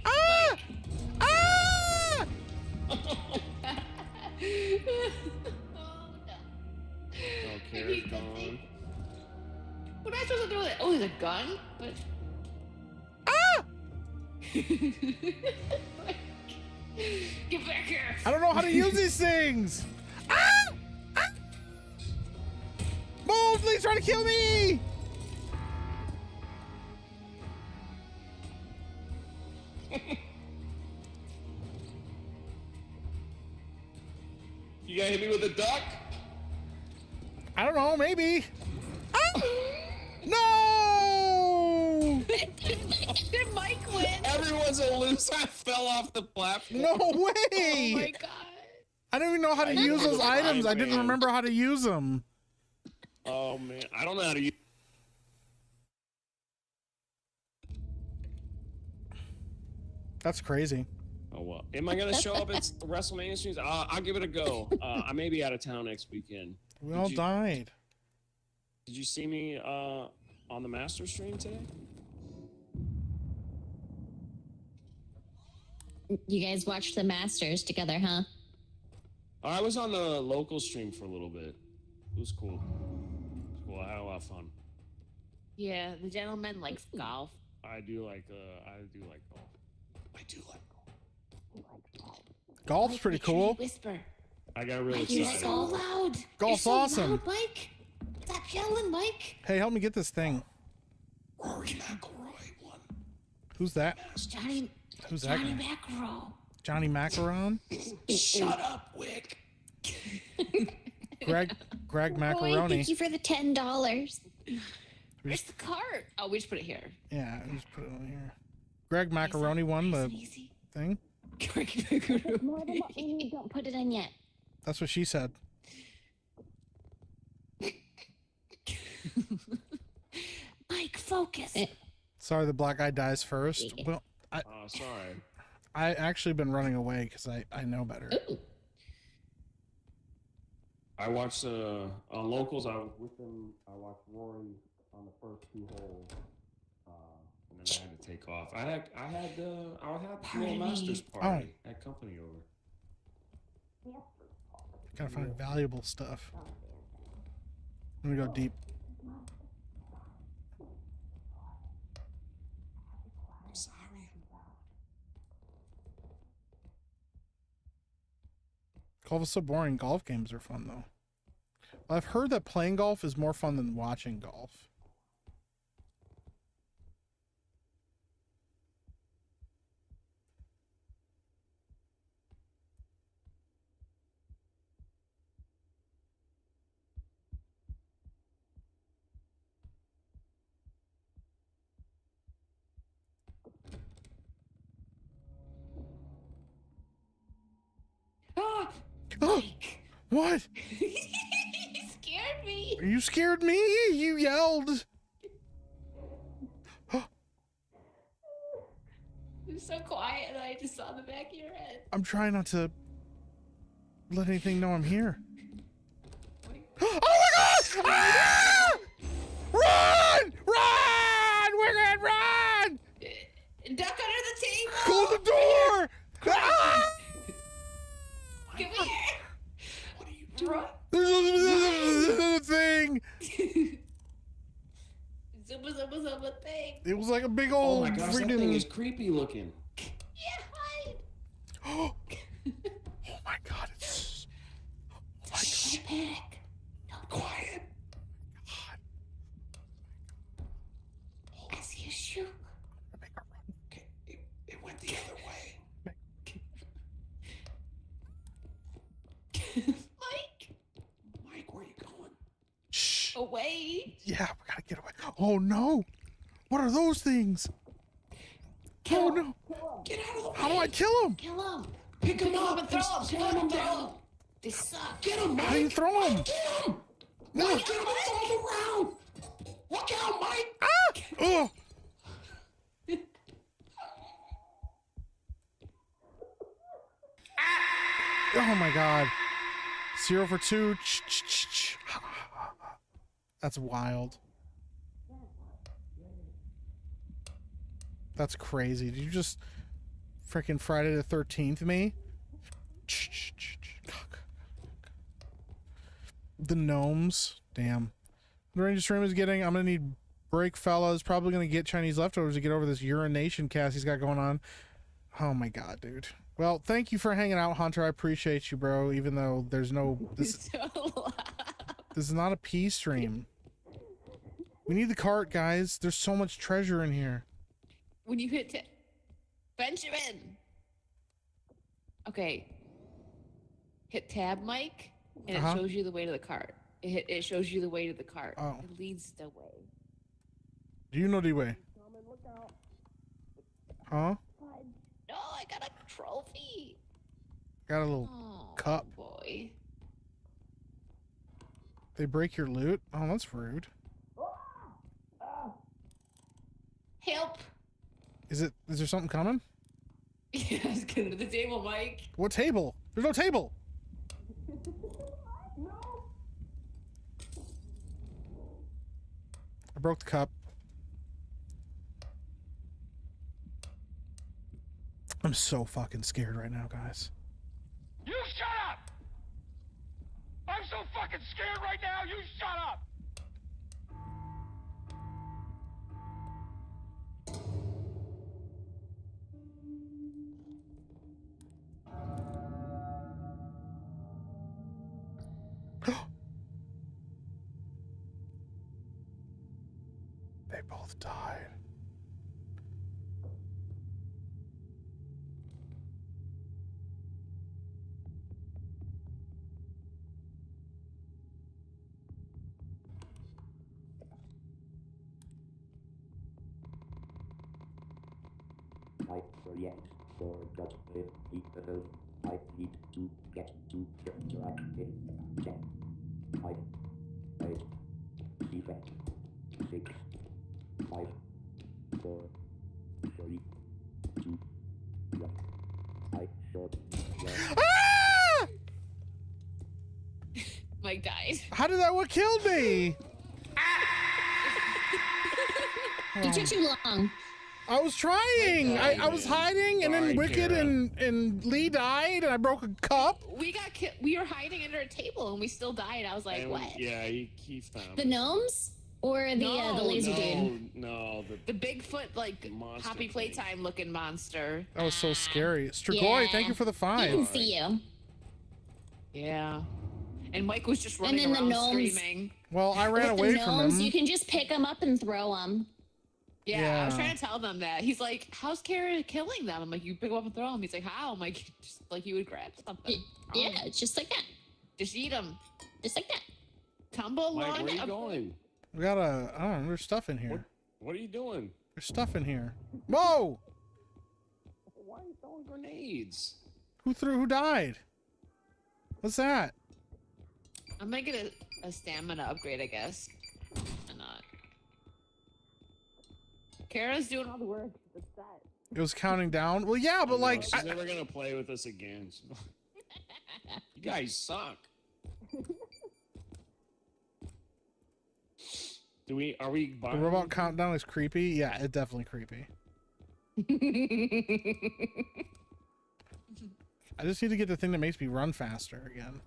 Ah! Ah! Oh, Kara's gone. What am I supposed to do with it? Oh, there's a gun? What? Ah! Get back here! I don't know how to use these things. Ah! Ah! Move! Please try to kill me! You gotta hit me with a duck? I don't know. Maybe. Ah! No! Did Mike win? Everyone's a loser. I fell off the platform. No Oh way! my god. I don't even know how to use those items. I didn't remember how to use them. Oh, man. I don't know how to use... That's crazy. Oh, well. Am I going to show up at the WrestleMania streams? I'll give it a go. I may be out of town next weekend. We all died. Did you see me on the Master stream today? You guys watched the Masters together, huh? I was on the local stream for a little bit. It was cool. It was cool. I had a lot of fun. Yeah, the gentleman likes golf. I do like golf. I do like Golf's pretty cool. Whisper. I got really Mike, you're excited. so loud. Golf's you're so awesome. Loud, Mike. Stop yelling, Mike. Hey, help me get this thing. Rory McIlroy won. Who's that? Johnny. Who's that Johnny guy? Macro. Johnny Macaron? Shut up, Wick. Greg Roy, Macaroni. thank you for the $10. Where's the cart? Oh, we just put it here. Yeah, just put it on here. Greg Macaroni won the thing. More than what we need. Don't put it in yet. That's what she said. Mike, focus. Sorry, the black guy dies first. Well, Sorry. I actually been running away because I know better. Ooh. I watched on locals. I was with them. I watched Rory on the first 2 holes, and then I had to take off. I had the little masters party at company over. Gotta find valuable stuff. Let me go deep. I'm sorry. Golf is so boring. Golf games are fun though. I've heard that playing golf is more fun than watching golf. Ah! Mike! What? You scared me. You scared me? You yelled. It was so quiet and I just saw the back of your head. I'm trying not to let anything know I'm here. Oh my god! Ah! Run! Run! Wicked, run! Duck under the table! Close the door! Ah! Come here! What are you doing? There's a thing! Zubba thing. It was like a big Oh old my gosh, that thing is creepy looking. Yeah, hide. Oh my god, it's... Oh my Don't panic. Don't Quiet. I see a shoe. Okay, it went the other way. Mike! Mike, where are you going? Shh. Away! Yeah, we gotta get away. Oh no! What are those things? Kill Oh him. no! Get out of the way. How do I kill them? Kill him! Pick him up and throw him! slam him down. They suck! Get him, Mike. How do you throw them? Get him. No! Mike, get him and throw him around. Look out, Mike. Ah! Oh! Oh my god. 0 for 2. That's wild. That's crazy. Did you just freaking Friday the 13th me? The gnomes. Damn. The range stream is getting. I'm gonna need break fellas. Probably gonna get Chinese leftovers to get over this urination cast he's got going on. Oh my god, dude. Well, thank you for hanging out, Hunter. I appreciate you, bro. Even though there's no this is not a pee stream. We need the cart, guys. There's so much treasure in here. When you hit Benjamin! Okay. Hit tab, Mike, and it shows you the way to the cart. It shows you the way to the cart. Oh. It leads the way. Do you know the way? Huh? No, I got a trophy. Got a little cup. Boy. They break your loot? Oh, that's rude. Help! Is there something coming? Yeah, I was getting to the table, Mike. What table? There's no table. I broke the cup. I'm so fucking scared right now, guys. You shut up! I'm so fucking scared right now, you shut up! They both died. I forget for just because I need to get to the right in 10, 5, 8, 7, 6, 5, 4, 3, 2, 1. I should Mike, Mike died. How did that? What killed me? You took too long. I was trying. I was hiding, and then Wicked and Lee died, and I broke a cup. We got we were hiding under a table, and we still died. I was like, And what? Yeah, he found The gnomes or the laser dude? No, The Bigfoot, like, Happy Playtime looking monster. That was so scary. Strigoi, thank you for the 5. He can see you. Yeah. And Mike was just And running then the around gnomes. screaming. Well, I ran With away the from gnomes, him. you can just pick them up and throw them. Yeah, I was Yeah. trying to tell them that. He's like, how's Kara killing them? I'm like, you pick them up and throw them. He's like, how? I'm like, just like you would grab something. Yeah, it's just like that. Just eat them. Just like that. Tumble Mike, one. where are you going? We got I don't know, there's stuff in here. What are you doing? There's stuff in here. Whoa! Why are you throwing grenades? Who died? What's that? I'm gonna get a stamina upgrade, I guess. Why not? Kara's doing all the work. It's set. It was counting down. Well, yeah, but like, She's never gonna play with us again. You guys suck. Are we the robot countdown is creepy. Yeah, it's definitely creepy. I just need to get the thing that makes me run faster again.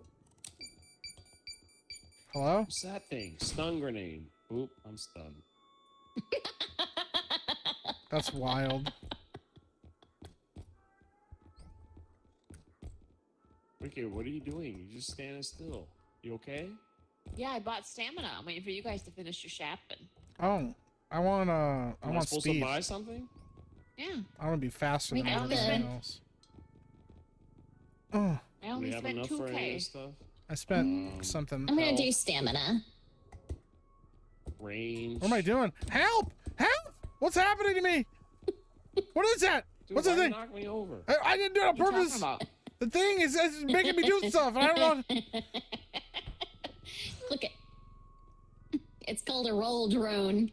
Hello? What's that thing? Stun grenade. Oop, I'm stunned. That's wild. Wicked, what are you doing? You're just standing still. You okay? Yeah, I bought stamina. I'm waiting for you guys to finish your shopping. Oh, I want Am I want supposed speed. to buy something? Yeah. I want to be faster We than got everything the- else. Oh, I Do only we have spent enough for any of 2K. this stuff? I spent something. I'm gonna do else. stamina. Range. What am I doing? Help! Help! What's happening to me? What is that? Dude, What's the why you thing? knock me over? I didn't do it on What are you talking purpose. about? The thing is it's making me do stuff. And I don't know. Look at. It's called a roll drone.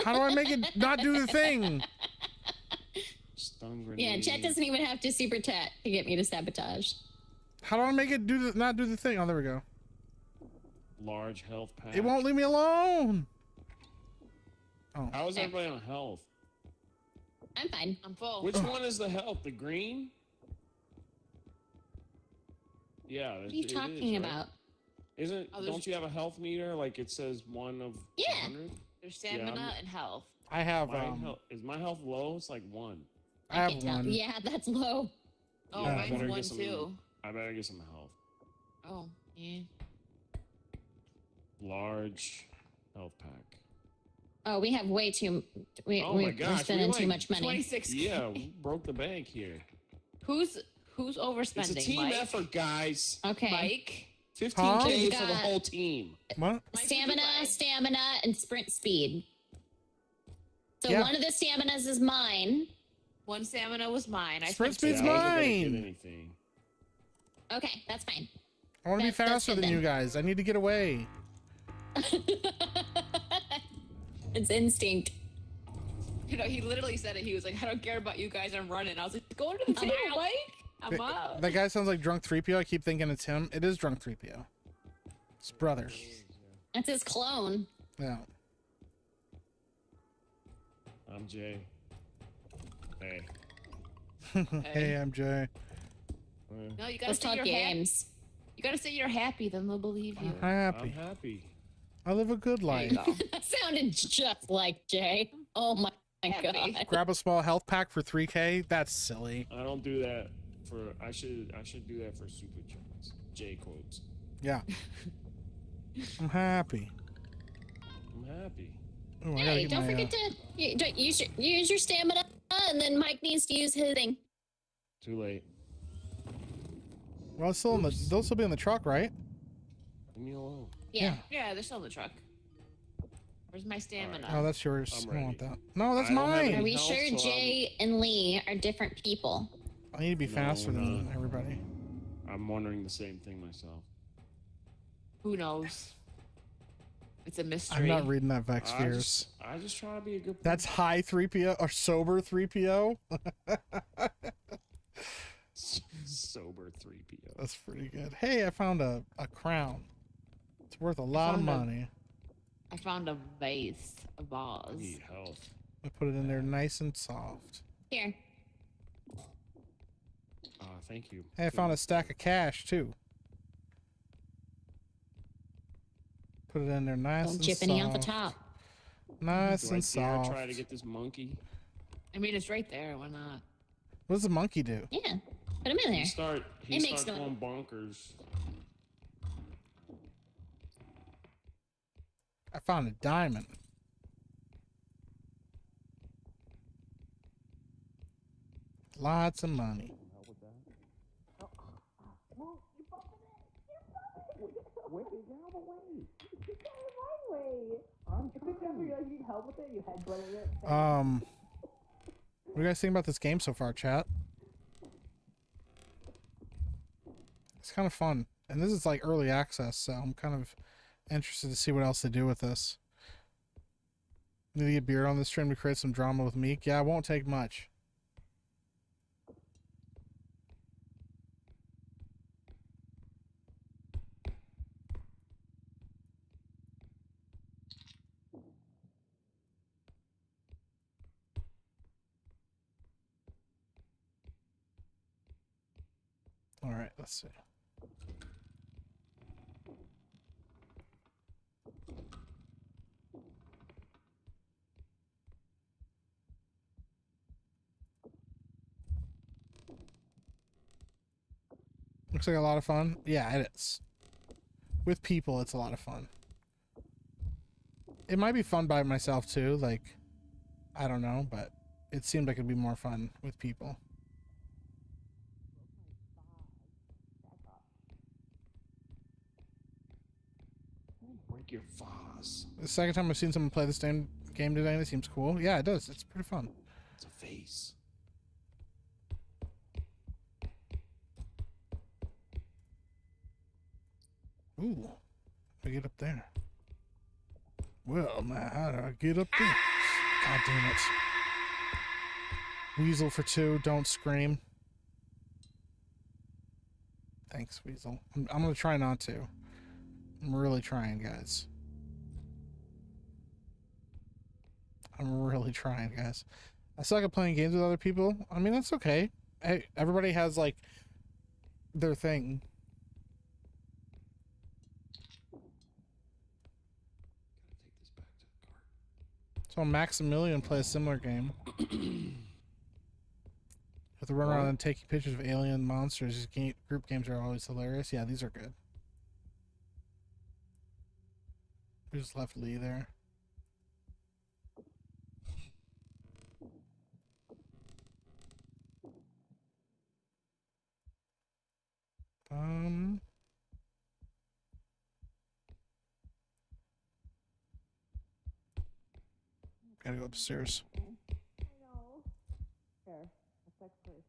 How do I make it not do the thing? Stun grenade. Yeah, Chet doesn't even have to super chat to get me to sabotage. How do I make it not do the thing? Oh, there we go. Large health pack. It won't leave me alone. Oh. How is everybody on health? I'm fine. I'm full. Which one is the health? The green? Yeah. What are you talking about? Isn't? Oh, there's- Don't you have a health meter? Like it says 1 of Yeah. 100? There's stamina I'm- and health. I have Is my health low? It's like 1. I have can't tell. one. Yeah, that's low. Oh, Yeah, I mine's better 1 get some- too. I better get some health. Oh, yeah. Large health pack. Oh, we have way too. Oh my We're gosh, spending we too much money. 26. Yeah, we broke the bank here. Who's overspending? It's a team Mike? effort, guys. Okay. Mike. 15K Huh? for the whole team. What? Stamina, and sprint speed. So Yeah. one of the staminas is mine. 1 stamina was mine. I Sprint spent speed's two. I wasn't gonna get mine. anything. Okay, that's fine. I want to be That's faster good than you then. guys. I need to get away. It's instinct. You know, he literally said it. He was like, I don't care about you guys. I'm running. I was like, go to the table, Mike. I'm out. That guy sounds like Drunk 3PO. I keep thinking it's him. It is Drunk 3PO. It's brother. That's his clone. Yeah. I'm Jay. Hey. Hey, I'm Jay. No, you gotta Let's say talk you're games. You gotta say you're happy, then they'll believe you. I'm happy. I'm happy. I live a good There life. you go. That sounded just like Jay. Oh my Happy. god. Grab a small health pack for 3K. That's silly. I don't do that for. I should do that for super chats. J quotes. Yeah. I'm happy. I'm happy. Ooh, I gotta Hey, get don't my, forget to use your stamina, and then Mike needs to use his thing. Too late. Well, it's still they'll still be in the truck, right? Leave me alone. Yeah. Yeah, they're still in the truck. Where's my stamina? Oh, that's yours. I'm I don't want ready. that. No, that's I don't have mine. any Are we health, sure so Jay and Lee are different people? I need to be No, faster than no. everybody. I'm wondering the same thing myself. Who knows? It's a I'm mystery. not reading that Vex I Fears. just try to be a good. That's high 3PO or sober 3PO. Sober 3PO. That's pretty good. Hey, I found a crown. It's worth a lot of found a- money. I found a vase, a I vase. need health. I put it in there nice and soft. Here. Thank you. Hey, I found a stack of cash too. Put it in there nice Don't and chip soft. any off the top. Nice Do I and dare soft. try to get this monkey? I mean, it's right there. Why not? What does the monkey do? Yeah, put him in there. He start It makes going bonkers. I found a diamond. Lots of money. What do you guys think about this game so far, chat? It's kind of fun. And this is like early access, so I'm kind of interested to see what else they do with this. Need to get Beard on this stream to create some drama with Meek. Yeah, it won't take much. All right, let's see. Looks like a lot of fun. Yeah, it is. With people, it's a lot of fun. It might be fun by myself too, like, I don't know, but it seemed like it'd be more fun with people. Break your vase. The second time I've seen someone play this game today, it seems cool. Yeah, it does. It's pretty fun. It's a vase. Ooh, I get up there. Well, now how do I get up there? God damn it. Weasel for 2, don't scream. Thanks, Weasel. I'm gonna try not to. I'm really trying, guys. I'm really trying, guys. I suck at playing games with other people. I mean, that's okay. Hey, everybody has, like, their thing. So Maximilian play a similar game. With the run around and taking pictures of alien monsters. These group games are always hilarious. Yeah, these are good. We just left Lee there. Gotta go upstairs. Here, let's first.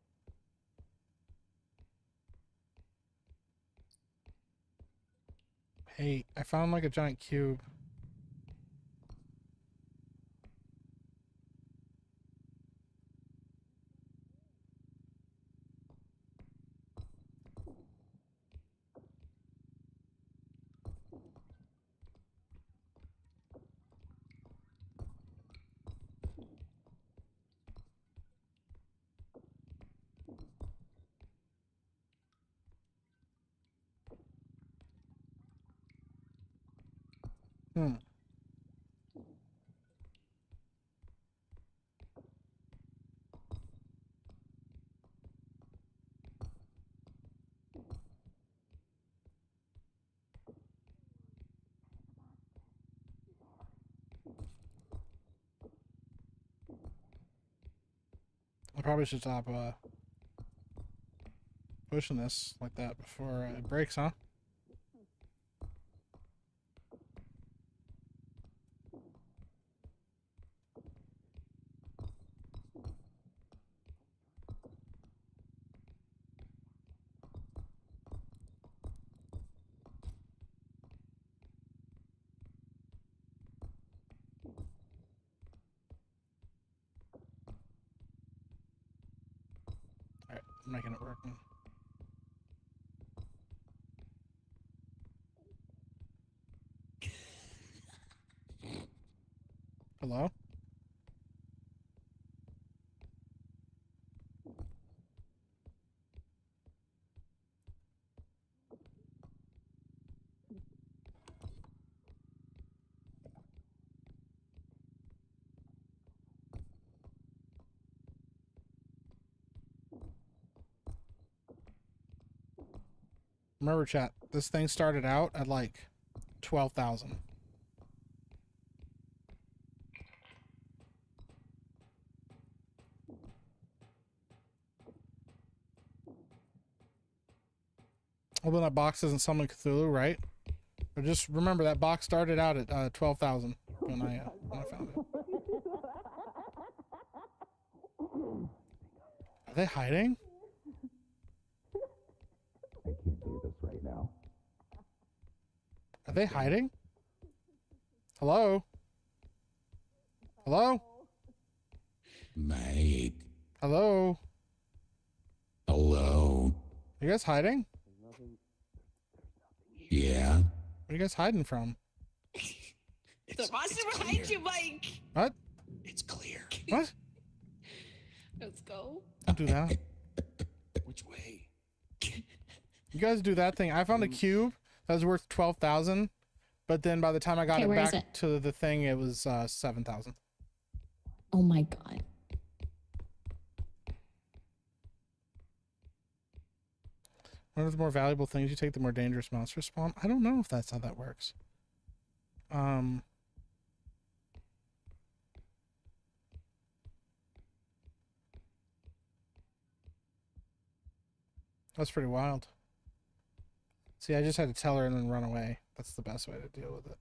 Hey, I found like a giant cube. Hmm. I probably should stop pushing this like that before it breaks, huh? Alright, I'm making it work now. Hello? Remember, chat, this thing started out at like 12,000. Although that box isn't Summon Cthulhu, right? But just remember that box started out at 12,000 when I found it. Are they hiding? I can't do this right now. Are they hiding? Hello? Hello? Mike. Hello? Hello. You guys hiding? Yeah. What are you guys hiding from? The monster behind you, Mike. What? It's clear. What? Let's go. Don't do that. Which way? You guys do that thing. I found a cube that was worth 12,000, but then by the time I got Okay, it where is back it? to the thing, it was 7,000. Oh my god. One of the more valuable things you take, the more dangerous monsters spawn. I don't know if that's how that works. That's pretty wild. See, I just had to tell her and then run away. That's the best way to deal with it.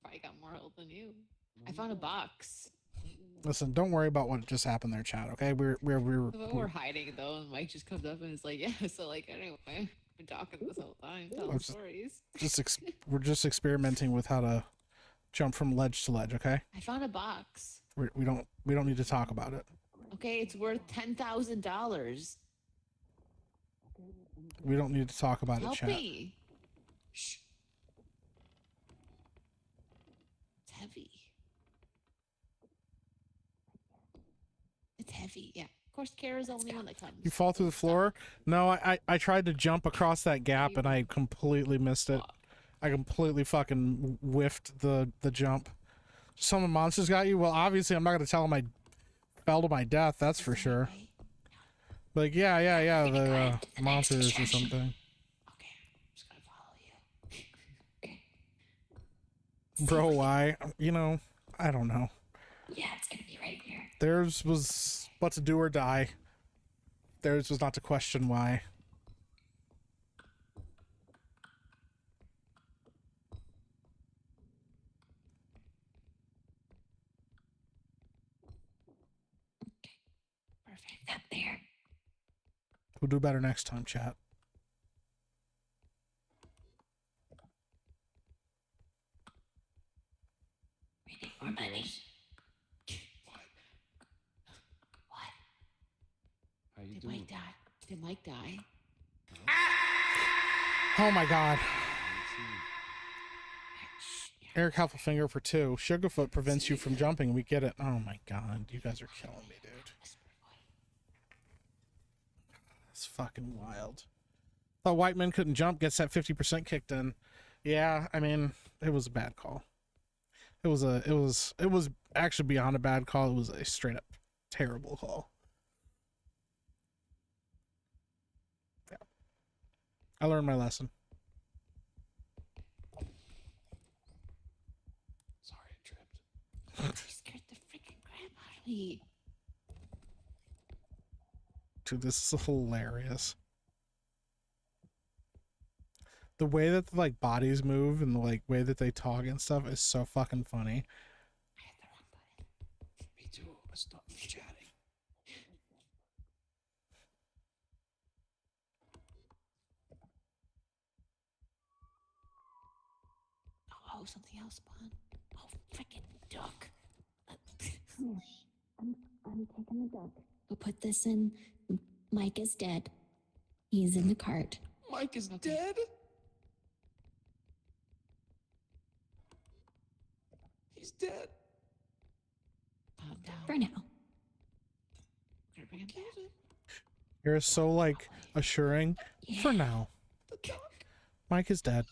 Probably got more old than you. I found a box. Listen, don't worry about what just happened there, chat. Okay, We're hiding though, and Mike just comes up and is like, "Yeah." So like, anyway, I've been talking this whole time, telling stories. we're just experimenting with how to jump from ledge to ledge. Okay, I found a box. we don't need to talk about it. Okay, it's worth $10,000. We don't need to talk about it, Help chat. me. Shh. It's heavy. It's heavy. Yeah. Of course, Kara's the only one that comes. You fall through the floor? No, I tried to jump across that gap and I completely missed it. I completely fucking whiffed the jump. Some of the monsters got you? Well, obviously I'm not gonna tell them I fell to my death, that's for sure. Like, yeah, the monsters or something. Okay, I'm just gonna follow you. Bro, why? You know, I don't know. Yeah, it's gonna be right here. Theirs was but to do or die. Theirs was not to question why. Perfect. Up there. We'll do better next time, chat. We need more money. How you Did doing? Mike die? Did Mike die? Oh my god. Eric Heffelfinger for 2. Sugarfoot prevents you from jumping. We get it. Oh my god. You guys are killing me, dude. That's fucking wild. Thought white men couldn't jump, gets that 50% kicked in. Yeah, I mean, it was a bad call. It was actually beyond a bad call. It was a straight up terrible call. Yeah. I learned my lesson. Sorry, I tripped. You scared the freaking crap out of me. Dude, this is hilarious. The way that the, like, bodies move and the like way that they talk and stuff is so fucking funny. Me too. I stopped chatting. Oh, something else spawned. Oh, freaking duck. I'm taking the duck. We'll put this in. Mike is dead. He's in the cart. Mike is dead? He's dead. Calm down. For now. We're gonna bring him back. You're so like assuring. For now. Mike is dead.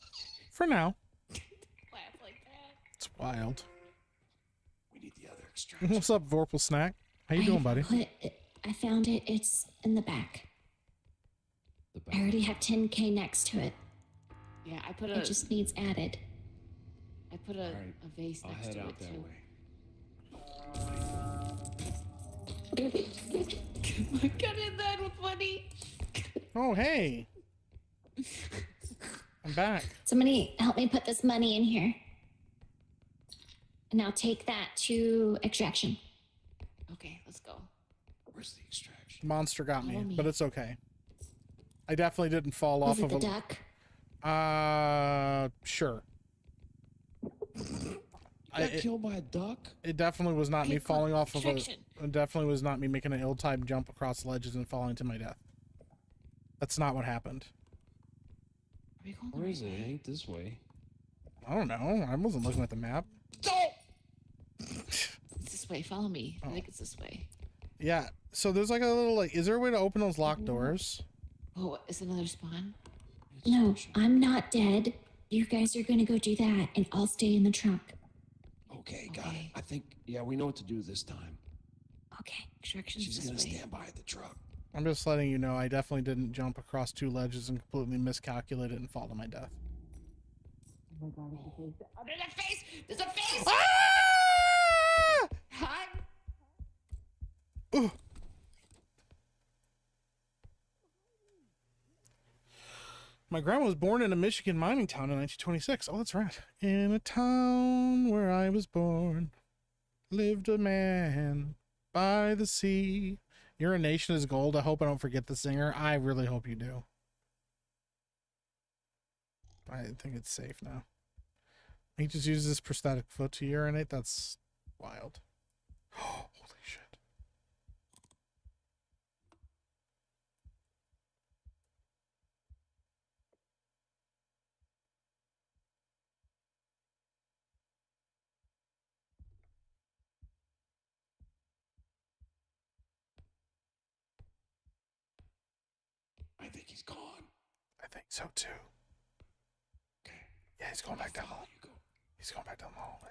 For now. Laugh like that. It's wild. We need the other extraction. What's up, Vorpal Snack? How you doing, buddy? I found it. It's in the back. I already have 10K next to it. Yeah, I put It just needs added. I put a vase I'll next head to out it that too. way. Got in that with money. Oh, hey. I'm back. Somebody help me put this money in here. And now take that to extraction. Okay, let's go. Where's the extraction? Monster got me, Follow me. but it's okay. I definitely didn't fall Was off it of the a duck? Sure. Got killed by a duck? It definitely was not me falling off of a. Extraction. It definitely was not me making an ill-timed jump across ledges and falling to my death. That's not what happened. Are we going the Where right is it? It way? ain't this way. I don't know. I wasn't looking at the map. It's this way. Follow me. I think it's this way. Yeah. So there's like a little like. Is there a way to open those locked doors? Oh, is another spawn? No, I'm not dead. You guys are gonna go do that, and I'll stay in the trunk. Okay, got it. I think, yeah, we know what to do this time. Okay. Extraction's She's this gonna way. stand by the truck. I'm just letting you know. I definitely didn't jump across 2 ledges and completely miscalculate it and fall to my death. Oh my god, there's a face! There's a face! Ah! Hi! Ugh. My grandma was born in a Michigan mining town in 1926. Oh, that's right. In a town where I was born, lived a man by the sea. Your nation is gold. I hope I don't forget the singer. I really hope you do. I think it's safe now. He just uses his prosthetic foot to urinate. That's wild. Holy shit. I think he's gone. I think so too. Okay. Yeah, he's going back down. You go. He's going back down the hallway.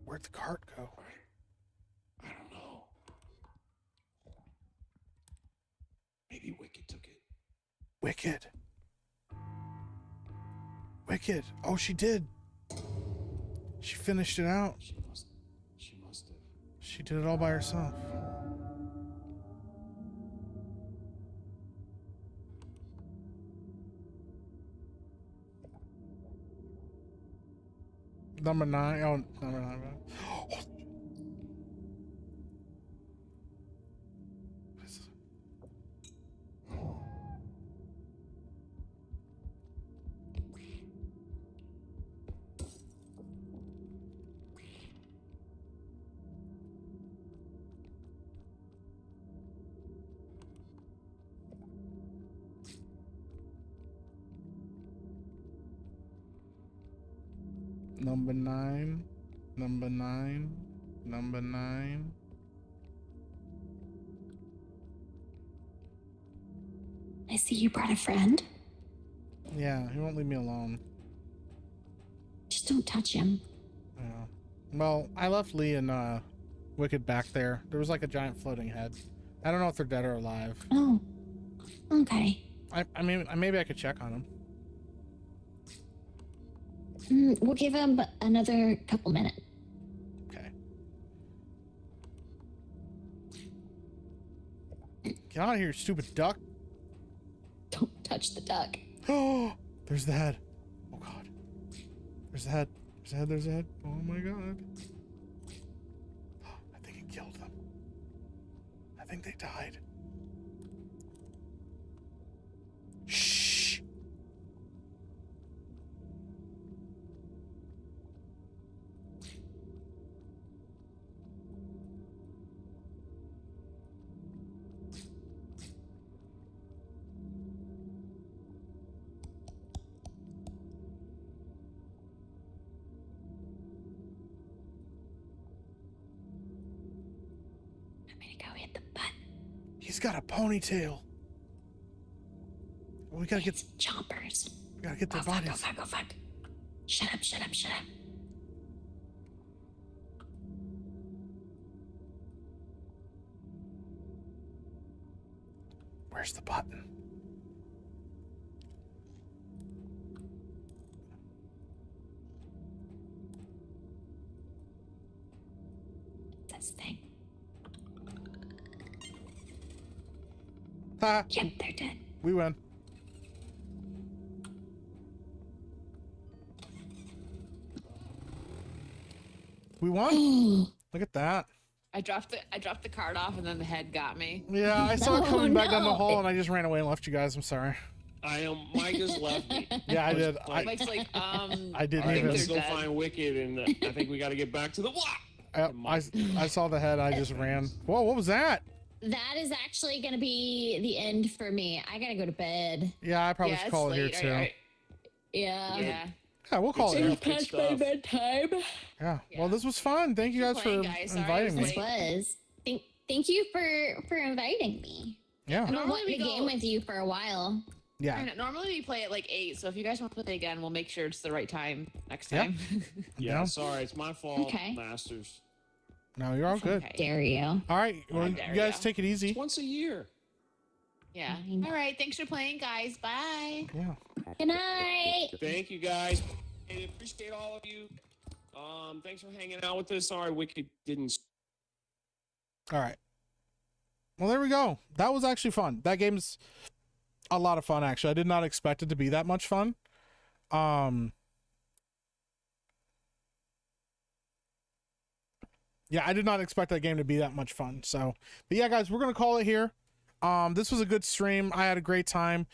Where'd the cart go? I don't know. Maybe Wicked took it. Wicked. Wicked. Oh, she did. She finished it out. She must have. She did it all by herself. Number 9. Oh, number 9. What is this? Number 9. Number 9. Number 9. I see you brought a friend. Yeah, he won't leave me alone. Just don't touch him. Yeah. Well, I left Lee and Wicked back there. There was like a giant floating head. I don't know if they're dead or alive. Oh. Okay. I mean, maybe I could check on them. We'll give him another couple minutes. Okay. Get out of here, stupid duck. Don't touch the duck. Oh, there's the head. Oh god. There's the head. There's the head. There's the head. Oh my god. I think it killed them. I think they died. Shh. me to go hit the button? He's got a ponytail. We gotta get some chompers. We gotta get their Fuck, bodies. oh fuck. Shut up, shut up, shut up. Where's the button? This thing. Ha! Yep, they're dead. We win. We won. Look at that. I dropped the card off and then the head got me. Yeah, I saw it coming back down the no. hall and I just ran away and left you guys. I'm sorry. Mike just left me. Yeah, I did. Mike's like, I didn't All right, even. let's go find Wicked, and I think we got to get back to the block. I saw the head. I just ran. Whoa, what was that? That is actually going to be the end for me. I got to go to bed. Yeah, I probably Yeah, should call it it's here late. too. Yeah. Yeah, we'll call it here. Past my bedtime. Yeah. Well, this was fun. Thank you guys for inviting me. This was. Thank you for inviting me. Yeah. I've been Normally wanting we to game go- with you for a while. Yeah. Normally we play at like 8, so if you guys want to play again, we'll make sure it's the right time next Yeah. time. Yeah, down. sorry, it's my fault, Okay. Masters. No, you're all good. Okay. Dare you? All right. Well, you dare guys ya. take it easy. It's once a year. Yeah. All right. Thanks for playing, guys. Bye. Yeah. Good night. Thank you, guys. I appreciate all of you. Thanks for hanging out with us. Sorry, Wicked didn't. All right. Well, there we go. That was actually fun. That game's a lot of fun, actually. I did not expect it to be that much fun. Yeah, I did not expect that game to be that much fun. So, but yeah, guys, we're gonna call it here. This was a good stream. I had a great time.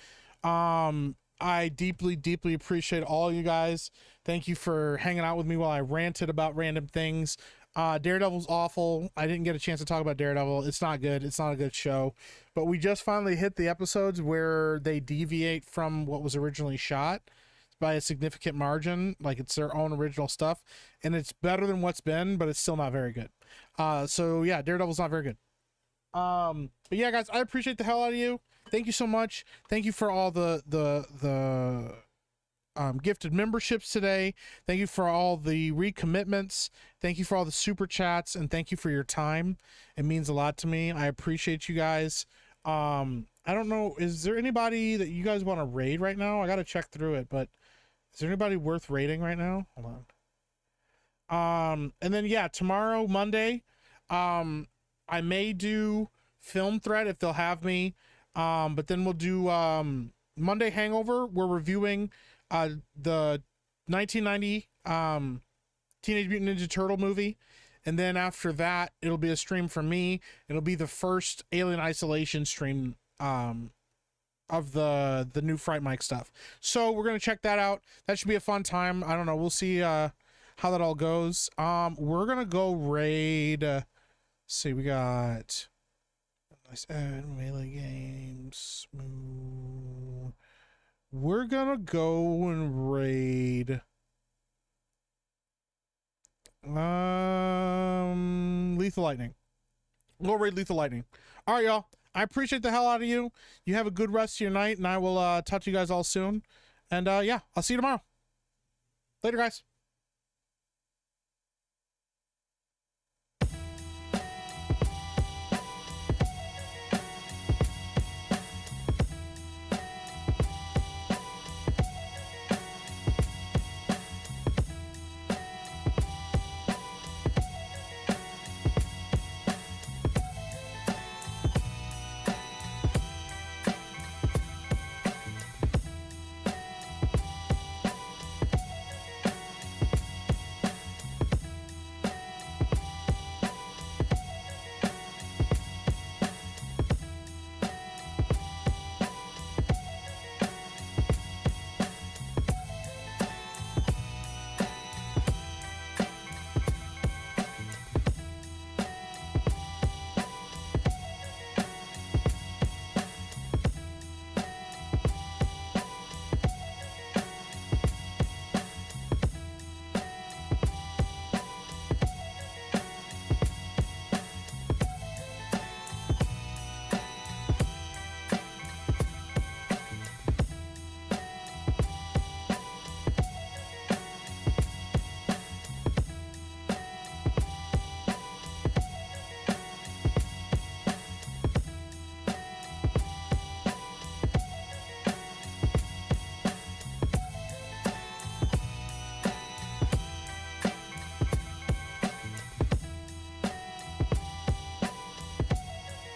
I deeply appreciate all you guys. Thank you for hanging out with me while I ranted about random things. Daredevil's awful. I didn't get a chance to talk about Daredevil. It's not good. It's not a good show. But we just finally hit the episodes where they deviate from what was originally shot by a significant margin. Like, it's their own original stuff. And it's better than what's been, but it's still not very good. So yeah, Daredevil's not very good. But yeah, guys, I appreciate the hell out of you. Thank you so much. Thank you for all the gifted memberships today. Thank you for all the recommitments. Thank you for all the super chats, and thank you for your time. It means a lot to me. I appreciate you guys. I don't know, is there anybody that you guys want to raid right now? I gotta check through it, but is there anybody worth raiding right now? Hold on. And then yeah, tomorrow, Monday, I may do Film Threat if they'll have me. But then we'll do Monday Hangover. We're reviewing the 1990 Teenage Mutant Ninja Turtle movie. And then after that, it'll be a stream from me. It'll be the first Alien Isolation stream of the new Fright Mike stuff. So we're going to check that out. That should be a fun time. I don't know. We'll see how that all goes. We're going to go raid. Let's see, we got nice melee games. We're going to go and raid Lethal Lightning. We'll raid Lethal Lightning. All right, y'all. I appreciate the hell out of you. You have a good rest of your night, and I will talk to you guys all soon. And yeah, I'll see you tomorrow. Later, guys.